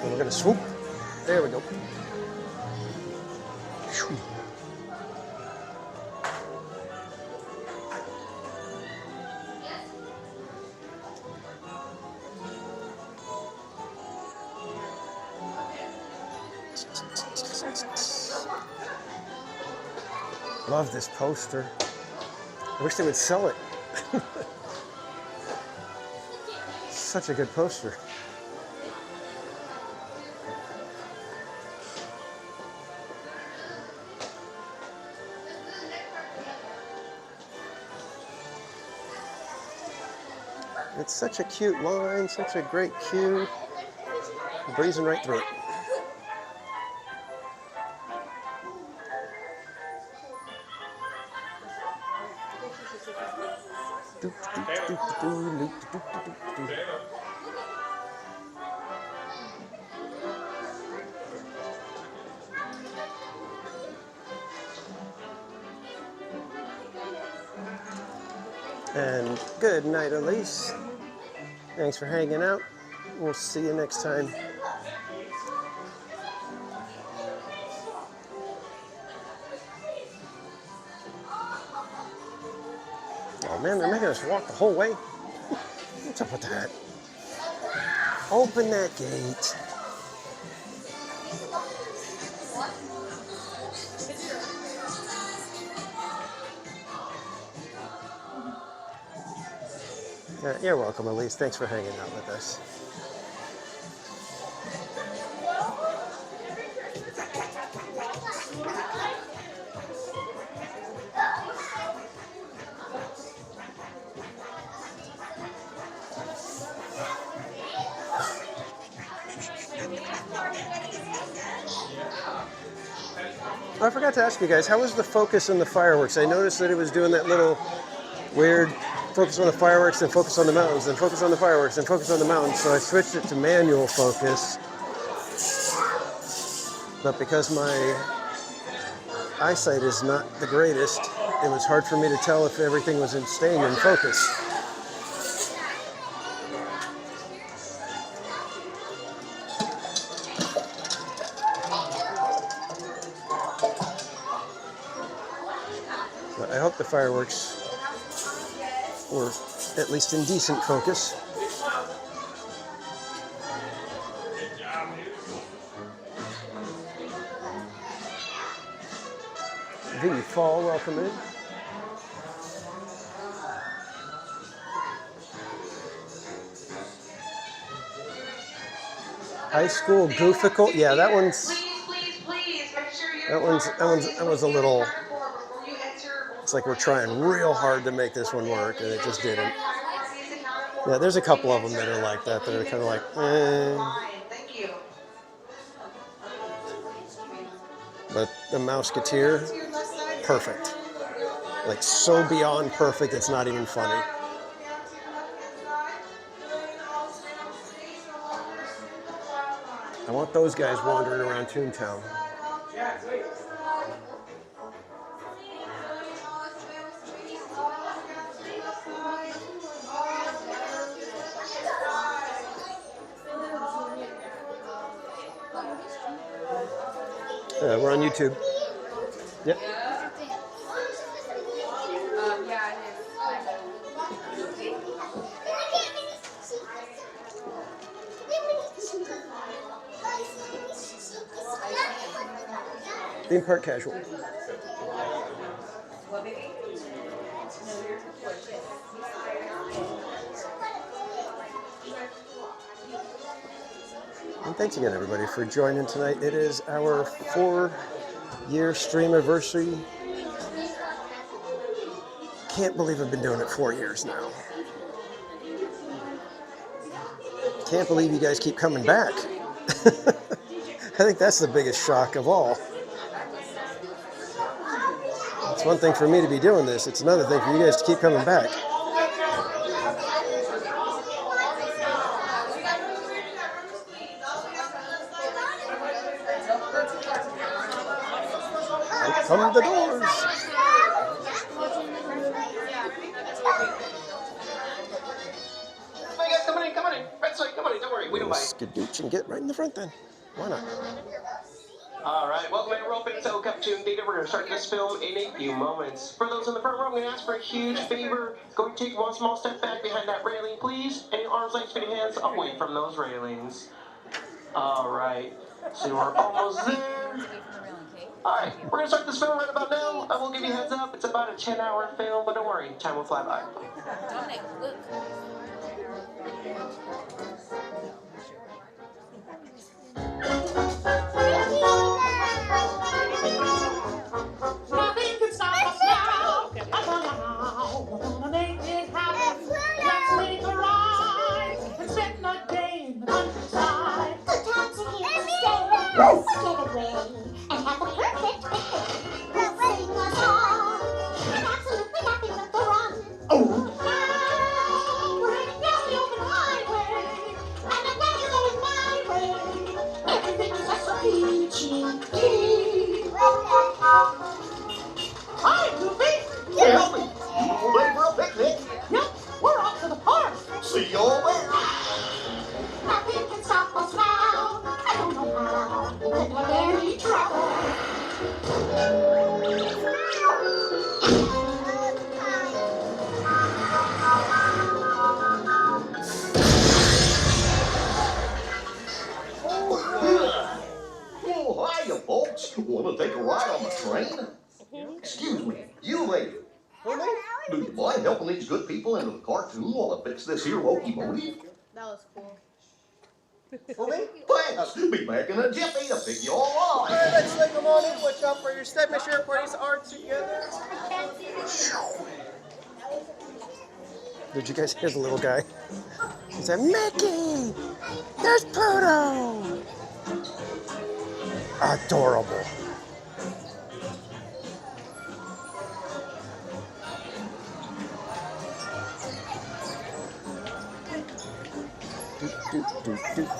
And we're gonna swoop. There we go. Whew. Love this poster. I wish they would sell it. Such a good poster. It's such a cute line, such a great cue. Breezing right through it. And good night, Elise. Thanks for hanging out. We'll see you next time. Oh man, they're making us walk the whole way. What's up with that? Open that gate. You're welcome, Elise. Thanks for hanging out with us. I forgot to ask you guys, how was the focus on the fireworks? I noticed that it was doing that little weird focus on the fireworks, then focus on the mountains, then focus on the fireworks, then focus on the mountains. So I switched it to manual focus. But because my eyesight is not the greatest, it was hard for me to tell if everything was staying in focus. But I hope the fireworks were at least in decent focus. V Fall, welcome in. High School Goofical, yeah, that one's that was a little. It's like we're trying real hard to make this one work, and it just didn't. Yeah, there's a couple of them that are like that are kind of like, eh. But the Mouseketeer, perfect. Like so beyond perfect, it's not even funny. I want those guys wandering around Toontown. We're on YouTube. Yep. Theme park casual. And thanks again, everybody, for joining tonight. It is our 4-year stream anniversary. Can't believe I've been doing it 4 years now. Can't believe you guys keep coming back. I think that's the biggest shock of all. It's one thing for me to be doing this. It's another thing for you guys to keep coming back. Out come the doors. Hey guys, come on in. That's right, come on in, don't worry, we don't bite. Skadooch and get right in the front then. Why not? Alright, welcome to Rope and So Cup Tune Theater. We're going to start this film in a few moments. For those in the front row, I'm going to ask for a huge favor. Go and take one small step back behind that railing, please. And your arms, legs, feet, and hands away from those railings. Alright, so we're almost there. Alright, we're going to start this film right about now. I will give you a heads up. It's about a 10-hour film, but don't worry, time will fly by. Dominic, look. Nothing can stop us now. We're gonna make it happen. Let's make a ride and spend a day in the countryside. Good times are here to stay. Let's get away and have a perfect picnic. We'll sing a song and absolutely nothing but the run. Now we're heading down the open highway, and I'm glad you're going my way. Everything is just so peachy. Hi, Goofy. Yeah. Help me. All day for a picnic. Yep, we're off to the park. See you all there. Nothing can stop us now. I don't know how. We're in any trouble. Oh, hiya, folks. Want to take a ride on the train? Excuse me, you lady. Do you mind helping these good people into the cartoon while I fix this here locomotive? That was cool. For me? Thanks. Be back in a jiffy to pick you all up. All right, let's take them on in. Watch out for your step. Make sure your parties are together. Did you guys hear the little guy? He said, Mickey! There's Pluto! Adorable.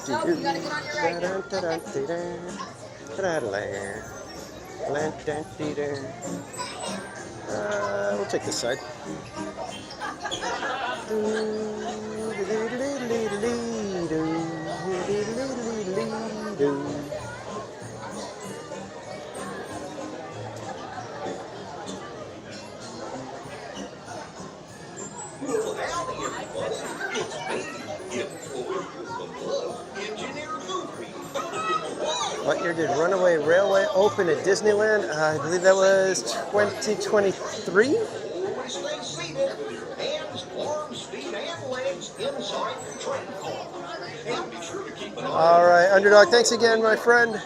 Nope, you gotta get on your right. We'll take this side. Well, howdy, everybody. It's me, employee of the month, Engineer Goofy. What year did Runaway Railway open at Disneyland? I believe that was 2023. Always stay seated with your hands, arms, feet, and legs inside the train car. And be sure to keep an eye All right, Underdog, thanks again, my friend,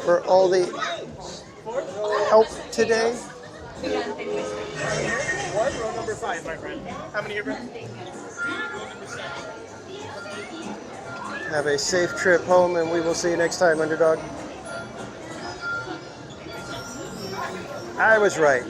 for all the help today. What? Row number 5, my friend. How many here, bro? Have a safe trip home, and we will see you next time, Underdog. I was right.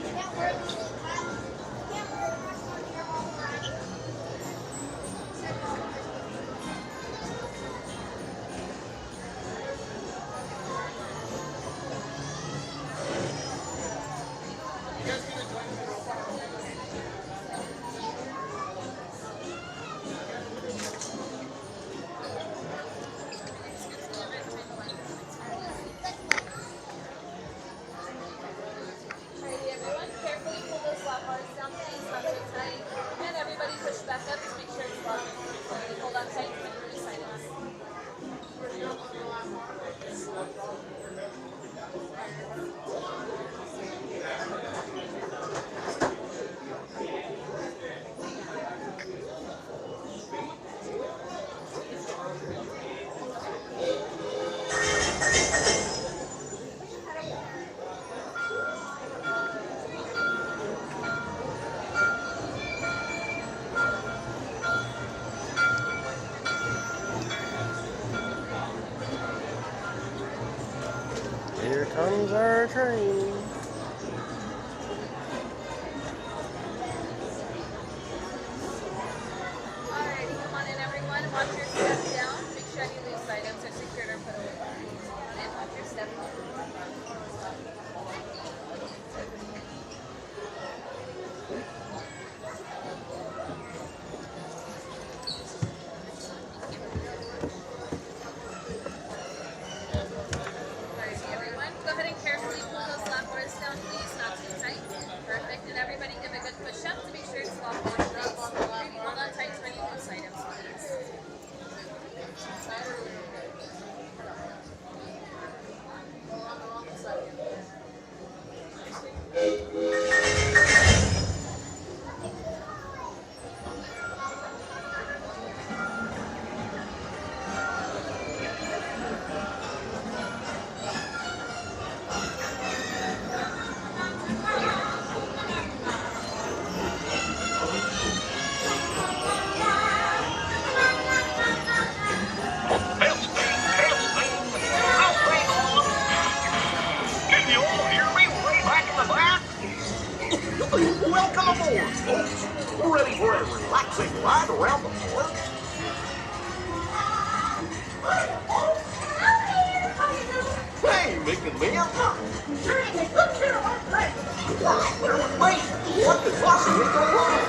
Alrighty, everyone, carefully pull those lap bars down, please, not too tight. And everybody push back up to make sure it's locked. Hold on tight to release items. Here comes our train. Alrighty, come on in, everyone. Watch your step down. Make sure any loose items are secured or put away. Come on in, watch your step down. Alrighty, everyone. Go ahead and carefully pull those lap bars down, please. Not too tight. Perfect. And everybody give a good push up to make sure it's locked in place. Alrighty, hold on tight to any loose items, please. Welcome aboard, folks. Ready for a relaxing ride around the park? Hey, Mick and Mia. Wait, what did Flossie get go wrong?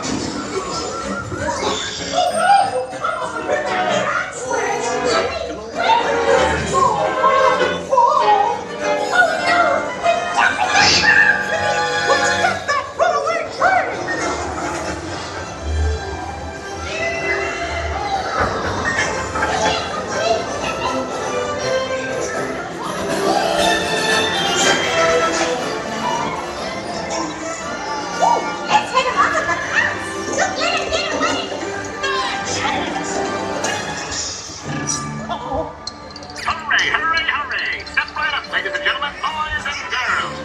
Hurry, hurry, hurry! Step right up, ladies and gentlemen, boys and girls.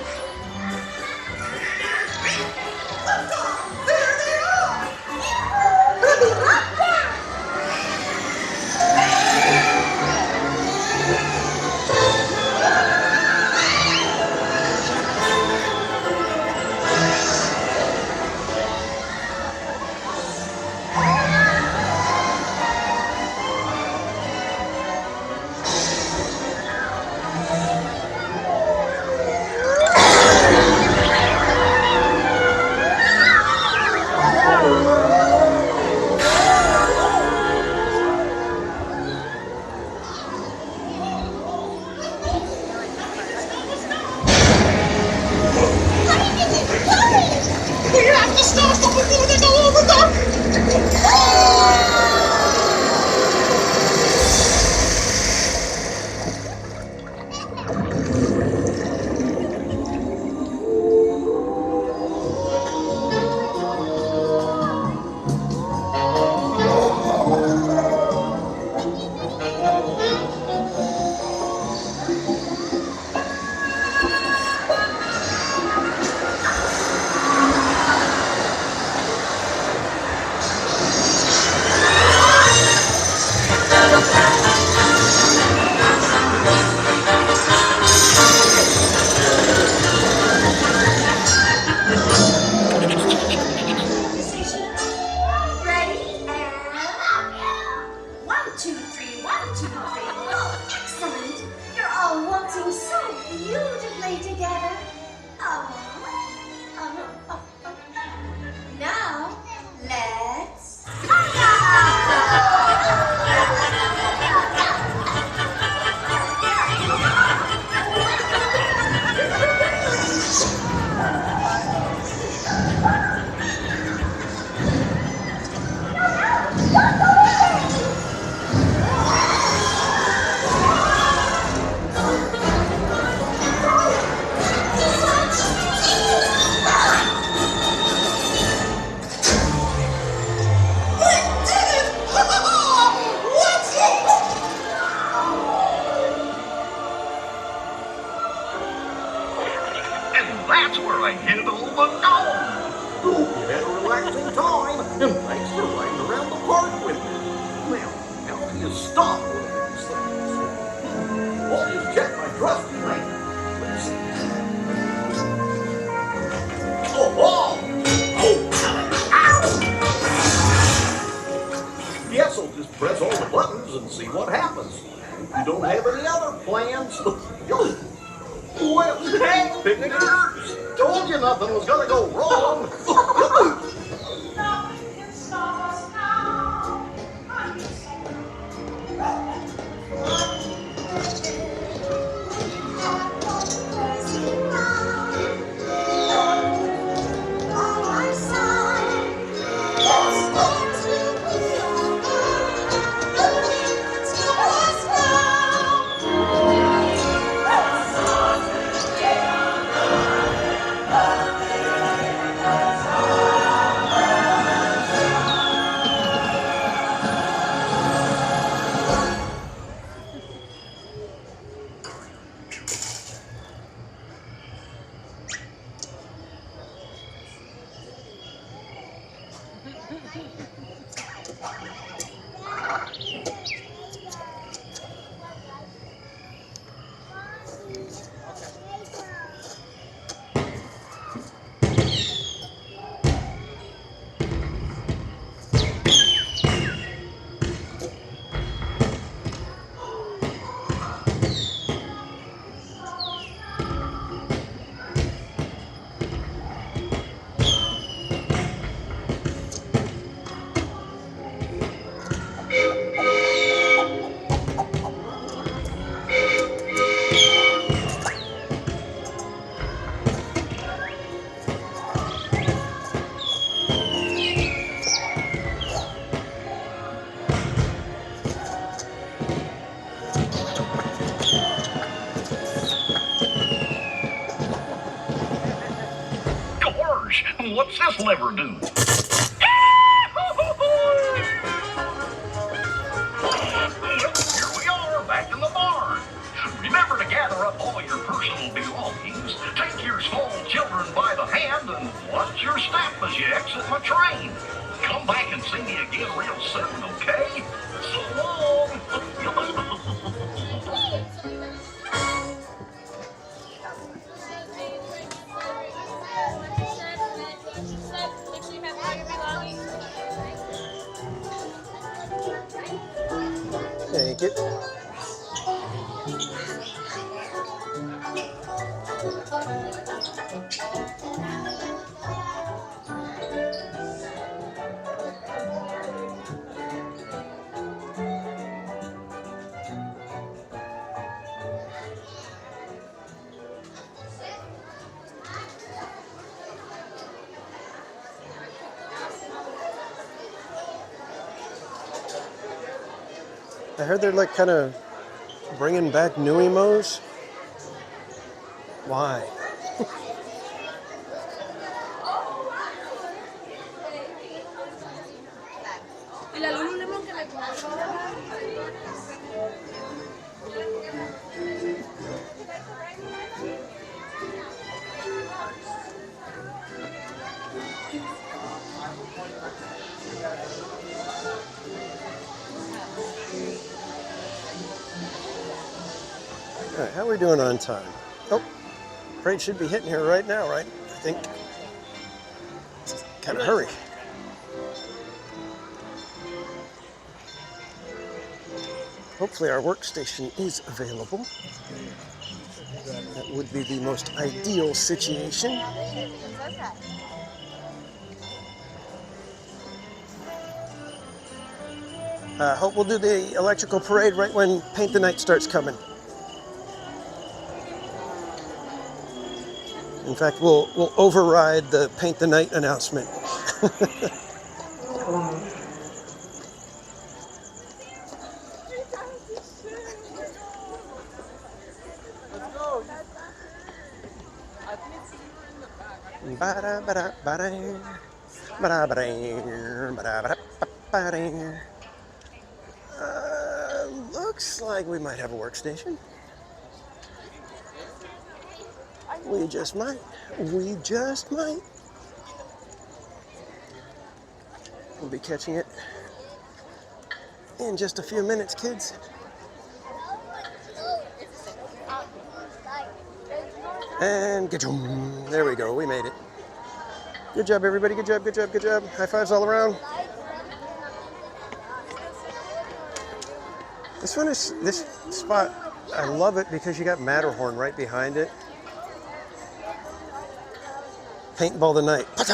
We have to stop them before they go over Ready and 1, 2, 3, 1, 2, 3. Oh, excellent! You're all waltzing so beautifully together. Now, let's. And that's where I handle the dome. Hope you had a relaxing time, and thanks for riding around the park with me. Now, how do you stop one of these things? I'll just check my trusty link. Let's see. Oh! Yes, I'll just press all the buttons and see what happens. If you don't have any other plans, well, hey, picnickers! Told you nothing was gonna go wrong. will ever do. Well, here we are, back in the barn. Remember to gather up all your personal belongings, take your small children by the hand, and watch your step as you exit my train. Come back and see me again real soon, okay? So long! Thank you. I heard they're like kind of bringing back new emos. Why? All right, how are we doing on time? Oh, parade should be hitting here right now, right? I think. Kind of hurry. Hopefully our workstation is available. That would be the most ideal situation. Hope we'll do the electrical parade right when Paint the Night starts coming. In fact, we'll override the Paint the Night announcement. Looks like we might have a workstation. We just might. We just might. We'll be catching it in just a few minutes, kids. And ga-choom. There we go. We made it. Good job, everybody. Good job, good job, good job. High fives all around. This spot, I love it because you got Matterhorn right behind it. Paintball the night. What's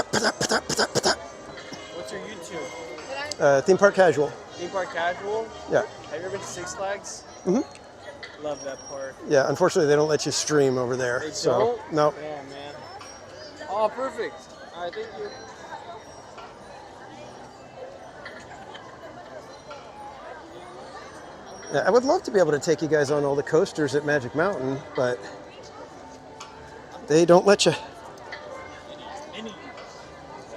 your YouTube? Theme Park Casual. Theme Park Casual? Yeah. Have you ever been to Six Flags? Mm-hmm. Love that park. Yeah, unfortunately they don't let you stream over there. They so don't? no. Yeah, man. Oh, perfect. All right, thank you. Yeah, I would love to be able to take you guys on all the coasters at Magic Mountain, but they don't let you.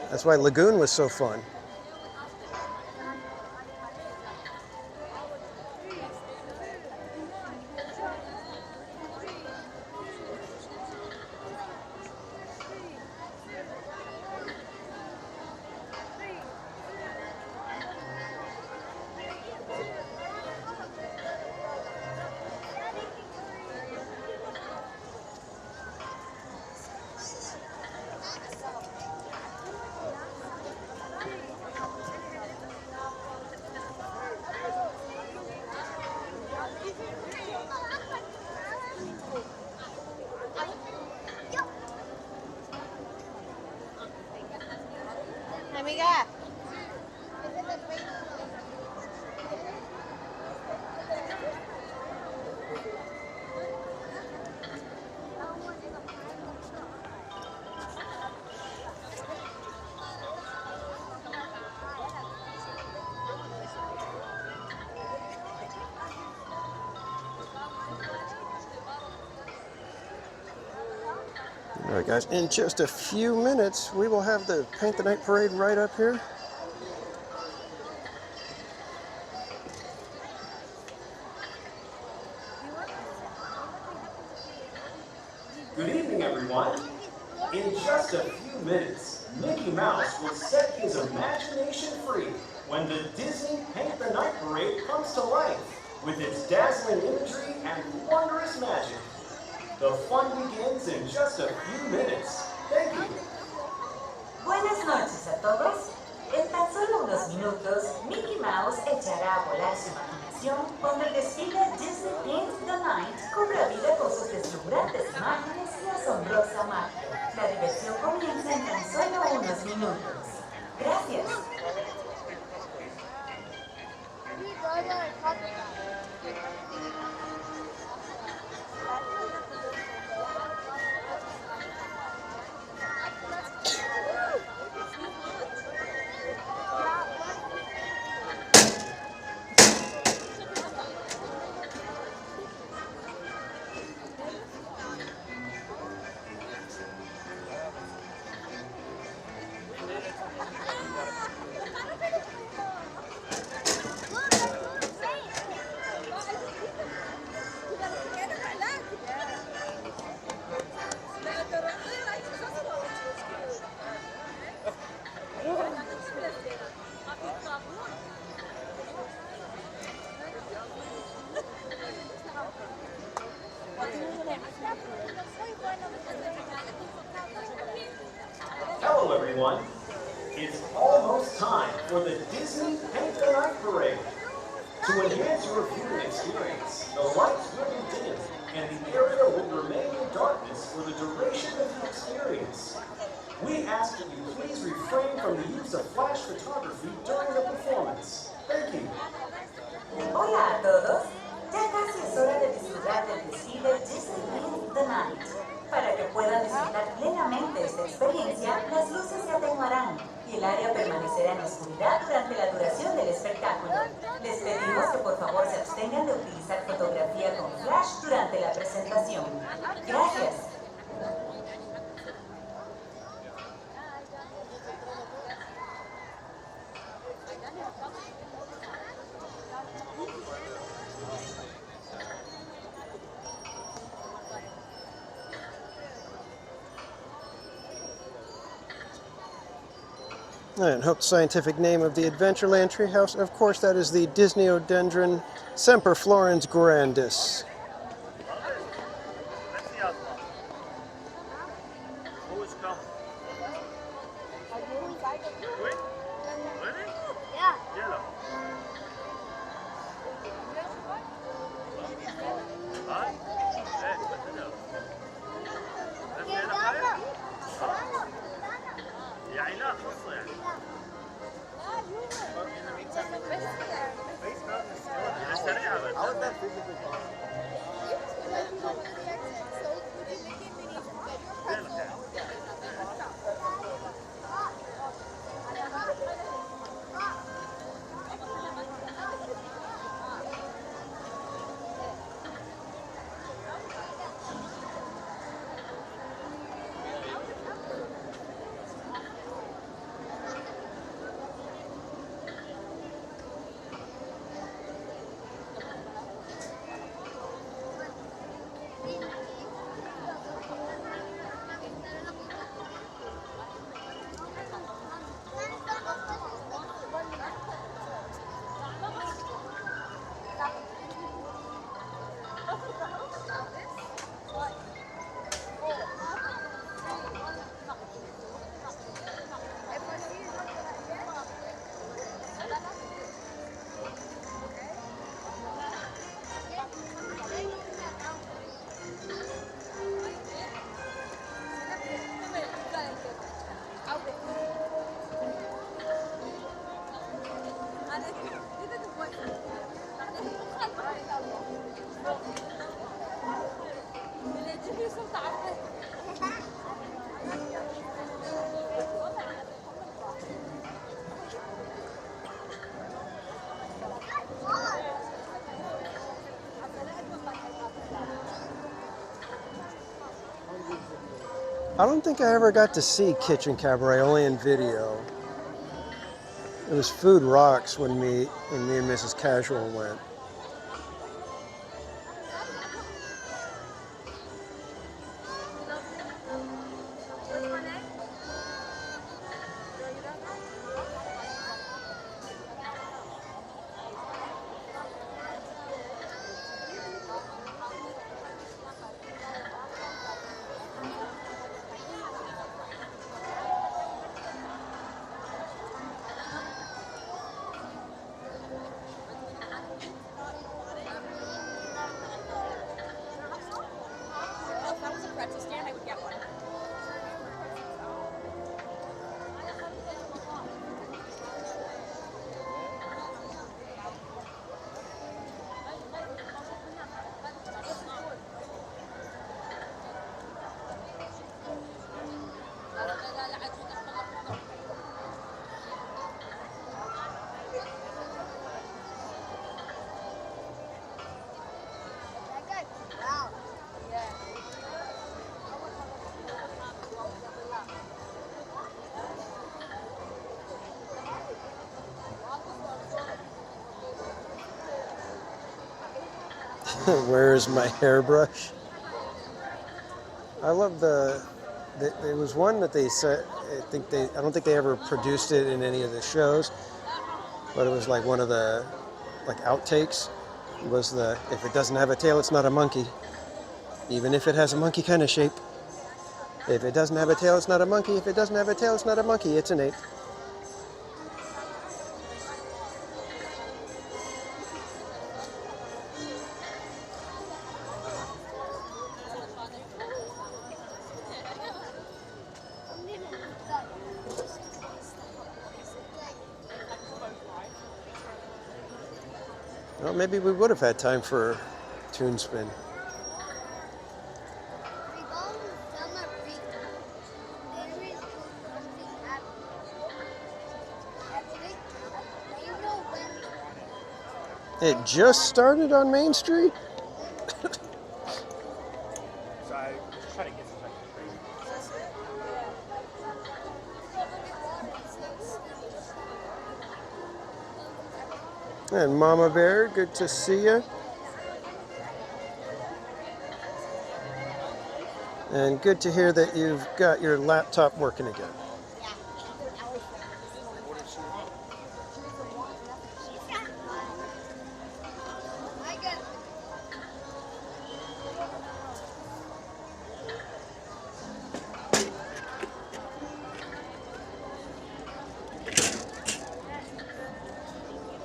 That's why Lagoon was so fun. Amiga. All Alright guys, in just a few minutes we will have the Paint the Night Parade right up here. Good evening, everyone. In just a few minutes, Mickey Mouse will set his imagination free when the Disney Paint the Night Parade comes to life with its dazzling imagery and wondrous magic. The fun begins in just a few minutes. Thank you. Buenas noches a todos. En tan solo unos minutos, Mickey Mouse echará a volar su imaginación cuando el desfile Disney Paint the Night cobra vida con sus deslumbrantes imágenes y asombrosa magia. La diversión comienza en tan solo unos minutos. Gracias. Hello, everyone. It's almost time for the Disney Paint the Night Parade. To enhance your viewing experience, the lights will be dim and the area will remain in darkness for the duration of the experience. We ask that you please refrain from the use of flash photography during the performance. Thank you. Hola a todos. Ya casi es hora de disfrutar del desfile Disney Paint the Night. Para que puedan disfrutar plenamente esta experiencia, las luces se atenuarán y el área permanecerá en oscuridad durante la duración del espectáculo. Les pedimos que por favor se abstengan de utilizar fotografía con flash durante la presentación. Gracias. And hope the scientific name of the Adventureland treehouse, of course, that is the Disneyodendron semperflorens grandis. I don't think I ever got to see Kitchen Cabaret, only in video. It was Food Rocks when me and Mrs. Casual went. If that was a pretzel stand, I would get one. Where's my hairbrush? I love there was one that they said, I don't think they ever produced it in any of the shows, but it was like one of the, like, outtakes. It was if it doesn't have a tail, it's not a monkey. Even if it has a monkey kind of shape. If it doesn't have a tail, it's not a monkey. If it doesn't have a tail, it's not a monkey. It's an ape. Well, maybe we would have had time for Toon Spin. It just started on Main Street? So I try to get some like crazy. And Mama Bear, good to see you. And good to hear that you've got your laptop working again.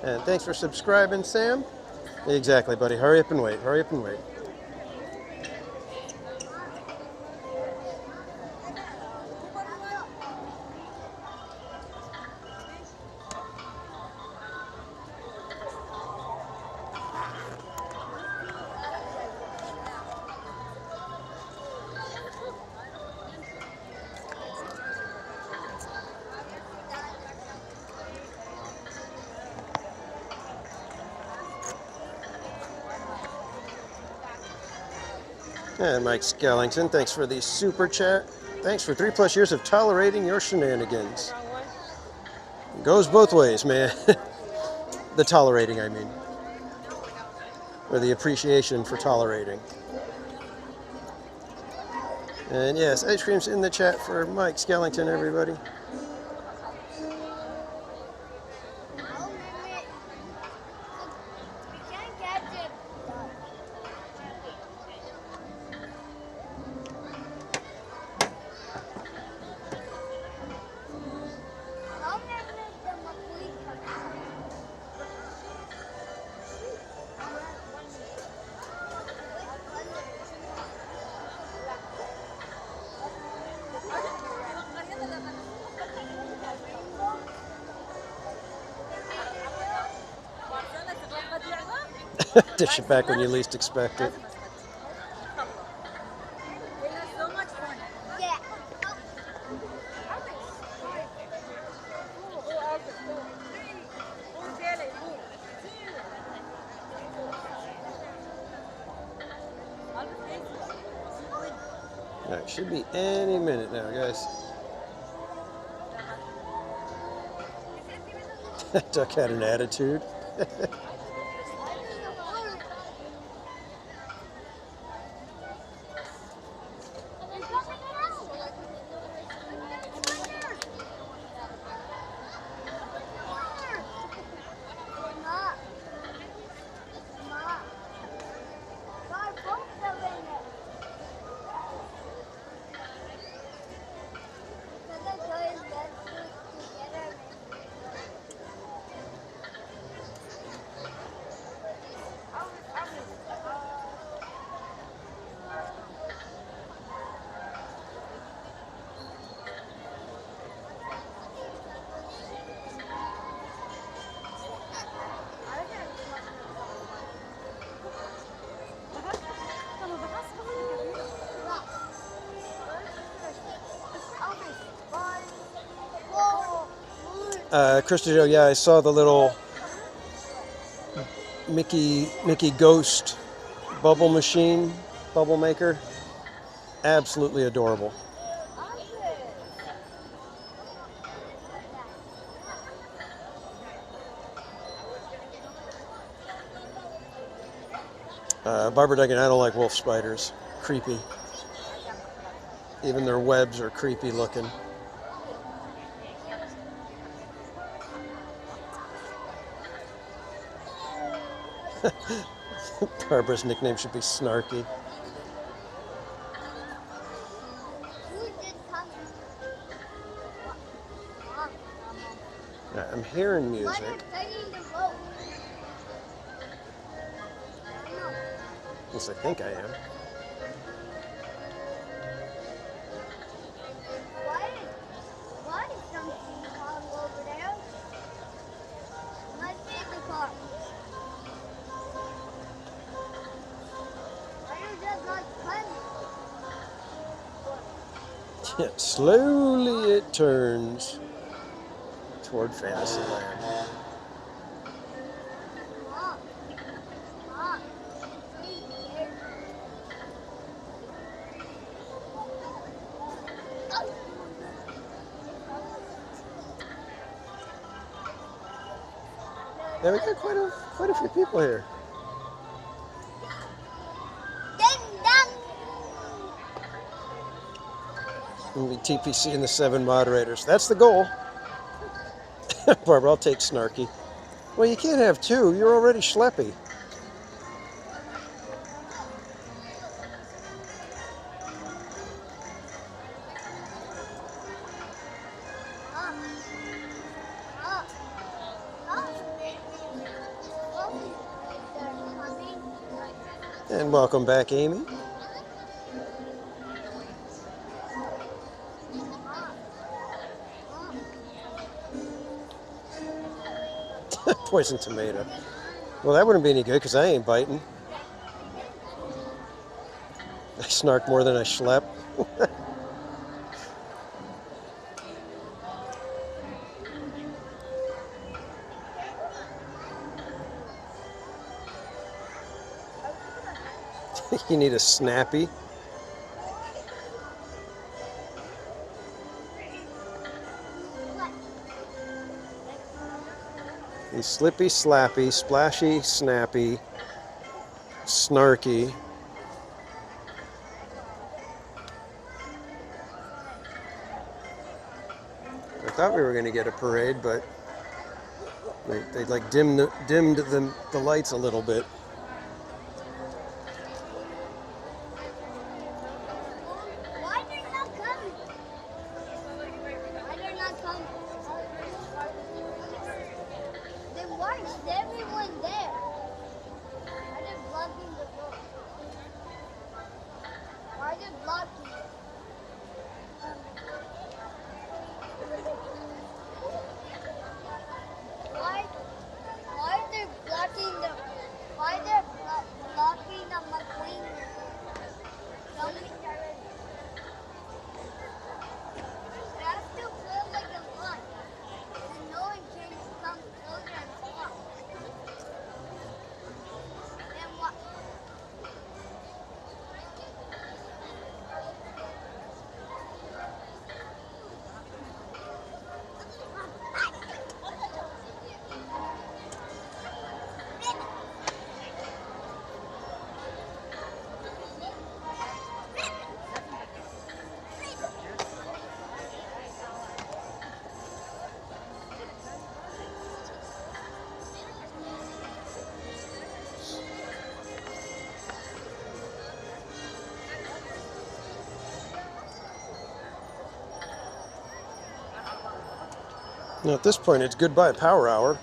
And thanks for subscribing, Sam. Exactly, buddy. Hurry up and wait. Hurry up and wait. And Mike Skellington, thanks for the super chat. Thanks for 3+ years of tolerating your shenanigans. Goes both ways, man. The tolerating, I mean. Or the appreciation for tolerating. And yes, ice cream's in the chat for Mike Skellington, everybody. Dish it back when you least expect it. Alright, should be any minute now, guys. That duck had an attitude. Krista Jo, yeah, I saw the little Mickey Ghost bubble machine, bubble maker. Absolutely adorable. Barbara Duggan, I don't like wolf spiders. Creepy. Even their webs are creepy looking. Barbara's nickname should be Snarky. I'm hearing music. At least I think I am. Why is something wrong over there? Let's take the car. Why are you just not funny? Slowly it turns toward Fantasyland. Yeah, we got quite a few people here. We'll be TPC and the 7 moderators. That's the goal. Barbara, I'll take Snarky. Well, you can't have 2. You're already schleppy. And welcome back, Amy. Poison tomato. Well, that wouldn't be any good because I ain't biting. I snark more than I schlep. You need a snappy. He's slippy, slappy, splashy, snappy, snarky. I thought we were going to get a parade, but they like dimmed the lights a little bit. Why Now at this point, it's goodbye power hour.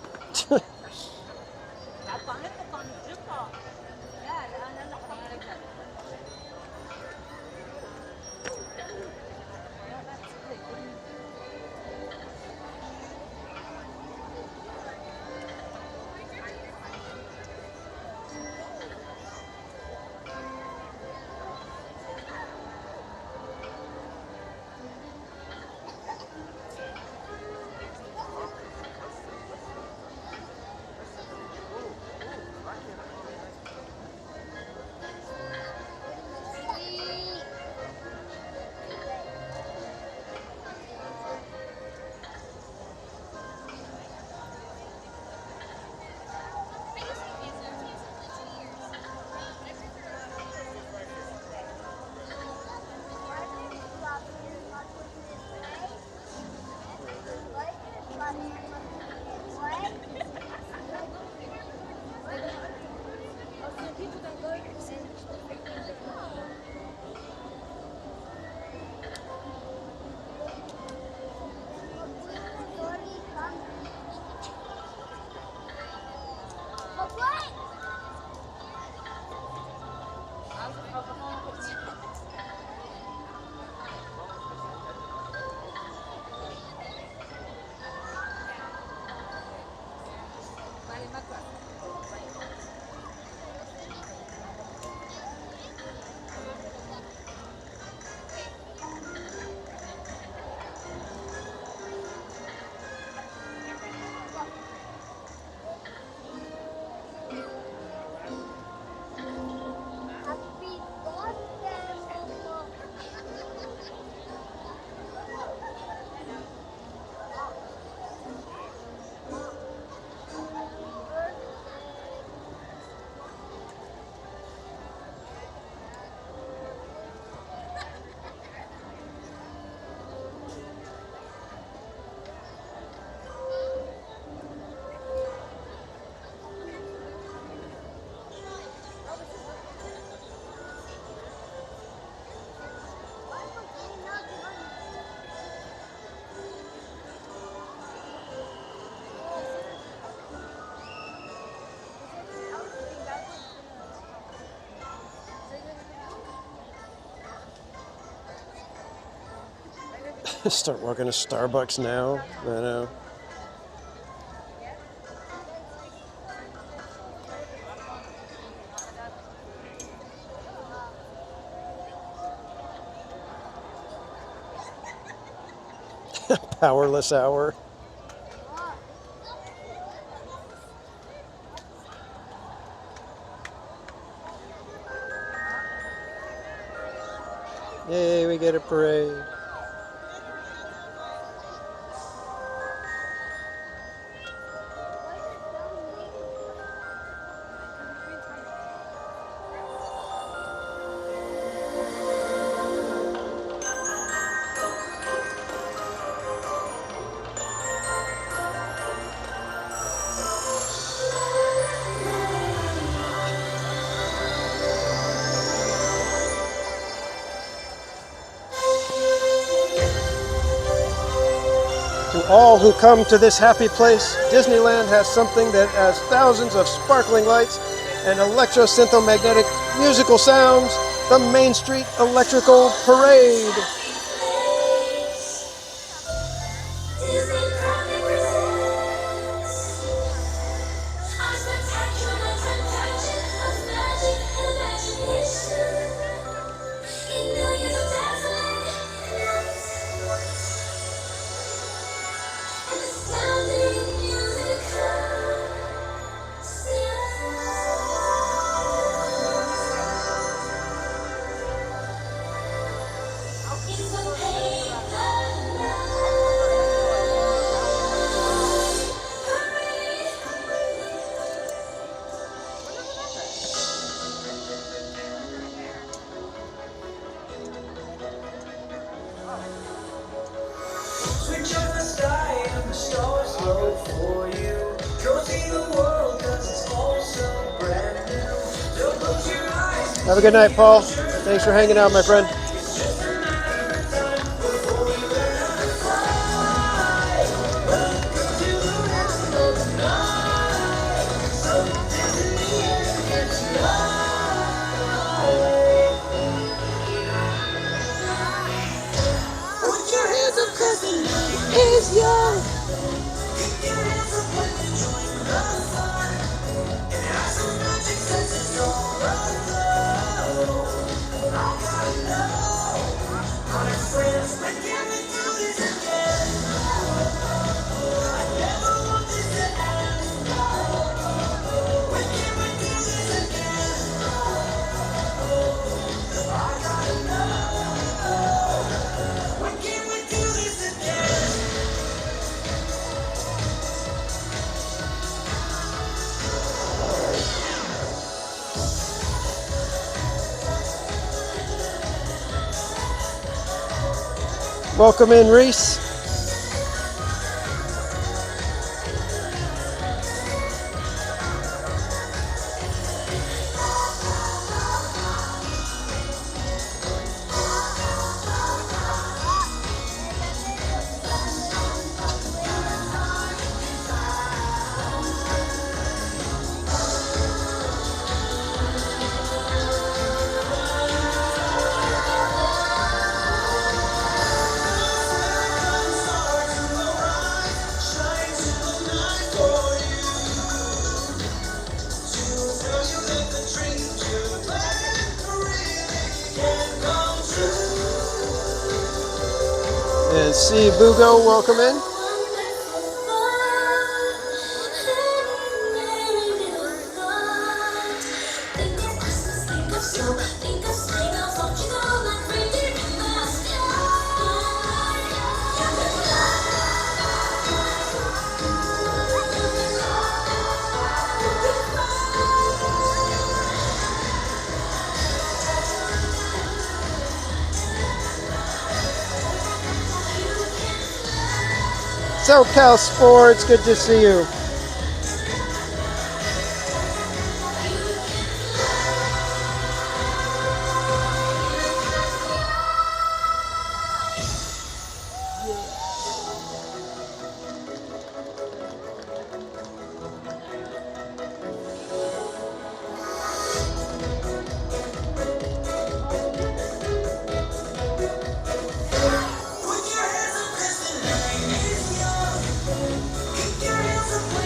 Start walking to Starbucks now. I know. Powerless hour. Yay, we get a parade. To all who come to this happy place, Disneyland has something that has thousands of sparkling lights and electro-synthomagnetic musical sounds, the Main Street Electrical Parade. Switch on the sky and the stars glow for you. Go see the world 'cause it's all so brand new. Don't close your eyes. Have a good night, Paul. Thanks for hanging out, my friend. It's just a matter of time before we learn how to fly. Welcome in, Reese. And C. Bugo, welcome in. SoCal Sports, good to see you. Keep your hands up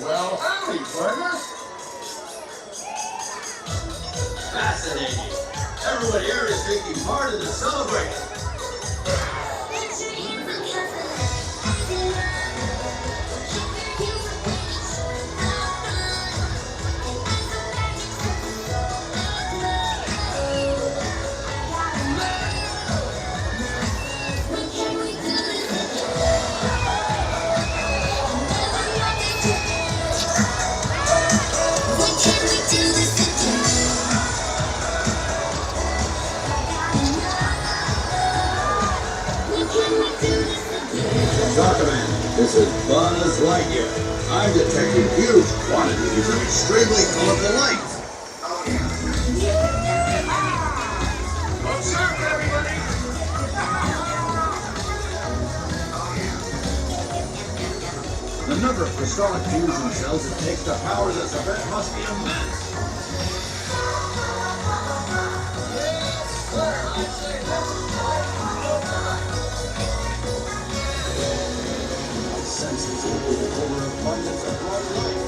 Well, howdy, partner. Fascinating. Everyone here is taking part in the celebration. Commando, this is Buzz Lightyear. I'm detecting huge quantities of extremely colorful lights. Observe, everybody! The number of crystallic fusion cells it takes to power this event must be immense. Senses into the core of abundance of bright light.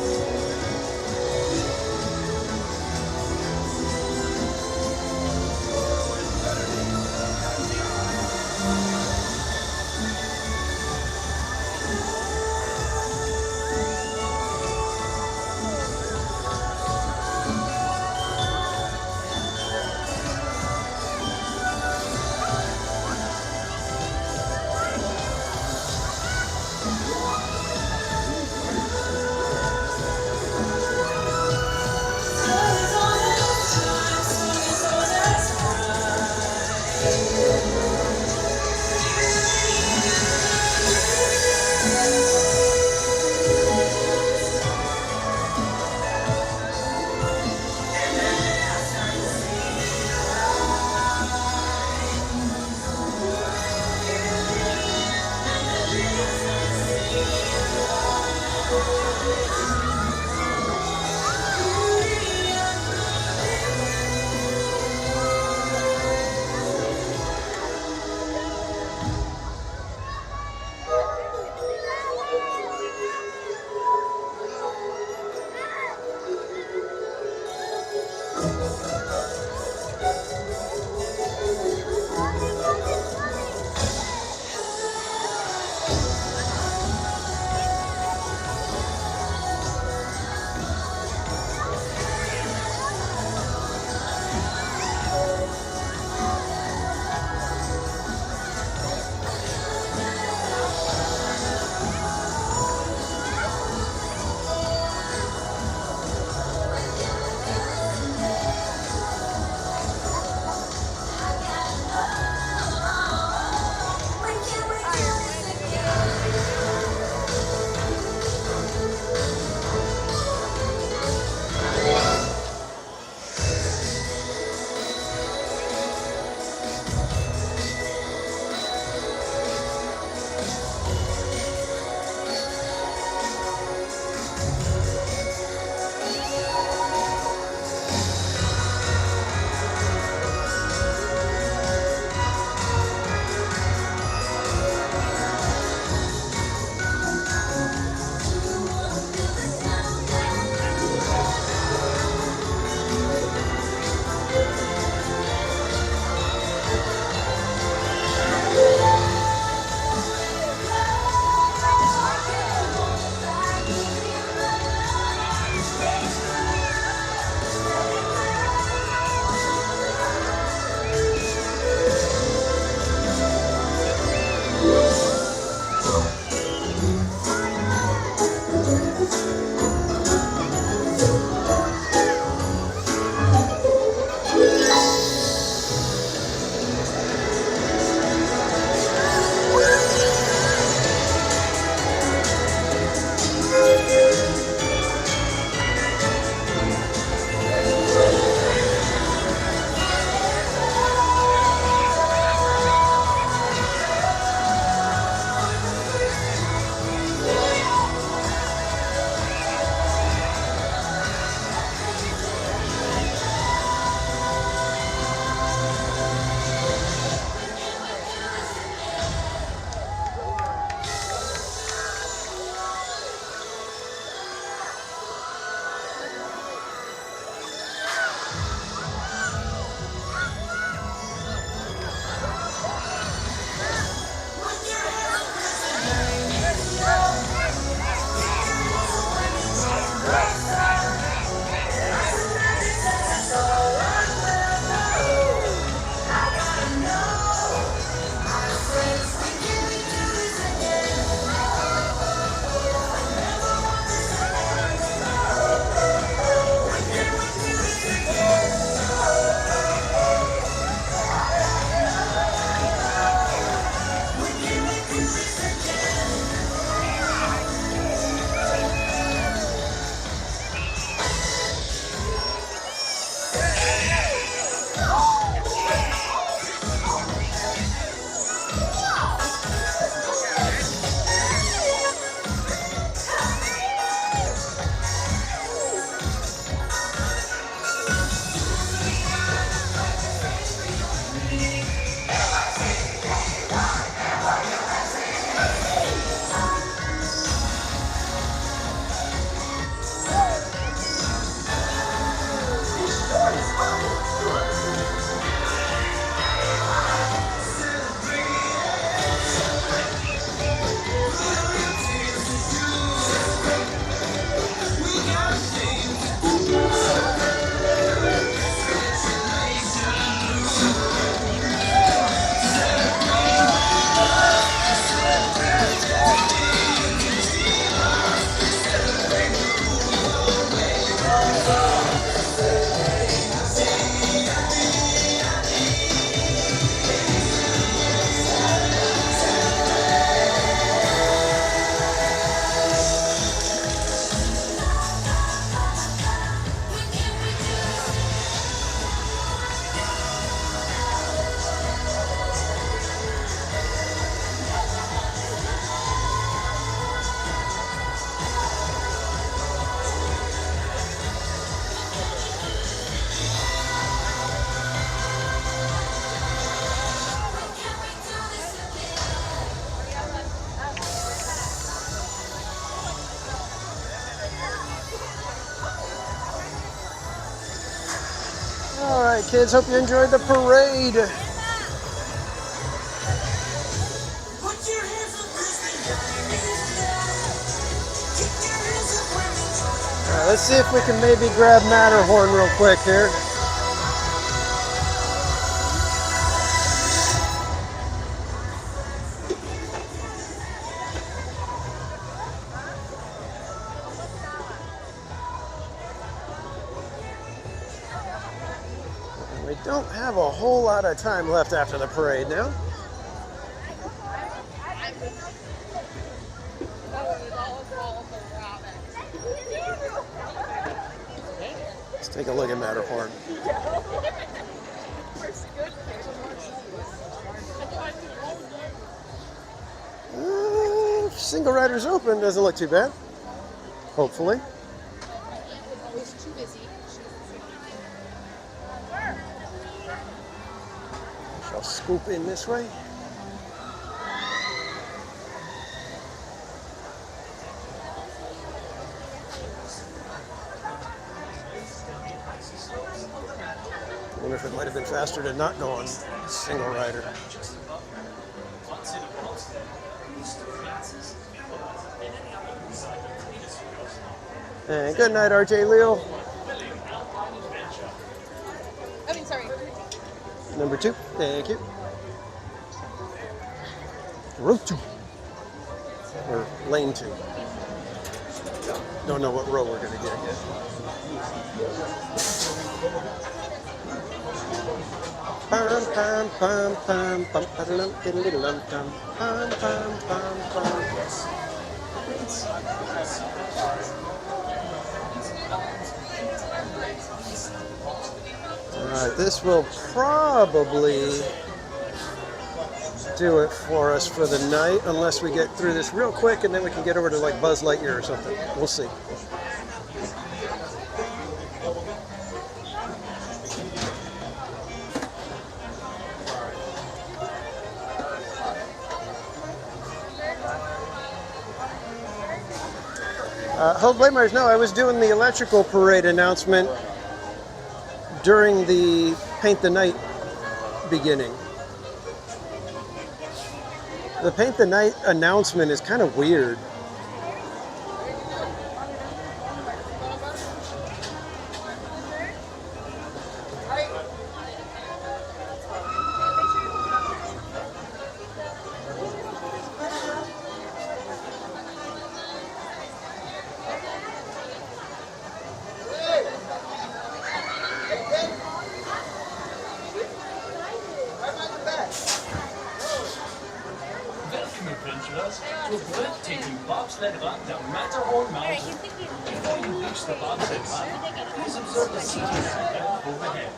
right, kids, hope you enjoyed the parade. All right, let's see if we can maybe grab Matterhorn real quick here. We don't have a whole lot of time left after the parade now. Let's take a look at Matterhorn. Single rider's open, doesn't look too bad. Hopefully. Shall scoop in this way. I wonder if it might have been faster to not go on single rider. And good night, RJ Leo. Sorry. Number 2, thank you. Row 2. Or lane 2. Don't know what row we're going to get yet. Pam pam pam pam pam pam pam pam pam pam pam. All right, this will probably do it for us for the night, unless we get through this real quick and then we can get over to like Buzz Lightyear or something. We'll see. Hold Blamers, no, I was doing the electrical parade announcement during the Paint the Night beginning. The Paint the Night announcement is kind of weird. Adventurers to a breathtaking bobsled run down Matterhorn Mountain. Before you reach the bobsled run, please observe the seating area overhead.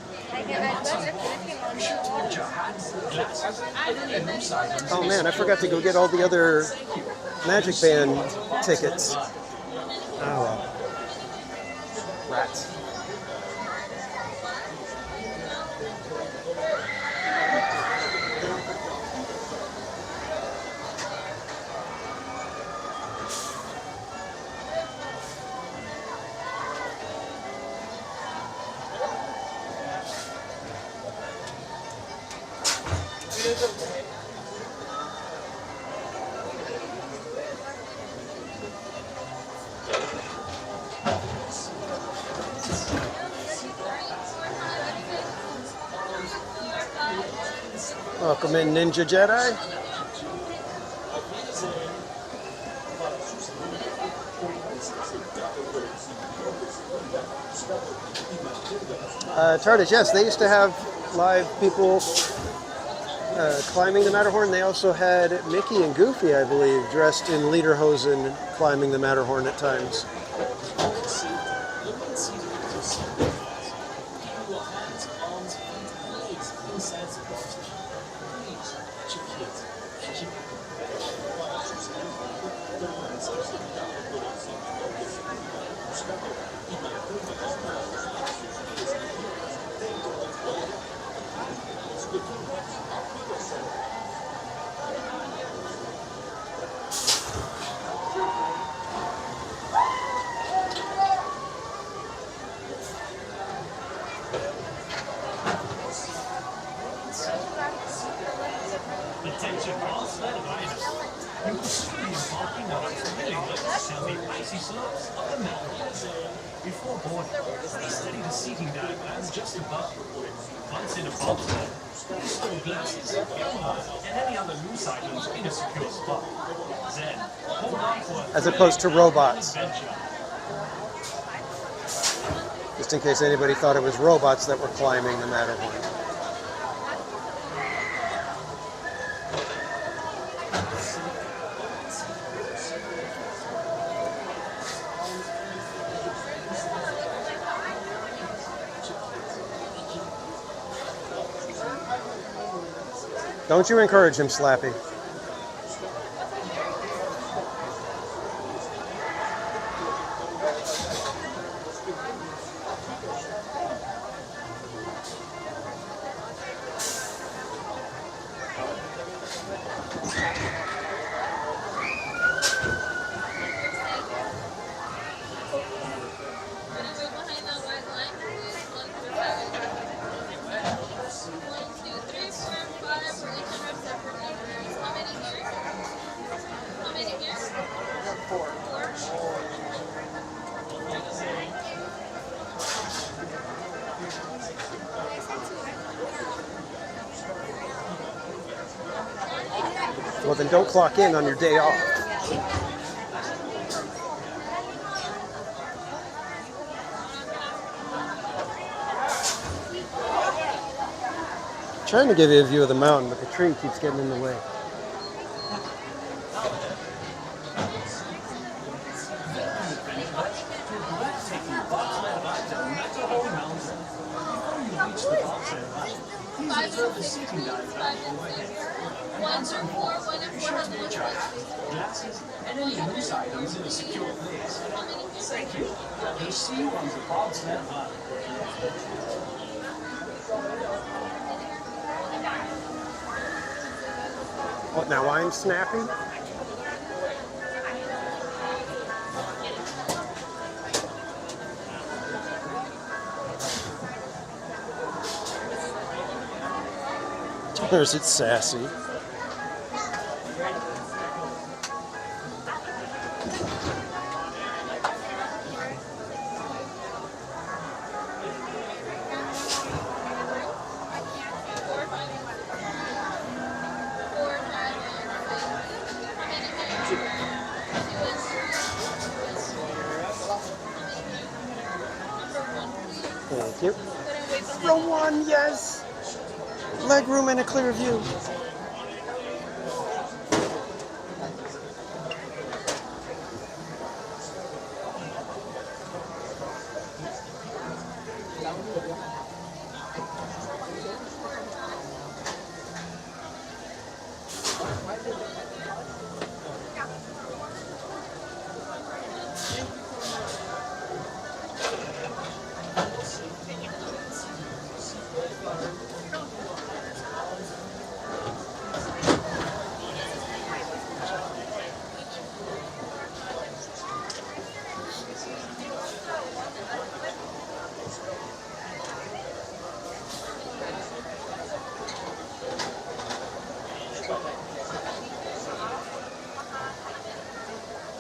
Be sure to put your hats, glasses, and loose items. Oh man, I forgot to go get all the other Magic Band tickets. Oh well. Rats. Welcome in, Ninja Jedi. Tardis, yes, they used to have live people climbing the Matterhorn. They also had Mickey and Goofy, I believe, dressed in lederhosen climbing the Matterhorn at times. grassy slopes of the mountains. Before boarding, please study the seating diagrams just above. Once in a bobsled, please store glasses, camera, and any other loose items in a secure spot. Then, hold on for a As opposed to robots. adventure. Just in case anybody thought it was robots that were climbing the Matterhorn. Don't you encourage him, Slappy. Well, then don't clock in on your day off. Trying to give you a view of the mountain, but the tree keeps getting in the way. Glasses and any loose items in a secure place. Thank you. We'll see you on the bobsled run. What now? I'm snappy? There's it, sassy. Thank you. Row one, yes. Leg room and a clear view.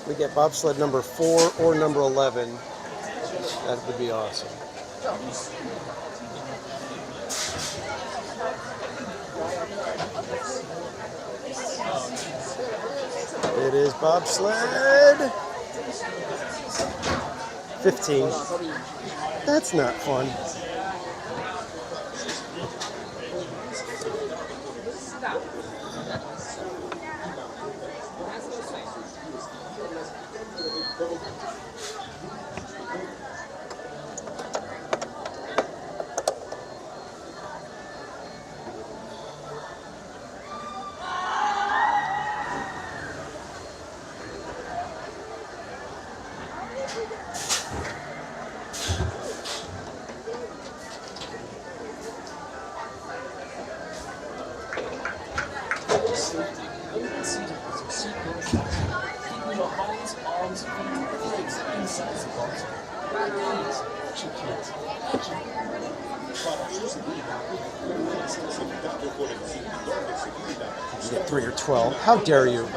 We get bobsled number 4 or number 11. That would be awesome. It is bobsled 15. That's not fun. You get 3 or 12. How dare you?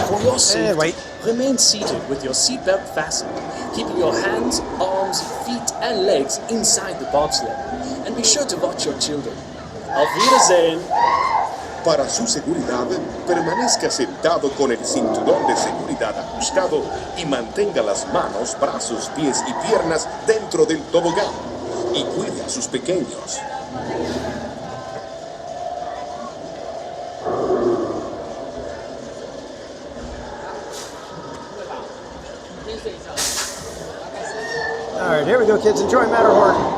For your safety, remain seated with your seatbelt fastened, keeping your hands, arms, feet, and legs inside the bobsled. And be sure to watch your children. Auf Wiedersehen! Para su seguridad, permanezca sentado con el cinturón de seguridad ajustado y mantenga las manos, brazos, pies y piernas dentro del tobogán. Y cuide a sus pequeños. All right, here we go, kids. Enjoy Matterhorn.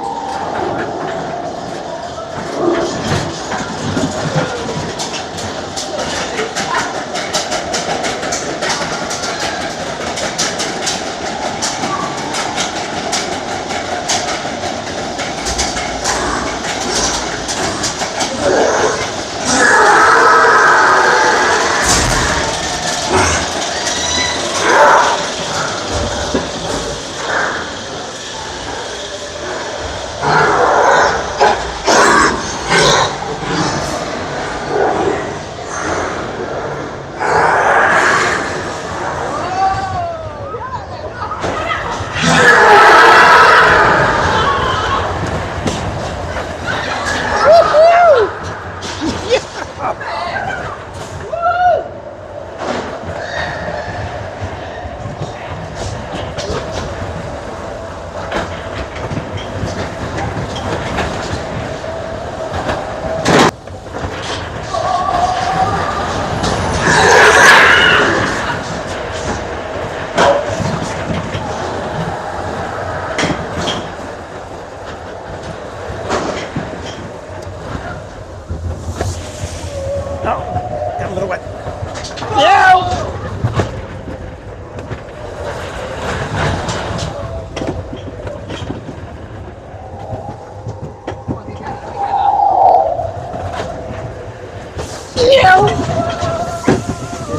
Here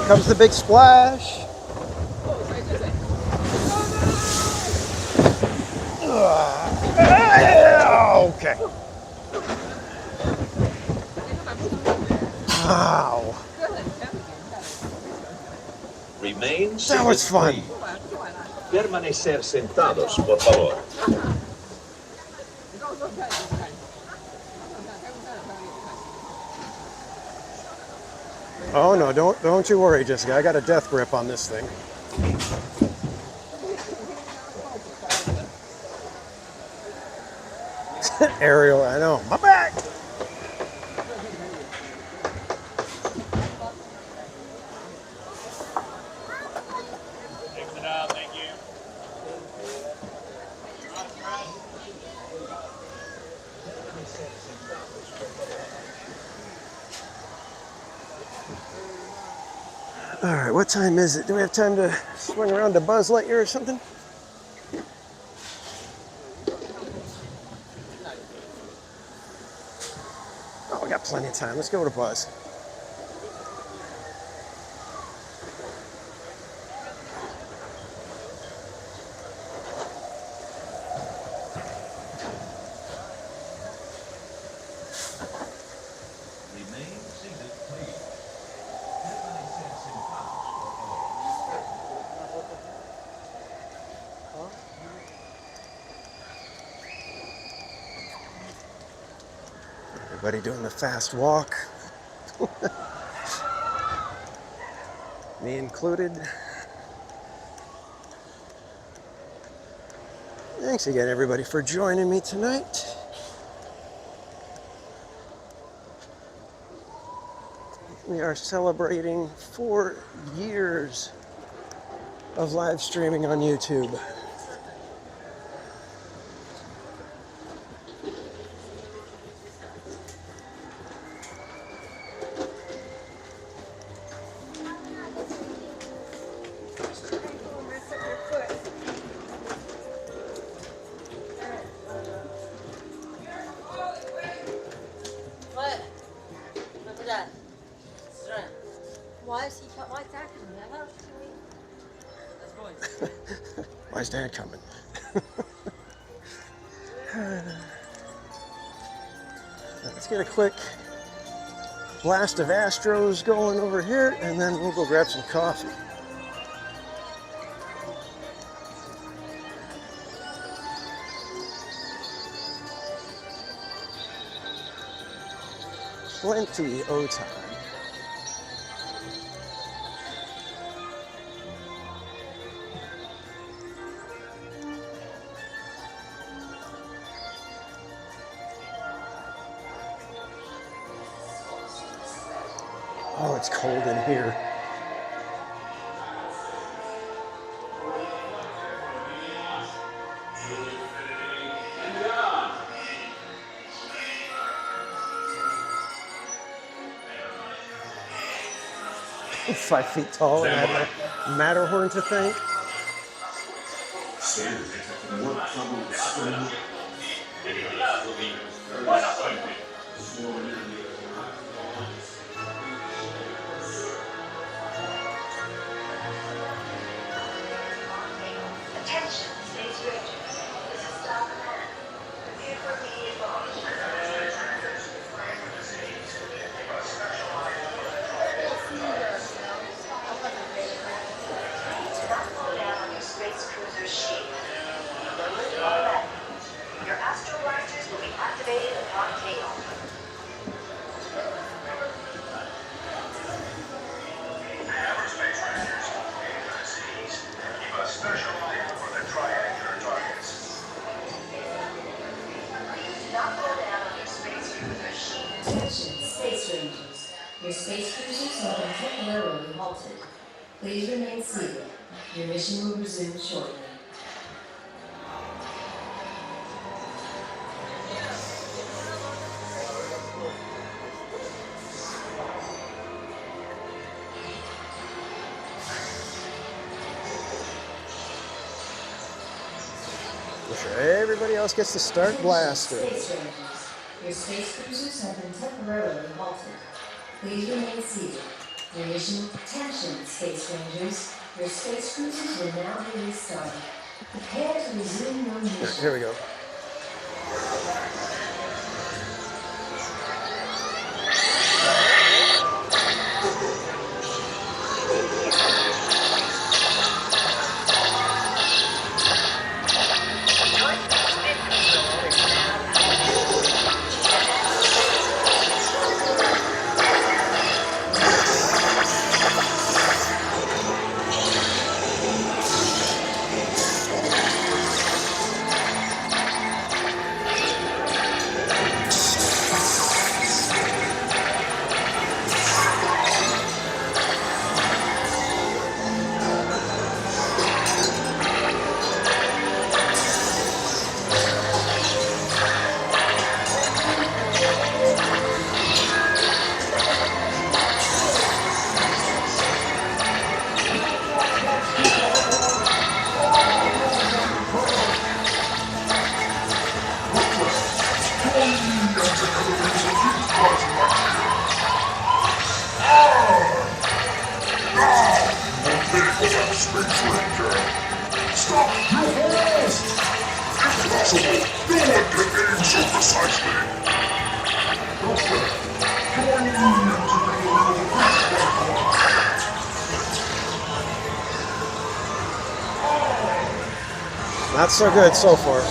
comes the big splash. Okay. Wow. Remain That was fun. Permanecer sentados, por favor. Oh no, don't you worry, Jessica. I got a death grip on this thing. Ariel, I know. My back! Fix it out, thank you. All right, what time is it? Do we have time to swing around to Buzz Lightyear or something? Oh, we got plenty of time. Let's go to Buzz. Everybody doing the fast walk. Me included. Thanks again, everybody, for joining me tonight. We are celebrating 4 years of live streaming on YouTube. Why's Dad coming? Let's get a quick blast of Astros going over here, and then we'll go grab some coffee. Plenty of time. Oh, it's cold in here. I'm 5 feet tall and I have my Matterhorn to thank. Attention, Space Rangers. This is Star Command. Prepare for immediate launch. Do not slow down on your space cruiser sheep. Alert automatically. Your astral launchers will be activated upon takeoff. Hammer Space Rangers, enter the seas. Keep a special eye for the triangular targets. Do not slow down on your space cruiser sheep. Attention, Space Rangers. Your space cruisers have been temporarily halted. Please remain seated. Your mission will resume shortly. Make sure everybody else gets to start blasting. Space Rangers. Your space cruisers have been temporarily halted. Please remain seated. Your mission, attention, Space Rangers. Your space cruisers will now be restarted. Prepare to resume your mission. Here we go. Space Ranger! Stop! You almost! Impossible! No one can aim so precisely! Doctor, join me into the little Not so good so far.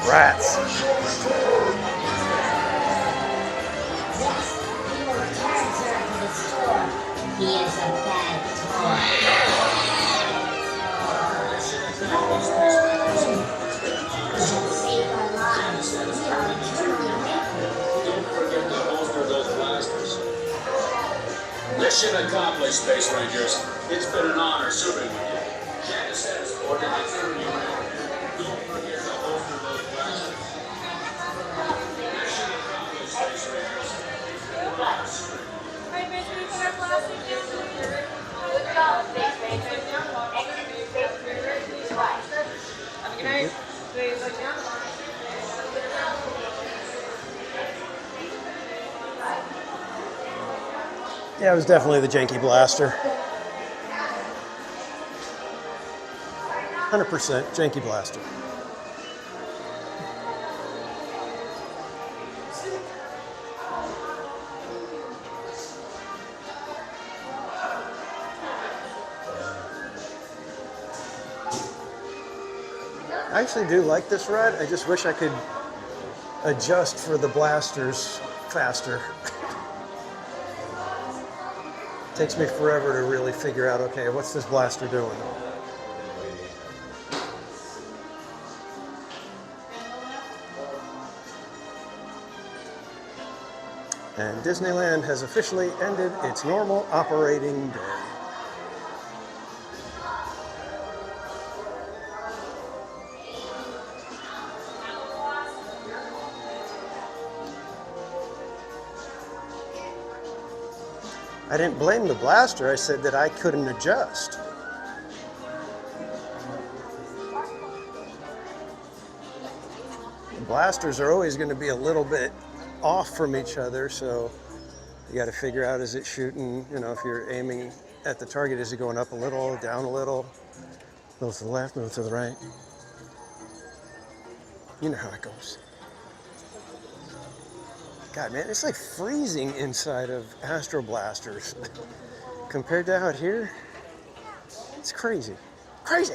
Rats. He is a bad toy. Save our lives. We are eternally grateful. Don't forget to holster those blasters. Mission accomplished, Space Rangers. It's been an honor serving with you. Candace has coordinates serving you around. Don't forget to holster those blasters. Mission accomplished, Space Rangers. Alright, guys, can we put our plastic down? Good job, Space Rangers. Execute Space Rangers, please right. Have a good night. Please look down. Yeah, it was definitely the janky blaster. 100% janky blaster. I actually do like this ride. I just wish I could adjust for the blasters faster. Takes me forever to really figure out, okay, what's this blaster doing? And Disneyland has officially ended its normal operating day. I didn't blame the blaster, I said that I couldn't adjust. The blasters are always going to be a little bit off from each other, so you got to figure out, is it shooting, you know, if you're aiming at the target, is it going up a little, down a little, move to the left, move to the right? You know how it goes. God, man, it's like freezing inside of Astro Blasters. Compared to out here, it's crazy. Crazy!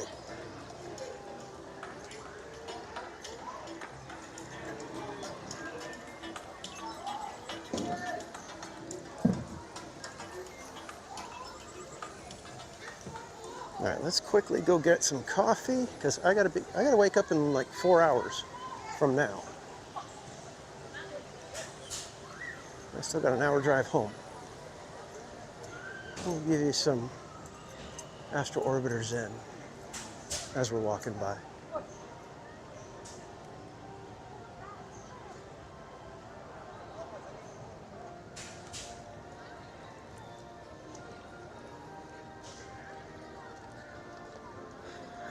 All right, let's quickly go get some coffee because I gotta wake up in like 4 hours from now. I still got an hour drive home. We'll give you some Astro Orbiters in as we're walking by.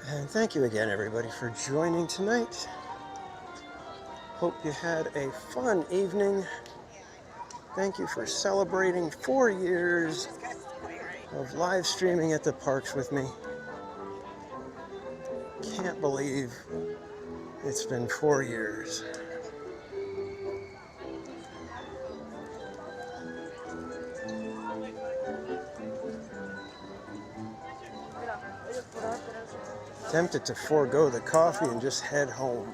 And thank you again, everybody, for joining tonight. Hope you had a fun evening. Thank you for celebrating 4 years of live streaming at the parks with me. Can't believe it's been 4 years. Tempted to forego the coffee and just head home.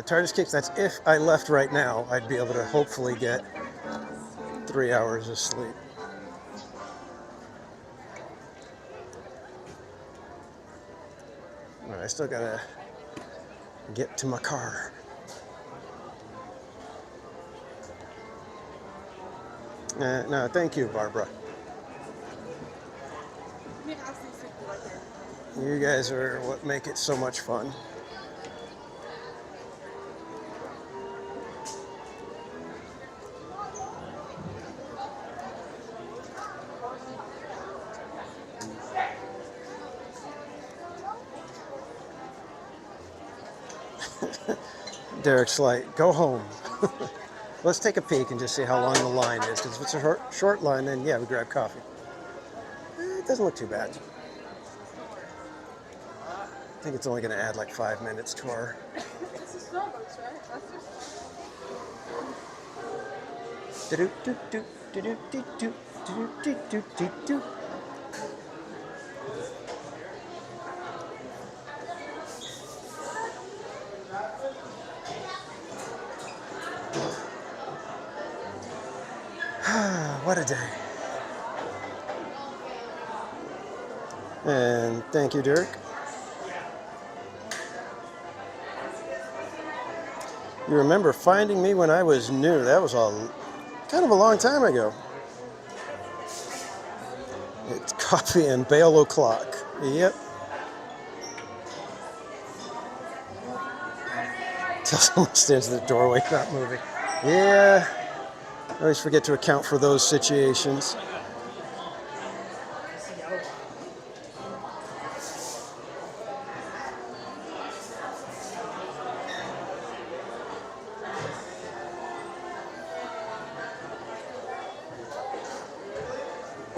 TARDIS kicks, that's if I left right now, I'd be able to hopefully get 3 hours of sleep. All right, I still gotta get to my car. No, thank you, Barbara. You guys are what make it so much fun. Derek's like, go home. Let's take a peek and just see how long the line is. Because if it's a short line, then yeah, we grab coffee. It doesn't look too bad. I think it's only going to add like 5 minutes to our... This is Starbucks, right? That's just... What a day. And thank you, Derek. You remember finding me when I was new. That was kind of a long time ago. It's coffee and Bale o'clock. Yep. Till someone stands in the doorway not moving. Yeah. I always forget to account for those situations.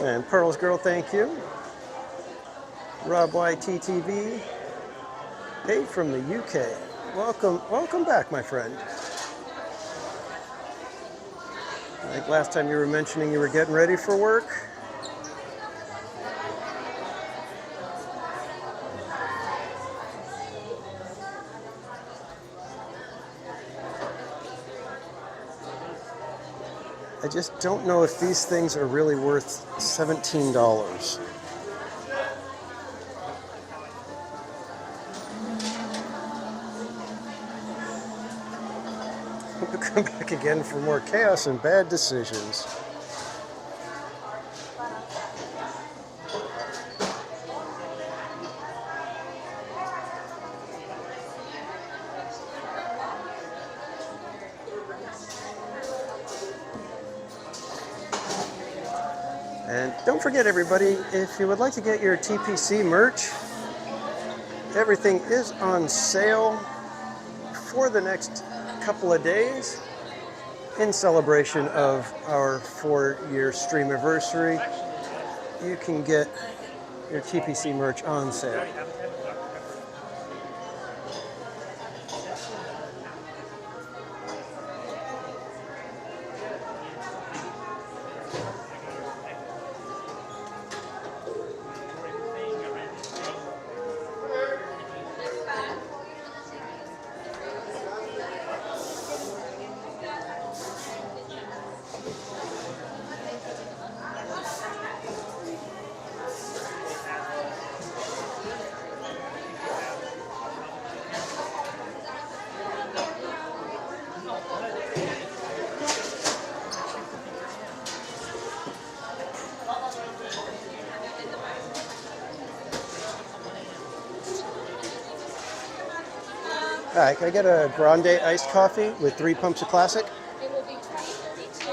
And Pearl's Girl, thank you. Rob YTTV. Hey, from the UK. Welcome back, my friend. I think last time you were mentioning you were getting ready for work. I just don't know if these things are really worth $17. We'll come back again for more chaos and bad decisions. And don't forget, everybody, if you would like to get your TPC merch, everything is on sale for the next couple of days in celebration of our 4-year stream anniversary. You can get your TPC merch on sale. All right, can I get a grande iced coffee with 3 pumps of classic? It will be 2032.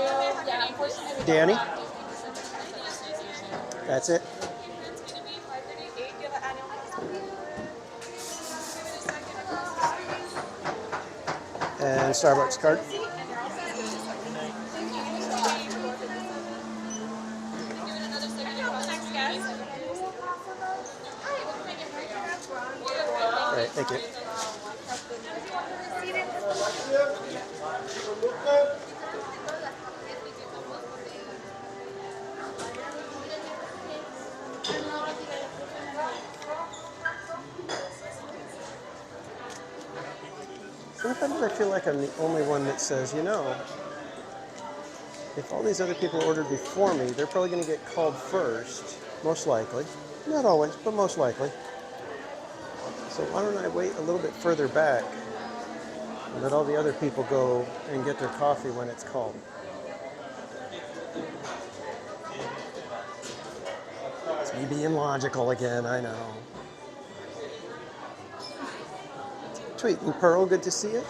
Yeah, unfortunately. Danny? That's it? It's going to be 538. Do you have an annual And Starbucks card. All right, thank you. Sometimes I feel like I'm the only one that says, you know, if all these other people ordered before me, they're probably going to get called first, most likely. Not always, but most likely. So why don't I wait a little bit further back and let all the other people go and get their coffee when it's called. It's me being logical again, I know. Tweet and Pearl, good to see you.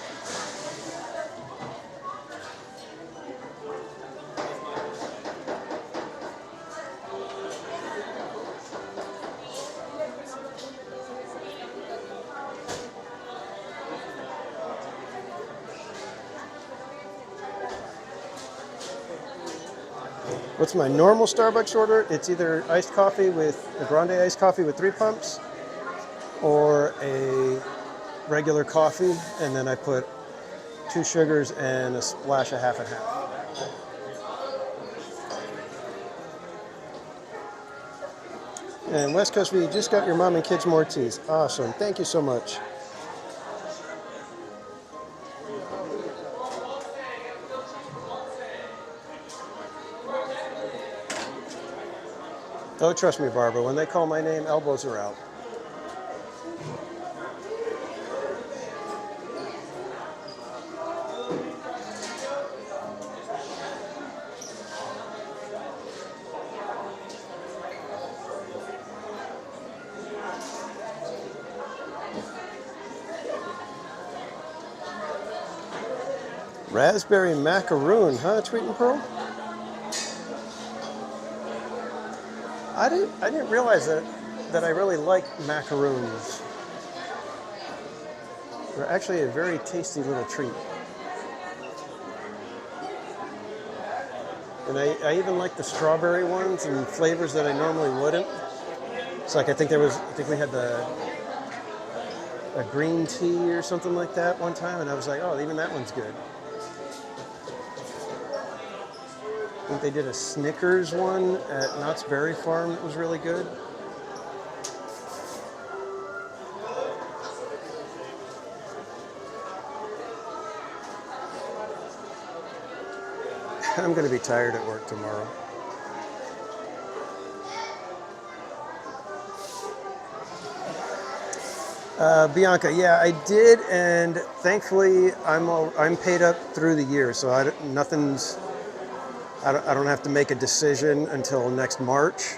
What's my normal Starbucks order? It's either iced coffee with a grande iced coffee with 3 pumps, or a regular coffee, and then I put 2 sugars and a splash of half and half. And West Coast, we just got your mom and kids more teas. Awesome. Thank you so much. Oh, trust me, Barbara, when they call my name, elbows are out. Raspberry macaroon, huh, Tweet and Pearl? I didn't realize that I really like macaroons. They're actually a very tasty little treat. And I even like the strawberry ones and flavors that I normally wouldn't. It's like I think we had a green tea or something like that one time, and I was like, oh, even that one's good. I think they did a Snickers one at Knott's Berry Farm that was really good. I'm going to be tired at work tomorrow. Bianca, yeah, I did, and thankfully I'm paid up through the year, so I don't have to make a decision until next March.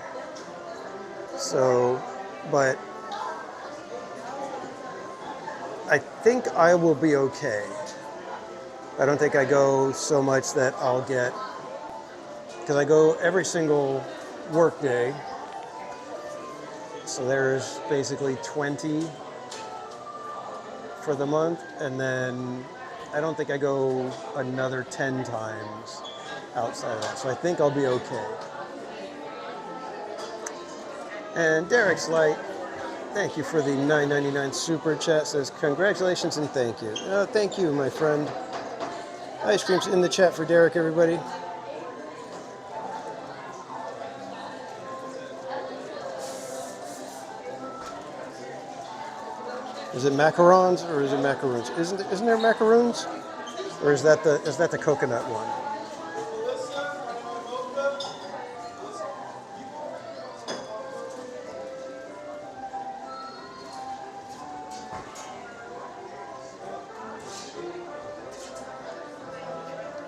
So, but I think I will be okay. I don't think I go so much that I'll get, because I go every single work day. So there's basically 20 for the month, and then I don't think I go another 10 times outside of that. So I think I'll be okay. And Derek's Light, thank you for the $9.99 super chat, says congratulations and thank you. Thank you, my friend. Ice cream's in the chat for Derek, everybody. Is it macarons or is it macaroons? Isn't there macaroons? Or is that the coconut one?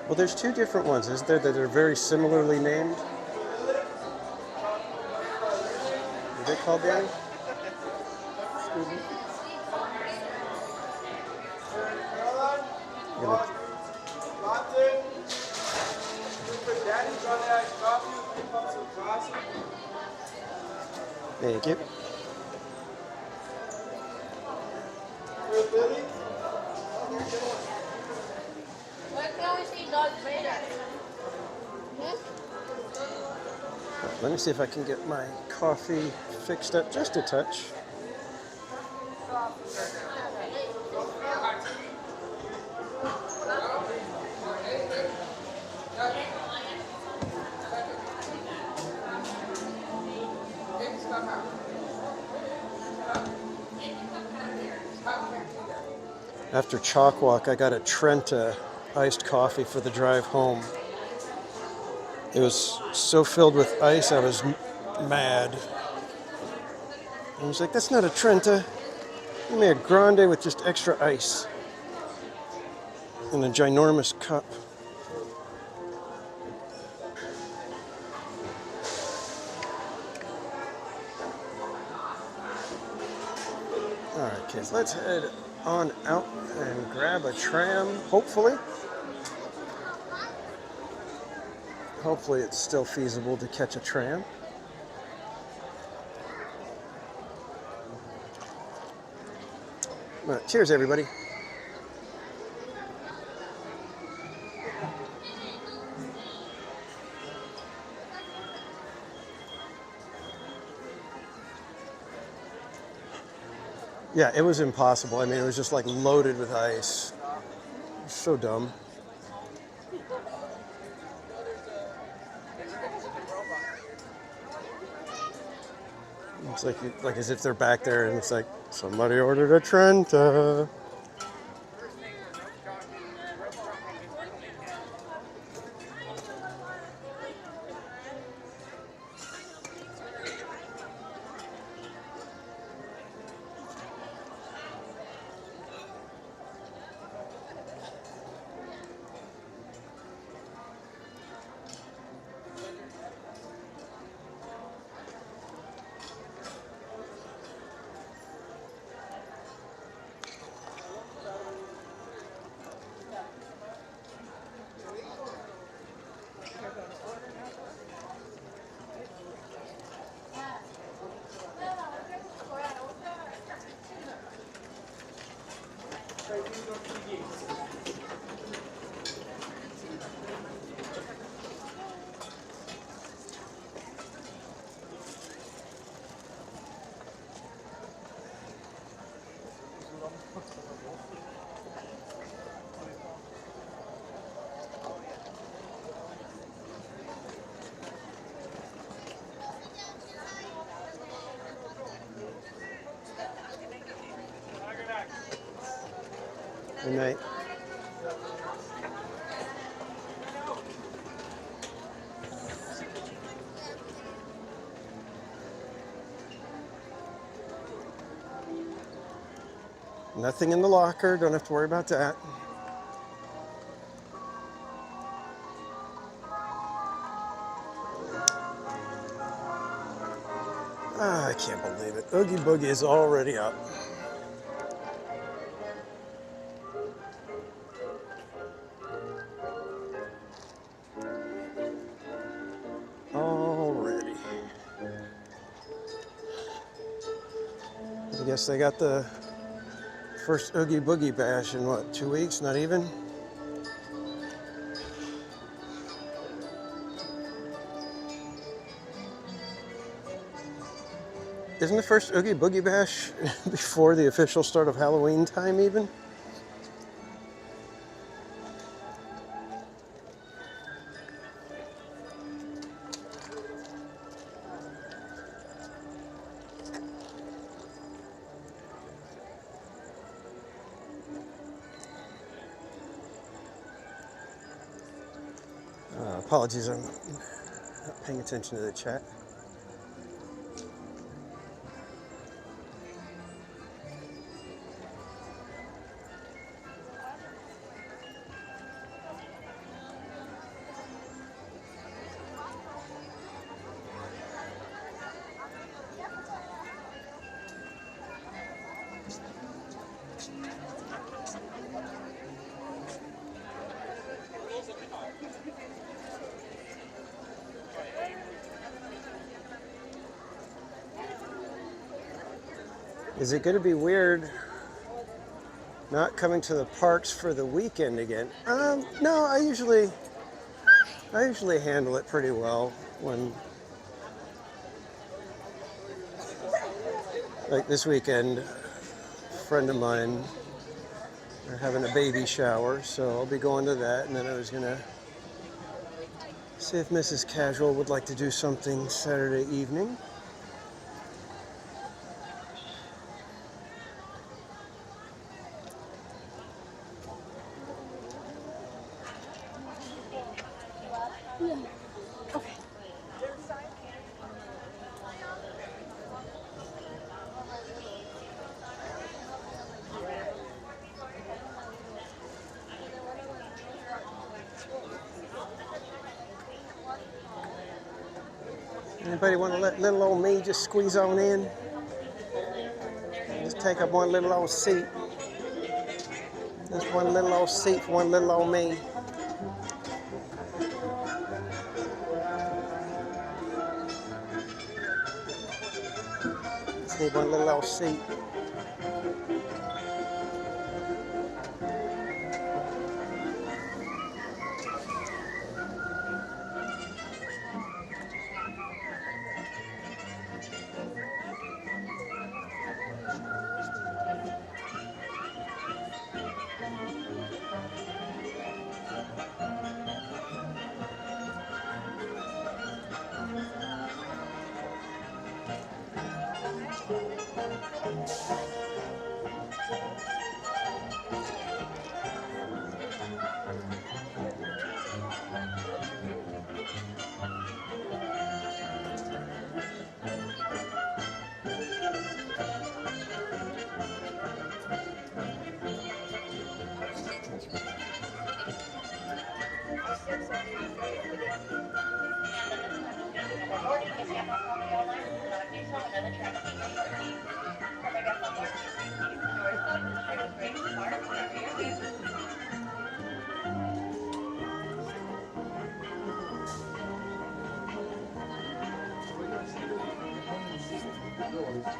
Well, there's 2 different ones, isn't there, that are very similarly named? Are they called Danny? Excuse me. Thank you. Let me see if I can get my coffee fixed up just a touch. After Chalk Walk, I got a Trenta iced coffee for the drive home. It was so filled with ice, I was mad. I was like, that's not a Trenta. Give me a grande with just extra ice. In a ginormous cup. Alright, kids, let's head on out and grab a tram, hopefully. Hopefully it's still feasible to catch a tram. Cheers, everybody. Yeah, it was impossible. I mean, it was just like loaded with ice. So dumb. It's like as if they're back there and it's like, somebody ordered a Trenta. Good night. Nothing in the locker, don't have to worry about that. Ah, I can't believe it. Oogie Boogie is already up. Already. I guess they got the first Oogie Boogie bash in what, 2 weeks? Not even? Isn't the first Oogie Boogie bash before the official start of Halloween time even? Apologies, I'm not paying attention to the chat. Is it going to be weird not coming to the parks for the weekend again? No, I usually handle it pretty well when, like this weekend, a friend of mine, they're having a baby shower, so I'll be going to that, and then I was going to see if Mrs. Casual would like to do something Saturday evening. Anybody want to let little old me just squeeze on in? Just take up one little old seat. Just one little old seat for one little old me. Just need one little old seat.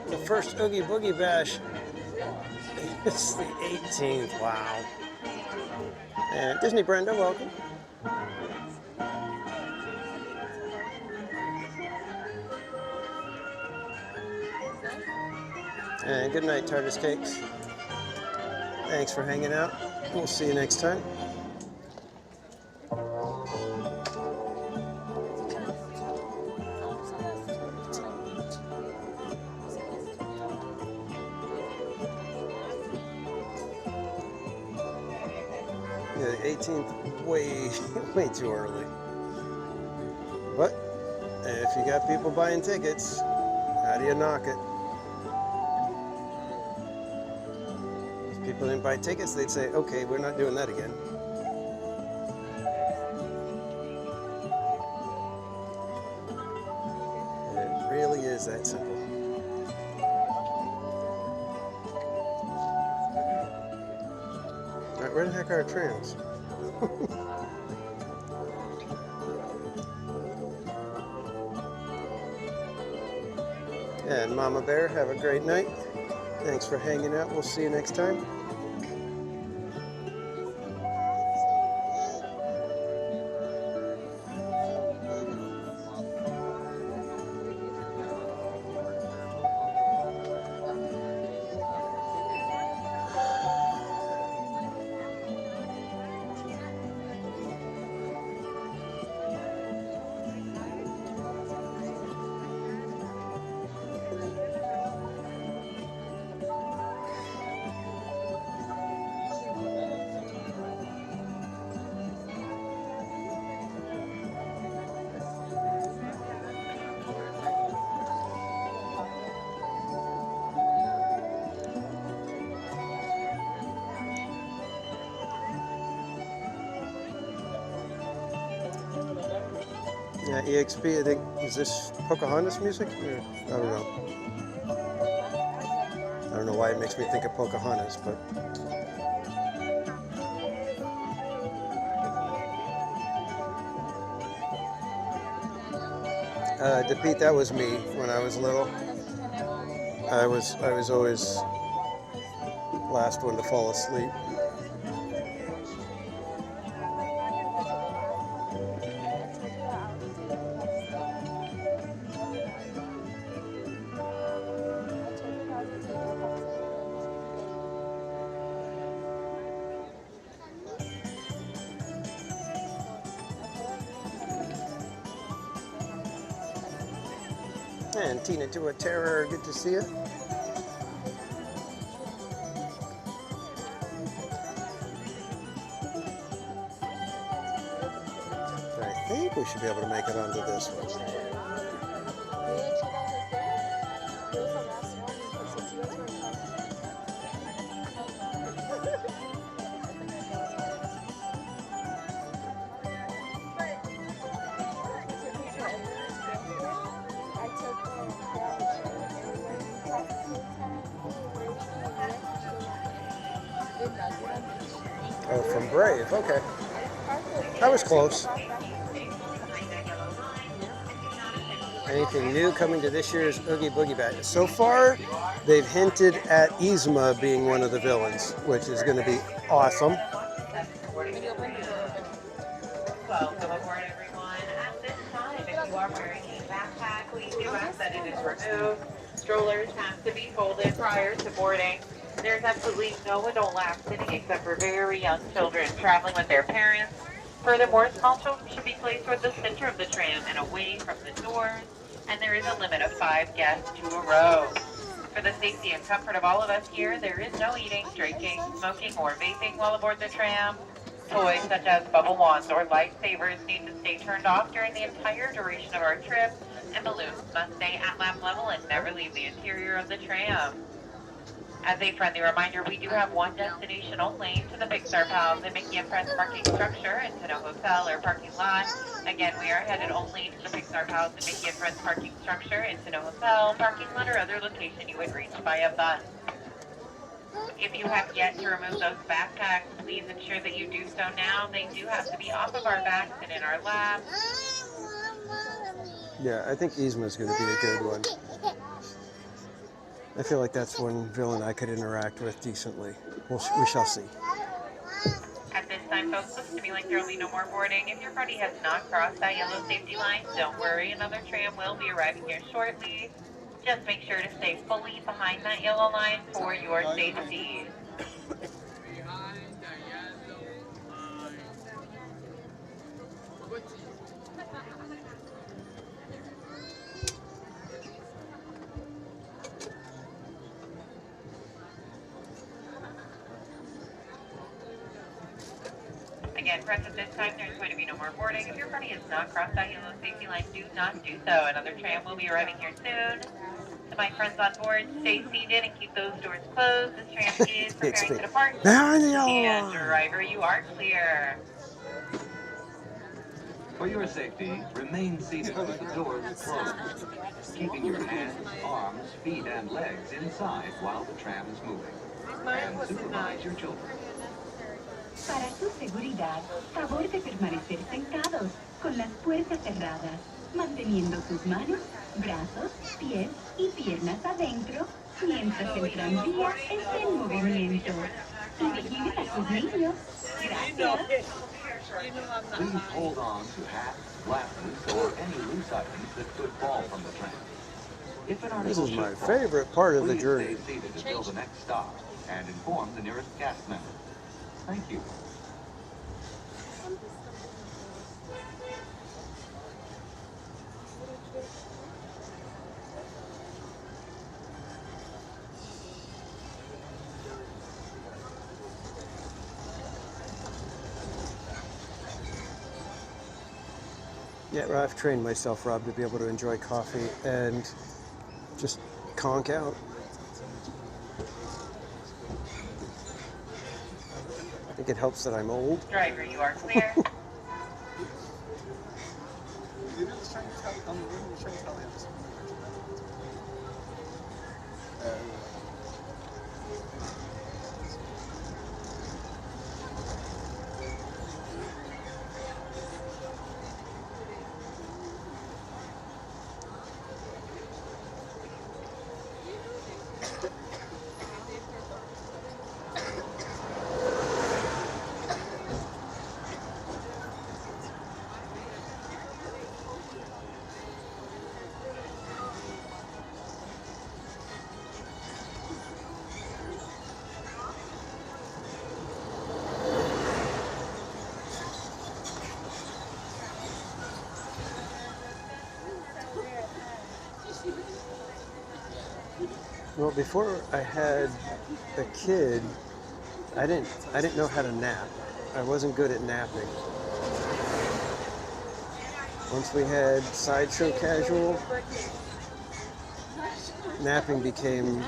The first Oogie Boogie Bash is the 18th. Wow. And Disney Brenda, welcome. And good night, Tartus Cakes. Thanks for hanging out. We'll see you next time. Yeah, the 18th, way too early. But if you got people buying tickets, how do you knock it? If people didn't buy tickets, they'd say, okay, we're not doing that again. It really is that simple. All right, where the heck are our trams? And Mama Bear, have a great night. Thanks for hanging out. We'll see you next time. Yeah, EXP, I think, is this Pocahontas music? Or, I don't know. I don't know why it makes me think of Pocahontas, but... DePete, that was me when I was little. I was always last one to fall asleep. And Tina to a Terror, good to see you. I think we should be able to make it onto this one. It does. Oh, from Brave. Okay. I was close. Anything new coming to this year's Oogie Boogie Bash? So far, they've hinted at Yzma being one of the villains, which is going to be awesome. Welcome aboard, everyone. At this time, if you are wearing a backpack, we do ask that it is removed. Strollers have to be folded prior to boarding. There's absolutely no adult lap sitting except for very young children traveling with their parents. Furthermore, small children should be placed toward the center of the tram and away from the doors. And there is a limit of 5 guests to a row. For the safety and comfort of all of us here, there is no eating, drinking, smoking, or vaping while aboard the tram. Toys such as bubble wands or lifesavers need to stay turned off during the entire duration of our trip, and balloons must stay at lap level and never leave the interior of the tram. As a friendly reminder, we do have one destination only to the Pixar Pals and Mickey and Friends parking structure and to no hotel or parking lot. Again, we are headed only to the Pixar Pals and Mickey and Friends parking structure and to no hotel, parking lot, or other location you would reach via bus. If you have yet to remove those backpacks, please ensure that you do so now. They do have to be off of our backs and in our laps. Yeah, I think Yzma is going to be a good one. I feel like that's one villain I could interact with decently. We shall see. At this time, folks, looks to me like there will be no more boarding. If your party has not crossed that yellow safety line, don't worry. Another tram will be arriving here shortly. Just make sure to stay fully behind that yellow line for your safety. Again, friends, at this time, there's going to be no more boarding. If your party has not crossed that yellow safety line, do not do so. Another tram will be arriving here soon. To my friends on board, stay seated and keep those doors closed. This tram is preparing to depart. And driver, you are clear. For your safety, remain seated with the doors closed, keeping your hands, arms, feet, and legs inside while the tram is moving. And supervise your children. Para su seguridad, favor de permanecer sentados, con las puertas cerradas, manteniendo sus manos, brazos, pies y piernas adentro, mientras el tranvía esté en movimiento. Y vigilen a sus niños. Gracias. Please hold on to hats, glasses, or any loose items that could fall from the tram. If an This article is my should fall, favorite part of the please journey. stay seated until the next stop and inform the nearest cast member. Thank you. Yeah, well, I've trained myself, Rob, to be able to enjoy coffee and just conk out. I think it helps that I'm old. Driver, you are clear. Well, before I had a kid, I didn't know how to nap. I wasn't good at napping. Once we had Sideshow Casual, napping became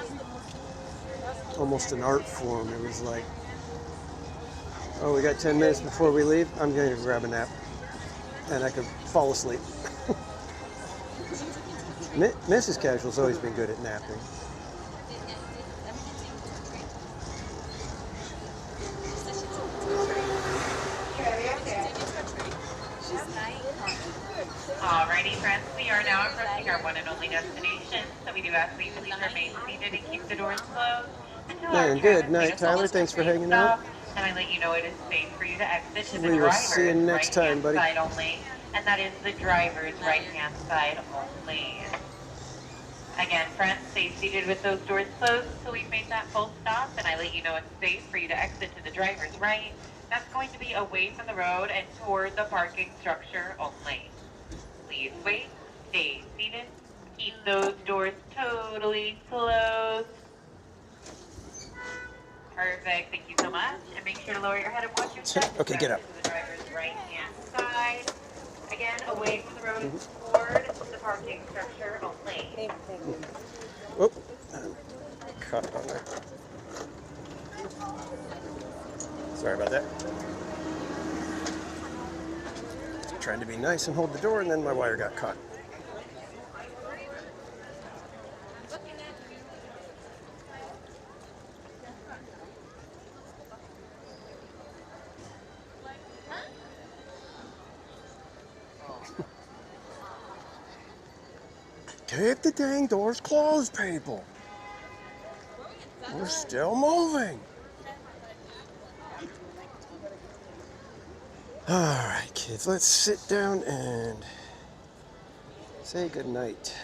almost an art form. It was like, oh, we got 10 minutes before we leave, I'm going to grab a nap. And I could fall asleep. Mrs. Casual's always been good at napping. one and only destination, so we do ask that you please remain seated and keep the doors closed until our Man, good Travis night, made us Tyler. all Thanks for safe hanging out. stop, and I let you know it is safe for you to exit to the We will see you driver's next time, right-hand buddy. side only, and that is the driver's right-hand side only. Again, friends, stay seated with those doors closed until we've made that full stop, and I let you know it's safe for you to exit to the driver's right. That's going to be away from the road and toward the parking structure only. Please wait, stay seated, keep those doors totally closed. Perfect, thank you so much, and make sure to lower your head and watch your step. Okay, get up. To the driver's right-hand side. Again, away from the road toward the parking structure only. Oh, caught on there. Sorry about that. Trying to be nice and hold the door, and then my wire got caught. Keep the dang doors closed, people. We're still moving. All right, kids, let's sit down and say goodnight.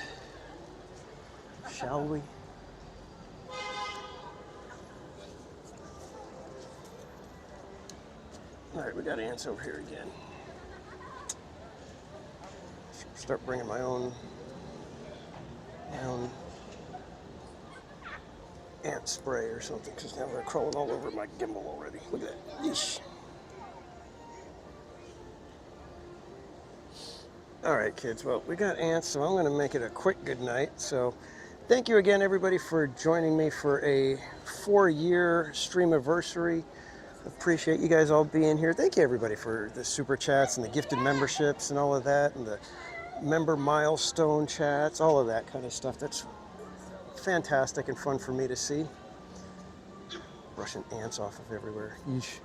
Shall we? All right, we got ants over here again. Start bringing my own ant spray or something, because now they're crawling all over my gimbal already. Look at that. Yeesh. All right, kids. Well, we got ants, so I'm going to make it a quick good night. So thank you again, everybody, for joining me for a 4-year streamiversary. Appreciate you guys all being here. Thank you, everybody, for the super chats and the gifted memberships and all of that, and the member milestone chats, all of that kind of stuff. That's fantastic and fun for me to see. Brushing ants off of everywhere. Yeesh.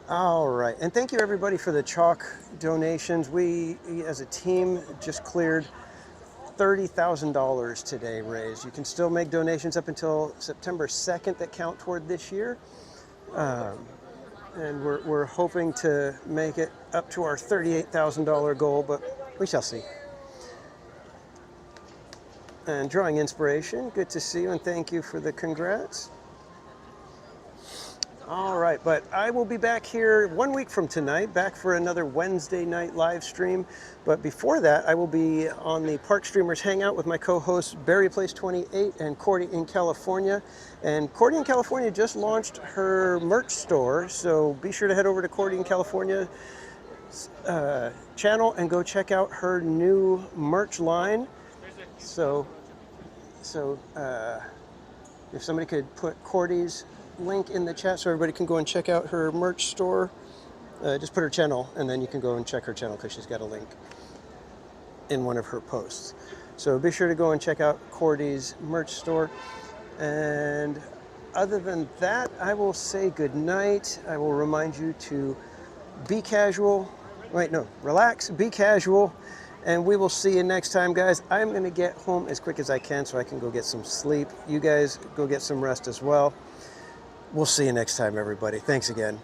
All right, and thank you everybody for the chalk donations. We, as a team, just cleared $30,000 today raised. You can still make donations up until September 2nd that count toward this year. And we're hoping to make it up to our $38,000 goal, but we shall see. And drawing inspiration, good to see you, and thank you for the congrats. All right, but I will be back here 1 week from tonight, back for another Wednesday night live stream. But before that, I will be on the Park Streamers Hangout with my co-hosts Barry Place 28 and Cordy in California. And Cordy in California just launched her merch store, so be sure to head over to Cordy in California channel and go check out her new merch line. So if somebody could put Cordy's link in the chat so everybody can go and check out her merch store. Just put her channel, and then you can go and check her channel because she's got a link in one of her posts. So be sure to go and check out Cordy's merch store. And other than that, I will say good night. I will remind you to be casual. Wait, no, relax, be casual, and we will see you next time, guys. I'm going to get home as quick as I can so I can go get some sleep. You guys go get some rest as well. We'll see you next time, everybody. Thanks again.